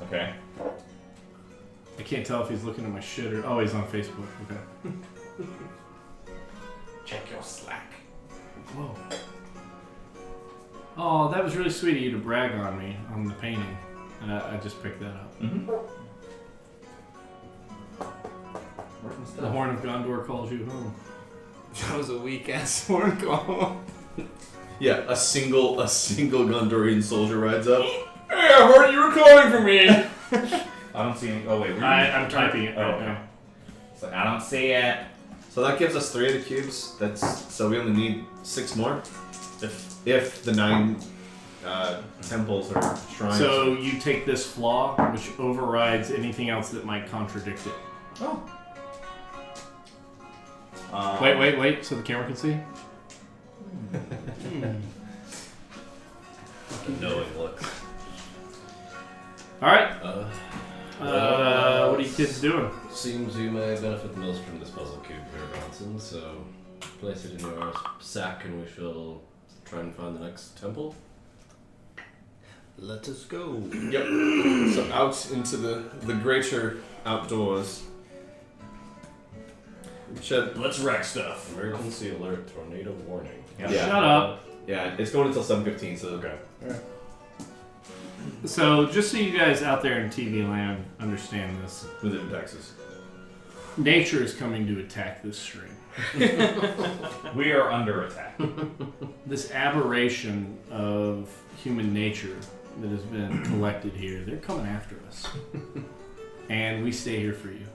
Okay. I can't tell if he's looking at my shit or... Oh, he's on Facebook. Okay. Check your slack. Whoa. Oh, that was really sweet of you to brag on me on the painting. I just picked that up. Mm-hmm. The Horn of Gondor calls you home. That was a weak ass sword call. Yeah, a single Gondorian soldier rides up. Hey, I heard you were calling for me. I don't see any. Oh wait, I'm typing it Oh, right okay. now. So I don't see it. So that gives us 3 of the cubes. So we only need 6 more. If the 9 temples or shrines. So you take this flaw, which overrides anything else that might contradict it. Oh. Wait, so the camera can see? Knowing looks. Alright. Well, what are you kids doing? Seems you may benefit the most from this puzzle cube here, Bronson, so place it in your sack and we shall try and find the next temple. Let us go. Yep. So out into the greater outdoors. Let's wreck stuff. Emergency alert, tornado warning. Yeah. Shut up. Yeah, it's going until 7:15. So Okay. So, just so you guys out there in TV land understand this, we live in Texas. nature is coming to attack this stream. We are under attack. This aberration of human nature that has been collected here, they're coming after us. And we stay here for you.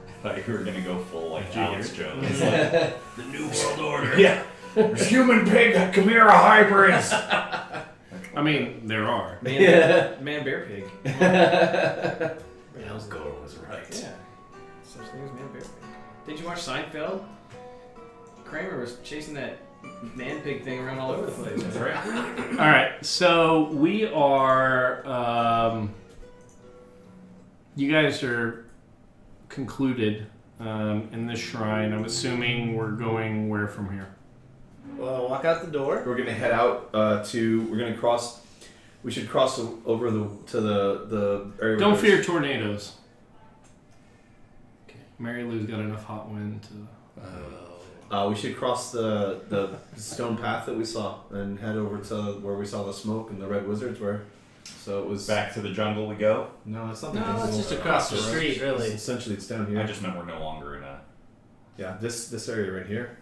I thought you were gonna go full like Did you Alex hear Jones. It's like The New World Order. yeah, there's human pig chimera hybrids. I mean, there are. Man bear pig. Gore was right. Yeah. Such thing as man bear pig. Did you watch Seinfeld? Kramer was chasing that man pig thing around all over the place. That's right. Alright, so we are. You guys are concluded in this shrine. I'm assuming we're going where from here? Well, walk out the door. We're gonna head out we're gonna cross. We should cross over to the area. Don't where fear tornadoes. Mary Lou's got enough hot wind to. we should cross the stone path that we saw and head over to where we saw the smoke and the red wizards were. So it was Back to the jungle we go. No, it's not. the No, jungle. it's just across the street, really. Essentially, it's down here. I just meant we're no longer in a. Yeah, this area right here.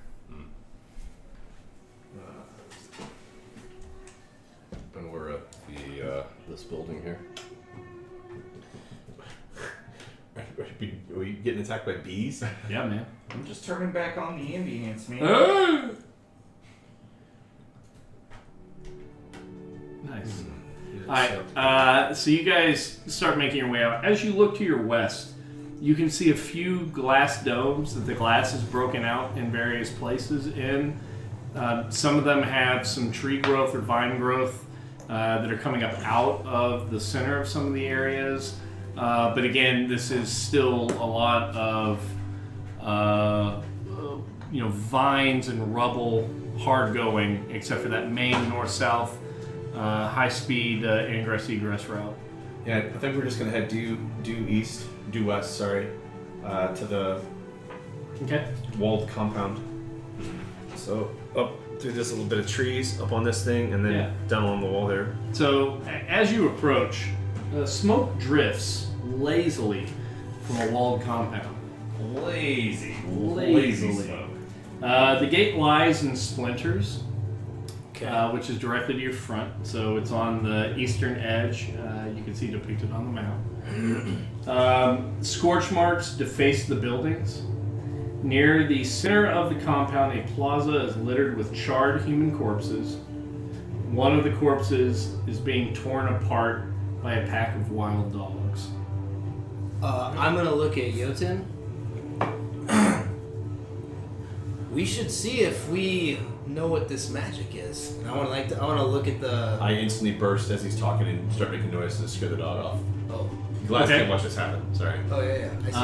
And we're at this building here. Are we getting attacked by bees? Yeah, man. I'm just turning back on the ambience, man. Nice. Alright, so you guys start making your way out. As you look to your west, you can see a few glass domes that the glass is broken out in various places in. Some of them have some tree growth or vine growth that are coming up out of the center of some of the areas. But again, this is still a lot of vines and rubble, hard going, except for that main north-south high-speed ingress-egress route. Yeah, I think we're just gonna head due west. Sorry, to the walled compound. So up through this little bit of trees, up on this thing, and then down along the wall there. So as you approach, smoke drifts lazily from a walled compound. Lazy Lazily. smoke. The gate lies in splinters, which is directly to your front. So it's on the eastern edge. You can see depicted on the map. Scorch marks deface the buildings. Near the center of the compound, a plaza is littered with charred human corpses. One of the corpses is being torn apart by a pack of wild dogs. I'm gonna look at Jotun. We should see if we know what this magic is. And I want to look at the. I instantly burst as he's talking and start making noise to scare the dog off. Oh. Glad Okay. can't watch this happen. Sorry. Oh yeah. I see.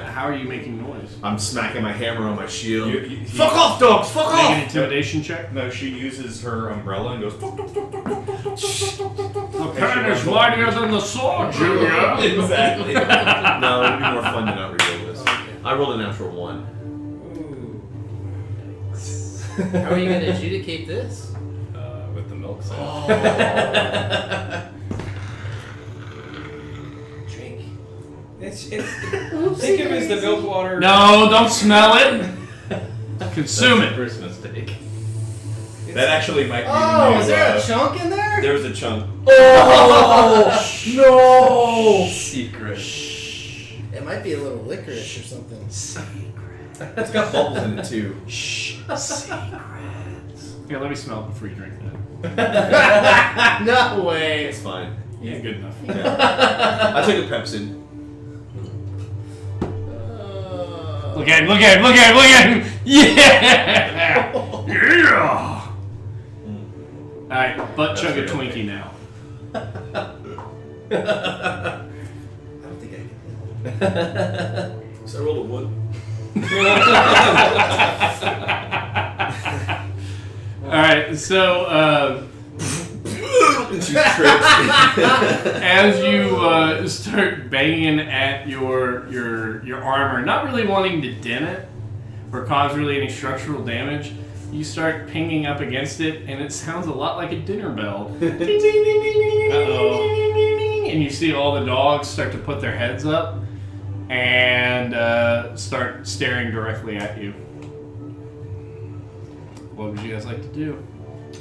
How are you making noise? I'm smacking my hammer on my shield. You- Fuck off, dogs! Fuck Make an off! intimidation check. No, she uses her umbrella and goes. "Tuk, tuk, tuk, tuk, tuk, tuk, tuk, tuk, tuk, tuk, tuk." Pen is mightier than the sword, Junior. Exactly. No, it'd be more fun to not reveal this. I rolled a natural 1. How are you gonna adjudicate this? With the milk salt. Drink. Think of it as the milk water. No, don't smell it. Consume it. First mistake. That actually might be Oh, the new, was there a chunk in there? There was a chunk. Oh no! Secret. It might be a little licorice or something. It's got bubbles in it too. Yeah, let me smell it before you drink that. No way. It's fine. Yeah, good enough. I took a Pepsi. Look at him! Look at him! Look at him! Look at him! Yeah! Yeah! All right, butt chug a Twinkie now. I don't think I can. So I rolled a 1. All right, so as you start banging at your armor, not really wanting to dent it or cause really any structural damage, you start pinging up against it, and it sounds a lot like a dinner bell. Ding, ding, ding, ding, ding, ding, ding, ding, ding, ding, and you see all the dogs start to put their heads up and start staring directly at you. What would you guys like to do?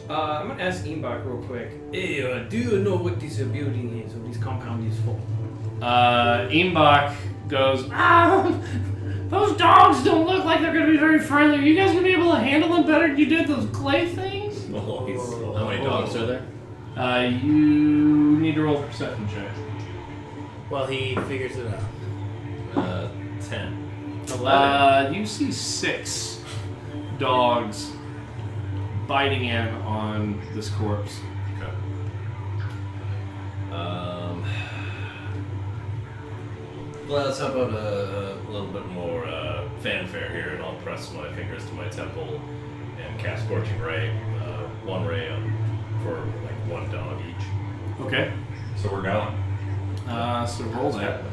I'm gonna ask Imbach real quick. Hey, do you know what this building is, or this compound is for? Imbach goes, Those dogs don't look like they're going to be very friendly. Are you guys going to be able to handle them better than you did those clay things? How many dogs are there? You need to roll a perception check. Well, he figures it out. 10. 11. You see 6 dogs biting in on this corpse. Okay. Well, let's have about a little bit more fanfare here, and I'll press my fingers to my temple and cast Scorching Ray. 1 ray for like 1 dog each. Okay. So we're going. So roll that.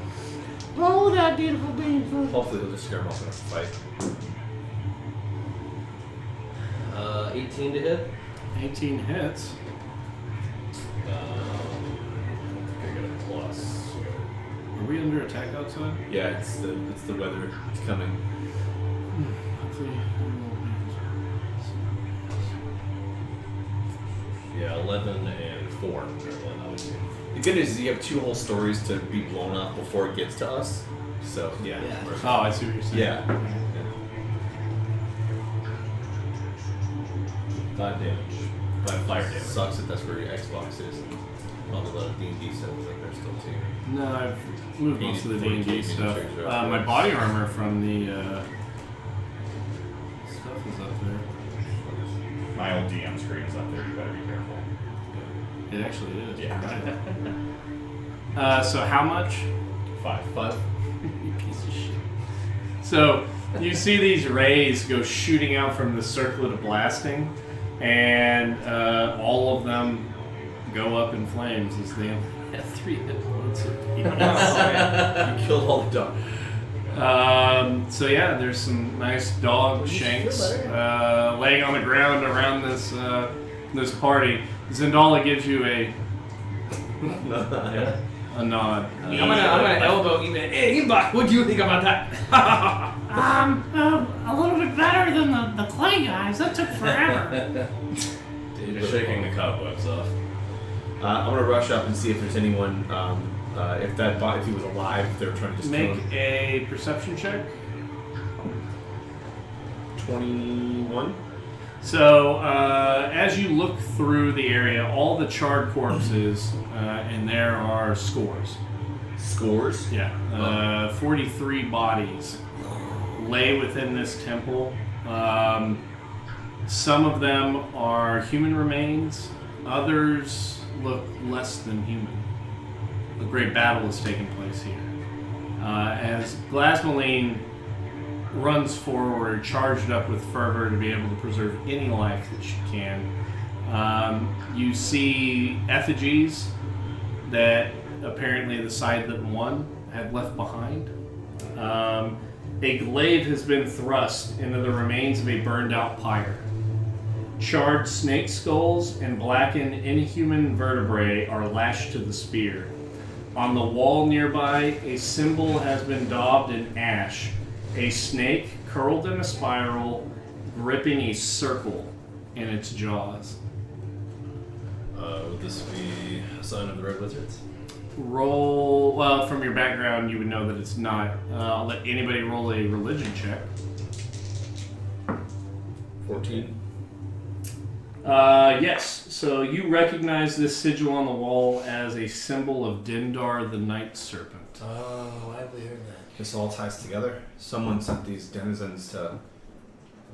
Oh, that beautiful being. Hopefully they'll just scare them off enough to fight. 18 to hit. 18 hits. I think I get a plus. Are we under attack outside? Yeah, it's the weather. It's coming. Hopefully. Yeah, 11 and 4. The good news is you have 2 whole stories to be blown up before it gets to us. So yeah. Oh, I see what you're saying. Yeah. 5 damage. 5 fire damage. Sucks that that's where your Xbox is. All the D&D stuff is like there still too. No, I've moved most of the D&D 42 stuff. miniatures are up My there. body armor from the stuff is up there. My old DM screen is up there. You better be careful. It actually is. Yeah. So how much? 5. You piece of shit. So you see these rays go shooting out from the circlet of blasting, and all of them go up in flames as they have 3 hit points. You killed all the dogs. So yeah, there's some nice dog shanks laying on the ground around this this party. Zendala gives you a nod. I'm gonna elbow Imbach. Hey, Imbach, what do you think about that? A little bit better than the clay guys. That took forever. You're shaking the cobwebs off. I'm gonna rush up and see if there's anyone. If he was alive, if they were trying to just Make kill him. a perception check. 21. So, as you look through the area, all the charred corpses, and there are scores. Scores? Yeah. 43 bodies lay within this temple. Some of them are human remains, others look less than human. A great battle has taken place here. As Glasmaline runs forward, charged up with fervor to be able to preserve any life that she can. You see effigies that apparently the side that won had left behind. A glaive has been thrust into the remains of a burned out pyre. Charred snake skulls and blackened inhuman vertebrae are lashed to the spear. On the wall nearby, a symbol has been daubed in ash. A snake curled in a spiral, gripping a circle in its jaws. Would this be a sign of the Red Wizards? Roll, well, from your background, you would know that it's not. I'll let anybody roll a religion check. 14. Yes, so you recognize this sigil on the wall as a symbol of Dindar the Night Serpent. Oh, why have we heard that? This all ties together. Someone sent these denizens to.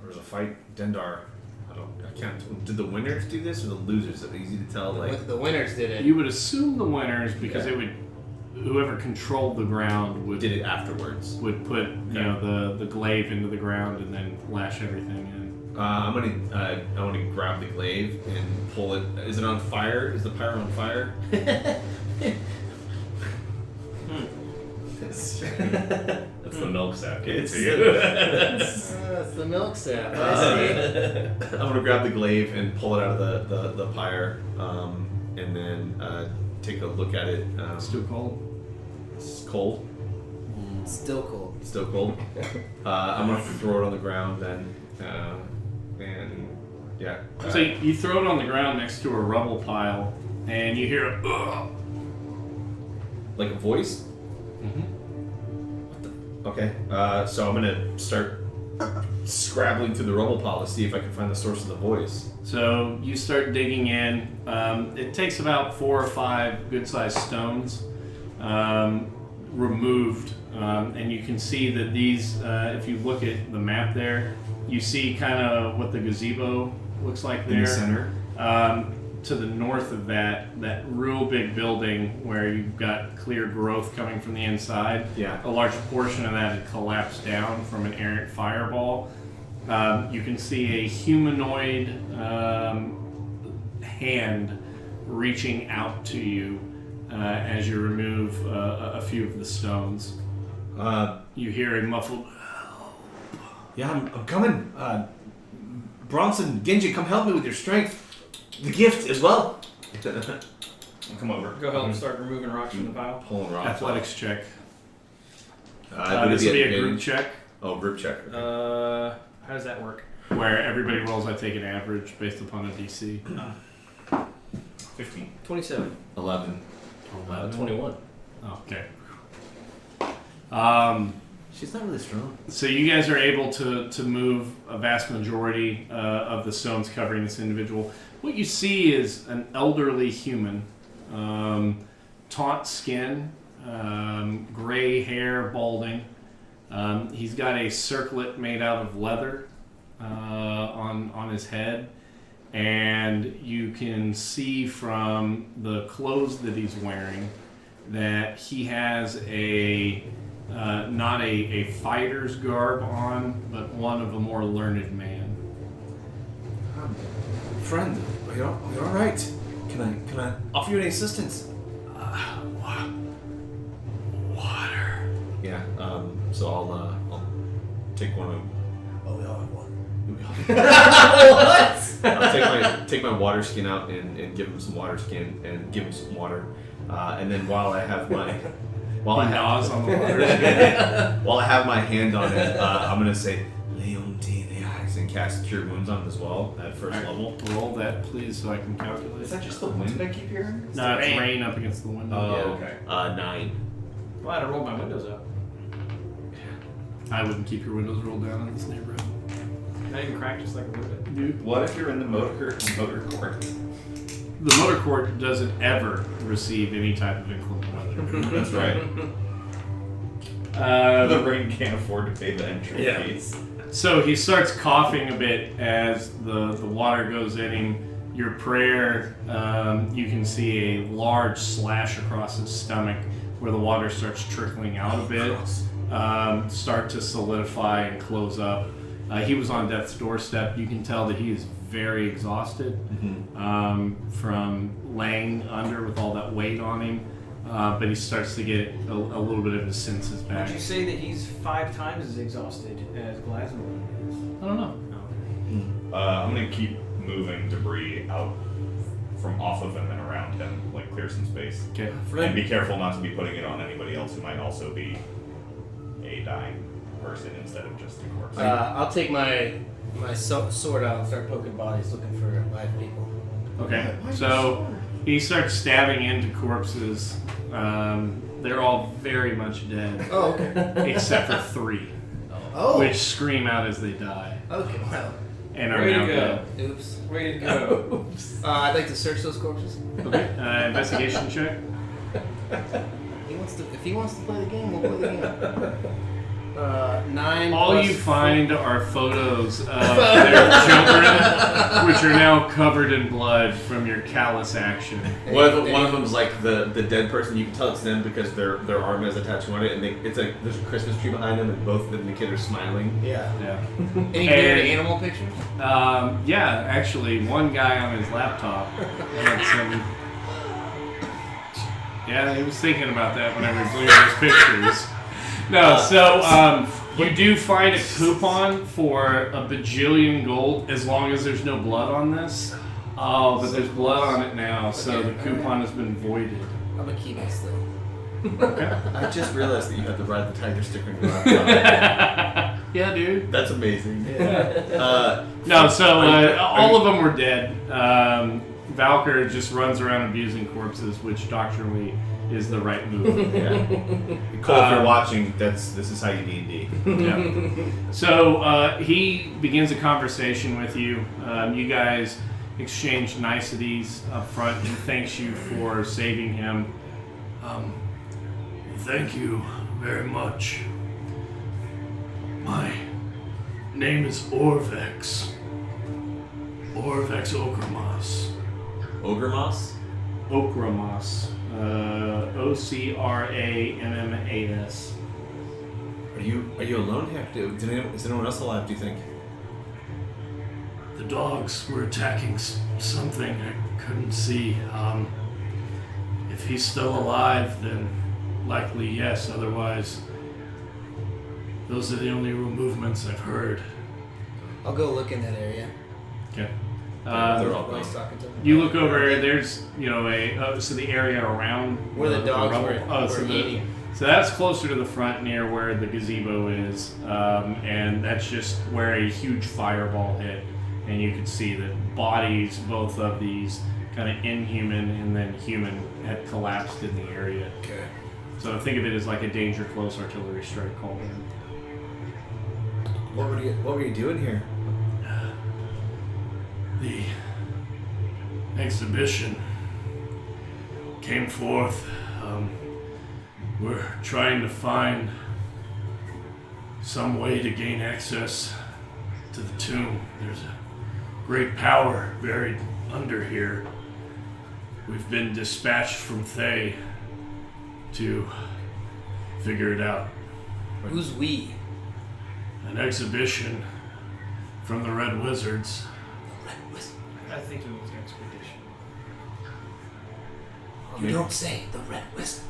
There was a fight. Dendar. I can't. Did the winners do this or the losers? Is it easy to tell? Like The winners did it. You would assume the winners because it would, whoever controlled the ground would did it afterwards. would put the glaive into the ground and then lash everything in. I want to grab the glaive and pull it. Is it on fire? Is the pyre on fire? That's the milk sap. It's to you. It's the milk sap. I'm gonna grab the glaive and pull it out of the pyre, and then take a look at it. Still cold? It's cold. Still cold. Still cold. I'm gonna throw it on the ground then, and yeah. So you throw it on the ground next to a rubble pile, and you hear a ugh. Like a voice. Okay, so I'm gonna start scrabbling through the rubble pile to see if I can find the source of the voice. So you start digging in. It takes about 4 or 5 good-sized stones removed, and you can see that these, if you look at the map there, you see kind of what the gazebo looks like there. In the center. To the north of that real big building where you've got clear growth coming from the inside. Yeah. A large portion of that had collapsed down from an errant fireball. You can see a humanoid hand reaching out to you as you remove a few of the stones. You hear a muffled. Yeah, I'm coming. Bronson, Genji, come help me with your strength. The gift as well. I'll come over. Go help start removing rocks from the pile. Pulling rocks. Athletics check. Would it This be will be at a the group beginning? check Oh, group check. How does that work? where everybody rolls. I take an average based upon a DC. 15. 27. 11. 21. Okay. She's not really strong. So you guys are able to move a vast majority of the stones covering this individual. What you see is an elderly human, taunt skin, gray hair, balding. He's got a circlet made out of leather on his head, and you can see from the clothes that he's wearing that he has not a fighter's garb on, but one of a more learned man. Friend, are you all right? Can I offer you any assistance? Water. Yeah. So I'll take one of. Oh, we all have one. I'll take my water skin out and give him some water skin and give him some water, and then while I have my He gnaws on the water. while I have my hand on it, I'm gonna say Leontine the eyes and cast Cure Wounds on it as well at first level. Roll that, please, so I can calculate. Is that just the wind I keep hearing? No, it's rain up against the window. Oh, okay. 9. Glad I rolled my windows up. I wouldn't keep your windows rolled down in this neighborhood. Not even cracked, just like a little bit. Dude. What if you're in the motor court? The motor court doesn't ever receive any type of inclement weather. That's right. The rain can't afford to pay the entry fees. So he starts coughing a bit as the water goes in him. Your prayer, you can see a large slash across his stomach where the water starts trickling out a bit, start to solidify and close up. He was on death's doorstep. You can tell that he is very exhausted from laying under with all that weight on him. But he starts to get a little bit of his senses back. Would you say that he's 5 times as exhausted as Glasgow is? I don't know. I'm gonna keep moving debris out from off of him and around him, like clear some space. Okay. And be careful not to be putting it on anybody else who might also be a dying person instead of just a corpse. I'll take my sword out and start poking bodies, looking for live people. Okay. So he starts stabbing into corpses. They're all very much dead, Oh, okay. except for 3, Oh. which scream out as they die Okay. Well. and are Way to now go. dead. Oops. Way to go. I'd like to search those corpses. Okay. Investigation check. If he wants to play the game, we'll play the game. 9. All plus you find are photos of their children, which are now covered in blood from your callous action. One of them's like the dead person. You can tell it's them because their arm is attached to it, and it's like there's a Christmas tree behind them, and both of them and the kid are smiling. Yeah. Yeah. Any And- weird animal pictures? Yeah, actually, one guy on his laptop had some. Yeah, he was thinking about that whenever he was looking at his pictures. No, so you do find a coupon for a bajillion gold as long as there's no blood on this. Oh, but there's blood on it now, so the coupon has been voided. I'm gonna keep it still. I just realized that you had the Ride the Tiger sticker in your laptop. Yeah, dude. That's amazing. No, so all of them were dead. Valkyr just runs around abusing corpses, which doctrinally is the right move. Yeah. Cole, if you're watching, this is how you D&D. Yeah. So he begins a conversation with you. You guys exchange niceties up front and thanks you for saving him. Thank you very much. My name is Orvex. Orvex Okramas. Ogremoss? Okramas. Ocrammas. Are you alone here? Is anyone else alive, do you think? The dogs were attacking something I couldn't see. If he's still alive, then likely yes. Otherwise, those are the only movements I've heard. I'll go look in that area. Okay. They're all While he's gone. talking to him. You look over. There's so the area around Where the dogs rubble- were eating. So that's closer to the front, near where the gazebo is, and that's just where a huge fireball hit, and you could see that bodies, both of these kind of inhuman and then human, had collapsed in the area. Okay. So think of it as like a danger close artillery strike called in. What were you doing here? The exhibition came forth. We're trying to find some way to gain access to the tomb. There's a great power buried under here. We've been dispatched from Thay to figure it out. Who's we? An exhibition from the Red Wizards. I think he means expedition. You don't say the Red Wizards.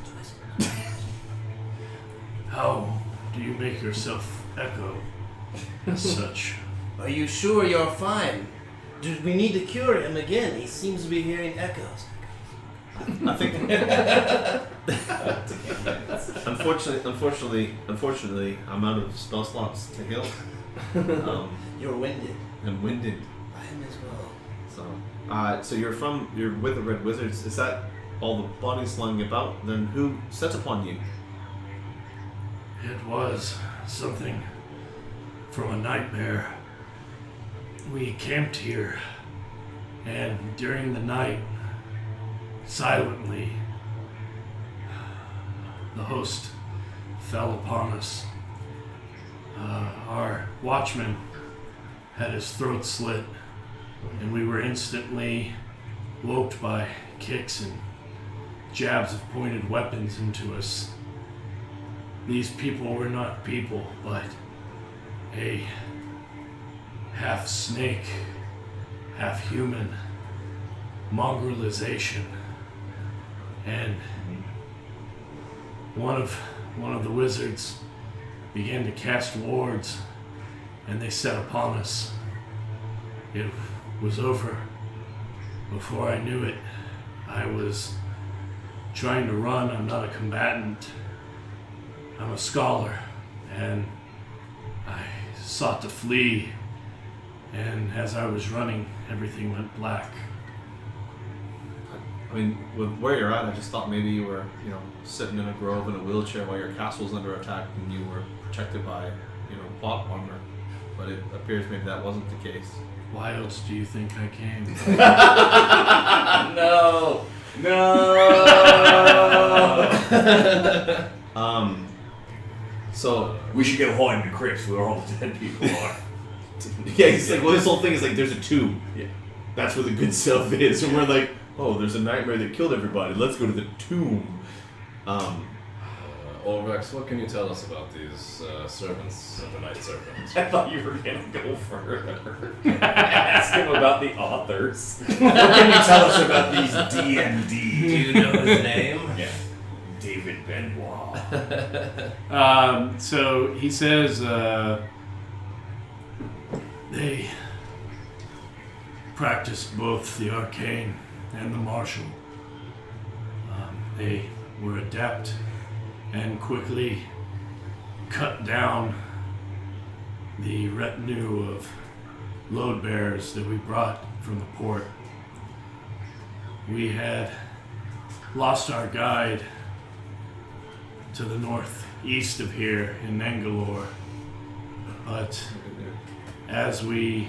How do you make yourself echo as such? Are you sure you're fine? Do we need to cure him again? He seems to be hearing echoes. I think. Unfortunately, I'm out of spell slots to heal. You're winded. I'm winded. I am as well. So you're with the Red Wizards. Is that all the bodies lying about? Then who set upon you? It was something from a nightmare. We camped here, and during the night, silently, the host fell upon us. Our watchman had his throat slit, and we were instantly woke by kicks and jabs of pointed weapons into us. These people were not people, but a half snake, half human mongrelization. And one of the wizards began to cast wards, and they set upon us. It was over Before I knew it, I was trying to run. I'm not a combatant. I'm a scholar, and I sought to flee. And as I was running, everything went black. I mean, with where you're at, I just thought maybe you were, sitting in a grove in a wheelchair while your castle's under attack and you were protected by, plot armor. But it appears maybe that wasn't the case. Why else do you think I came? No. So We should go hide in the crypts where all the dead people are. yeah, he's like, well, this whole thing is like, there's a tomb. Yeah. That's where the good stuff is. And we're like, oh, there's a nightmare that killed everybody. Let's go to the tomb. Ulrich, what can you tell us about these servants of the Night Serpent? I thought you were gonna go further. Ask him about the authors. What can you tell us about these D&D? Do you know his name? Yeah. David Benoit. So he says they practiced both the arcane and the martial. They were adept and quickly cut down the retinue of load bearers that we brought from the port. We had lost our guide to the northeast of here in Nangalore, but as we...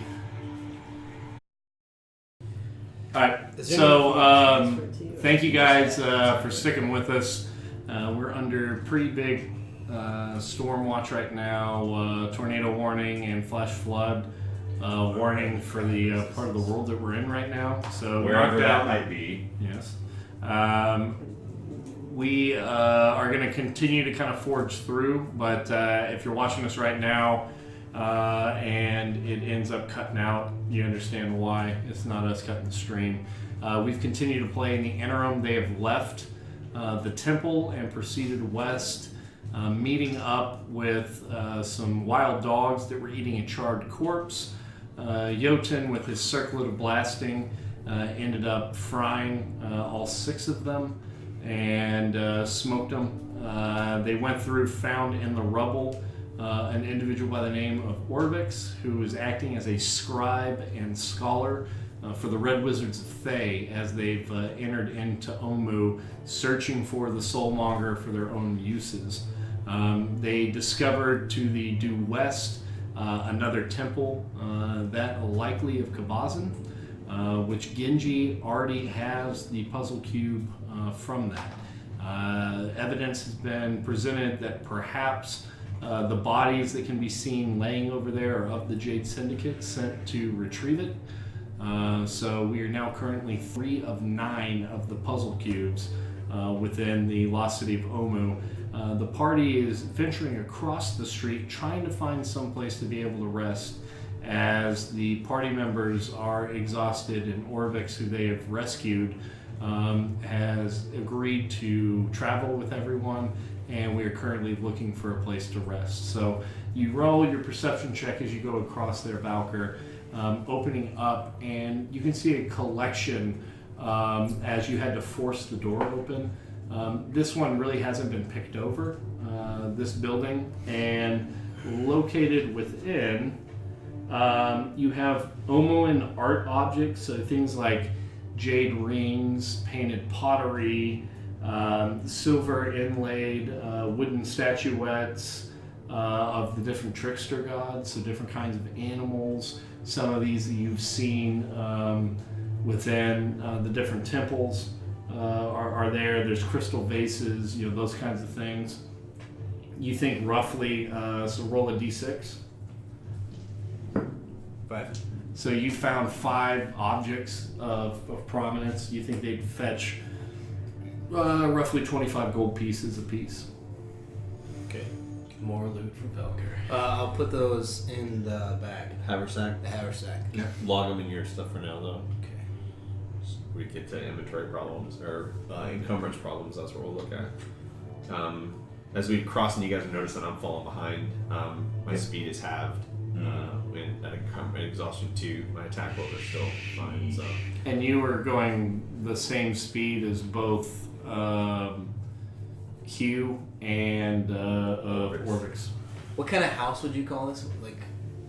Alright, so thank you guys for sticking with us. We're under pretty big storm watch right now, tornado warning and flash flood warning for the part of the world that we're in right now. So wherever that might be. Yes. We are going to continue to kind of forge through, but if you're watching us right now and it ends up cutting out, you understand why. It's not us cutting the stream. We've continued to play. In the interim, they have left the temple and proceeded west, meeting up with some wild dogs that were eating a charred corpse. Jotun, with his circlet of blasting, ended up frying all 6 of them and smoked them. They went through, found in the rubble an individual by the name of Orvix, who is acting as a scribe and scholar for the Red Wizards of Thay as they've entered into Omu, searching for the Soulmonger for their own uses. They discovered to the due west another temple, that likely of Kabazan, which Genji already has the puzzle cube from that. Evidence has been presented that perhaps the bodies that can be seen laying over there are of the Jade Syndicate sent to retrieve it. So we are now currently 3 of 9 of the puzzle cubes within the lost city of Omu. The party is venturing across the street, trying to find some place to be able to rest, as the party members are exhausted, and Orvix, who they have rescued, has agreed to travel with everyone, and we are currently looking for a place to rest. So you roll your perception check as you go across there, Valkyr, opening up, and you can see a collection as you had to force the door open. This one really hasn't been picked over, this building, and located within, you have Omoan art objects, so things like jade rings, painted pottery, silver inlaid wooden statuettes of the different trickster gods, so different kinds of animals. Some of these that you've seen within the different temples are there. There's crystal vases, those kinds of things. You think roughly, so roll a d6. 5. So you found 5 objects of prominence. You think they'd fetch roughly 25 gold pieces apiece. Okay. More loot from Valkyr. I'll put those in the bag. Haversack. The haversack. Log them in your stuff for now, though. Okay. We get to inventory problems or encumbrance problems. That's what we'll look at. As we cross, and you guys have noticed that I'm falling behind. My speed is halved. At an exhaustion 2, my attack roll is still fine. So. And you were going the same speed as both Hugh and Orvix. What kind of house would you call this? Like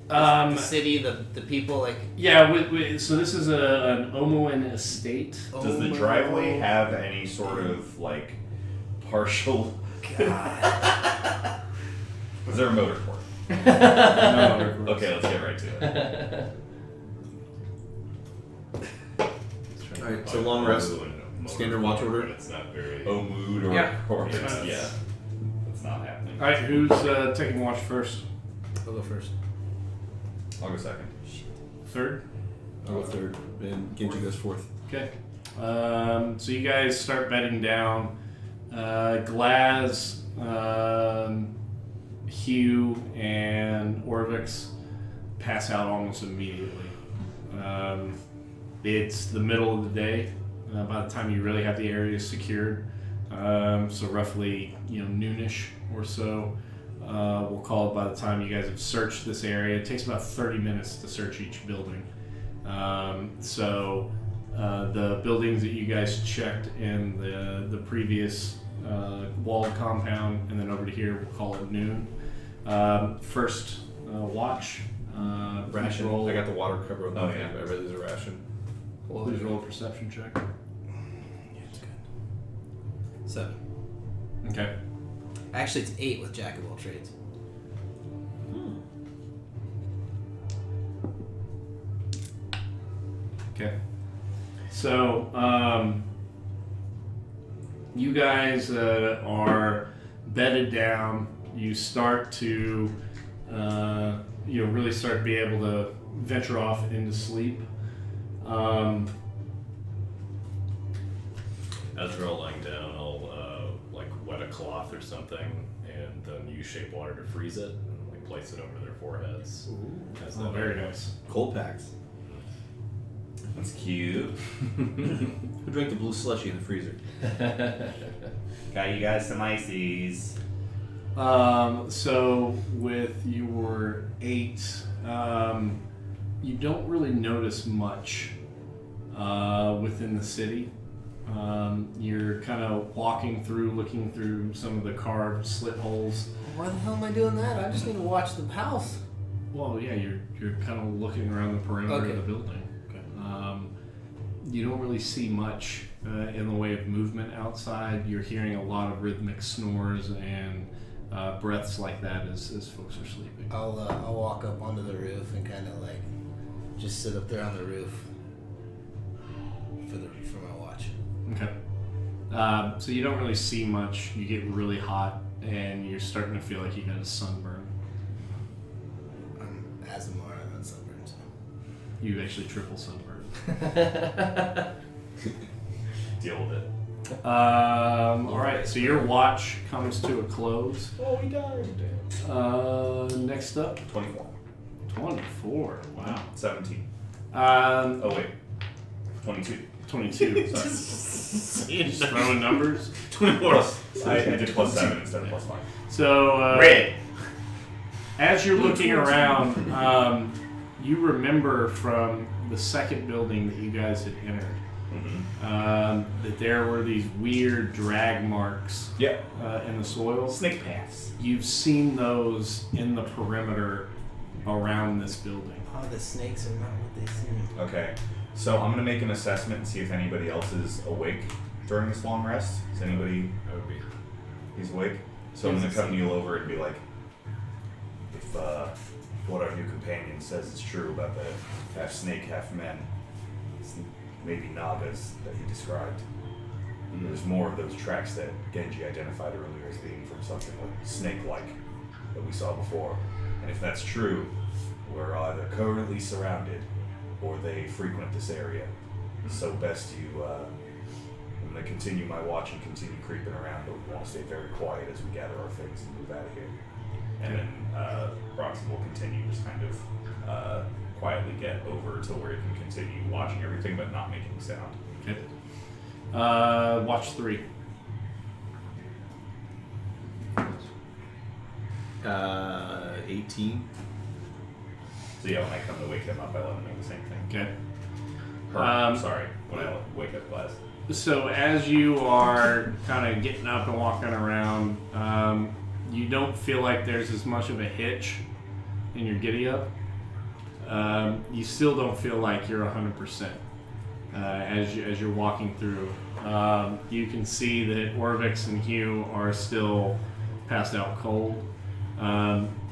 The city, the people, like. Yeah, so this is an Omoan estate. Does the driveway have any sort of like partial? God. Is there a motor port? No, Okay, let's get right to it. Alright, so long rest. Standard watch order. It's not very. Oh, mood or Yeah. or Yeah. It's not happening. All right, who's taking watch first? I'll go first. I'll go second. Third. I'll go third, and Genji goes fourth. Okay. So you guys start bedding down. Glaz, Hugh, and Orvix pass out almost immediately. It's the middle of the day by the time you really have the area secured. So roughly, noonish or so. We'll call it by the time you guys have searched this area. It takes about 30 minutes to search each building. The buildings that you guys checked in the previous walled compound and then over to here, we'll call it noon. First watch. Ration. Roll. I got the water cover with my Oh, hand, yeah. but I read there's a ration. Please roll a perception check. Yeah, it's good. 7. Okay. Actually, it's 8 with Jack of all trades. Okay. So, you guys are bedded down. You start to, really start to be able to venture off into sleep. As we're all lying down, I'll wet a cloth or something and then use shape water to freeze it and place it over their foreheads. Oh, very nice. Cold packs. That's cute. Who drank the blue slushy in the freezer? Got you guys some ices. So with your 8, you don't really notice much within the city. You're kind of walking through, looking through some of the carved slit holes. Why the hell am I doing that? I just need to watch the house. Well, yeah, you're kind of looking around the perimeter Okay. of the building. Okay. You don't really see much in the way of movement outside. You're hearing a lot of rhythmic snores and breaths like that as folks are sleeping. I'll walk up onto the roof and kind of just sit up there on the roof for my watch. Okay. So you don't really see much. You get really hot, and you're starting to feel like you got a sunburn. I'm Azamar. I'm not sunburned. So. You actually triple sunburn. Deal with it. All right. So your watch comes to a close. Oh, we died. Next up, 24. 24. Wow. 17. Oh wait. 22. 22. Sorry. Just throwing numbers. 24. I did plus 7 instead of plus 5. So Red. as you're looking around, you remember from the second building that you guys had entered that there were these weird drag marks Yep. in the soil. Snake paths. You've seen those in the perimeter around this building. Oh, the snakes are not what they seem. Okay. So I'm gonna make an assessment and see if anybody else is awake during this long rest. Is anybody? I would be. He's awake. So I'm gonna come kneel over and be like, if what our new companion says is true about the half snake, half men, it's maybe Nagas that he described. There's more of those tracks that Genji identified earlier as being from something snake-like that we saw before. And if that's true, we're either currently surrounded or they frequent this area. So best you, I'm going to continue my watch and continue creeping around, but we want to stay very quiet as we gather our things and move out of here. And then Bronson will continue just kind of quietly get over to where he can continue watching everything but not making a sound. Okay. Watch 3. 18. So yeah, when I come to wake him up, I let him do the same thing. Okay. Sorry, when I wake up Glass. So as you are kind of getting up and walking around, you don't feel like there's as much of a hitch in your giddy up. You still don't feel like you're 100% as you're walking through. You can see that Orvix and Hugh are still passed out cold.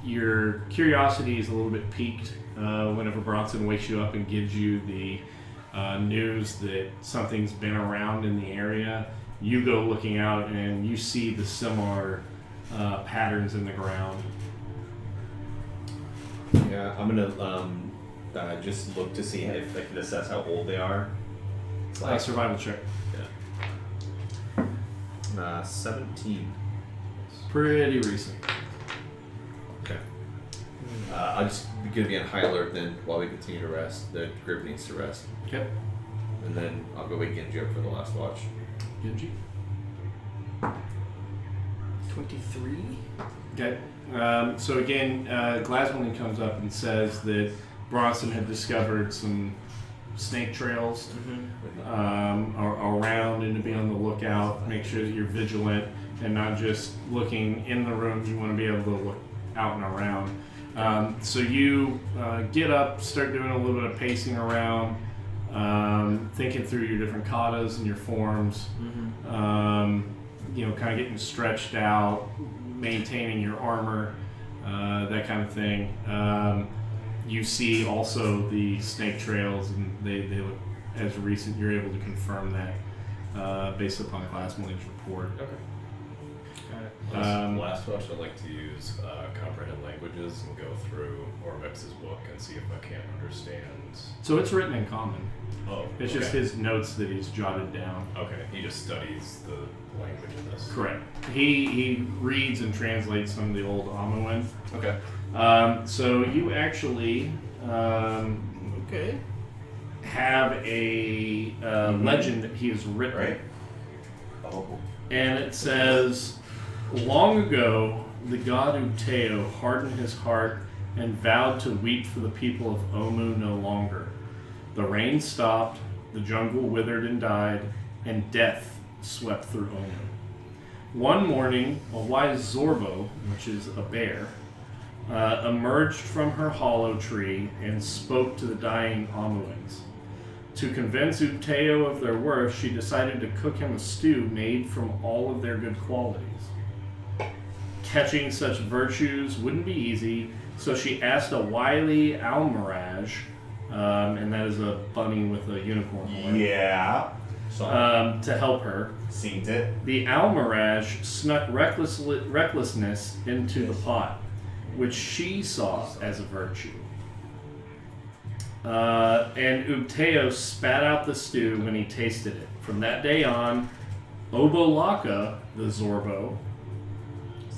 Your curiosity is a little bit piqued whenever Bronson wakes you up and gives you the news that something's been around in the area. You go looking out and you see the similar patterns in the ground. Yeah, I'm gonna just look to see if I can assess how old they are. Survival check. 17. Pretty recent. Okay. I'm just gonna be on high alert then while we continue to rest. The group needs to rest. Okay. And then I'll go wake Genji up for the last watch. Genji. 23. Okay. So again, Glaswelling comes up and says that Bronson had discovered some snake trails around, and to be on the lookout. Make sure that you're vigilant and not just looking in the rooms. You want to be able to look out and around. So you get up, start doing a little bit of pacing around, thinking through your different katas and your forms. Kind of getting stretched out, maintaining your armor, that kind of thing. You see also the snake trails, and they look as recent. You're able to confirm that based upon Glassmilling's report. Okay. Got it. Last watch, I'd like to use comprehend languages and go through Orvex's book and see if I can't understand. So it's written in common. Oh, It's just his notes that he's jotted down. Okay, he just studies the language of this. Correct. He reads and translates some of the old Amoen. Okay. So you actually have a legend that he has written. Right. Oh. And it says, long ago, the god Uteo hardened his heart and vowed to weep for the people of Omu no longer. The rain stopped, the jungle withered and died, and death swept through Omu. One morning, a wise Zorbo, which is a bear, emerged from her hollow tree and spoke to the dying Omuans. To convince Uteo of their worth, she decided to cook him a stew made from all of their good qualities. Catching such virtues wouldn't be easy, so she asked a wily Almirage, and that is a bunny with a unicorn horn, Yeah. to help her. Seen it. The Almirage snuck recklessness into the pot, which she saw as a virtue. And Uteo spat out the stew when he tasted it. From that day on, Obolaka, the Zorbo,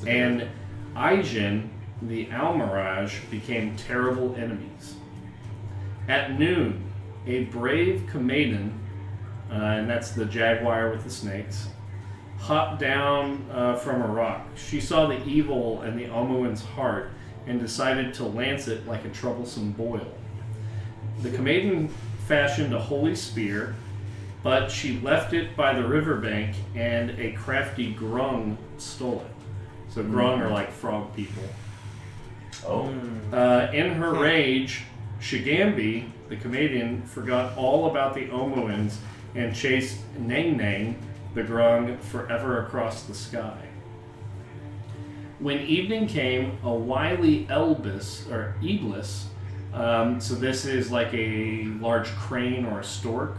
and Aijin, the Almirage, became terrible enemies. At noon, a brave Kamadan, and that's the jaguar with the snakes, hopped down from a rock. She saw the evil in the Omuan's heart and decided to lance it like a troublesome boil. The Kamadan fashioned a holy spear, but she left it by the riverbank, and a crafty Grung stole it. So Grung are like frog people. Oh. In her rage, Shigambi, the Kamadan, forgot all about the Omuans and chased Nang Nang, the Grung, forever across the sky. When evening came, a wily Iblis, so this is like a large crane or a stork,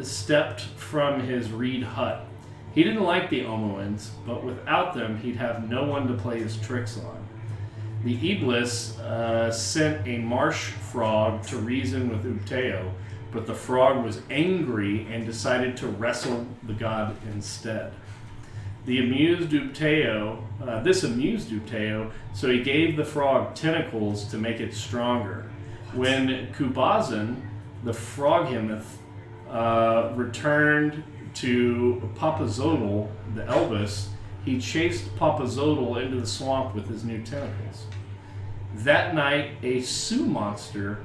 stepped from his reed hut. He didn't like the Omuans, but without them, he'd have no one to play his tricks on. The Iblis sent a marsh frog to reason with Uteo, but the frog was angry and decided to wrestle the god instead. This amused Uteo, so he gave the frog tentacles to make it stronger. When Kubazan, the froghemoth, returned to Papazodal, the Elvis, he chased Papazodal into the swamp with his new tentacles. That night, a Sioux monster,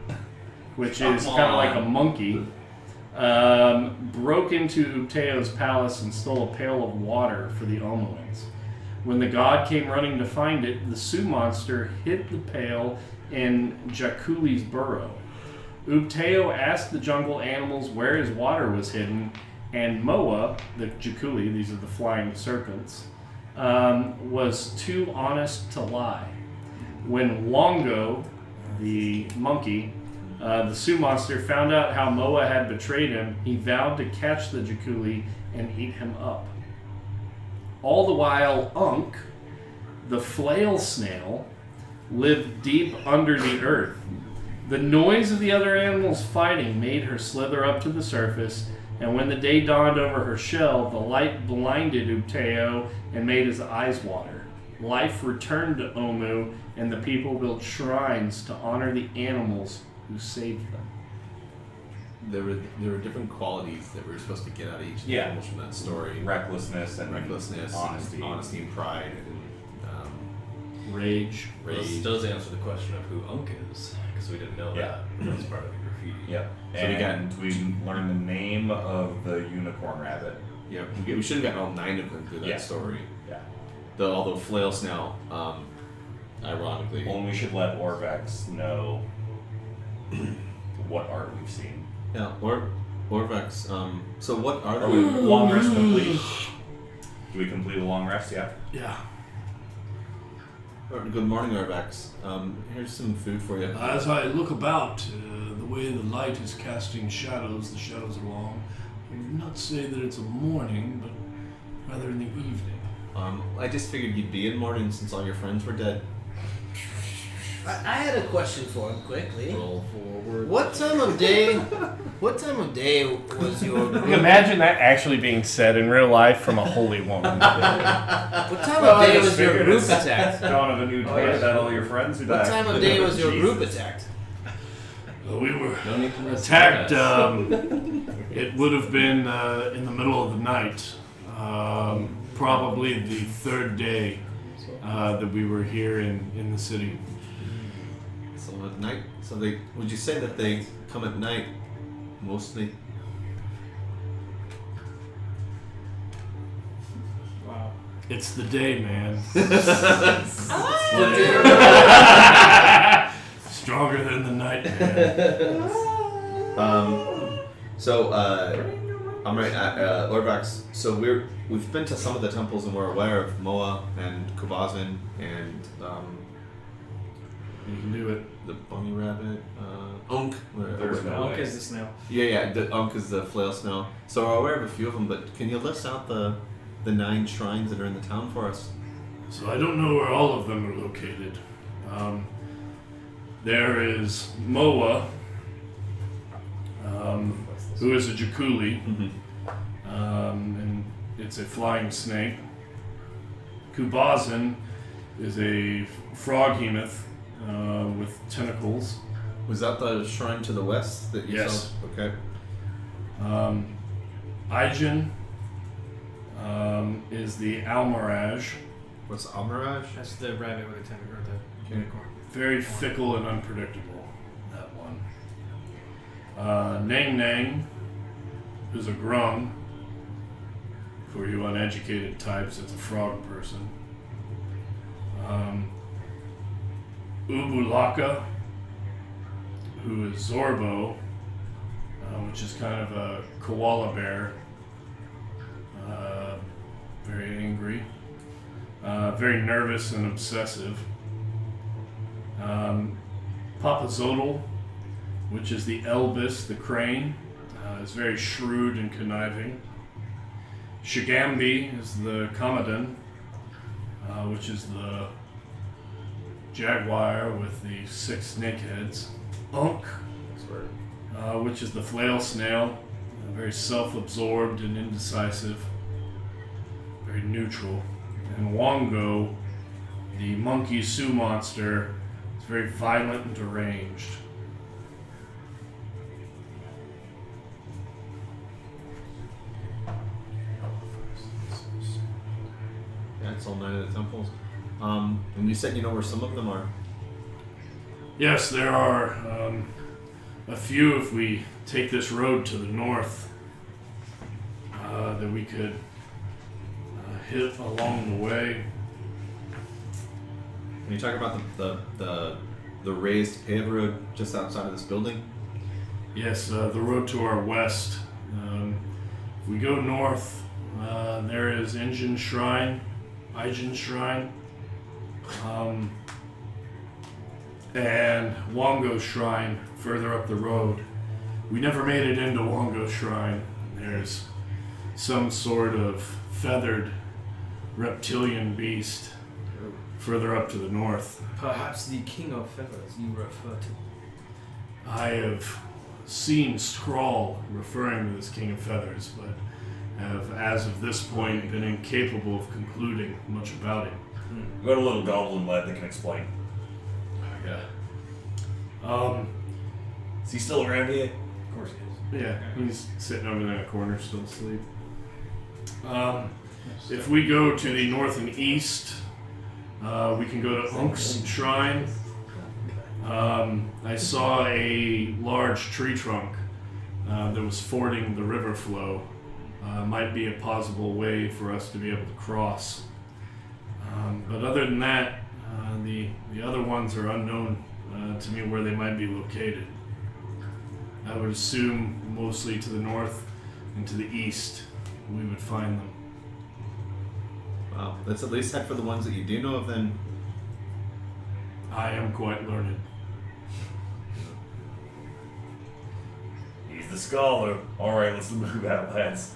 which is Come kind of like on. a monkey, broke into Ubteo's palace and stole a pail of water for the Omoans. When the god came running to find it, the Sioux monster hid the pail in Jakuli's burrow. Ubteo asked the jungle animals where his water was hidden, and Moa, the Jakuli, these are the flying serpents, was too honest to lie. When Wongo, the monkey, the Sioux monster, found out how Moa had betrayed him, he vowed to catch the Jakuli and eat him up. All the while, Unk, the flail snail, lived deep under the earth. The noise of the other animals fighting made her slither up to the surface, and when the day dawned over her shell, the light blinded Ubteo and made his eyes water. Life returned to Omu, and the people built shrines to honor the animals who saved them. There were different qualities that we were supposed to get out of each Yeah. animal from that story. Recklessness and honesty, and pride, and Rage. This does answer the question of who Unk is, because we didn't know Yeah. that was part of the graffiti. Yep. So we And we learned the name of the unicorn rabbit. Yeah, we should have gotten all 9 of them through that Yeah. story. Yeah. Although flail snail, ironically, Well, we should let Orvex know what art we've seen. yeah, Orvex. So what are Are the we long rest complete? Do we complete a long rest? Yeah. Yeah. Good morning, Orvex. Here's some food for you. As I look about, the way the light is casting shadows, the shadows are long. I would not say that it's a morning, but rather in the evening. I just figured you'd be in morning since all your friends were dead. I had a question for him quickly. Roll forward. What time of day? What time of day was your group? Imagine that actually being said in real life from a holy woman. What time of day was your group attacked? Dawn of a new day that all your friends who What died. time of day was your group attacked? We were No need to attacked. It would have been in the middle of the night, probably the third day that we were here in the city. So at night, would you say that they come at night, mostly? Wow. It's the day, man. Stronger than the night, man. I'm right at Orvax. So we've been to some of the temples and we're aware of Moa and Kubazin and You can do it. the bunny rabbit, Unk. There's no Elk way. is the snail. Yeah, the Unk is the flail snail. So we're aware of a few of them, but can you list out the 9 shrines that are in the town for us? So I don't know where all of them are located. There is Moa, who is a Jakuli, and it's a flying snake. Kubazin is a froghemoth with tentacles. Was that the shrine to the west that you Yes. saw? Okay. Aijin is the Almirage, What's Almirage? That's the rabbit with a tentacle or the unicorn. very fickle and unpredictable, that one. Nang Nang is a Grum. For you uneducated types, it's a frog person. Ubulaka, who is Zorbo, which is kind of a koala bear. Very angry. Very nervous and obsessive. Papa Zodal, which is the Elvis, the crane, is very shrewd and conniving. Shigambi is the Commodon, which is the jaguar with the 6 snake heads. Unk, which is the flail snail, very self-absorbed and indecisive, very neutral. And Wongo, the monkey Sioux monster, is very violent and deranged. Yeah, it's all 9 of the temples. And you said you know where some of them are. Yes, there are a few if we take this road to the north that we could hit along the way. When you talk about the raised paved road just outside of this building? Yes, the road to our west. If we go north, there is Ijin's Shrine, and Wongo's Shrine further up the road. We never made it into Wongo's Shrine. There's some sort of feathered reptilian beast further up to the north. Perhaps the King of Feathers you refer to. I have seen Skrull referring to this King of Feathers, but have, as of this point, been incapable of concluding much about him. We got a little goblin lad that can explain. Yeah. Is he still around here? Of course he is. Yeah, he's sitting over there in a corner, still asleep. If we go to the north and east, we can go to Unk's Shrine. I saw a large tree trunk that was fording the river flow. Might be a possible way for us to be able to cross. But other than that, the other ones are unknown to me where they might be located. I would assume mostly to the north and to the east we would find them. Wow, let's at least head for the ones that you do know of then. I am quite learned. He's the scholar. Alright, let's move out, lads.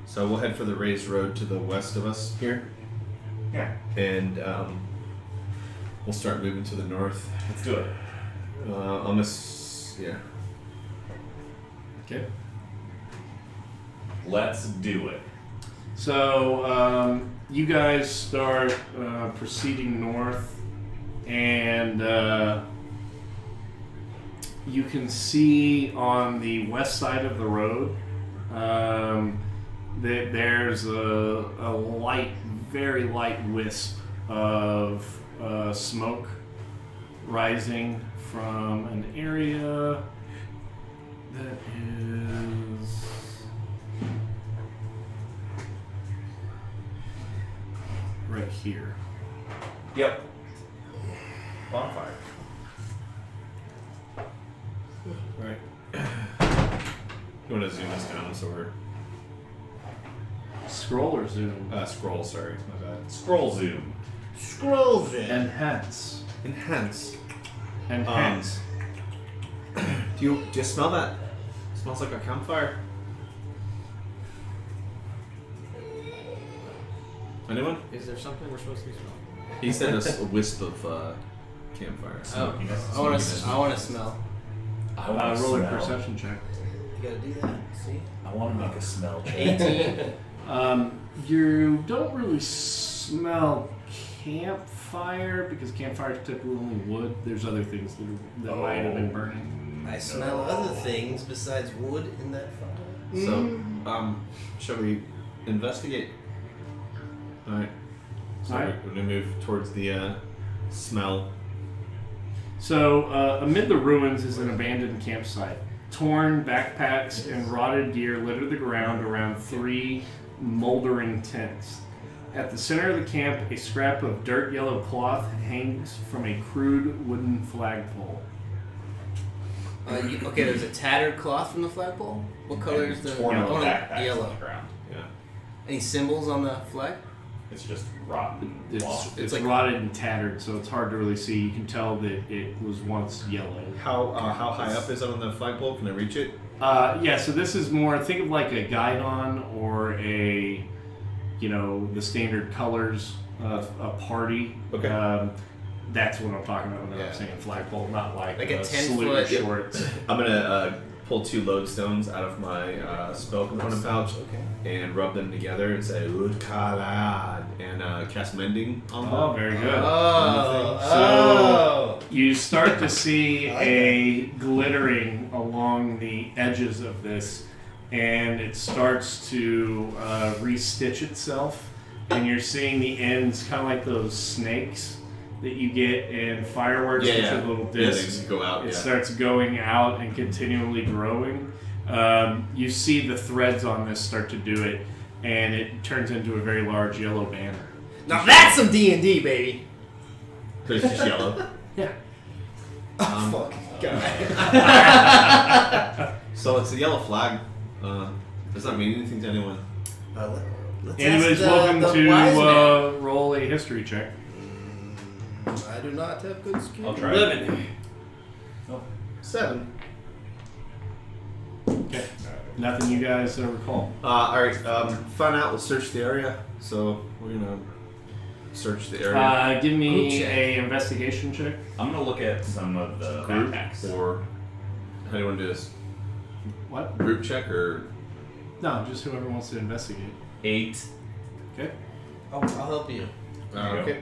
So we'll head for the raised road to the west of us here. Yeah. And we'll start moving to the north. Let's do it. Yeah. Okay. Let's do it. So you guys start proceeding north, and you can see on the west side of the road that there's a light, very light wisp of smoke rising from an area that is right here. Yep. Bonfire. Right. You want to zoom us down so we're... Scroll or zoom? Scroll, sorry. My bad. Scroll zoom. Scroll zoom. Enhance. Enhance. Enhance. Do you smell that? It smells like a campfire. Anyone? Is there something we're supposed to be smelling? He said a wisp of campfire. Oh, I want to smell. I want to Roll a smell. perception check. You gotta do that. See? I want to make a smell check. 18. You don't really smell campfire because campfire is typically only wood. There's other things that might have been burning. I smell other things besides wood in that fire. So, shall we investigate? Alright. So Alright. we're gonna move towards the smell. So, amid the ruins is an abandoned campsite. Torn backpacks and rotted gear litter the ground around 3 moldering tents. At the center of the camp, a scrap of dirt yellow cloth hangs from a crude wooden flagpole. Okay, there's a tattered cloth from the flagpole. What color is the Torn oh, backpacks on yellow? the ground. Yeah. Any symbols on the flag? It's just rotten. It's like- rotted and tattered, so it's hard to really see. You can tell that it was once yellow. How high up is it on the flagpole? Can I reach it? Yeah, so this is more, think of like a guidon or a, the standard colors of a party. Okay. That's what I'm talking about when Yeah. I'm saying flagpole, not like Like a a 10 salute or foot- shorts. I'm gonna pull 2 lodestones out of my spell component pouch and rub them together and say Udkalad and cast mending on them. Oh, very good. Oh. You start to see I like a glittering along the edges of this, and it starts to restitch itself, and you're seeing the ends kind of like those snakes that you get in fireworks, which are little discs. They go out. It starts going out and continually growing. You see the threads on this start to do it, and it turns into a very large yellow banner. Now that's some D&D, baby. So it's just yellow. Yeah. Fuck. God. So it's a yellow flag. Does that mean anything to anyone? Let's Anybody's ask welcome the to wise man. roll a history check. I do not have good skills. I'll try. 11. 7. Okay. Nothing you guys recall. Alright, find out, we'll search the area. So we're gonna search the area. Give me Group check. a investigation check. I'm gonna look at some of the Group backpacks. or how do you want to do this? What? Group check or No, just whoever wants to investigate. 8. Okay. I'll help you. okay.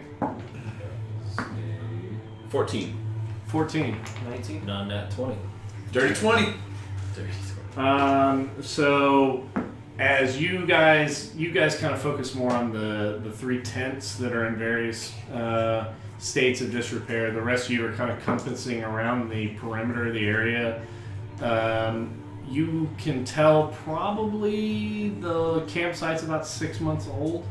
14. 14. 19. Non-nat 20. Dirty 20. So as you guys kind of focus more on the 3 tents that are in various states of disrepair. The rest of you are kind of compassing around the perimeter of the area. You can tell probably the campsite's about 6 months old.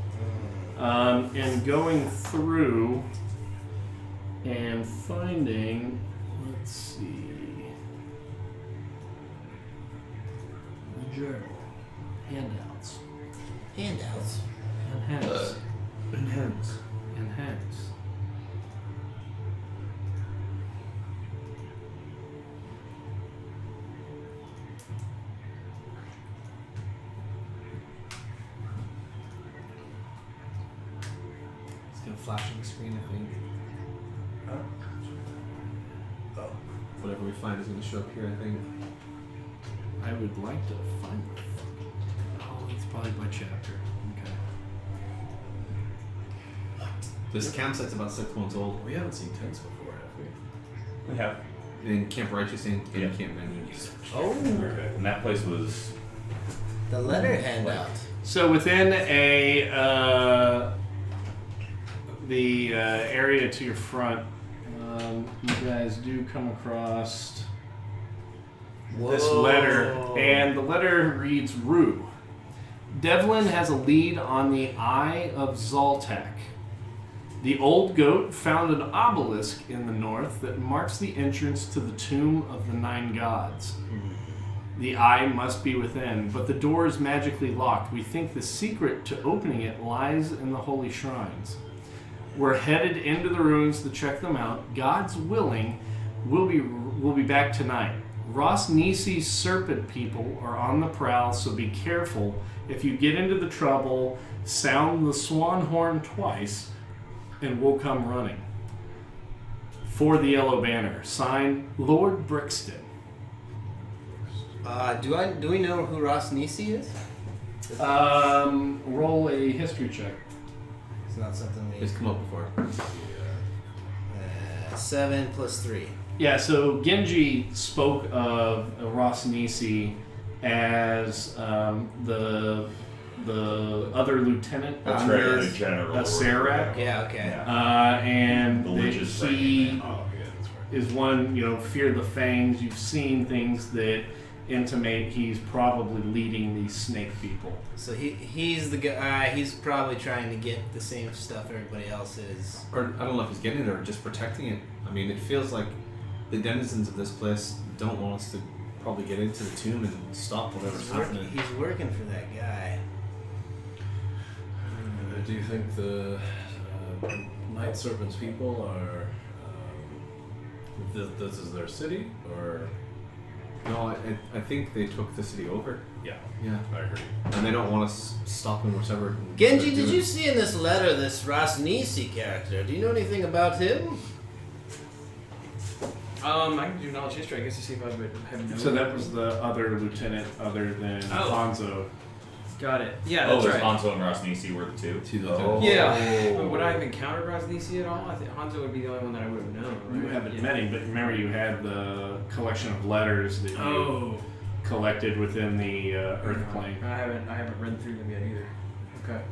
And going through and finding, let's see, the journal, handouts, Handouts. enhance, Enhance. enhance. It's gonna flash on the screen, I think. Oh. Whatever we find is gonna show up here, I think. I would like to find the oh, it's probably by chapter. Okay. This campsite's about 6 months old. We haven't seen tents before, have we? We have. In Camp Righteous and Yeah. Camp Venue. Oh. And that place was. The letter handout. So within the area to your front, you guys do come across this letter, and the letter reads Rue. Devlin has a lead on the Eye of Zoltak. The old goat found an obelisk in the north that marks the entrance to the tomb of the 9 gods. The eye must be within, but the door is magically locked. We think the secret to opening it lies in the holy shrines. We're headed into the ruins to check them out. God's willing, we'll be back tonight. Ross Nisi's serpent people are on the prowl, so be careful. If you get into the trouble, sound the swan horn twice, and we'll come running. For the yellow banner, signed Lord Brixton. Do we know who Ross Nisi is? Roll a history check. It's not something we. It's come up before. 7 plus 3. Yeah, so Genji spoke of Ross Nisi as the other lieutenant That's under right, the general. Sarak. Yeah. Okay. And The that Lich's he right. is one, fear the fangs. You've seen things that intimate he's probably leading these snake people. So he's the guy. He's probably trying to get the same stuff everybody else is. Or I don't know if he's getting it or just protecting it. I mean, it feels like the denizens of this place don't want us to probably get into the tomb and stop whatever's happening. He's working for that guy. Do you think the Night Serpent's people are... this is their city, or... No, I think they took the city over. Yeah, Yeah. I agree. And they don't want us stopping whatever. Genji, they're did doing. you see in this letter this Ross Nisi character? Do you know anything about him? I can do knowledge history, I guess, to see if I would have known. So that was the other lieutenant other than Oh. Hanzo. Got it. Yeah, Oh, that's there's right. Hanzo and Ross Nisi were the two. Two Oh. lieutenants. Yeah. But would I have encountered Rosnisi at all? I think Hanzo would be the only one that I would have known, right? You haven't Yeah. met him, but remember you had the collection of letters that you collected within the Earth plane. I haven't read through them yet either. Okay.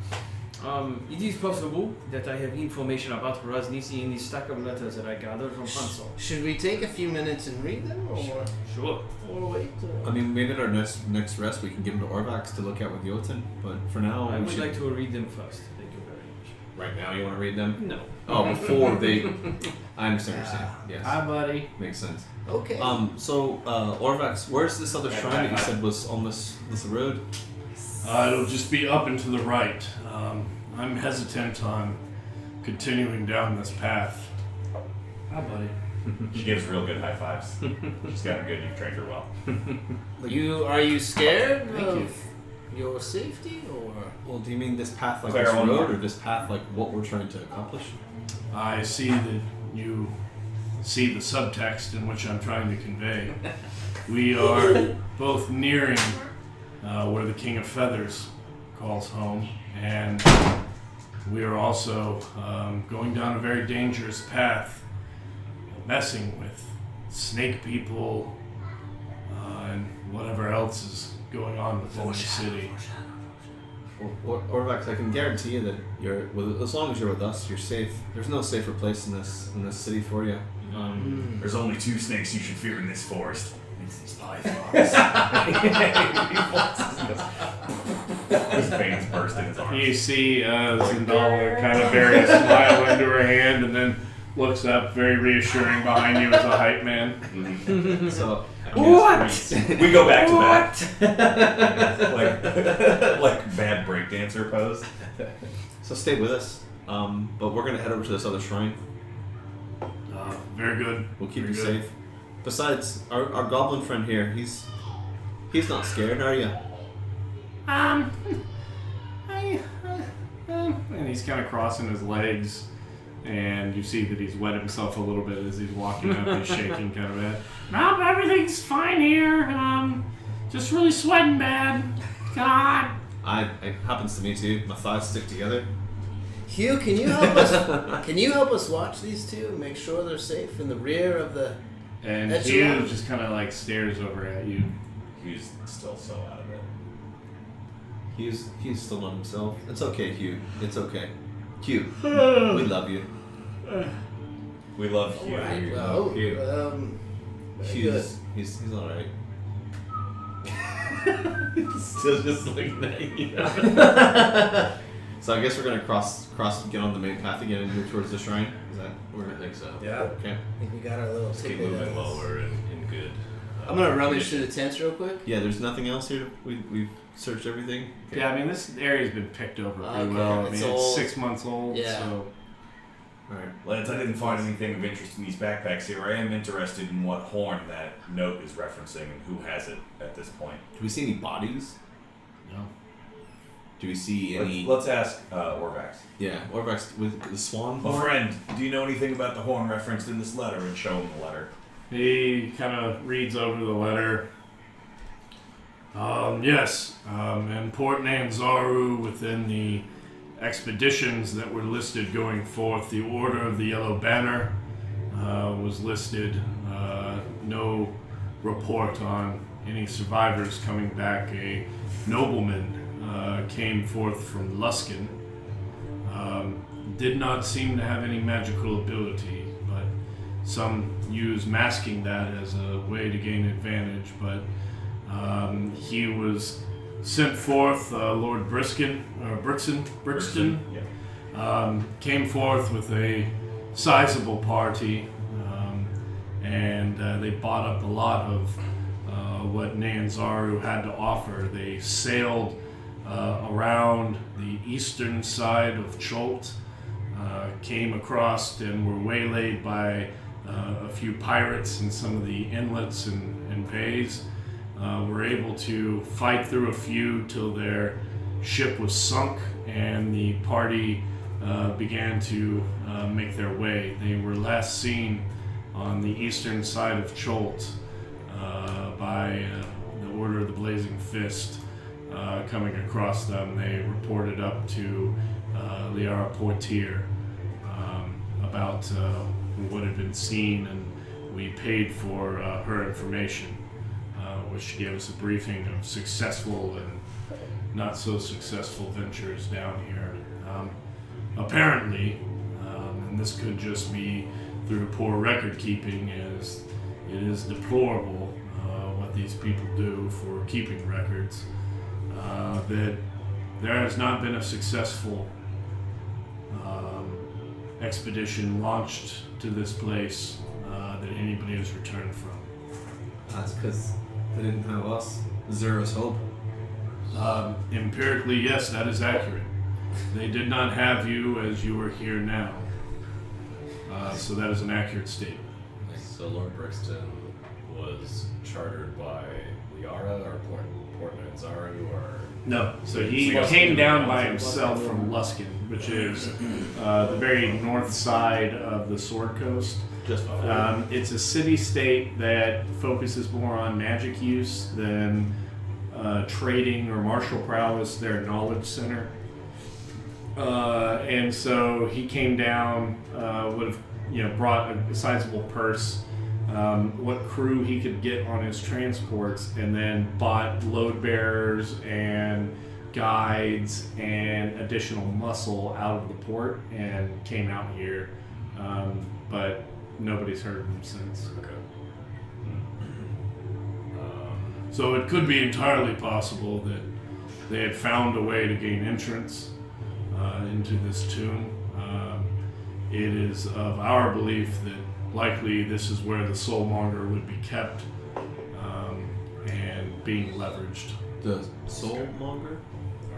It is possible that I have information about Raznisi in the stack of letters that I gathered from Hansel. Should we take a few minutes and read them, or Sure. wait? I mean, maybe at our next rest we can give them to Orvax to look at with Jotun. But for now, I we would should... like to read them first. Thank you very much. Right now, you want to read them? No. Oh, before they... I understand what you're saying. Yes. Hi, buddy. Makes sense. Okay. So, Orvax, where's this other shrine that you said was on this road? It'll just be up and to the right. I'm hesitant on continuing down this path. Hi, buddy. She gives real good high fives. She's gotten good. You've trained her well. Are you scared Thank of you. your safety, or? Well, do you mean this path like Claire, this one road, more. or this path like what we're trying to accomplish? I see that you see the subtext in which I'm trying to convey. We are both nearing where the King of Feathers calls home, and we are also going down a very dangerous path, messing with snake people and whatever else is going on within the city. Orvax, I can guarantee you that as long as you're with us, you're safe. There's no safer place in this city for you. There's only two snakes you should fear in this forest. It's these pythons. His veins burst in his arms. You see Zendala kind of bury a smile into her hand and then looks up, very reassuring behind you as a hype man. So What? We go back to back. like bad breakdancer pose. So stay with us. But we're gonna head over to this other shrine. Very good. We'll keep Very you good. safe. Besides, our goblin friend here, he's not scared, are you? And he's kind of crossing his legs, and you see that he's wet himself a little bit as he's walking up. He's shaking kind of bad. Nope, everything's fine here. Just really sweating bad. God. It happens to me too. My thighs stick together. Hugh, can you help us? Can you help us watch these two and make sure they're safe in the rear of the? And That's Hugh right. just kind of like stares over at you. He's still so out of it. He's still not himself. It's okay, Hugh. It's okay. Hugh, we love you. We love All you. right. Well, Hugh. very good. He's all right. Still just looking at you. So I guess we're gonna get on the main path again and move towards the shrine. Is that where? I think so. Yeah. Okay. I think we got our little Keep tidbit moving of while this. we're in good. I'm gonna rummage through the tents real quick. Yeah. There's nothing else here. We've searched everything. Okay. Yeah, I mean, this area's been picked over pretty Okay. well. I mean, It's it's old. 6 months old, Yeah. so... All right. Lance, I didn't find anything of interest in these backpacks here. I am interested in what horn that note is referencing and who has it at this point. Do we see any bodies? No. Do we see any? Let's ask Orvax. Yeah, Orvax with the swan. Oh, friend, do you know anything about the horn referenced in this letter? And show him the letter. He kind of reads over the letter. Yes, and Port Nanzaru within the expeditions that were listed going forth, the Order of the Yellow Banner was listed. No report on any survivors coming back. A nobleman came forth from Luskin. Did not seem to have any magical ability, but some use masking that as a way to gain advantage. But he was sent forth. Lord Brixton came forth with a sizable party, and they bought up a lot of what Nanzaru had to offer. They sailed around the eastern side of Cholt, came across and were waylaid by a few pirates in some of the inlets and bays. Were able to fight through a few till their ship was sunk and the party began to make their way. They were last seen on the eastern side of Cholt by the Order of the Blazing Fist coming across them. They reported up to Liara Portier about what had been seen, and we paid for her information, which gave us a briefing of successful and not so successful ventures down here. Apparently, and this could just be through poor record keeping, as it is deplorable what these people do for keeping records, that there has not been a successful expedition launched to this place that anybody has returned from. That's because they didn't have us. Zero's hope. Empirically, yes, that is accurate. They did not have you as you are here now. So that is an accurate statement. So Lord Brixton was chartered by Liara or Port Manzaru or... No, so he So came Luskin down was by it? himself from Luskin, which is the very north side of the Sword Coast. It's a city-state that focuses more on magic use than trading or martial prowess. Their knowledge center. And so he came down, would have brought a sizable purse, what crew he could get on his transports, and then bought load bearers and guides and additional muscle out of the port and came out here. But nobody's heard of him since. Okay. So it could be entirely possible that they had found a way to gain entrance into this tomb. It is of our belief that likely this is where the soulmonger would be kept and being leveraged. The soulmonger?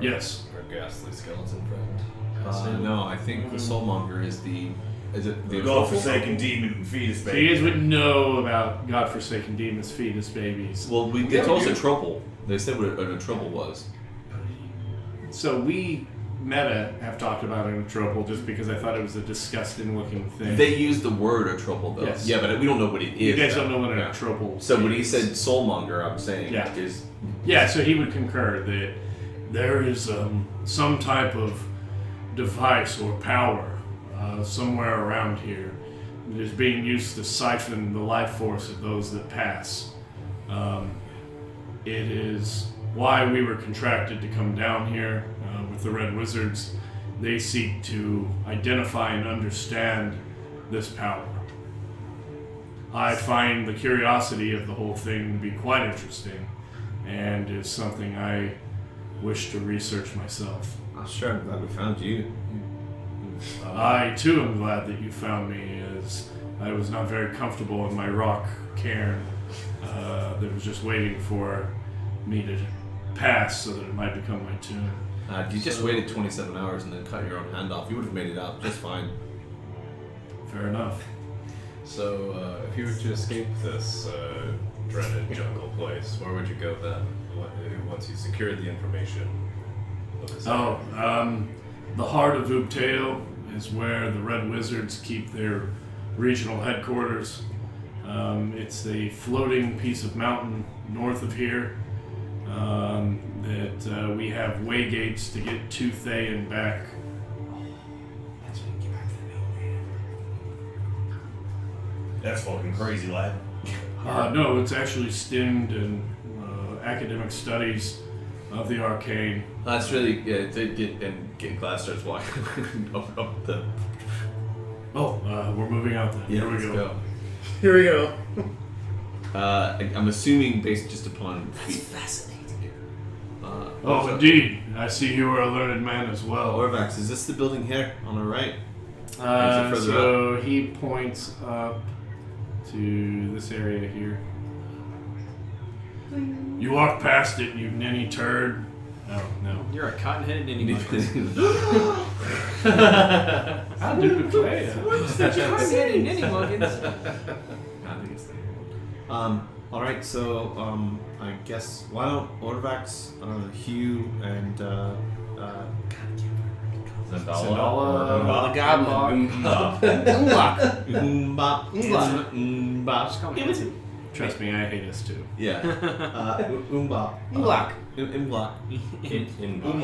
Yes. Our ghastly skeleton friend. No, I think the soulmonger is the... Is it The godforsaken demon and fetus So baby. you guys would know about godforsaken demons, fetus babies. Well, they told us a trouble. They said what a trouble was. So we meta have talked about an atropal just because I thought it was a disgusting looking thing. They used the word a trouble though. Yes. Yeah, but we don't know what it is. You guys don't know what an Yeah. atropal So when he is. said soulmonger, I'm saying Yeah. is Yeah, so he would concur that There is some type of device or power somewhere around here that is being used to siphon the life force of those that pass. It is why we were contracted to come down here with the Red Wizards. They seek to identify and understand this power. I find the curiosity of the whole thing to be quite interesting and is something I wish to research myself. I'm sure I'm glad we found you. I too am glad that you found me, as I was not very comfortable in my rock cairn that was just waiting for me to pass so that it might become my tomb. If you just waited 27 hours and then cut your own hand off, you would have made it out just fine. Fair enough. So, if you were to escape this dreaded jungle place, where would you go then? Once you secured the information of this area? The heart of Ooptail is where the Red Wizards keep their regional headquarters. It's a floating piece of mountain north of here that we have way gates to get to Thay and back. That's fucking crazy, lad. No, it's actually stemmed in academic studies of the arcane. That's really get Glass starts walking up the. We're moving out then. Yeah, Here we let's go. Here we go. I'm assuming based just upon feet. Fascinating. Oh, indeed. I see you are a learned man as well. Orvax, is this the building here on our right? Or is it further So he points up to this area here. You walk past it, you ninny turd. Oh, no. You're a cotton-headed ninny monkey. How do you play it? Cotton-headed ninny monkeys. All right, so I guess why don't Orvax, Hugh, and Zendala? The goblin. Umbop. Just call me Hanson. Trust me, I hate us too. Yeah. Umbop. Imlock. Imlock.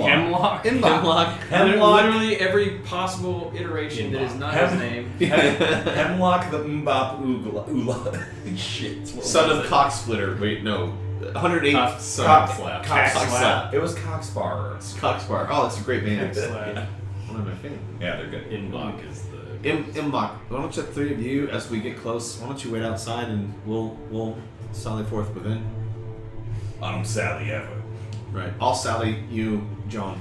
Hemlock? Imlock. Literally every possible iteration that is not his name. Hemlock the Mbop Oogla. Shit. Son of Cocksplitter. Wait, no. 108th son. Cockslap. Cockslap. It was Cockspar. Cockspar. Oh, that's a great band. All one of my favorite. Yeah, they're good. Inbach is the. Imbach, why don't the three of you, as we get close, why don't you wait outside and we'll sally forth within. I don't sally ever. Right. I'll sally you, John.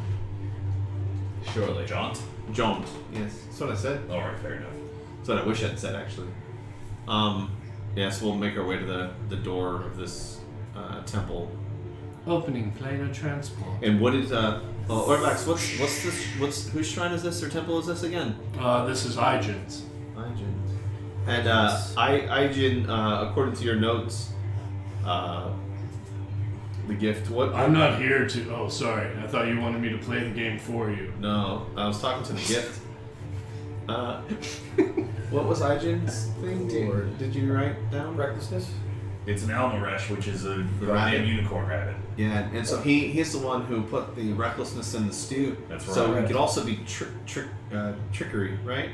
Surely. Jaunt? John. Yes, that's what I said. All right, fair enough. That's what I wish I'd said, actually. Yes, we'll make our way to the door of this temple. Opening planar transport. And what is Orvax? What's this? Whose shrine is this or temple is this again? This is Ijan's. Ijin. And Ijin, according to your notes, the gift. What? I'm not here to. Oh, sorry. I thought you wanted me to play the game for you. No, I was talking to the gift. What was Ijin's thing? Did you write down? Recklessness? It's an Almaresh, which is a rabbit. goddamn unicorn rabbit. Yeah, and so he's the one who put the recklessness in the stew. That's So right. it could also be trickery, right?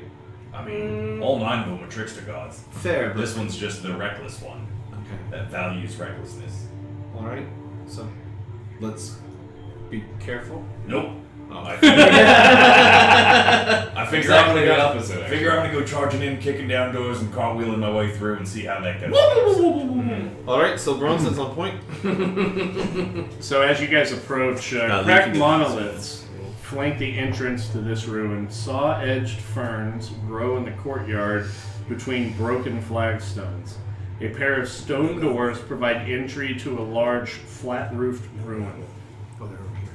I mean, all 9 of them are trickster gods. Fair, but This one's just the reckless one okay. that values recklessness. All right. So let's be careful. Nope. Oh. I figure, Exactly the opposite, I'm gonna go charging in, kicking down doors, and cartwheeling my way through, and see how that goes. All right. So Bronson's on point. So as you guys approach, Now, cracked you can do monoliths flank the entrance to this ruin. Saw-edged ferns grow in the courtyard between broken flagstones. A pair of stone doors provide entry to a large, flat-roofed ruin. Oh, they're over here.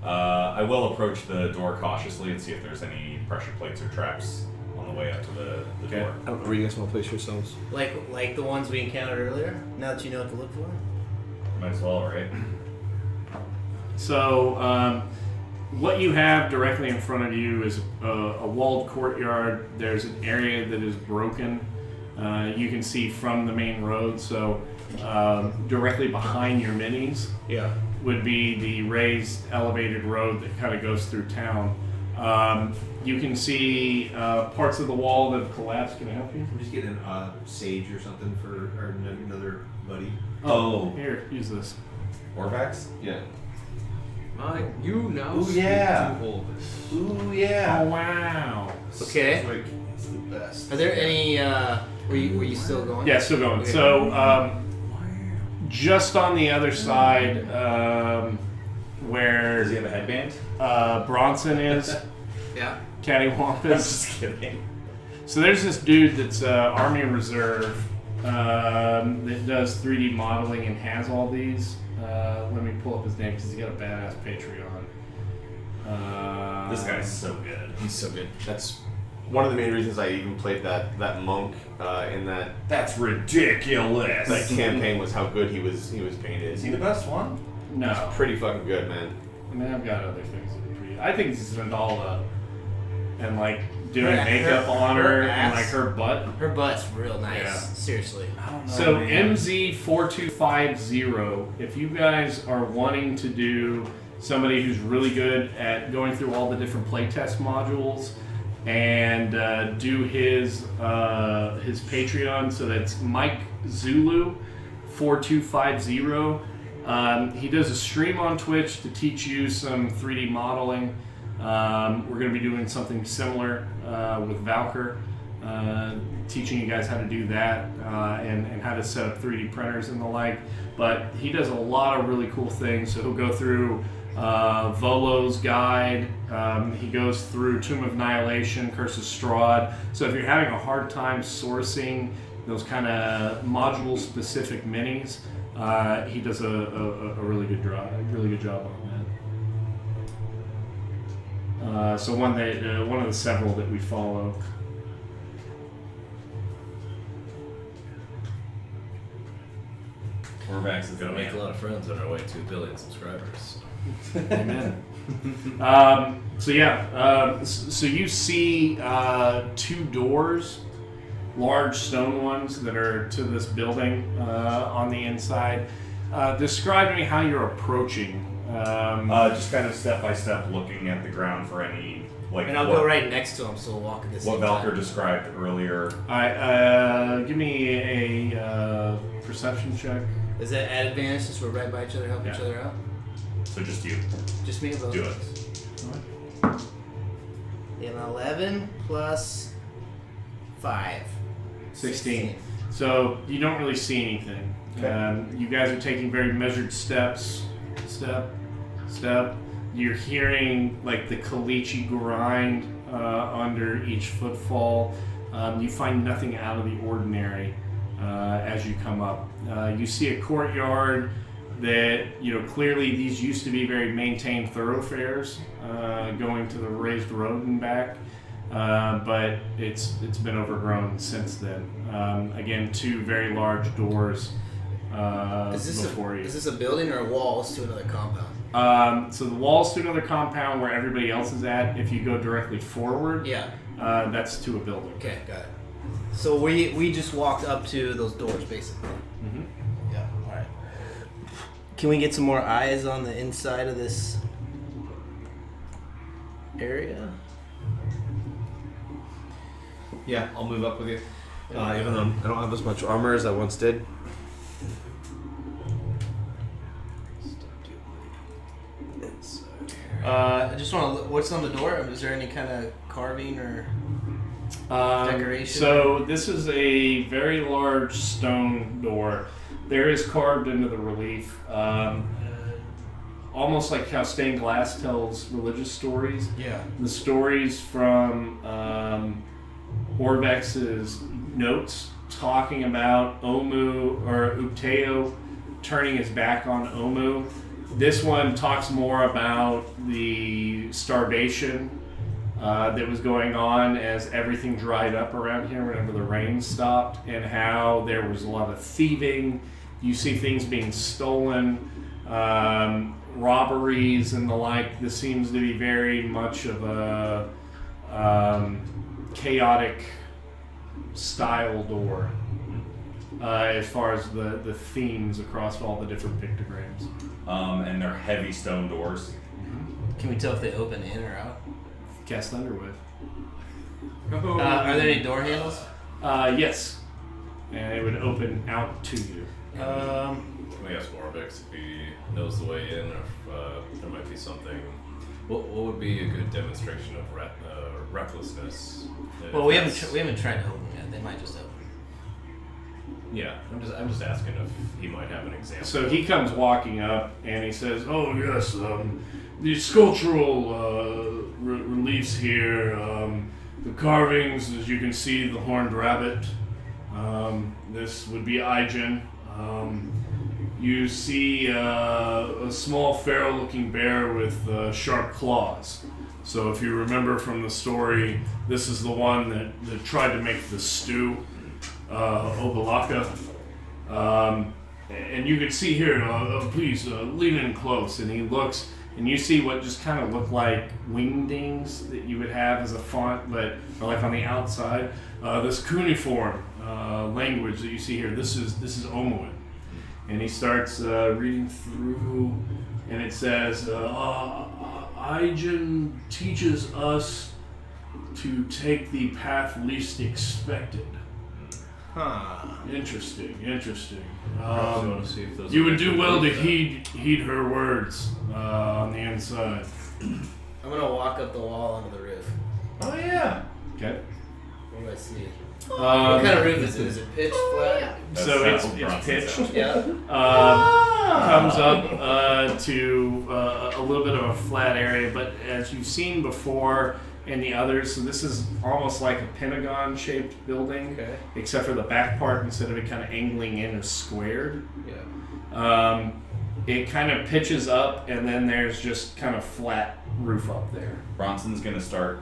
I will approach the door cautiously and see if there's any pressure plates or traps on the way up to the Okay. door. I don't know where you guys want to place yourselves. Like the ones we encountered earlier. Now that you know what to look for. Might as well, right? So, what you have directly in front of you is a walled courtyard. There's an area that is broken. You can see from the main road. So, directly behind your minis would be the raised, elevated road that kind of goes through town. You can see parts of the wall that have collapsed. Can I help you? I'm just getting sage or something for our another buddy. Oh. Here, use this. Orvax? Yeah. You now Ooh, speak yeah. to Olvis. Ooh, yeah. Oh, wow. Okay. It's the best. Are there any? Were you still going? Yeah, still going. Okay. So, just on the other side, where Does he have a headband? Bronson is, Yeah. I'm Cattywampus. just kidding. So there's this dude that's Army Reserve that does 3D modeling and has all these. Let me pull up his name because he's got a badass Patreon. This guy's so good. He's so good. That's one of the main reasons I even played that monk in that That's ridiculous. campaign was how good he was painted. Is he the best one? No, Pretty fucking good, man. I mean I've got other things that are pretty. I think Zendala and like doing Her- makeup on her and ass. like her butt. Her butt's real nice. Yeah. Seriously. I don't know. So man. MZ4250, if you guys are wanting to do somebody who's really good at going through all the different playtest modules and do his Patreon, so that's Mike Zulu 4250. He does a stream on Twitch to teach you some 3D modeling. We're going to be doing something similar with Valkyr. Teaching you guys how to do that and how to set up 3D printers and the like. But he does a lot of really cool things. So he'll go through Volo's guide. He goes through Tomb of Annihilation, Curse of Strahd. So if you're having a hard time sourcing those kind of module-specific minis, he does a really good job. On that. So one of the several that we follow. Orvax is Gonna make a lot of friends on our way to 1 billion subscribers. Amen. So you see 2 doors, large stone ones that are to this building on the inside. Describe to me how you're approaching. just kind of step by step, looking at the ground for any like. And I'll go right next to him, so we'll walk at the same What time. Valkyr described earlier. Give me a perception check. Is that at advantage since we're right by each other, help each Yeah. other out? So just you. Just me or both? Do it. An 11 plus 5. 16. So you don't really see anything. You guys are taking very measured steps. Step. You're hearing like the caliche grind under each footfall. You find nothing out of the ordinary as you come up. You see a courtyard that, clearly these used to be very maintained thoroughfares going to the raised road and back. But it's been overgrown since then. Again, 2 very large doors before you. Is this a building or a wall to another compound? So the walls to another compound where everybody else is at. If you go directly forward, that's to a building. Okay, got it. So we just walked up to those doors, basically. Mm-hmm. Yeah. All right. Can we get some more eyes on the inside of this area? Yeah, I'll move up with you. Even though I don't have as much armor as I once did. I just want to look. What's on the door? Is there any kind of carving or decoration? So this is a very large stone door. There is carved into the relief, almost like how stained glass tells religious stories. Yeah. The stories from Orvex's notes talking about Omu or Upteo turning his back on Omu. This one talks more about the starvation that was going on as everything dried up around here whenever the rain stopped, and how there was a lot of thieving. You see things being stolen, robberies and the like. This seems to be very much of a chaotic style door as far as the themes across all the different pictograms. And they're heavy stone doors. Can we tell if they open in or out? Cast Thunderwave. Are there any door handles? Yes. And it would open out to you. Can we ask Orvex if he knows the way in, or if there might be something? What would be a good demonstration of recklessness? Well, we haven't tried to open yet. They might just open. Yeah, I'm just asking if he might have an example. So he comes walking up and he says, "Oh yes, the sculptural reliefs here, the carvings, as you can see, the horned rabbit. This would be Ijen. You see a small feral-looking bear with sharp claws. So if you remember from the story, this is the one that tried to make the stew, Obalaka. And you can see here, please lean in close." And he looks, and you see what just kind of look like wingdings that you would have as a font, but are like on the outside. This cuneiform language that you see here, this is Omuan. And he starts reading through, and it says, Ijen teaches us to take the path least expected. Huh. Interesting. You You would do well to heed her words on the inside. I'm gonna walk up the wall onto the roof. Oh yeah. Okay. What do I see? What kind of roof is it? Is it pitch flat? So That's it's Bronson pitched. sounds. Yeah. Comes up to a little bit of a flat area, but as you've seen before in the others, so this is almost like a pentagon-shaped building, Okay. except for the back part, instead of it kind of angling in, is squared. Yeah. It kind of pitches up, and then there's just kind of flat roof up there. Bronson's gonna start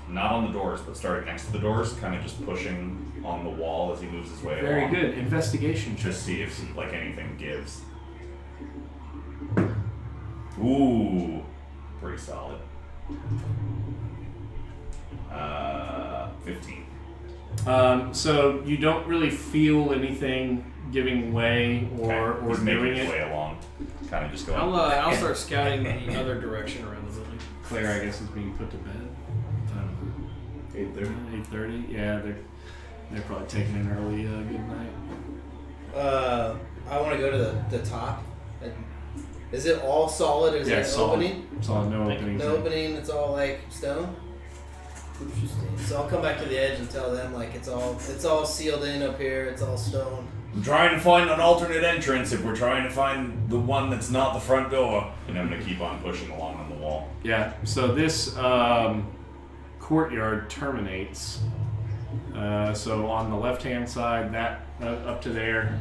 not on the doors, but starting next to the doors, kind of just pushing on the wall as he moves his way Very along. good. Investigation check. Just see if like anything gives. Ooh, pretty solid. 15. So you don't really feel anything giving way or He's doing making his it. way along, kind of just going. I'll start scouting the other direction around the building. Claire, I guess, is being put to bed. 8:30. Yeah, they're probably taking an early good night. I want to go to the top. Is it all solid? Is Yeah, there an solid. opening? Solid, no openings. No opening. It's all like stone. Interesting. So I'll come back to the edge and tell them like it's all sealed in up here. It's all stone. I'm trying to find an alternate entrance if we're trying to find the one that's not the front door. And I'm going to keep on pushing along on the wall. Yeah, so this courtyard terminates. So on the left-hand side, that up to there,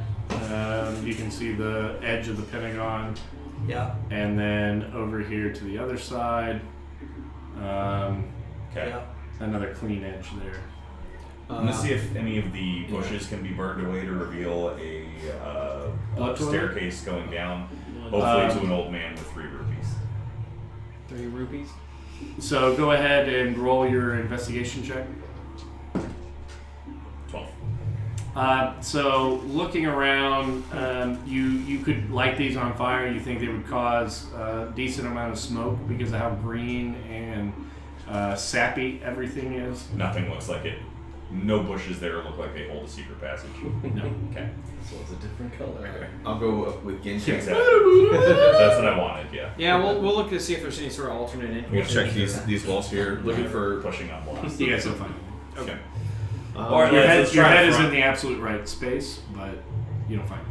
you can see the edge of the Pentagon. Yeah. And then over here to the other side, Okay. Yeah. another clean edge there. I'm going to see if any of the bushes can be burned away to reveal a Blood toilet? staircase going down, hopefully to an old man with 3 rupees. 3 rupees. So go ahead and roll your investigation check. 12. So looking around, you could light these on fire. You think they would cause a decent amount of smoke because of how green and sappy everything is. Nothing looks like it. No bushes there look like they hold a secret passage. No. Okay. This one's a different color. I'll go with Genji. Exactly. That's what I wanted, yeah. Yeah, we'll look to see if there's any sort of alternate We'll entrance. check these walls here, looking for. Pushing on blocks. You guys will find it. Okay. All right, Your let's head try is front. in the absolute right space, but you don't find it.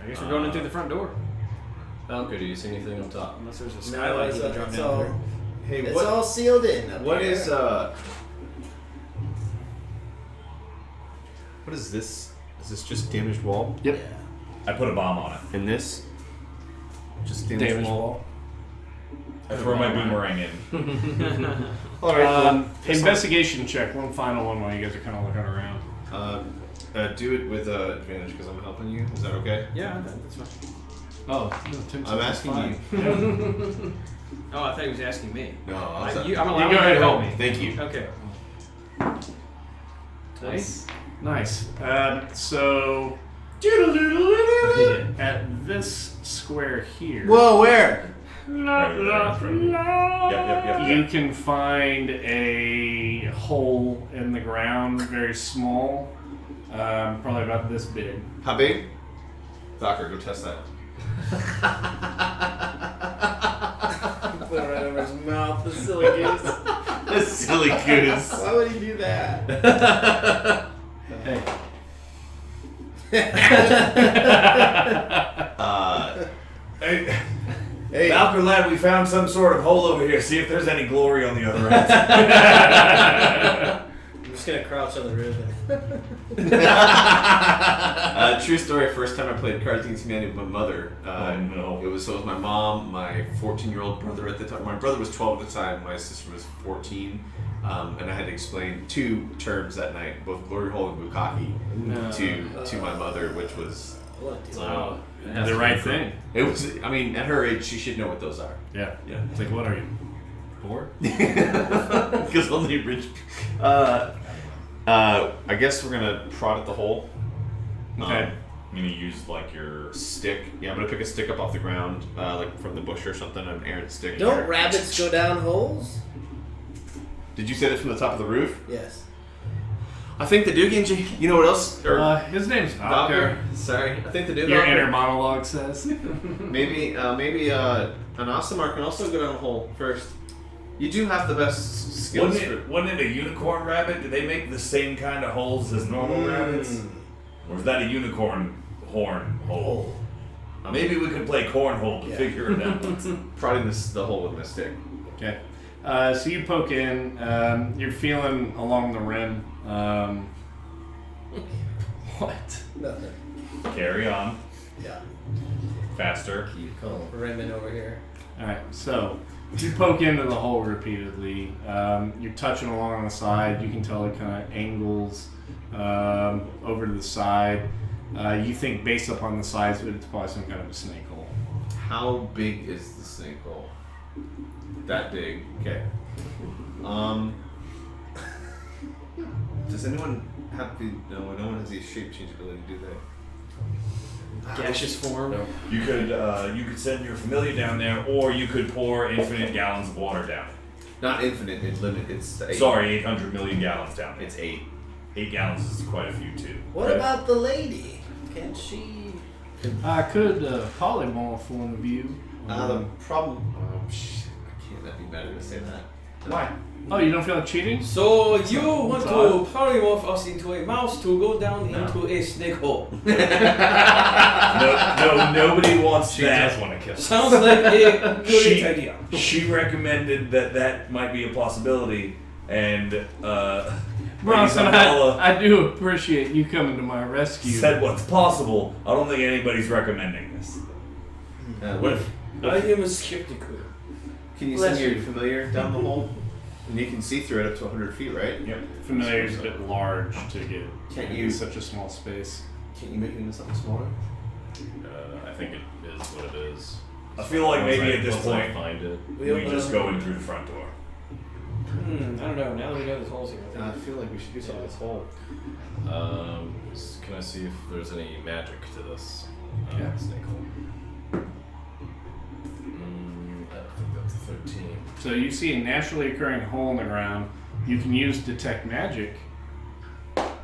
I guess we're going in through the front door. Falco, do you see anything up top? Unless there's a No, skylight you can drop it's down all through. Hey, it's all sealed in. Up what here. is what is this? Is this just damaged wall? Yep. I put a bomb on it. And this? Just damaged, Damaged wall. wall. I throw my boomerang in. All right. Investigation check. One final one while you guys are kind of looking around. Do it with advantage because I'm helping you. Is that okay? Yeah, that's fine. Oh, no, Tim I'm says it's asking fine. you. Oh, I thought he was asking me. No, I'm you allowing go you ahead to and help help me. Thank you. Okay. Nice. So at this square here, Whoa, where? Yep. you can find a hole in the ground, very small, probably about this big. How big? Docker, go test that. Put it right over his mouth. The silly goose. A silly goose. Why would he do that? Hey. Hey, Valkyrie lad, we found some sort of hole over here. See if there's any glory on the other end. I'm just gonna crouch on the roof. True story. First time I played Cards Against Humanity with my mother. No. It was my mom, my 14-year-old brother at the time. My brother was 12 at the time. My sister was 14. And I had to explain 2 terms that night, both glory hole and bukkake, to my mother, which was Wow. The right thing. it was. I mean, at her age, she should know what those are. Yeah. Yeah. It's like, what are you? Poor? Because only rich. I guess we're gonna prod at the hole. Okay. I'm gonna use like your Stick. Yeah, I'm gonna pick a stick up off the ground, like from the bush or something, an errant stick. Don't rabbits go down holes? Did you say that from the top of the roof? Yes. I think they do, Genji. You know what else? His name's Docker. Docker. Sorry, I think they do. Your Docker. inner monologue says. Maybe an Asamar can also go down the hole first. You do have the best skills. Wasn't it a unicorn rabbit? Did they make the same kind of holes as normal rabbits? Or was that a unicorn horn hole? Maybe we could play cornhole to figure it out. Prodding the hole with my stick. Okay. So you poke in. You're feeling along the rim. What? Nothing. Carry on. Yeah. Faster. Rimming over here. All right. So you poke into the hole repeatedly. You're touching along on the side. You can tell it kind of angles over to the side. You think based upon the size of it, it's probably some kind of a snake hole. How big is the snake hole? That big. Okay. Does anyone have the? No one has the shape change ability, do they? Gaseous form. No. You could send your familiar down there, or you could pour infinite gallons of water down. Not infinite. It's limited. It's 8. Sorry, 800 million gallons down there. It's 8. 8 gallons is quite a few too. What about the lady? Can't she? Could polymorph one of you? The problem. Oh, shit. I can't. That'd be better to say that. Why? Oh, you don't feel like cheating? So you want to polymorph us into a mouse to go down into a snake hole? No, nobody wants She that. does want to kill. Sounds like a great idea. She recommended that might be a possibility, and Bronson, Isabella I do appreciate you coming to my rescue. said what's possible. I don't think anybody's recommending this. What if? I am skeptical. Can you send your familiar down the hole? And you can see through it up to 100 feet, right? Yep. Familiar's a bit large to get Can't in you? such a small space. Can't you make it into something smaller? I think it is what it is. I feel like maybe at this Once I point find it. we just go in through the front door. I don't know. Now that we know this hole's here, I feel like we should do something with this hole. Can I see if there's any magic to this Yeah. snake hole? I think that's 13. So you see a naturally occurring hole in the ground. You can use detect magic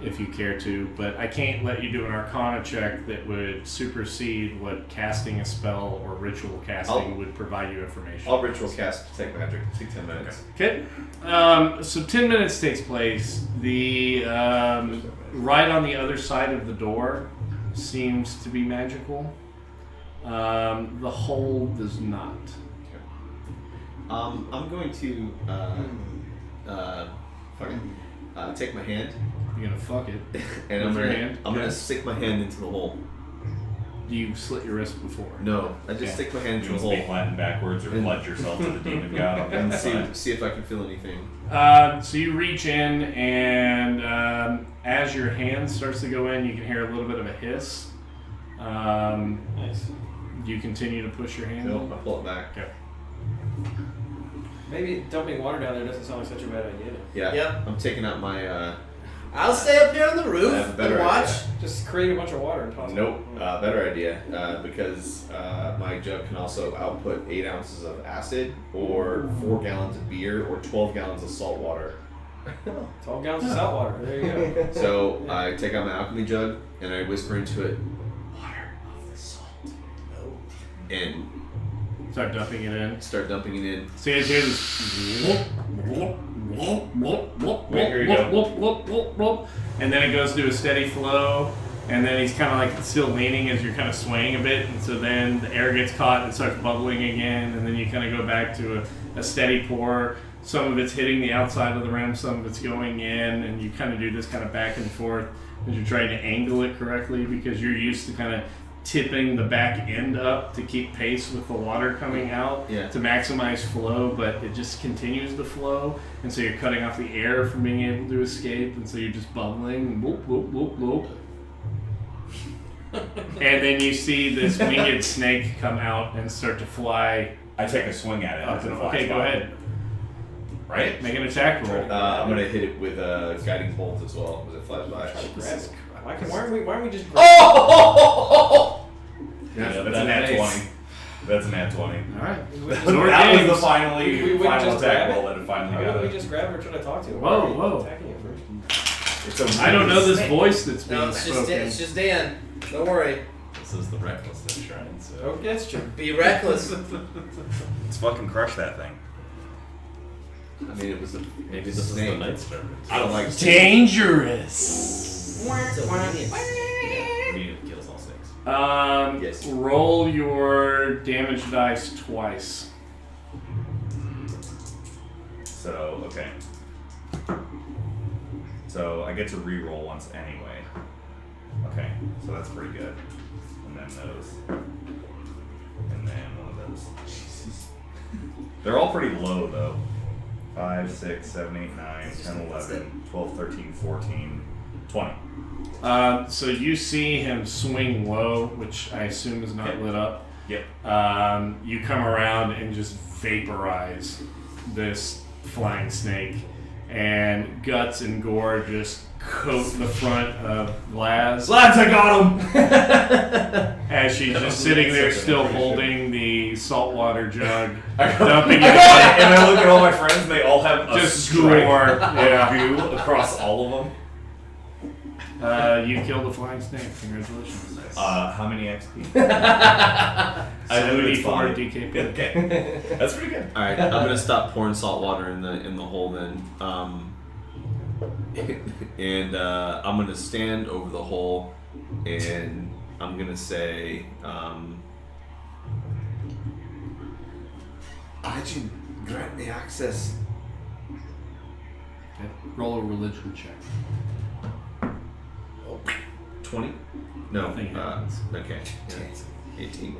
if you care to, but I can't let you do an Arcana check that would supersede what casting a spell or ritual casting would provide you information. I'll ritual cast Detect Magic. Take 10 minutes. Okay. So 10 minutes takes place. The right on the other side of the door seems to be magical. The hole does not. I'm going to take my hand You're gonna fuck it. and With your hand? I'm Yeah. gonna stick my hand into the hole. Do you slit your wrist before? No, I just Okay. stick my hand You into the can speak hole Latin backwards or pledge yourself to the demon god. and see if I can feel anything. So you reach in, and as your hand starts to go in, you can hear a little bit of a hiss. nice. You continue to push your hand No, in. I pull it back. Okay. Maybe dumping water down there doesn't sound like such a bad idea. Yeah. Yep. I'm taking out my. I'll stay up here on the I have a roof better and watch. idea. Just create a bunch of water and toss it. Nope. Better idea. Because my jug can also output 8 ounces of acid, or 4 gallons of beer, or 12 gallons of salt water. 12 gallons of salt water. There you go. So I take out my alchemy jug and I whisper into it, "Water of the salt," and Start dumping it in. start dumping it in. So you guys hear this, Wait, here you go. and then it goes to a steady flow, and then he's kind of like still leaning as you're kind of swaying a bit, and so then the air gets caught and starts bubbling again, and then you kind of go back to a steady pour. Some of it's hitting the outside of the rim, some of it's going in, and you kind of do this kind of back and forth as you're trying to angle it correctly because you're used to kind of tipping the back end up to keep pace with the water coming out Yeah. to maximize flow, but it just continues to flow, and so you're cutting off the air from being able to escape, and so you're just bubbling, and whoop, whoop, whoop, whoop. And then you see this winged snake come out and start to fly I take a swing at it. up. as it And, flies okay, go by. ahead. Right? Make an attack roll. I'm gonna hit it with a guiding bolt as well as it flies by. Why aren't we just Oh! That's a that nat face. 20. That's a nat 20. Alright. That Zord was the games. We finally wouldn't final just attack grab roll that it finally Why got wouldn't it. we just grab her and try to talk to her? Whoa, Why are you whoa. attacking it first? It's a I don't know this Snake. voice that's being No, it's just spoken. it's just Dan. Don't worry. This is the recklessness shrine, so. Oh, that's true. Be reckless. Let's fucking crush that thing. I mean, it was Maybe the this is the snake. night servant. I don't like snakes. Dangerous. It's obedience. Immediately kills all snakes. Yes. Roll your damage dice twice. So, okay. So, I get to re-roll once anyway. Okay, so that's pretty good. And then those. And then one of those. They're all pretty low, though. 5, 6, 7, 8, 9, 10, 11, 12, 13, 14, 20. So you see him swing low, which I assume is not lit up. Yep. You come around and just vaporize this flying snake, and guts and gore just coat the front of Laz Lads, I got him! as she's just sitting there still holding the saltwater jug, I dumping it. and I look at all my friends, and they all have a Just stripe gore, of yeah. goo across all of them. You killed the flying snake. Congratulations. Yes. How many XP? I know it's 74 fine. DKP. Okay, that's pretty good. All right, I'm gonna stop pouring salt water in the hole then, and I'm gonna stand over the hole, and I'm gonna say, "Why'd you grant me access?" Okay. Roll a religion check. 20? No. Nothing happens. Okay. Yeah, it's 18.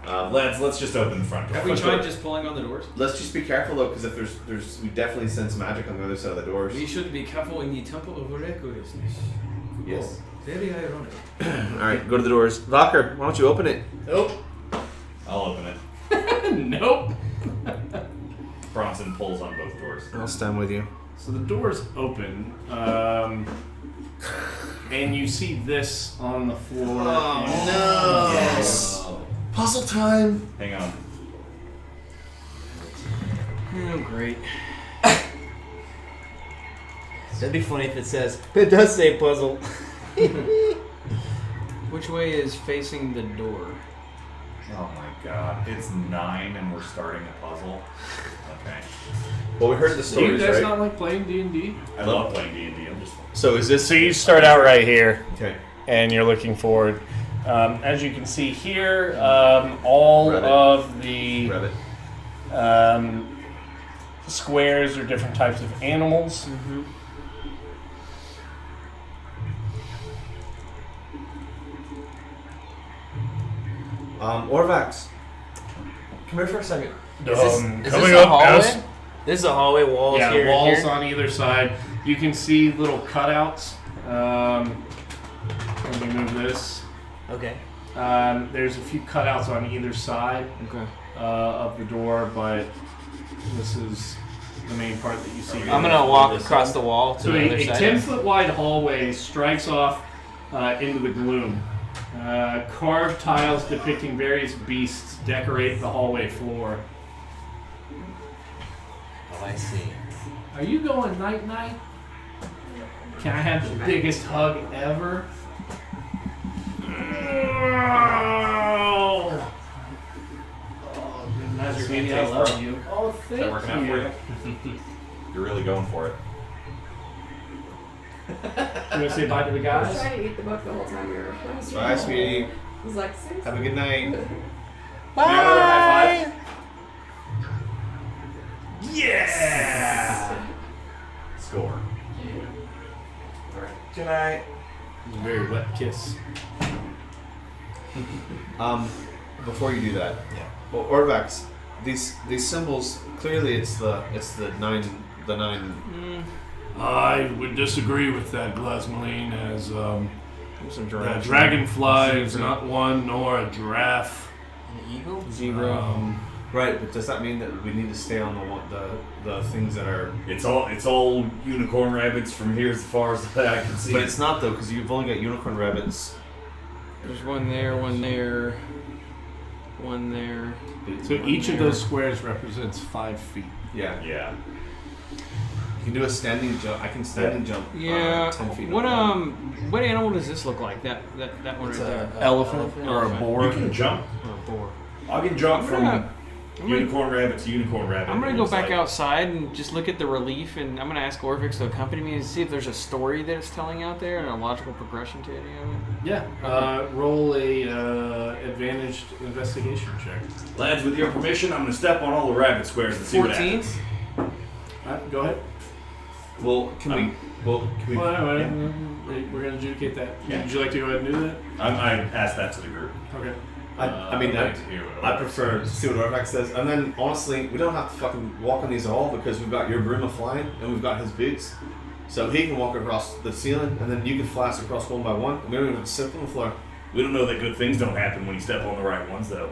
Lads, let's just open the front door. Have we tried just pulling on the doors? Let's just be careful though, because if there's we definitely sense magic on the other side of the doors. We should be careful in the Temple of Recklessness. Yes. Very ironic. All right, go to the doors. Valker, why don't you open it? Nope. I'll open it. Nope. Bronson pulls on both doors. I'll stand with you. So the doors open, and you see this on the floor. Oh, and- no. Yes. Puzzle time. Hang on. Oh, great. That'd be funny if it says, it does say puzzle. Which way is facing the door? Oh my god. It's 9 and we're starting a puzzle. Okay. Well, we heard the Do you stories, guys right? not like playing D&D? I love playing D&D. I'm just So is this? So you start out right here, Okay. and you're looking forward. As you can see here, all Rabbit. of the Rabbit. squares are different types of animals. Mm-hmm. Orvax. Come here for a second. Is this Coming a up, hallway? yes. This is a hallway, walls Yeah, here walls and here. on either side. You can see little cutouts. Let me move this. Okay. There's a few cutouts on either side Okay. of the door, but this is the main part that you see. I'm gonna walk across the wall to So the other a side. 10-foot wide hallway strikes off into the gloom. Carved tiles depicting various beasts decorate the hallway floor. Oh, I see. Are you going night-night? Can I have the biggest hug ever? Oh, Nice sweetie, I love you. Oh, thank that working out for you. you? You're really going for it. You want to say bye to the I was guys? trying to eat the book the whole time we were playing. Bye, sweetie. I was like, seriously? Have a good night. Another high five. Yeah! Score. Good night. Very wet kiss. Before you do that, Yeah. well, Orvax, these symbols clearly it's the nine. I would disagree with that, Glasmaline, as Some that giraffe. dragonfly is not one nor a giraffe. An eagle? Zebra. Right, but does that mean that we need to stay on the things that are? It's all unicorn rabbits from here as far as I can see. But it's not though, because you've only got unicorn rabbits. There's one there, one there, one there. So each of those squares represents 5 feet. Yeah, yeah. you can do a standing jump. I can standing jump. Yeah. 10 feet. What what animal does this look like? That one It's right there. Elephant or a boar. You can jump. Or a boar. I can jump from I'm gonna- unicorn rabbit to unicorn rabbit. I'm gonna it go looks back like. outside and just look at the relief, and I'm gonna ask Orvix to accompany me and see if there's a story that it's telling out there and a logical progression to any of it. Yeah. Roll a advantaged investigation check. Lads, with your permission, I'm gonna step on all the rabbit squares and see what 14? happens. Go ahead. Well, can we? Well, can we? Well, we're going to adjudicate that. Yeah. Would you like to go ahead and do that? I passed that to the group. Okay. I mean, I'd like to hear what I prefer to see what Orvax says, and then honestly, we don't have to fucking walk on these at all because we've got your Bruma flying and we've got his boots, so he can walk across the ceiling, and then you can fly us across one by one. And we don't even have to sit on the floor. We don't know that good things don't happen when you step on the right ones, though.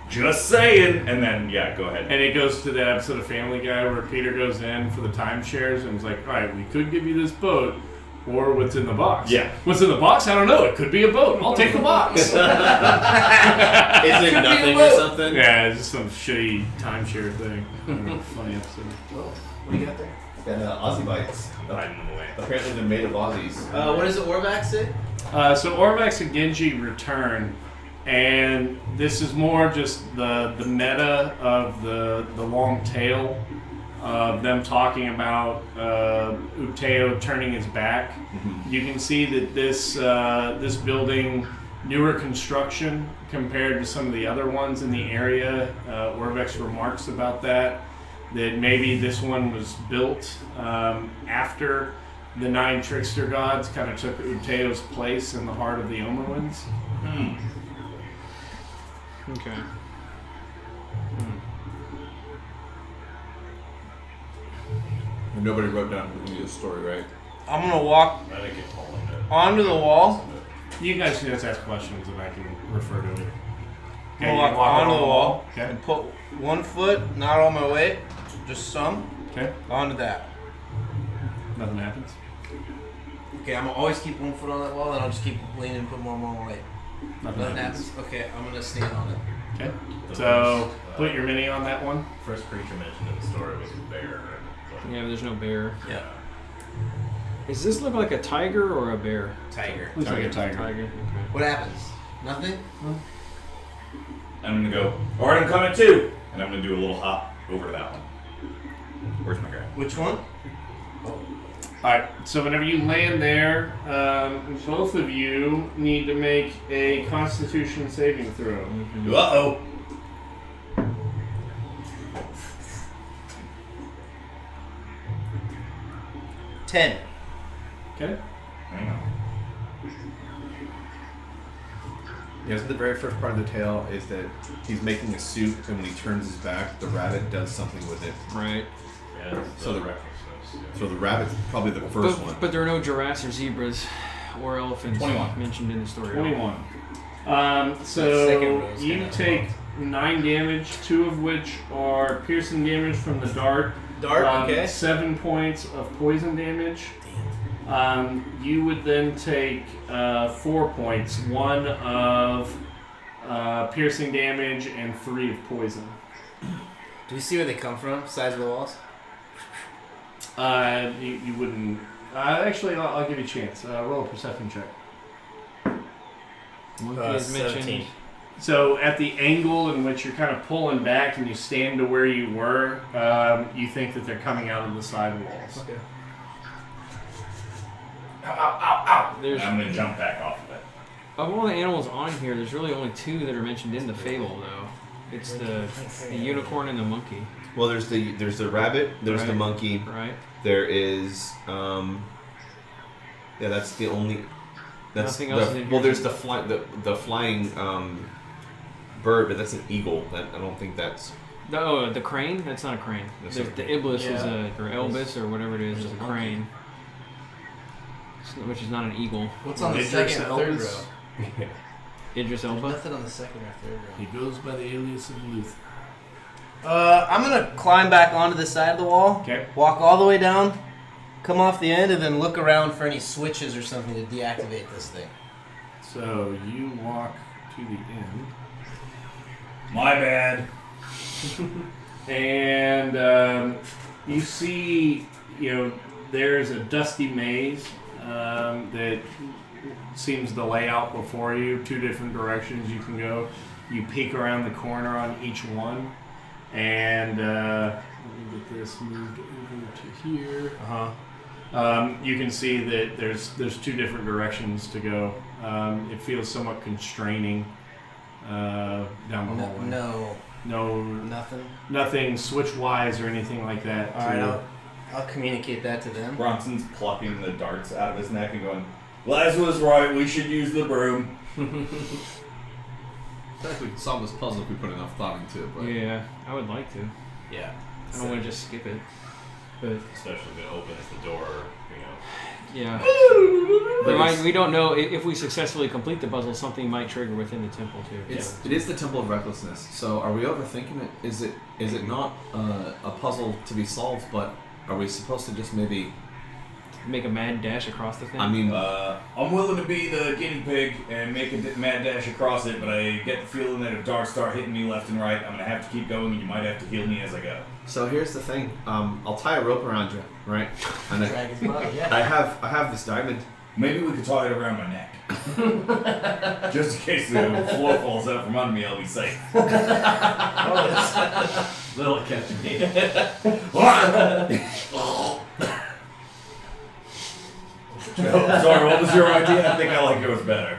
Just saying. And then, yeah, go ahead. And it goes to that episode of Family Guy where Peter goes in for the timeshares and is like, all right, we could give you this boat or what's in the box. Yeah. What's in the box? I don't know. It could be a boat. I'll take the box. Is it nothing or something? Yeah, it's just some shitty timeshare thing. Funny episode. What do you got there? Got Aussie bites. Hiding them away. Apparently they're made of Aussies. What does the Orvax say? So Orvax and Genji return, and this is more just the meta of the long tail of them talking about Upteo turning his back. Mm-hmm. You can see that this building, newer construction compared to some of the other ones in the area. Orvex remarks about that maybe this one was built after the 9 trickster gods kind of took Upteo's place in the heart of the Omoans. Okay. And nobody wrote down any of the story, right? I'm gonna walk I think it's all in it. onto the wall. You guys can just ask questions and I can refer to it. I'm gonna walk onto the wall Okay. and put one foot, not all my weight, just some, Okay. onto that. Nothing happens. Okay, I'm gonna always keep one foot on that wall, and I'll just keep leaning and put more and more weight. Nothing Nothing happens. happens. Okay, I'm gonna stand on it. Okay. The So first, put your mini on that one. First creature mentioned in the story was a bear. But Yeah, but there's no bear. Yeah. Does this look like a tiger or a bear? Tiger. Looks like a tiger. Tiger. Okay. What happens? Nothing? I'm gonna go, alright, I'm coming too! And I'm gonna do a little hop over to that one. Where's my guy? Which one? Alright, so whenever you land there, both of you need to make a Constitution saving throw. Uh-oh! 10. Okay? Hang on. Yeah, so the very first part of the tale is that he's making a soup, and when he turns his back, the rabbit does something with it. Right. yeah, it's So the the- recklessness. Yeah. So the rabbit's probably the first one. But there are no giraffes or zebras or elephants 21. mentioned in the story. 21. That second So row's you gonna take help. 9 damage, 2 of which are piercing damage from the dart. Dart, okay. 7 points of poison damage. You would then take 4 points, 1 of piercing damage and 3 of poison. Do we see where they come from? Size of the walls? You wouldn't. Actually, I'll give you a chance. Roll a perception check. Monkey is mentioned. 17. So at the angle in which you're kind of pulling back and you stand to where you were, you think that they're coming out of the side walls. Okay. Ow, ow, ow, ow! There's- And I'm gonna jump back off of it. Of all the animals on here, there's really only 2 that are mentioned in the fable, though. It's the unicorn and the monkey, Well, there's the rabbit, there's the Right. monkey, right? there is yeah, that's the only. That's Nothing else is in here. there's the flying bird, but that's an eagle. That I don't think that's. The crane? That's not a crane. That's The, not- the iblis is Yeah. or elbis or whatever it is a crane, which is not an eagle. What's on the Idris second or third Elbis. row? Idris There's Elba. nothing on the second or third row. He goes by the alias of Luther. I'm gonna climb back onto the side of the wall, Okay. walk all the way down, come off the end, and then look around for any switches or something to deactivate this thing. So you walk to the end. My bad. And you see, there's a dusty maze that seems to lay out before you. 2 different directions you can go. You peek around the corner on each one, and let me get this moved over to here. You can see that there's 2 different directions to go. It feels somewhat constraining down the hallway. No, Nothing. nothing switch-wise or anything like that. All right, I'll communicate that to them. Bronson's plucking the darts out of his neck and going, Les was right, we should use the broom. I think we could solve this puzzle if we put enough thought into it. But Yeah, I would like to. Yeah. I don't want to just skip it. But Especially if it opens the door, yeah, we don't know if we successfully complete the puzzle. Something might trigger within the temple too. it is the Temple of Recklessness. So are we overthinking it? Is it not a puzzle to be solved? But are we supposed to just maybe make a mad dash across the thing? I mean, I'm willing to be the guinea pig and make a mad dash across it, but I get the feeling that if darts start hitting me left and right, I'm gonna have to keep going, and you might have to heal me as I go. so here's the thing. I'll tie a rope around you, right? And Drag his body, yeah. I have this diamond. Maybe we could tie it around my neck. Just in case the floor falls out from under me, I'll be safe. Little catch me. Sorry, what was your idea? I think I like yours better.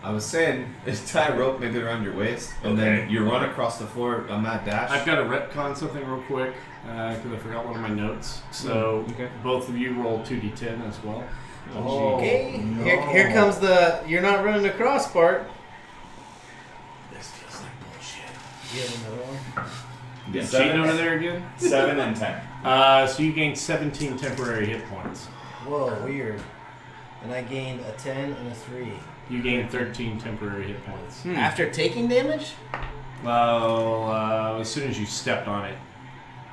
I was saying, is tie a rope maybe around your waist, and then you run across the floor a mad dash. I've got to retcon something real quick because I forgot one of my notes. So both of you roll 2d10 as well. Okay, here comes the you're not running across part. This feels like bullshit. You have another one? Yeah, cheating over there again? 7 and 10. So you gain 17 temporary hit points. Whoa, weird. And I gained a 10 and a 3. You gain 13 temporary hit points. After taking damage? Well, as soon as you stepped on it,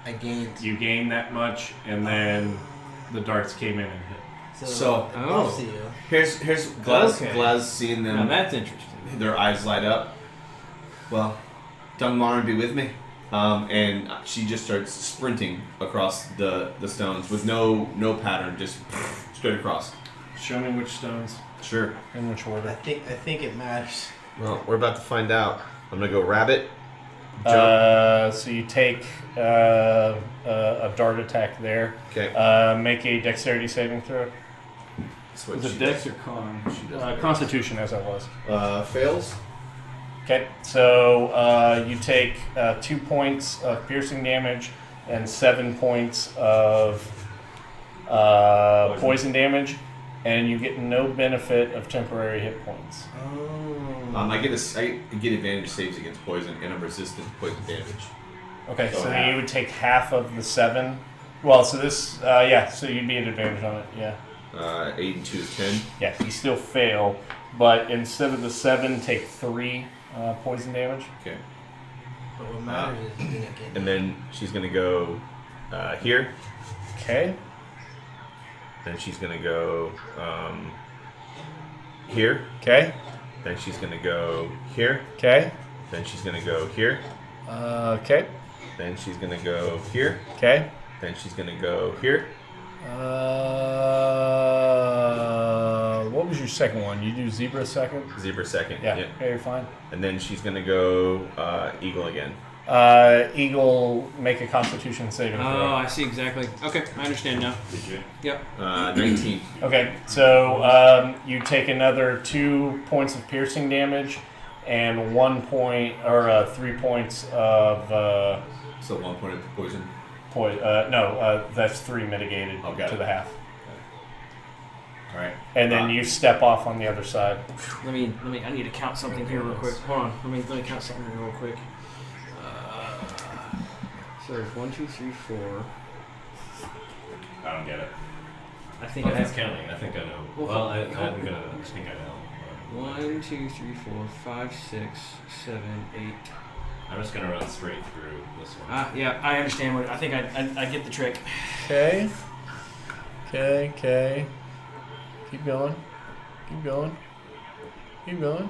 I gained. you gained that much, and then the darts came in and hit. So, I'll see you. here's Glaz. Okay. Glaz seeing them. Now that's interesting. Their eyes light up. Well, Dungmar be with me. And she just starts sprinting across the stones with no pattern, just straight across. Show me which stones. Sure. In which order? I think it matters. Well, we're about to find out. I'm gonna go rabbit. Jump. So you take a dart attack there. Okay. Make a dexterity saving throw. That's what Is she it dex or con? Constitution, as I was. does. Fails. Okay, so you take 2 points of piercing damage and 7 points of poison damage, and you get no benefit of temporary hit points. I get advantage saves against poison, and I'm resistant to poison damage. Okay, so half. you would take half of the 7. Well, so this, so you'd be at advantage on it, yeah. 8 and 2 is 10. Yeah, you still fail, but instead of the 7, take 3 poison damage. Okay. But what matters is you didn't get And then she's gonna go here. Okay. Then she's gonna go here. Okay. Then she's gonna go here. Okay. Then she's gonna go here. Okay. Then she's gonna go here. Okay. Then she's gonna go here. What was your second one? You do zebra second? Zebra second. Yeah. Okay, you're fine. And then she's gonna go eagle again. Eagle, make a Constitution saving throw. Oh, I see exactly. Okay, I understand now. Did you? Yep. 19. Okay, so you take another 2 points of piercing damage and 1 point or 3 points of So 1 point of poison. that's 3 mitigated Okay. to the half. All right. And then you step off on the other side. Let me. I need to count something here real quick. Hold on. Let me count something here real quick. So there's 1, 2, 3, 4. I don't get it. I think Oh, I that's have counting. I think I know. Well, Well, I'm hold- gonna think I know. 1, 2, 3, 4, 5, 6, 7, 8. I'm just gonna run straight through this one. Yeah, I understand what. I think I get the trick. Okay. Okay. Keep going. Keep going. Keep going.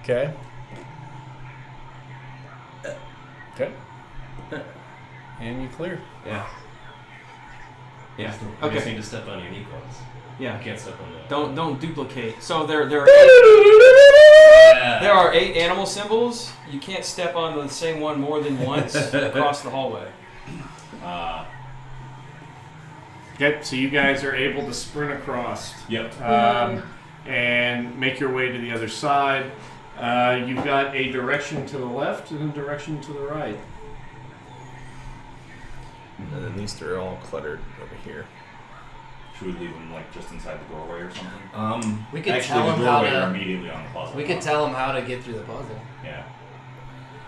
Okay. Okay. And you clear. Yeah. Yeah. You just Okay. need to step on unique ones. Yeah. You can't step on the. Don't duplicate. So there are Yeah. there are 8 animal symbols. You can't step on the same one more than once across the hallway. Okay, so you guys are able to sprint across. Yep. And make your way to the other side. You've got a direction to the left and a direction to the right. And then these three are all cluttered over here. Should we leave them like just inside the doorway or something? We could Actually, tell the him how doorway to. are immediately on the puzzle. We could tell him how to get through the puzzle. Yeah.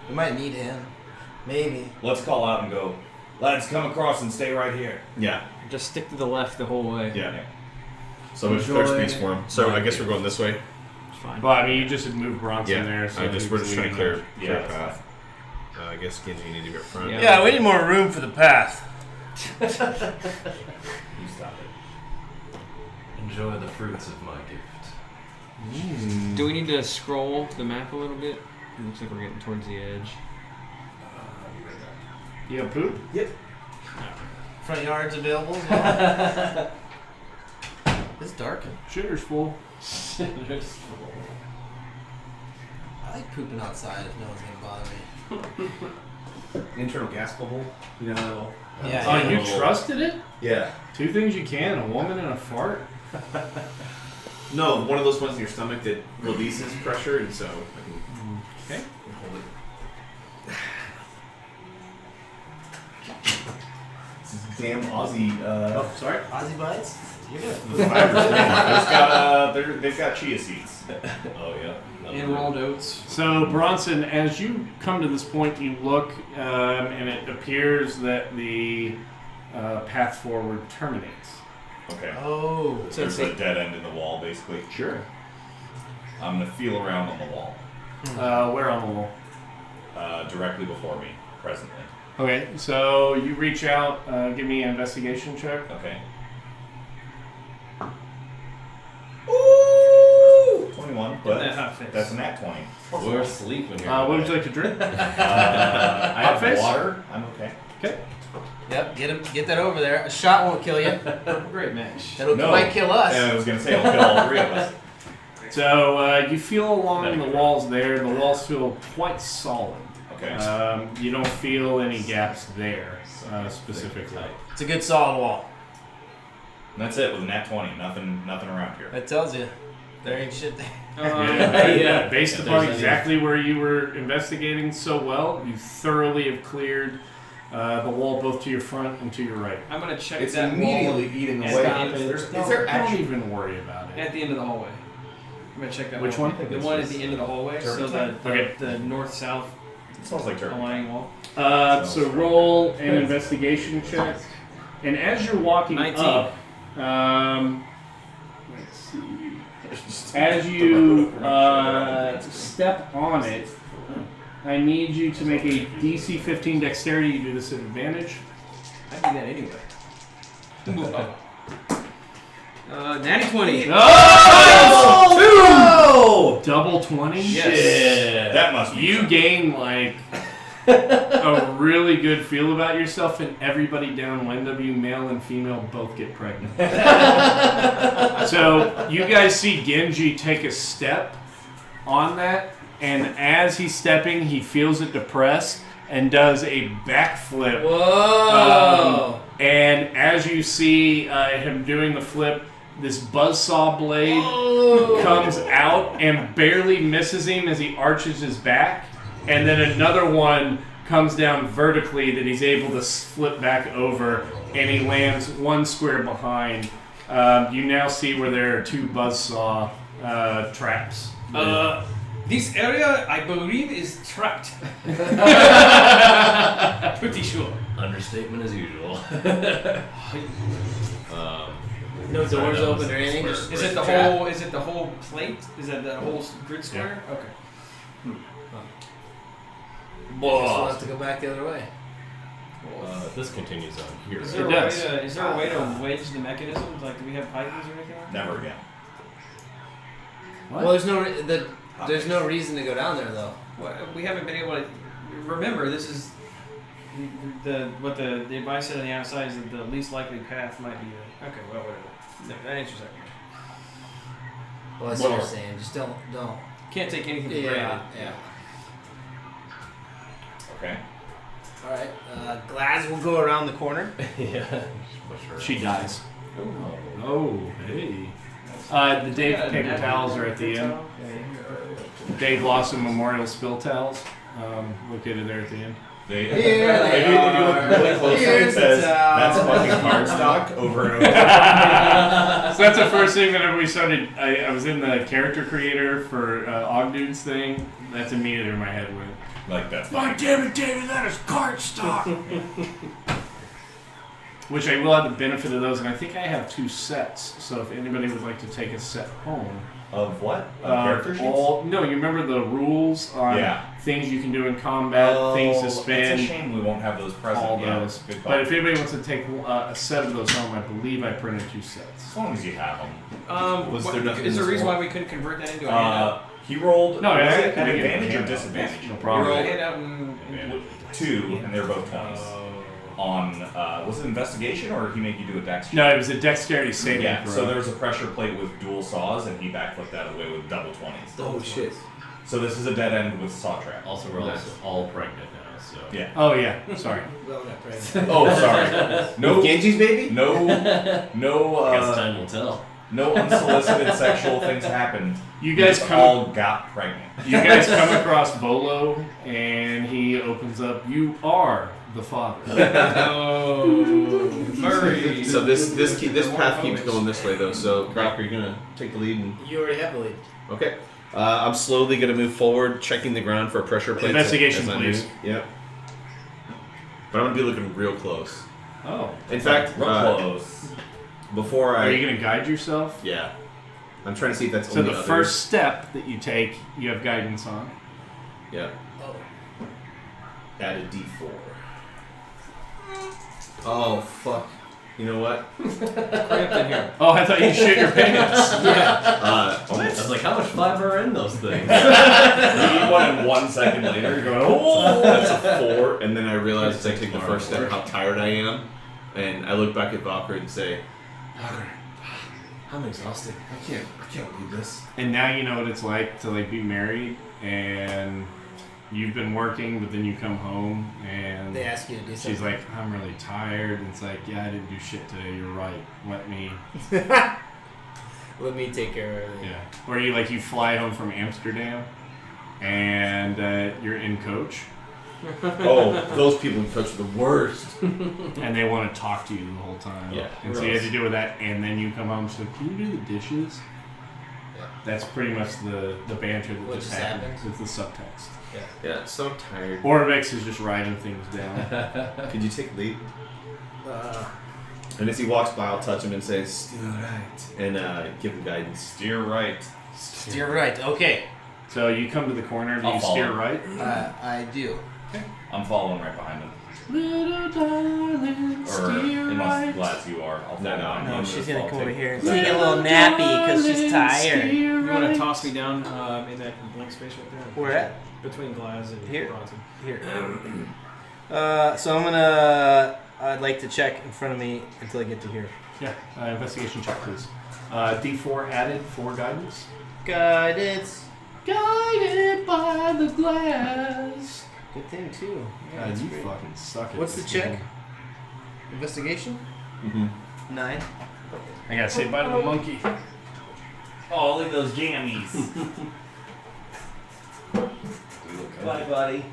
We might need him. Maybe. Let's call out and go. Lads, come across and stay right here. Yeah. Just stick to the left the whole way. Yeah. So much clear space for him. So I guess we're going this way. It's fine. Well, I mean, you just had moved Bronson there. So we're just trying to clear Yeah, a path. I guess Genji, you need to be up front. Yeah. Yeah, we need more room for the path. You stop it. Enjoy the fruits of my gift. Do we need to scroll the map a little bit? It looks like we're getting towards the edge. You have poop? Yep. Front yard's available as well. It's darkened. Shitter's full. I like pooping outside if no one's gonna bother me. Internal gas bubble. You know. Yeah. Oh, you trusted it? Yeah. Two things you can: a woman and a fart. No, one of those ones in your stomach that releases pressure, and so I can Okay. hold it. This is damn Aussie. Oh, sorry. Aussie bites? You're good. They've got chia seeds. Oh yeah. And rolled oats. So Bronson, as you come to this point, you look, and it appears that the path forward terminates. Okay. Oh. So there's a dead end in the wall, basically. Sure. I'm gonna feel around on the wall. Where on the wall? Directly before me, presently. Okay, so you reach out. Give me an investigation check. Okay. Ooh! 21, but that's a nat 20. We're sleeping here. What would you like to drink? I have face? water. I'm okay. Okay. Yep, get that over there. A shot won't kill you. Great match. Might kill us. I was gonna say it'll kill all three of us. So you feel along the walls there. The walls feel quite solid. Okay. You don't feel any gaps there specifically. It's a good solid wall. And that's it with a nat 20. Nothing around here. That tells you there ain't shit there. Yeah. Based upon exactly where you were investigating so well, you thoroughly have cleared the wall both to your front and to your right. I'm gonna check It's that immediately wall eating and away. stop it. Is there Don't actually even worry about it. at the end of the hallway. I'm gonna check that Which wall. one? The one at the end of the hallway. So the north-south It smells like turkey. aligning wall. So roll an investigation check, and as you're walking 19. up, let's see. As you step on it, I need you to make a DC 15 dexterity. You do this at advantage. I do that anyway. Natty 20. Oh! Double 20? Yes. That must be You something. gain like a really good feel about yourself, and everybody downwind of you, male and female, both get pregnant. So you guys see Genji take a step on that, and as he's stepping, he feels it depress and does a backflip. Whoa! And as you see him doing the flip, this buzzsaw blade comes out and barely misses him as he arches his back. And then another one comes down vertically that he's able to flip back over, and he lands one square behind. You now see where there are two buzzsaw traps. This area, I believe, is trapped. Pretty sure. Understatement as usual. No doors open or anything. Is it the whole? Is it the whole plate? Is that the whole grid square? Okay. We'll have to go back the other way. This continues on here. Is there, It a way does. to, is there a way to wedge the mechanisms? Like, do we have pipings or anything? Like that? Never again. What? Well, there's no reason to go down there though. Well, we haven't been able to. Remember, this is what the advice said on the outside is that the least likely path might be. Okay, well, whatever. No, that answers that question. Well, that's what you're saying. Just don't. Can't take anything for Yeah. granted. Yeah. Okay. All right. Glads will go around the corner. Yeah. For sure. She dies. Oh, hey. The Dave paper towels are at the end. Dave Lawson Memorial Spill Towels, located there at the end. If Here they you look really closely, it Here's the says towel. that's fucking cardstock over and over. So that's the first thing whenever we started. I was in the character creator for Ogdude's thing. That's immediately where my head went. Like that's My fucking. damn it, David, that is cardstock. which I will have the benefit of those, and I think I have 2 sets. So if anybody would like to take a set home, Of what? Of character sheets? no, you remember the rules on Yeah. things you can do in combat, things to spend. It's a shame we won't have those present. All Yeah, those. good call. But if anybody wants to take a set of those home, I believe I printed 2 sets. As long as you have them. Was there nothing is there a in this reason war? why we couldn't convert that into a handout? He rolled. No, was I- it I an can get advantage or handout. disadvantage? No You problem. roll a rolled handout and 2, and they were both 20s. On was it investigation or he made you do a dex check? No, it was a dexterity saving Yeah, throw. so there was a pressure plate with dual saws, and he backflipped out of the way with double 20s. Oh shit. So this is a dead end with saw trap. Also, we're also all pregnant now, so. Yeah. Oh yeah, sorry. Well, not pregnant. Oh, sorry. No, Genji's baby? no, I guess no, time will tell. no unsolicited sexual things happened. You guys We come- all got pregnant. You guys come across Bolo, and he opens up. You are the father. Oh, Murray. So this path keeps going this way though. So Brock, are you gonna take the lead? And... You already have the lead. Okay. I'm slowly gonna move forward, checking the ground for pressure plates. Investigation, as I please. move. Yep. But I'm gonna be looking real close. Oh. In fact, Real close. before Are you going to guide yourself? Yeah. I'm trying to see if that's So only the others. first step that you take, you have guidance on. Yeah. Oh. Add a D4. Oh fuck. You know what? Cramped in here. Oh, I thought you shit your pants. Yeah. I was like, how much fiber are in those things? You eat one, and 1 second later, you're going, oh! That's a 4, and then I realize as I take the first step how tired I am, and I look back at Valkyrie and say, Valkyrie, I'm exhausted. I can't leave this. And now you know what it's like to be married, and you've been working, but then you come home and They ask you to do something. she's like, I'm really tired. And it's like, yeah, I didn't do shit today. You're right. Let me. Let me take care of it. Yeah. Or you fly home from Amsterdam, and you're in coach, Oh, those people in coach are the worst. and they want to talk to you the whole time. Yeah. And so you have to deal with that, and then you come home and say, can you do the dishes? Yeah. That's pretty much the banter that What just just happens happened? with the subtext. Yeah, so tired. Orvex is just writing things down. Could you take the lead? And as he walks by, I'll touch him and say, steer right. And give him guidance. Steer right. Steer right. Okay. So you come to the corner, do I'll you steer follow. right? I do. I'm following right behind him. Little darling, Or, steer unless right. Glads you are. I'll follow No, behind No, him. she's gonna come over here and Little take a little nappy because she's darling, tired. steer You want right. to toss me down in that blank space right there? Where at? Between Glass and Here? Bronson. Here. So I'd like to check in front of me until I get to here. Yeah, investigation check, please. D4 added for guidance. Guidance. Guided by the glass. Good thing too. Yeah, God, that's you great. fucking suck at What's the this check? game. Investigation. Mm-hmm. 9. I gotta say bye to the monkey. Oh, look at those jammies. Bye, buddy.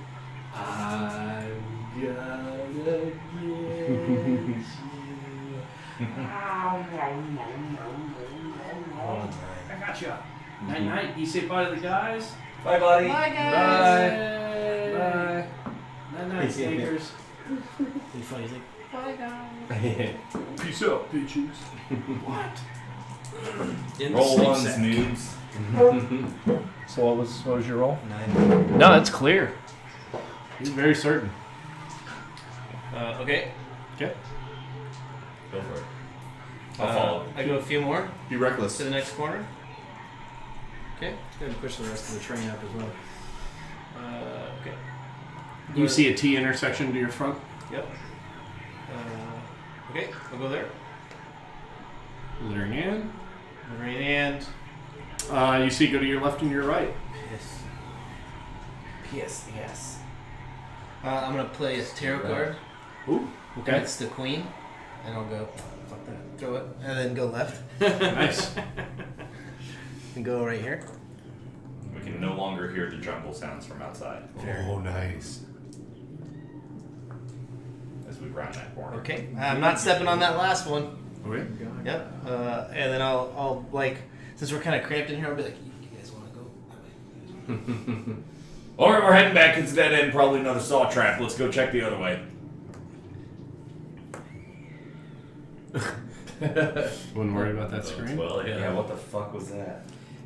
I got you. Night night. You say bye to the guys. Bye, buddy. Bye, guys. Bye. Night night, stinkers. He's funny. He's like, Bye, guys. Peace out, bitches. In the Roll sleep ones, sack. noobs. So what was your roll? 9. No, it's clear. He's very certain. Okay. Okay. Go for it. I'll follow. I go a few more Be reckless. to the next corner. Go ahead and push the rest of the train up as well. Okay. You see a T intersection to your front. Yep. Okay, I'll go there. Lettering in. Right and You see go to your left and your right. yes. Yes, yes. I'm gonna play a tarot card. Ooh. And Okay. it's the queen, and I'll go. Fuck that. Throw it, and then go left, Nice. and go right here. We can no longer hear the jungle sounds from outside Oh, nice. as we round that corner. Okay. I'm not stepping on that last one. Okay. Yep. And then I'll like, since we're kind of cramped in here, I'll be like, you guys want to go? Alright, we're heading back. It's dead end. Probably another saw trap. Let's go check the other way. Wouldn't worry about that screen. Well, Yeah, what the fuck was that?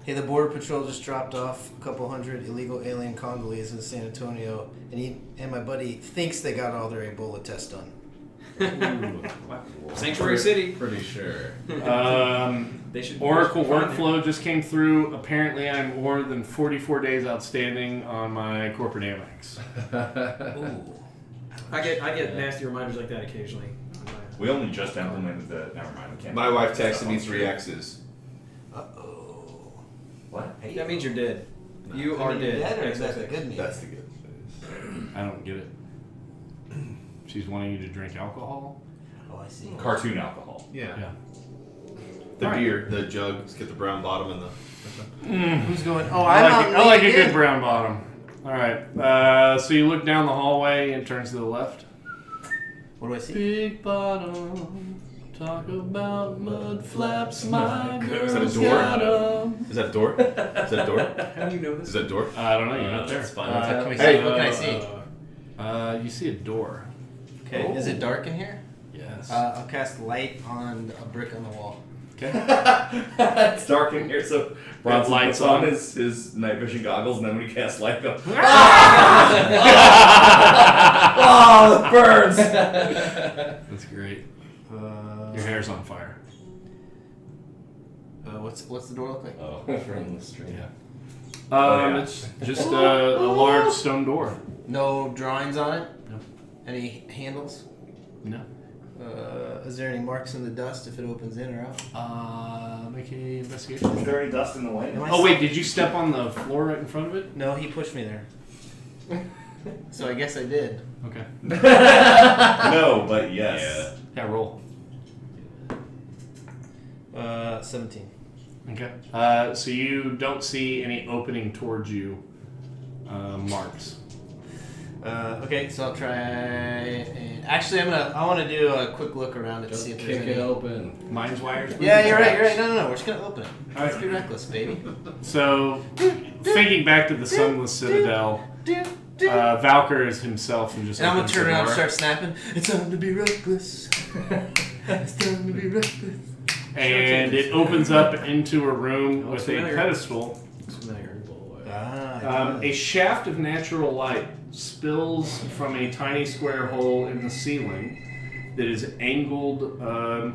Hey, the Border Patrol just dropped off a couple hundred illegal alien Congolese in San Antonio, and my buddy thinks they got all their Ebola tests done. Sanctuary City. Pretty sure. They should. Oracle find workflow just came through. Apparently, I'm more than 44 days outstanding on my corporate Amex. Ooh. I get nasty reminders like that occasionally. We only just implemented the. Never mind. We can't. My wife do that texted stuff me on 3 stream. X's. Uh-oh. What? That means you're dead. You are dead. Dead, or is that the XXX. good news? That's the good. I don't get it. She's wanting you to drink alcohol? Oh, I see. Cartoon alcohol. Yeah. Yeah. The Alright. beer, the jug, let's get the brown bottom and the. Who's going? Oh, I I'm like, out I like a late good again. brown bottom. All right. So you look down the hallway and turns to the left. What do I see? Big bottom. Talk about mud flaps. My Is that a girl's door? got 'em. Is that a door? Is that a door? How do you know Is this? that a door? I don't know. You're not there. That's fine. Can we see? Hey. What can I see? You see a door. Okay. Is it dark in here? Yes. I'll cast light on a brick on the wall. Okay. It's dark in here, so Bronson lights puts on on. his night vision goggles, and then when he casts light, go. Oh, it burns. That's great. Your hair's on fire. What's the door look like? Oh, from the street. Yeah. yeah. It's just a large stone door. No drawings on it. No. Any handles? No. Is there any marks in the dust if it opens in or out? Make an investigation. Is there any dust in the way? Am I Oh wait, did you step on the floor right in front of it? No, he pushed me there. So I guess I did. Okay. No, but yes. Yeah, roll. 17. Okay. So you don't see any opening towards you marks. Okay, so I'll try. And actually, I want to do a quick look around it to Just see if kick there's any. it open. Mine's wires. Yeah, you're right. No. We're just gonna open it. Let's be reckless, baby. So, thinking back to the Sunless Citadel, Valkyr is himself and just. And I'm gonna opens turn the around and door. start snapping. It's time to be reckless. It's time to be reckless. And it opens up into a room with a familiar. pedestal. Looks familiar. A shaft of natural light spills from a tiny square hole in the ceiling that is angled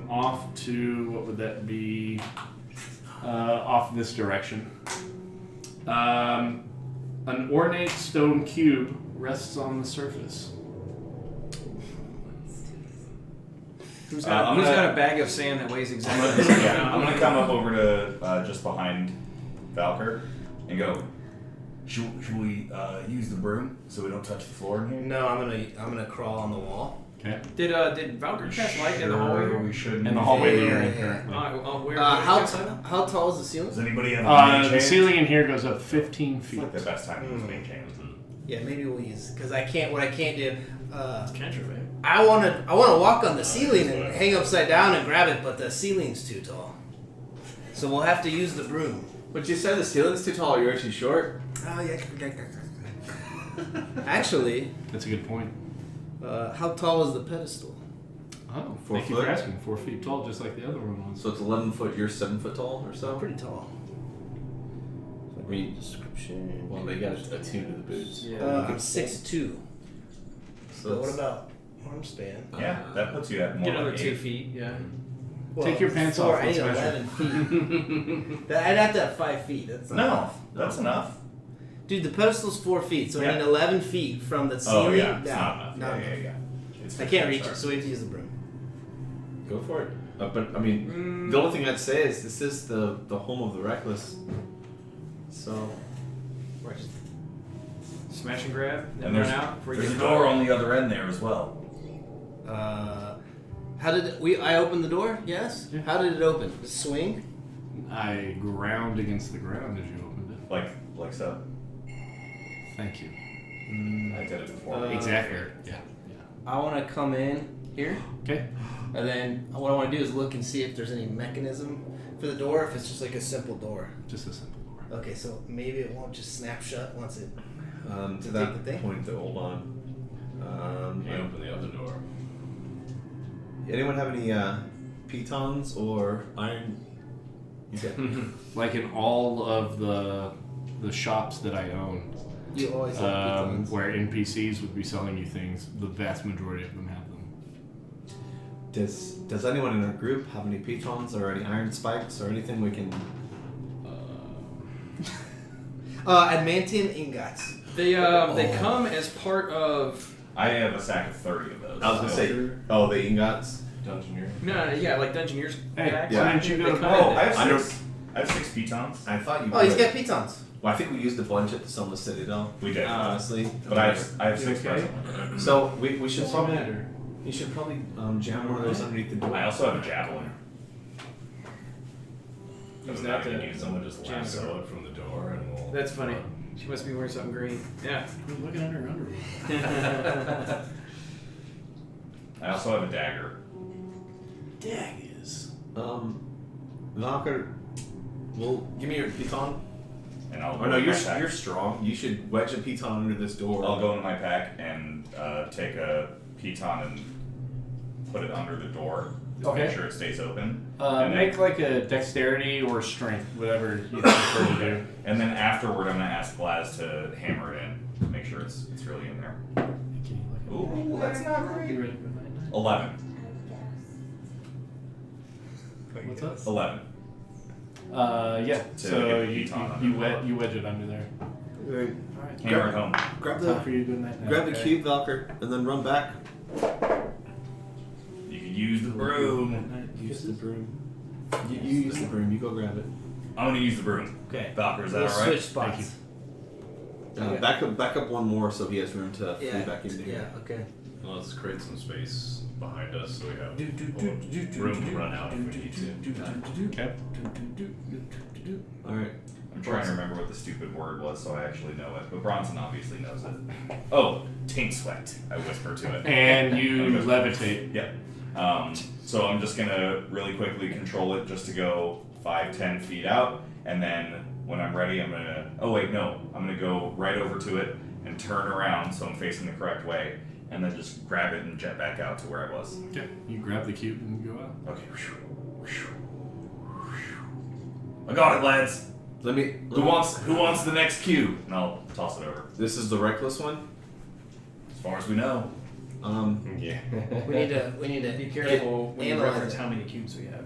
off to, what would that be? Off this direction. An ornate stone cube rests on the surface. Who's I'm got gonna- a bag of sand that weighs exactly the same Yeah, I'm amount? gonna come up over to just behind Valkyr and go. Should we use the broom so we don't touch the floor in here? No, I'm gonna crawl on the wall. Okay. Did Valkyr cast light in the hallway? Sure, we shouldn't. In the hallway that you're in Yeah. currently. Where? How tall is the ceiling? Does anybody have a The chain? ceiling in here goes up 15 It's feet. like the best time to use main chains. Yeah, maybe we'll use because I can't. What I can't do. Cantrip, man. I wanna walk on the ceiling and hang upside down and grab it, but the ceiling's too tall. So we'll have to use the broom. But you said the ceiling's too tall. You're actually short. Oh yeah. Actually, That's a good point. how tall is the pedestal? Oh, 4 thank you for foot? asking. 4 feet tall, just like the other one was. So it's 11 foot. You're 7 foot tall or so. Pretty tall. I mean, Description. well, they got attuned to the boots. I'm 6'2". So But what it's- about arm span? Yeah, that puts you at more Get another like 2 8. feet. Yeah. Take your pants four, off, I need let's 11 feet. I'd have to have 5 feet. That's not No, enough. that's enough. Dude, the pedestal's 4 feet, so I Yeah. need 11 feet from the ceiling. Oh yeah, it's down. not enough. Not Yeah. enough. It's I can't 15, reach it, sorry. so we have to use the broom. Go for it. But I mean, the only thing I'd say is this is the home of the reckless. So, Right. Smash and grab. Then And run there's, out. Before you there's a get door on the other end there as well. How did I opened the door? Yes. Yeah. How did it open? The swing? I ground against the ground as you opened it. Like so. Thank you. I did it before. Exactly. Yeah. I want to come in here, Okay. and then what I want to do is look and see if there's any mechanism for the door. If it's just like a simple door. Just a simple door. Okay, so maybe it won't just snap shut once it. to Take that the thing? point, though, hold on. You open the other door. Anyone have any pitons or iron? Like in all of the shops that I own, You always have pitons. where NPCs would be selling you things, the vast majority of them have them. Does anyone in our group have any pitons or any iron spikes or anything we can? Adamantium ingots. They come as part of. I have a sack of 30 of those. I was gonna say, the ingots. Dungeoneer. No, yeah, like Dungeoneers. Hey, packs. why don't you go They to come- bed? Oh, I I have 6. I have 6 pitons. I thought you. Oh, he's would. got pitons. Well, I think we used a bunch at the Summer Citadel. We did. honestly. But I have 6 okay? personal. So we should probably. You should probably jam one of those underneath the door. I also have a javelin. Use Doesn't that have to to use someone just jam the lasso door. it from the door and we'll. That's funny. She must be wearing something green. Yeah. You're looking under her underwear. I also have a dagger. Daggers. Valker, well, give me your piton. And I'll Oh go no, in you're my pack. you're strong. You should wedge a piton under this door. I'll go into my pack and take a piton and put it under the door. Just Okay. make sure it stays open. And then- Make like a dexterity or strength, whatever you prefer to do. And then afterward, I'm gonna ask Blaz to hammer it in, make sure it's really in there. Ooh, that's not great. 11. What's up? 11. Yeah. To So get the you piton under you the wedge door. you wedge it under there. Alright. Alright. Hammer it home. Grab Time for the you doing that now. grab the okay. cube, Valker, and then run back. You can use the broom. Use the broom. You use the broom. You go grab it. I'm gonna use the broom. Okay. Valker, is that We'll alright? switch spots. Back up one more so he has room to flee back into here. Yeah, okay. Well, let's create some space behind us so we have do, room to run out if we need to. Okay. Alright. I'm trying to remember what the stupid word was so I actually know it, but Bronson obviously knows it. Oh, taint sweat, I whisper to it. And you levitate. Yeah. So I'm just gonna really quickly control it just to go 5-10 feet out, and then when I'm ready, I'm gonna. Oh wait, no, I'm gonna go right over to it and turn around so I'm facing the correct way, and then just grab it and jet back out to where I was. Okay. You grab the cube and you go out. Okay. I got it, lads. Who wants the next cube? And I'll toss it over. This is the reckless one. As far as we know. Yeah. We need to Be careful when you analyze reference it. how many cubes we have,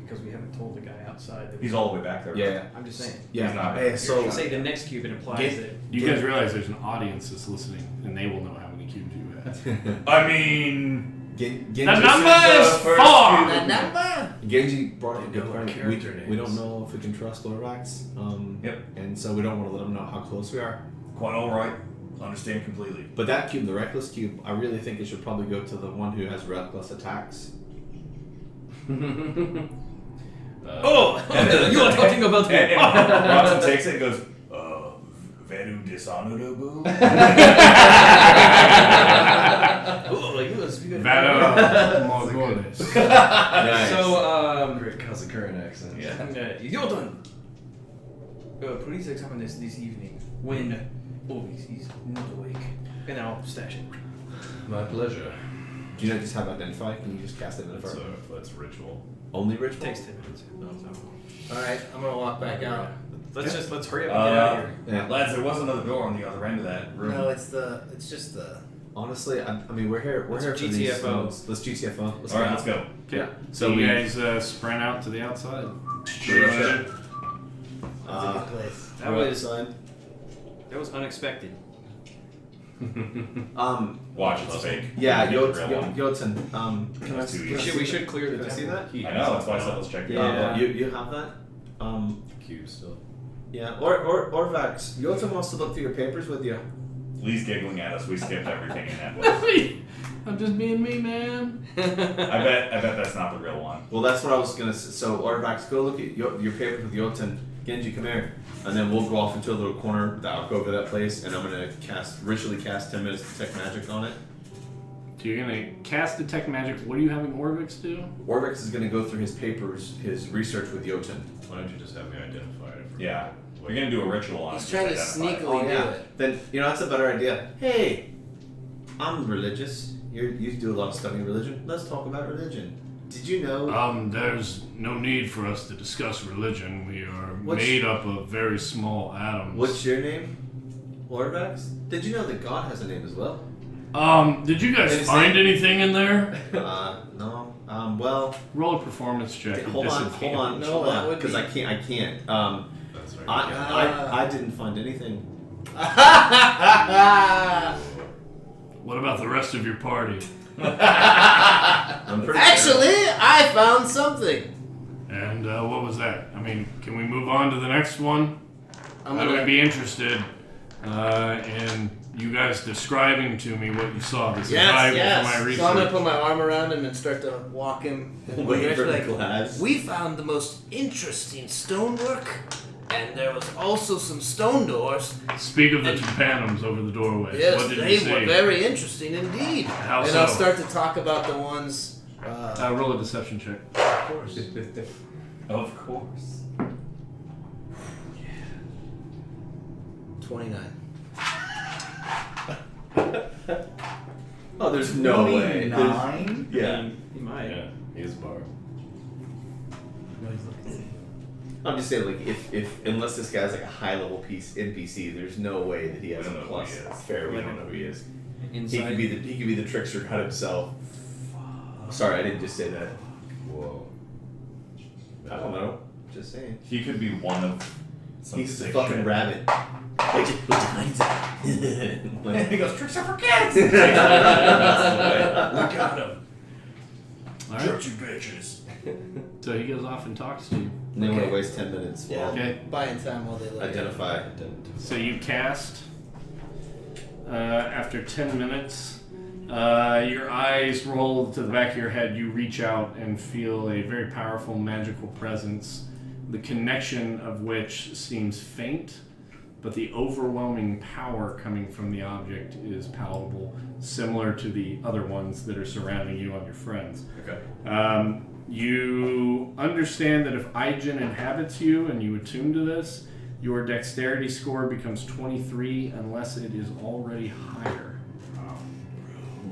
because we haven't told the guy outside that. He's all the way back there. Yeah. I'm just saying. Yeah. He's not Hey, back so You say the next cube, it implies Get- that. You guys realize there's an audience that's listening, and they will know how many cubes you have. I mean, Genji, The number is first 4. The number. Genji brought up a They good know our point. character We names. don't know if we can trust Lorvax. Yep. And so we don't want to let them know how close we are. quite all right. Understand completely. But that cube, the reckless cube, I really think it should probably go to the one who has reckless attacks. Oh, you are talking about And him. Bronson takes it and goes, very dishonorable. Oh, like this. Valor Morghulis. Nice. So, Great Kazakuran accent. Yeah. Idiot! Please examine this evening when he's not awake. And I'll stash it. My pleasure. Do you not just have identify? Can you just cast identify? That's ritual. Only ritual? It takes 10 minutes. All right, I'm gonna walk back out. Let's hurry up and get out of here. Yeah. Lads, there was another door on the other end of that room. No, it's just the. Honestly, I mean, we're here. We're here for these GTFO. things. Let's GTFO. Let's all right, go. let's go. Okay. So So we- you guys sprint out to the outside. Sure. That's a good place. That was unexpected. Watch, it's fake. Yeah, You'll get the real one. Jotun. Can I That's too see? easy. We should clear the Can I see temple. that? I know, that's why I said let's check it out. Yeah. You have that? Cube still. Yeah. Or Vax. Jotun wants to look through your papers with you. Lee's giggling at us. We skipped everything in that list. I'm just being me, man. I bet that's not the real one. Well, that's what I was gonna say. So, Orvax, go look at your papers with Jotun. Genji, come here. And then we'll go off into a little corner, the alcove of that place, and I'm gonna ritually cast 10 minutes detect magic on it. So you're gonna cast detect magic. What are you having Orvix do? Orvax is gonna go through his papers, his research with Jotun. Why don't you just have me identify it? Yeah. We're gonna do a ritual on it. He's just trying to identify it. sneakily do it. Then, that's a better idea. Hey, I'm religious. You do a lot of studying religion. Let's talk about religion. Did you know? There's no need for us to discuss religion. We are What's- made up of very small atoms. What's your name? Lorvax? Did you know that God has a name as well? Did you guys Did he find say- anything in there? No. Well, Roll a performance check. hold on, No, that would because be- I can't. That's right. I didn't find anything. What about the rest of your party? I'm pretty Actually, I found something. And what was that? I mean, can we move on to the next one? I'm I gonna would be interested in you guys describing to me what you saw. This is valuable for my research. So I'm gonna put my arm around him and start to walk him. And Wait we're for the actually glass. we found the most interesting stonework, and there was also some stone doors. Speak of the tympanums over the doorways. Yes, what did they you see? were very interesting indeed. How and so? I'll start to talk about the ones. Roll a deception check. Of course. Of course. 29. Oh, there's no way. 29? Yeah. He might. Yeah, he is a bard. I'm just saying, like, if unless this guy's like a high level NPC, there's no way that he has We a don't know plus. who he is. Fair, we don't know who he is. Inside. He could be the trickster god himself. Sorry, I didn't just say that. Whoa. I don't know. Just saying. He could be one of some He's a sick fucking shit. rabbit. He goes, tricks are for kids! We got him. All right. Church you bitches. So he goes off and talks to you. And then Okay. want to waste 10 minutes Yeah. while Okay. Buying time while they look. identify. So you cast. After 10 minutes, your eyes roll to the back of your head. You reach out and feel a very powerful magical presence, the connection of which seems faint, but the overwhelming power coming from the object is palatable, similar to the other ones that are surrounding you and your friends. Okay. You understand that if Aijin inhabits you and you attune to this, your dexterity score becomes 23 unless it is already higher.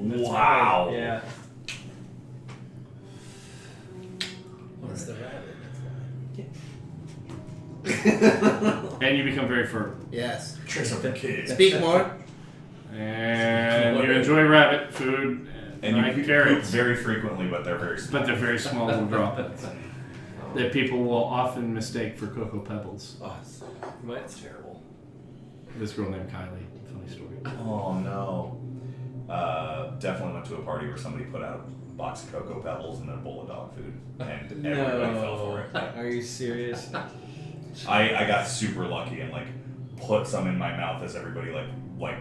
Wow. Yeah. What's the rabbit? And you become very firm. Yes. Tricks are for kids. Speak more. And you enjoy rabbit food And you like poop carrots, very frequently, but they're very small. but they're very small little droplets that people will often mistake for Cocoa Pebbles. Oh, What? That's terrible. This girl named Kylie. Funny story. Oh no. Definitely went to a party where somebody put out a box of Cocoa Pebbles and then a bowl of dog food, and everybody fell for it. Are you serious? I got super lucky and like put some in my mouth as everybody like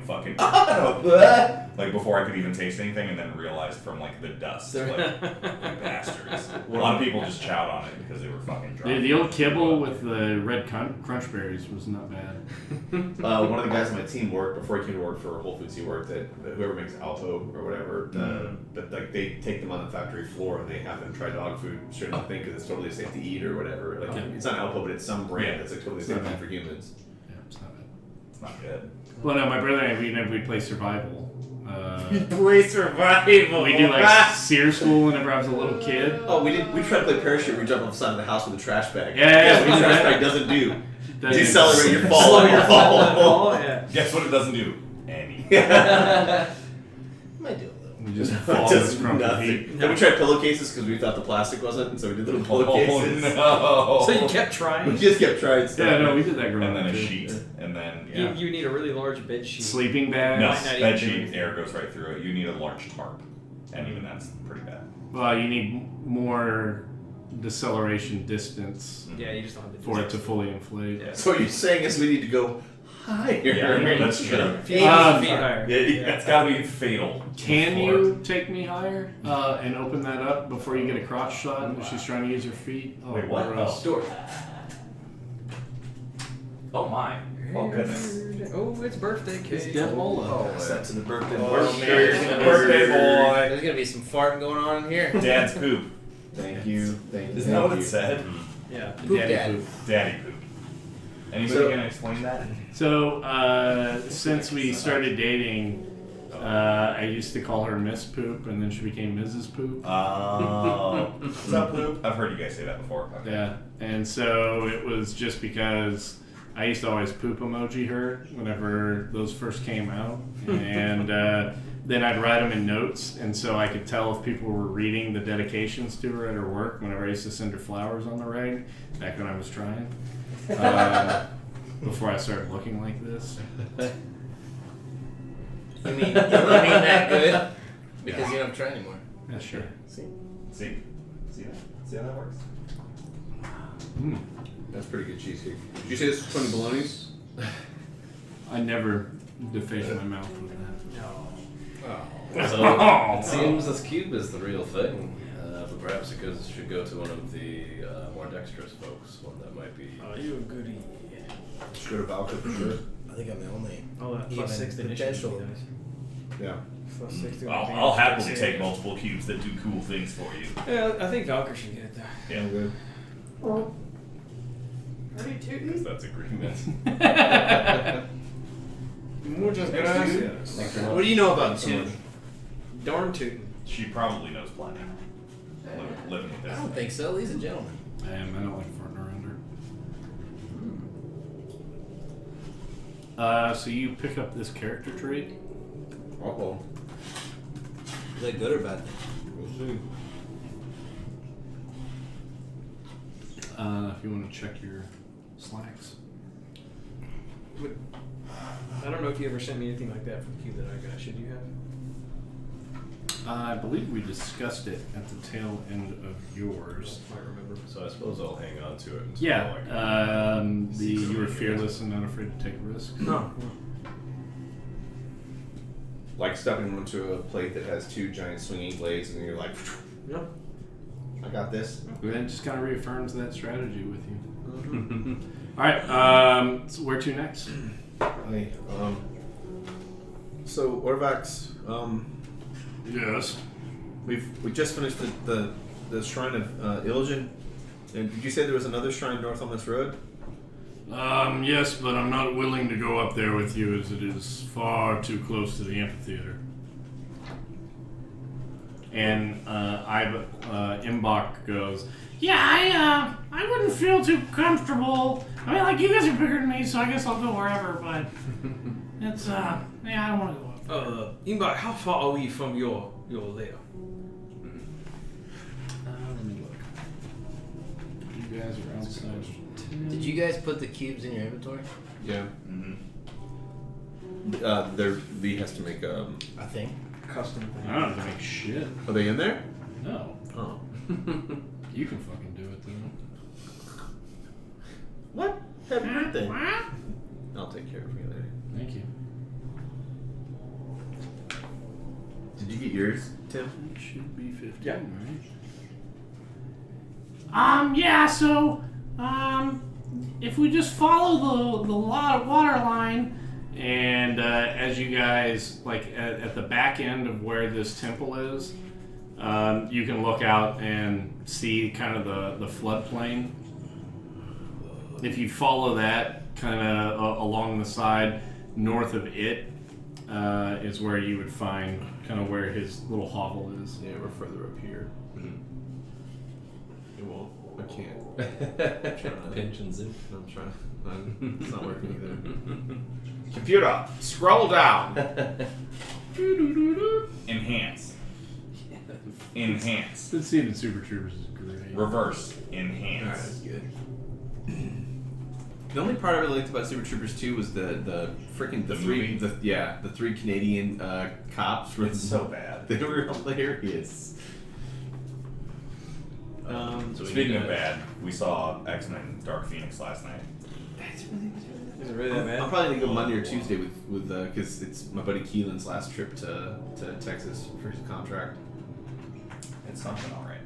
fucking like before I could even taste anything, and then realized from like the dust, like you bastards. A lot of people just chowed on it because they were fucking drunk. The old kibble with the red crunch berries was not bad. one of the guys on my team worked before he came to work for Whole Foods. He worked at whoever makes Alpo or whatever. But like they take them on the factory floor and they have them try dog food straight off the thing because it's totally safe to eat or whatever. Like it's not Alpo, but it's some brand that's like totally safe to eat for humans. Yeah, it's not bad. It's not good. Well, no, my brother and I, we play survival. Play survival. We do like Sear School whenever I was a little kid. Oh, we tried to play parachute. We jump off the side of the house with a trash bag. Yeah, Guess we what did the trash that. bag doesn't do? Doesn't- Decelerate your fall. Slow your fall. Yeah. Guess what it doesn't do? Any. Might do a little. We just fall Just from the nothing. heat. Then we tried pillowcases because we thought the plastic wasn't, and so we did little pillowcases. Oh no. So you kept trying? We just kept trying stuff. Yeah, no, we did that growing And up. then a too. sheet, and then You, you need a really large bed sheet. Sleeping bags. no Might not bed even do sheet. anything. Air goes right through it. You need a large tarp, and even that's pretty bad. Well, you need more deceleration distance Yeah, you just don't have the for it to fully inflate. Yeah. So what you're saying is we need to go higher. Yeah, that's true. Feet, feet higher. Yeah, it's got to be fatal. Can you take me higher and open that up before you get a crotch shot and she's trying to use her feet? Oh, Wait, what? gross. Door. Oh my. Oh goodness. Oh, it's birthday cake. It's Dev Mola. Oh, that's in the birthday. Birthday boy. There's gonna be some farting going on in here. Dad's poop. Thank you. Thank you. Isn't that what it said? Yeah. Poop dad. Daddy poop. Anybody So- gonna explain that? So, since we started dating, I used to call her Miss Poop, and then she became Mrs. Poop. Oh. What's up, Poop? I've heard you guys say that before. Okay. Yeah, and so it was just because I used to always poop emoji her whenever those first came out, and then I'd write them in notes, and so I could tell if people were reading the dedications to her at her work whenever I used to send her flowers on the reg, back when I was trying, before I started looking like this. You mean that good? Because you don't try anymore. Yeah, sure. See that? See how that works? That's pretty good cheesecake. Did you say this was 20 bolognas? I never defaced my mouth with that. So it seems this cube is the real thing, but perhaps it should go to one of the more dexterous folks, one that might be. Oh, you a goodie. Should go to Valka for sure. I think I'm the only Oh, that even plus 6 potential. initiative. Yeah. Plus 6 to I'll happily advance. take multiple cubes that do cool things for you. Yeah, I think Valkyrie should get it though. Yeah. Good. Are you tooting? Because that's agreement. Muchas gracias. What do you know about two? Darn tooting. She probably knows plenty. Living with I this. don't think so. He's a gentleman. I don't like farting around her. So you pick up this character trait. Uh-oh. Is that good or bad? We'll see. If you want to check your slacks. I don't know if you ever sent me anything like that for the cube that I got. Should you have? I believe we discussed it at the tail end of yours. I might remember. So I suppose I'll hang on to it until Yeah, I can you were fearless and not afraid to take a risk. No. Like stepping onto a plate that has two giant swinging blades, and you're like, Yep. I got this. That just kind of reaffirms that strategy with you. Mm-hmm. All right, so where to next? Hey, so Orvax, Yes. we just finished the shrine of Ilgen. And did you say there was another shrine north on this road? Yes, but I'm not willing to go up there with you as it is far too close to the amphitheater. And Imbach goes, Yeah, I wouldn't feel too comfortable. I mean, like, you guys are bigger than me, so I guess I'll go wherever, but it's, yeah, I don't want to go up. Imbach, how far are we from your lair? let me look. You guys are outside. Did you guys put the cubes in your inventory? Yeah. Lee has to make I think. Custom thing. I don't have to make shit. Are they in there? No. Oh. You can fucking do it, though. What? Happy birthday. What? I'll take care of you later. Thank you. Did you get yours, Tim? It should be 15, Yeah. right? Yeah, so, if we just follow the water line. And as you guys, like at the back end of where this temple is, you can look out and see kind of the floodplain. If you follow that kind of along the side, north of it is where you would find kind of where his little hovel is. Yeah, we're further up here. It won't. I can't. pinch and zoom. I'm trying. It's not working either. Computer, scroll down. Enhance. Enhance. The scene in Super Troopers is great. Reverse. Alright, Enhance. that's good. The only part I really liked about Super Troopers 2 was the freaking The three movie? the three Canadian cops. It's so bad. They were hilarious. So we Speaking need of to- bad, we saw X-Men Dark Phoenix last night. Is it really that bad? I'm probably gonna go Monday or Tuesday with because it's my buddy Keelan's last trip to Texas for his contract. It's something, all right.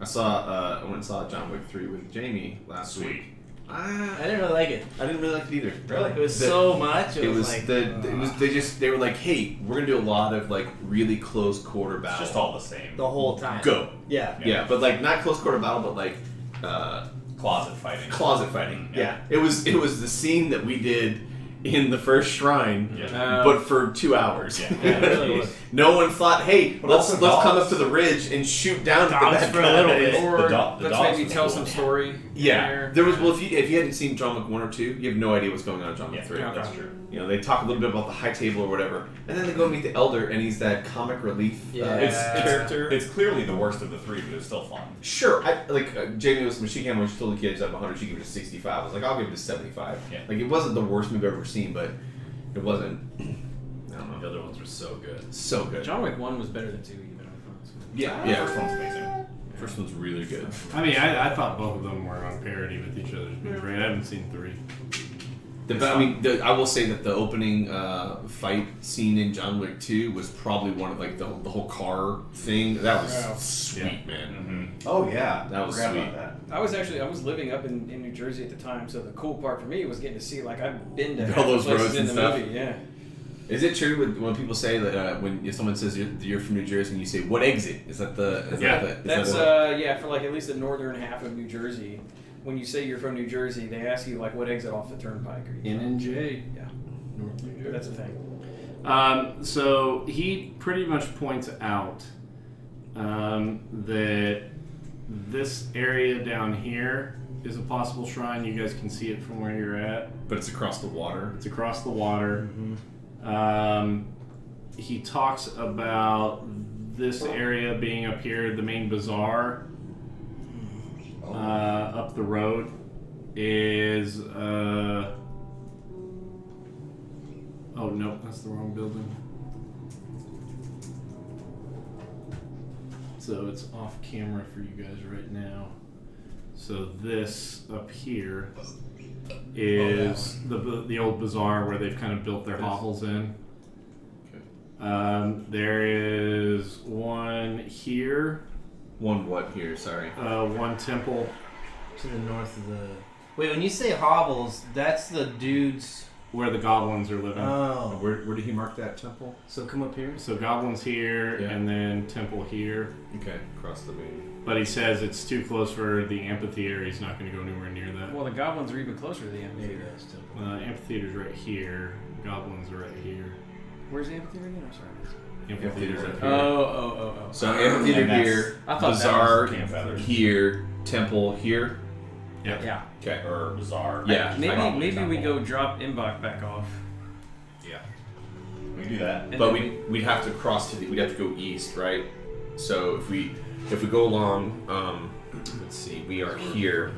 I went and saw John Wick 3 with Jamie last Sweet. week. I didn't really like it. I didn't really like it either. Really? It was so much. It was like, they were like, hey, we're gonna do a lot of like really close quarter It's battle. just all the same. the whole time. Go. Yeah. Yeah, but like not close quarter battle, but like Closet fighting. closet fighting. Yeah. Yeah. It was the scene that we did in the first shrine, Yeah. but for 2 hours. Yeah. Yeah, it really was. No one thought, hey, But let's also come dogs. up to the ridge and shoot down the Dogs bad for a little guys. bit. Or The let's dogs maybe was tell cool. some story. Yeah, there. there was. Well, if you hadn't seen John Wick 1 or 2, you have no idea what's going on in John Wick Yeah, 3. Okay. that's true. You know, they talk a little bit about the high table or whatever, and then they go meet the elder, and he's that comic relief character. It's clearly the worst of the three, but it's still fun. Sure, Jamie was when she came when she told the kids out of 100, she gave it a 65. I was like, I'll give it a 75. Yeah. Like it wasn't the worst movie I've ever seen, but it wasn't. I don't know. The other ones were so good. So good. John Wick 1 was better than 2 even. I thought. Yeah, The yeah. first one's amazing. First one's really good. I mean, I thought both of them were on parity with each other. It's been great. I haven't seen 3. I will say that the opening fight scene in John Wick 2 was probably one of like the whole car thing. That was sweet, man. Mm-hmm. Oh yeah, That was Forgot sweet. about that. I was living up in New Jersey at the time, so the cool part for me was getting to see like I've been to All half the those places roads in and the stuff. movie. Yeah. Is it true when people say that if someone says you're from New Jersey and you say what exit? Is that the? That's for like at least the northern half of New Jersey. When you say you're from New Jersey, they ask you like what exit off the turnpike are you N from? and J. Yeah, North New Jersey. that's a thing. So he pretty much points out that this area down here is a possible shrine. You guys can see it from where you're at. But it's across the water. It's across the water. He talks about this area being up here, the main bazaar. Up the road is oh no, that's the wrong building. So it's off camera for you guys right now. So this up here is the old bazaar where they've kind of built their hovels in. There is one here. One what here? Sorry. One temple. To the north of the. Wait, when you say hovels, that's the dudes. Where the goblins are living. Oh. Where did he mark that temple? So come up here. So goblins here, Yeah. and then temple here. Okay, across the main. But he says it's too close for the amphitheater. He's not going to go anywhere near that. Well, the goblins are even closer to the Maybe amphitheater. that's temple. Amphitheater's right here. Goblins are right here. Where's the amphitheater again? I'm sorry. Amphitheater's up Oh, here. oh. So amphitheater And that's- here, I thought bazaar Camp Feathers. here, temple here. Yeah. Okay. Or bizarre. Yeah. Maybe we go drop Imbach back off. We do that. And But then we'd have to cross we'd have to go east, right? So if we go along, let's see, we are here,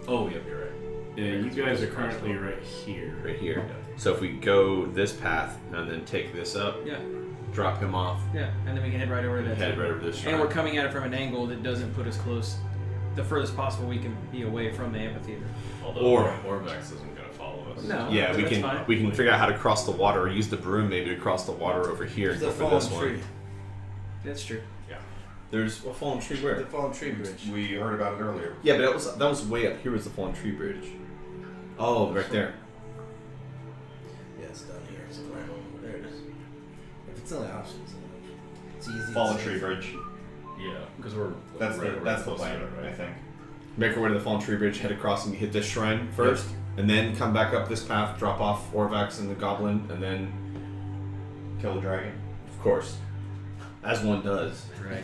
Oh, yep, you're right. Yeah, you guys are currently right here. right here. So if we go this path and then take this up, Yeah, drop him off, yeah, and then we can head right over to that. head right over this shrine. And we're coming at it from an angle that doesn't put us close, the furthest possible we can be away from the amphitheater. Although Or- Orvex isn't going to follow us. No. Yeah, we That's can fine. we can figure out how to cross the water, or use the broom maybe to cross the water over here and The go for fallen this one. tree. That's true. There's a fallen tree where? The fallen tree bridge. We heard about it earlier. Yeah, but that was way up here. Was the fallen tree bridge? Oh, right there. Yeah, it's down here somewhere. There it is. If it's only options, it's easy. Fallen to Tree say. Bridge. Yeah, because we're That's right the close to plan, it, right? I think. Make our way to the fallen tree bridge, head across and hit this shrine first, and then come back up this path, drop off Orvax and the goblin, and then, Kill the dragon of course, as one does. Right.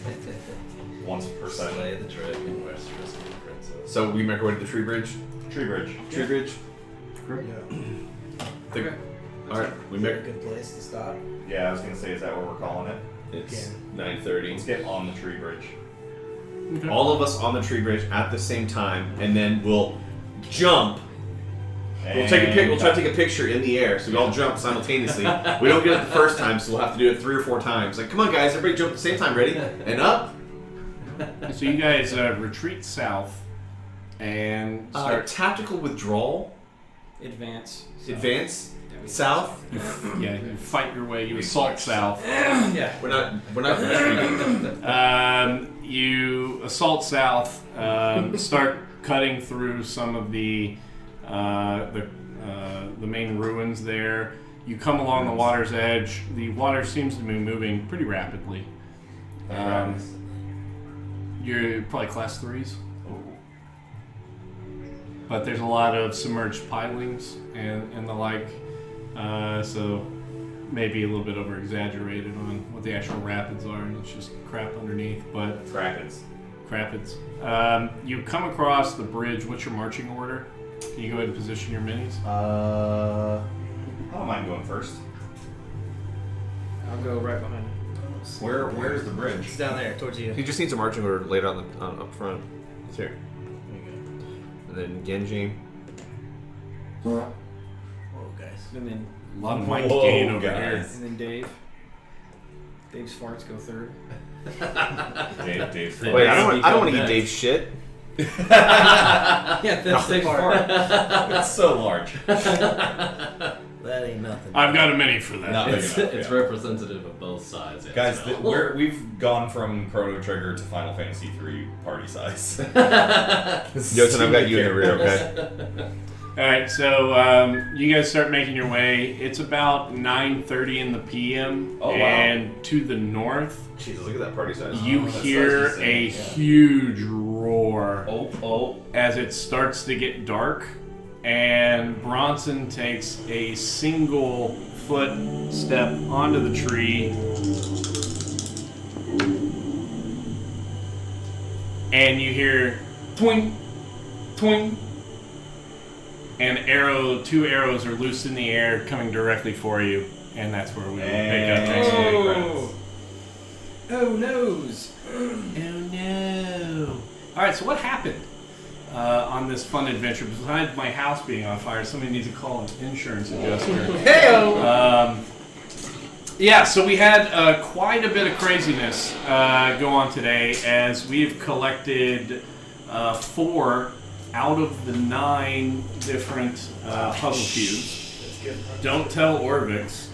once per session. Slay the dragon, West rescue the princess. So we make our way to the tree bridge. Tree Bridge. Tree bridge. Yeah. The- all right, we Is there make. a good place to stop? Yeah, I was gonna say, is that what we're calling it? It's 9:30. Let's get on the Tree Bridge. All of us on the tree bridge at the same time, and then we'll jump. We'll take a pic. We'll try to take a picture in the air, so we all jump simultaneously. We don't get it the first time, so we'll have to do it 3 or 4 times. Like, come on, guys, everybody jump at the same time. Ready? And up. So you guys retreat south and start. Tactical withdrawal. Advance. Advance. South. Yeah, you fight your way. You assault south. Yeah. We're not retreating. You assault south. Start cutting through some of the main ruins there. You come along the water's edge. The water seems to be moving pretty rapidly. You're probably class 3s. but there's a lot of submerged pilings and the like. So maybe a little bit over exaggerated on what the actual rapids are, and it's just crap underneath. But Rapids. You come across the bridge. What's your marching order? Can you go ahead and position your minis? I don't mind going first. I'll go right behind him. Where's the bridge? It's down there, towards you. He just needs a marching order laid out up front. It's here. And then Genji. Whoa, guys. And then A lot of mic Whoa, gain over guys. here. and then Dave. Dave's farts go third. Dave. Wait, I don't want to eat Dave's shit. Yeah, that's Dave's fart. That's so large. That ain't nothing. I've got a mini for that. Not big It's, enough, it's yeah. representative of both sides. Yeah, Guys, so. we've gone from Chrono Trigger to Final Fantasy 3 party size. Jotun, I've got you in the rear, okay? All right, so you guys start making your way. It's about 9:30 in the p.m. Oh, wow. And to the north, Jesus, look at that party size. you that hear size is a insane, huge roar Oh. as it starts to get dark, and Bronson takes a single foot step onto the tree, and you hear twing, twing. And two arrows are loose in the air coming directly for you, and that's where we will pick up next week. Oh! Oh noes! Oh no! Alright, so what happened on this fun adventure? Besides my house being on fire, somebody needs to call an insurance adjuster. Heyo! Yeah, so we had quite a bit of craziness go on today as we've collected 4 out of the 9 different puzzle cubes. Don't tell Orvix.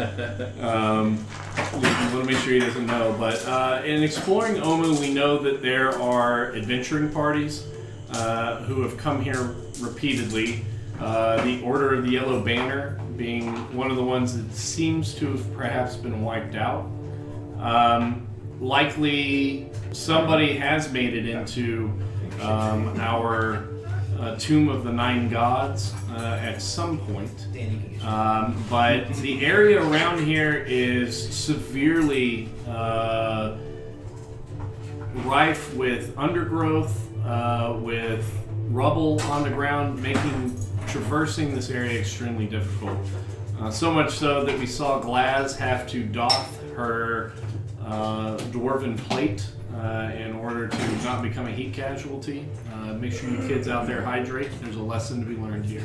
We want to make sure he doesn't know. But in exploring Omu, we know that there are adventuring parties who have come here repeatedly. The Order of the Yellow Banner being one of the ones that seems to have perhaps been wiped out. Likely somebody has made it into our Tomb of the Nine Gods at some point. But the area around here is severely rife with undergrowth, with rubble on the ground, making traversing this area extremely difficult. So much so that we saw Glaz have to doff her dwarven plate in order to not become a heat casualty. Make sure you kids out there hydrate. There's a lesson to be learned here.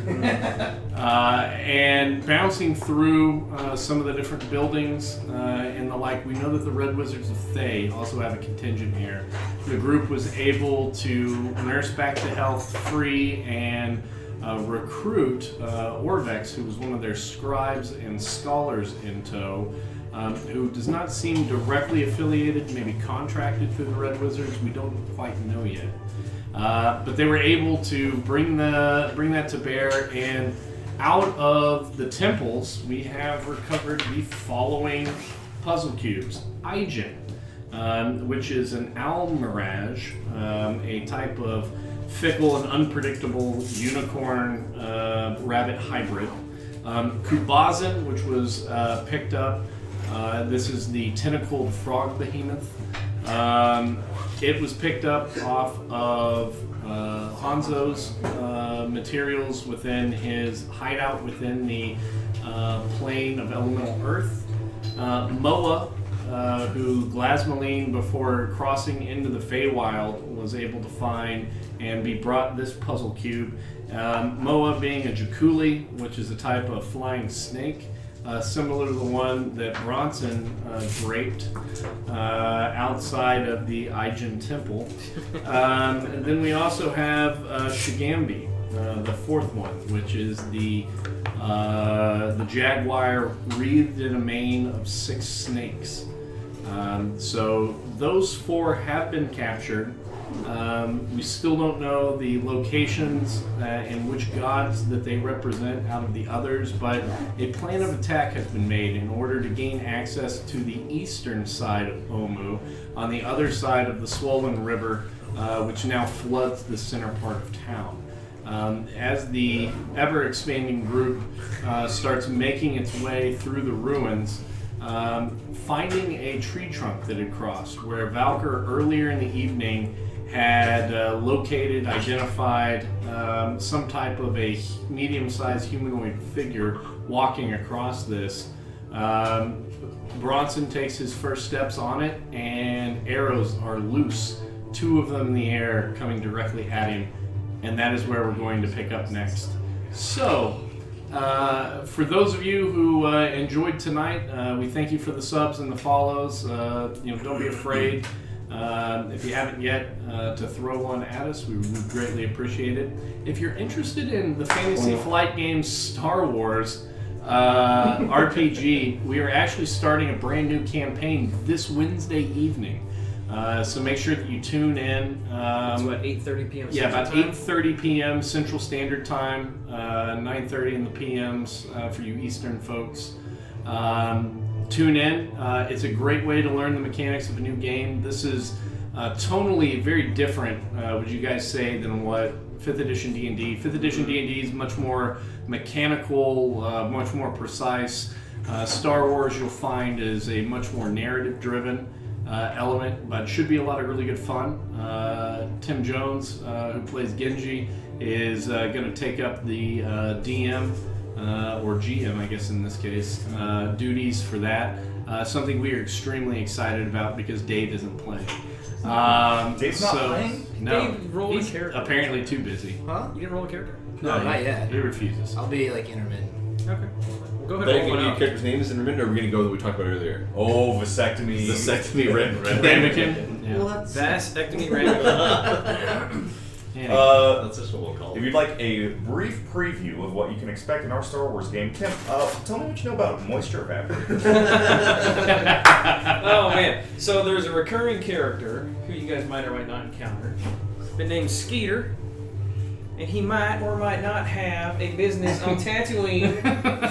And bouncing through some of the different buildings and the like, we know that the Red Wizards of Thay also have a contingent here. The group was able to nurse back to health free and recruit Orvex, who was one of their scribes and scholars in tow, who does not seem directly affiliated, maybe contracted through the Red Wizards. We don't quite know yet. But they were able to bring that to bear, and out of the temples, we have recovered the following puzzle cubes. Ijin, which is an owl mirage, a type of fickle and unpredictable unicorn rabbit hybrid. Kubazin, which was picked up. This is the tentacled frog behemoth. It was picked up off of Hanzo's materials within his hideout within the plane of elemental earth. Moa, who Glasmaline, before crossing into the Feywild, was able to find and be brought this puzzle cube. Moa being a Jakuli, which is a type of flying snake. Similar to the one that Bronson draped outside of the Ijin temple. And then we also have Shigambi, the 4th one, which is the jaguar wreathed in a mane of 6 snakes. So those 4 have been captured. We still don't know the locations and which gods that they represent out of the others, but a plan of attack has been made in order to gain access to the eastern side of Omu, on the other side of the swollen river, which now floods the center part of town. As the ever-expanding group starts making its way through the ruins, finding a tree trunk that had crossed, where Valkyr earlier in the evening had located, identified some type of a medium-sized humanoid figure walking across this. Bronson takes his first steps on it, and arrows are loose, 2 of them in the air coming directly at him, and that is where we're going to pick up next. So, for those of you who enjoyed tonight, we thank you for the subs and the follows. Don't be afraid. If you haven't yet, to throw one at us, we would greatly appreciate it. If you're interested in the Fantasy Flight game Star Wars RPG, we are actually starting a brand new campaign this Wednesday evening. So make sure that you tune in. It's what, 8:30 p.m. Yeah, Central about Time? 8:30 p.m. Central Standard Time, 9:30 in the PMs for you Eastern folks. Tune in. It's a great way to learn the mechanics of a new game. This is tonally very different, would you guys say, than what 5th edition D&D. 5th edition D&D is much more mechanical, much more precise. Star Wars, you'll find, is a much more narrative-driven element, but should be a lot of really good fun. Tim Jones, who plays Genji, is going to take up the DM, or GM, I guess in this case, duties for that. Something we are extremely excited about because Dave isn't playing. Dave's not playing? No, Dave rolled a he's character. apparently too busy. Huh? You didn't roll a character? No, not yet. He refuses. I'll be like intermittent. Okay. Well, go ahead Are and you roll going to one do your out. character's name as intermittent, or are we going to go that we talked about earlier? Oh, vasectomy. Vasectomy Ramekin? Yeah. Well, that's... Vasectomy random. That's just what we'll call If it. you'd like a brief preview of what you can expect in our Star Wars game, Tim, tell me what you know about moisture evaporators. Oh man! So there's a recurring character who you guys might or might not encounter, been named Skeeter, and he might or might not have a business on Tatooine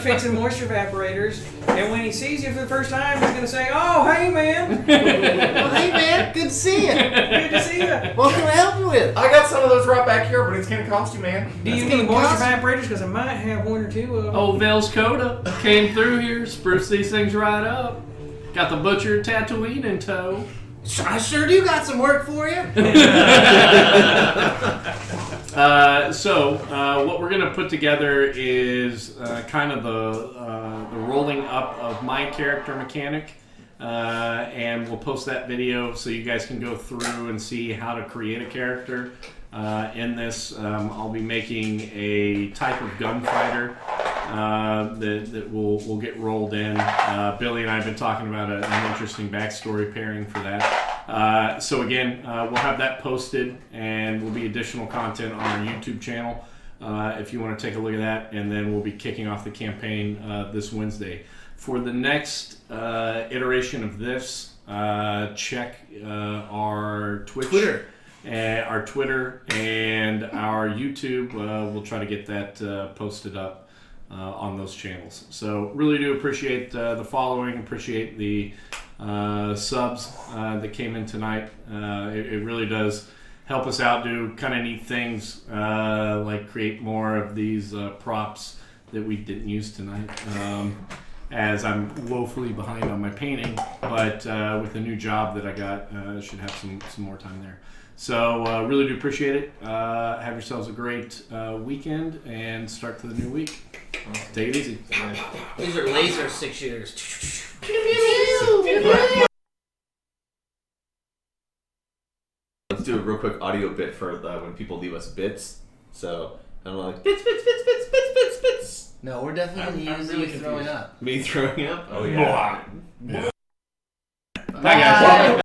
fixing moisture evaporators. And when he sees you for the first time, he's gonna say, "Oh, hey man, Well, hey man, good to see you. good to see you. What can I help you with? I got some of those right back here, but it's gonna cost you, man. Do you That's need gonna moisture cost- evaporators? Because I might have one or two of them." Old Vels Coda came through here, spruced these things right up. Got the butcher Tatooine in tow. I sure do got some work for you. What we're going to put together is kind of the rolling up of my character mechanic, and we'll post that video so you guys can go through and see how to create a character. In this, I'll be making a type of gunfighter that will get rolled in. Billy and I have been talking about an interesting backstory pairing for that. So again, we'll have that posted, and will be additional content on our YouTube channel if you want to take a look at that. And then we'll be kicking off the campaign this Wednesday. For the next iteration of this, check our Twitter. Our Twitter and our YouTube. We'll try to get that posted up on those channels. So really do appreciate the following, appreciate the subs that came in tonight. It really does help us out, do kind of neat things like create more of these props that we didn't use tonight. As I'm woefully behind on my painting, but with the new job that I got, I should have some more time there. So really do appreciate it. Have yourselves a great weekend and start to the new week. Take it easy. These are laser 6-shooters. Let's do a real quick audio bit for when people leave us bits. So, I'm like, Bits. No, we're definitely I'm using really you throwing confused. up. me throwing up? Oh, yeah. Bye, guys.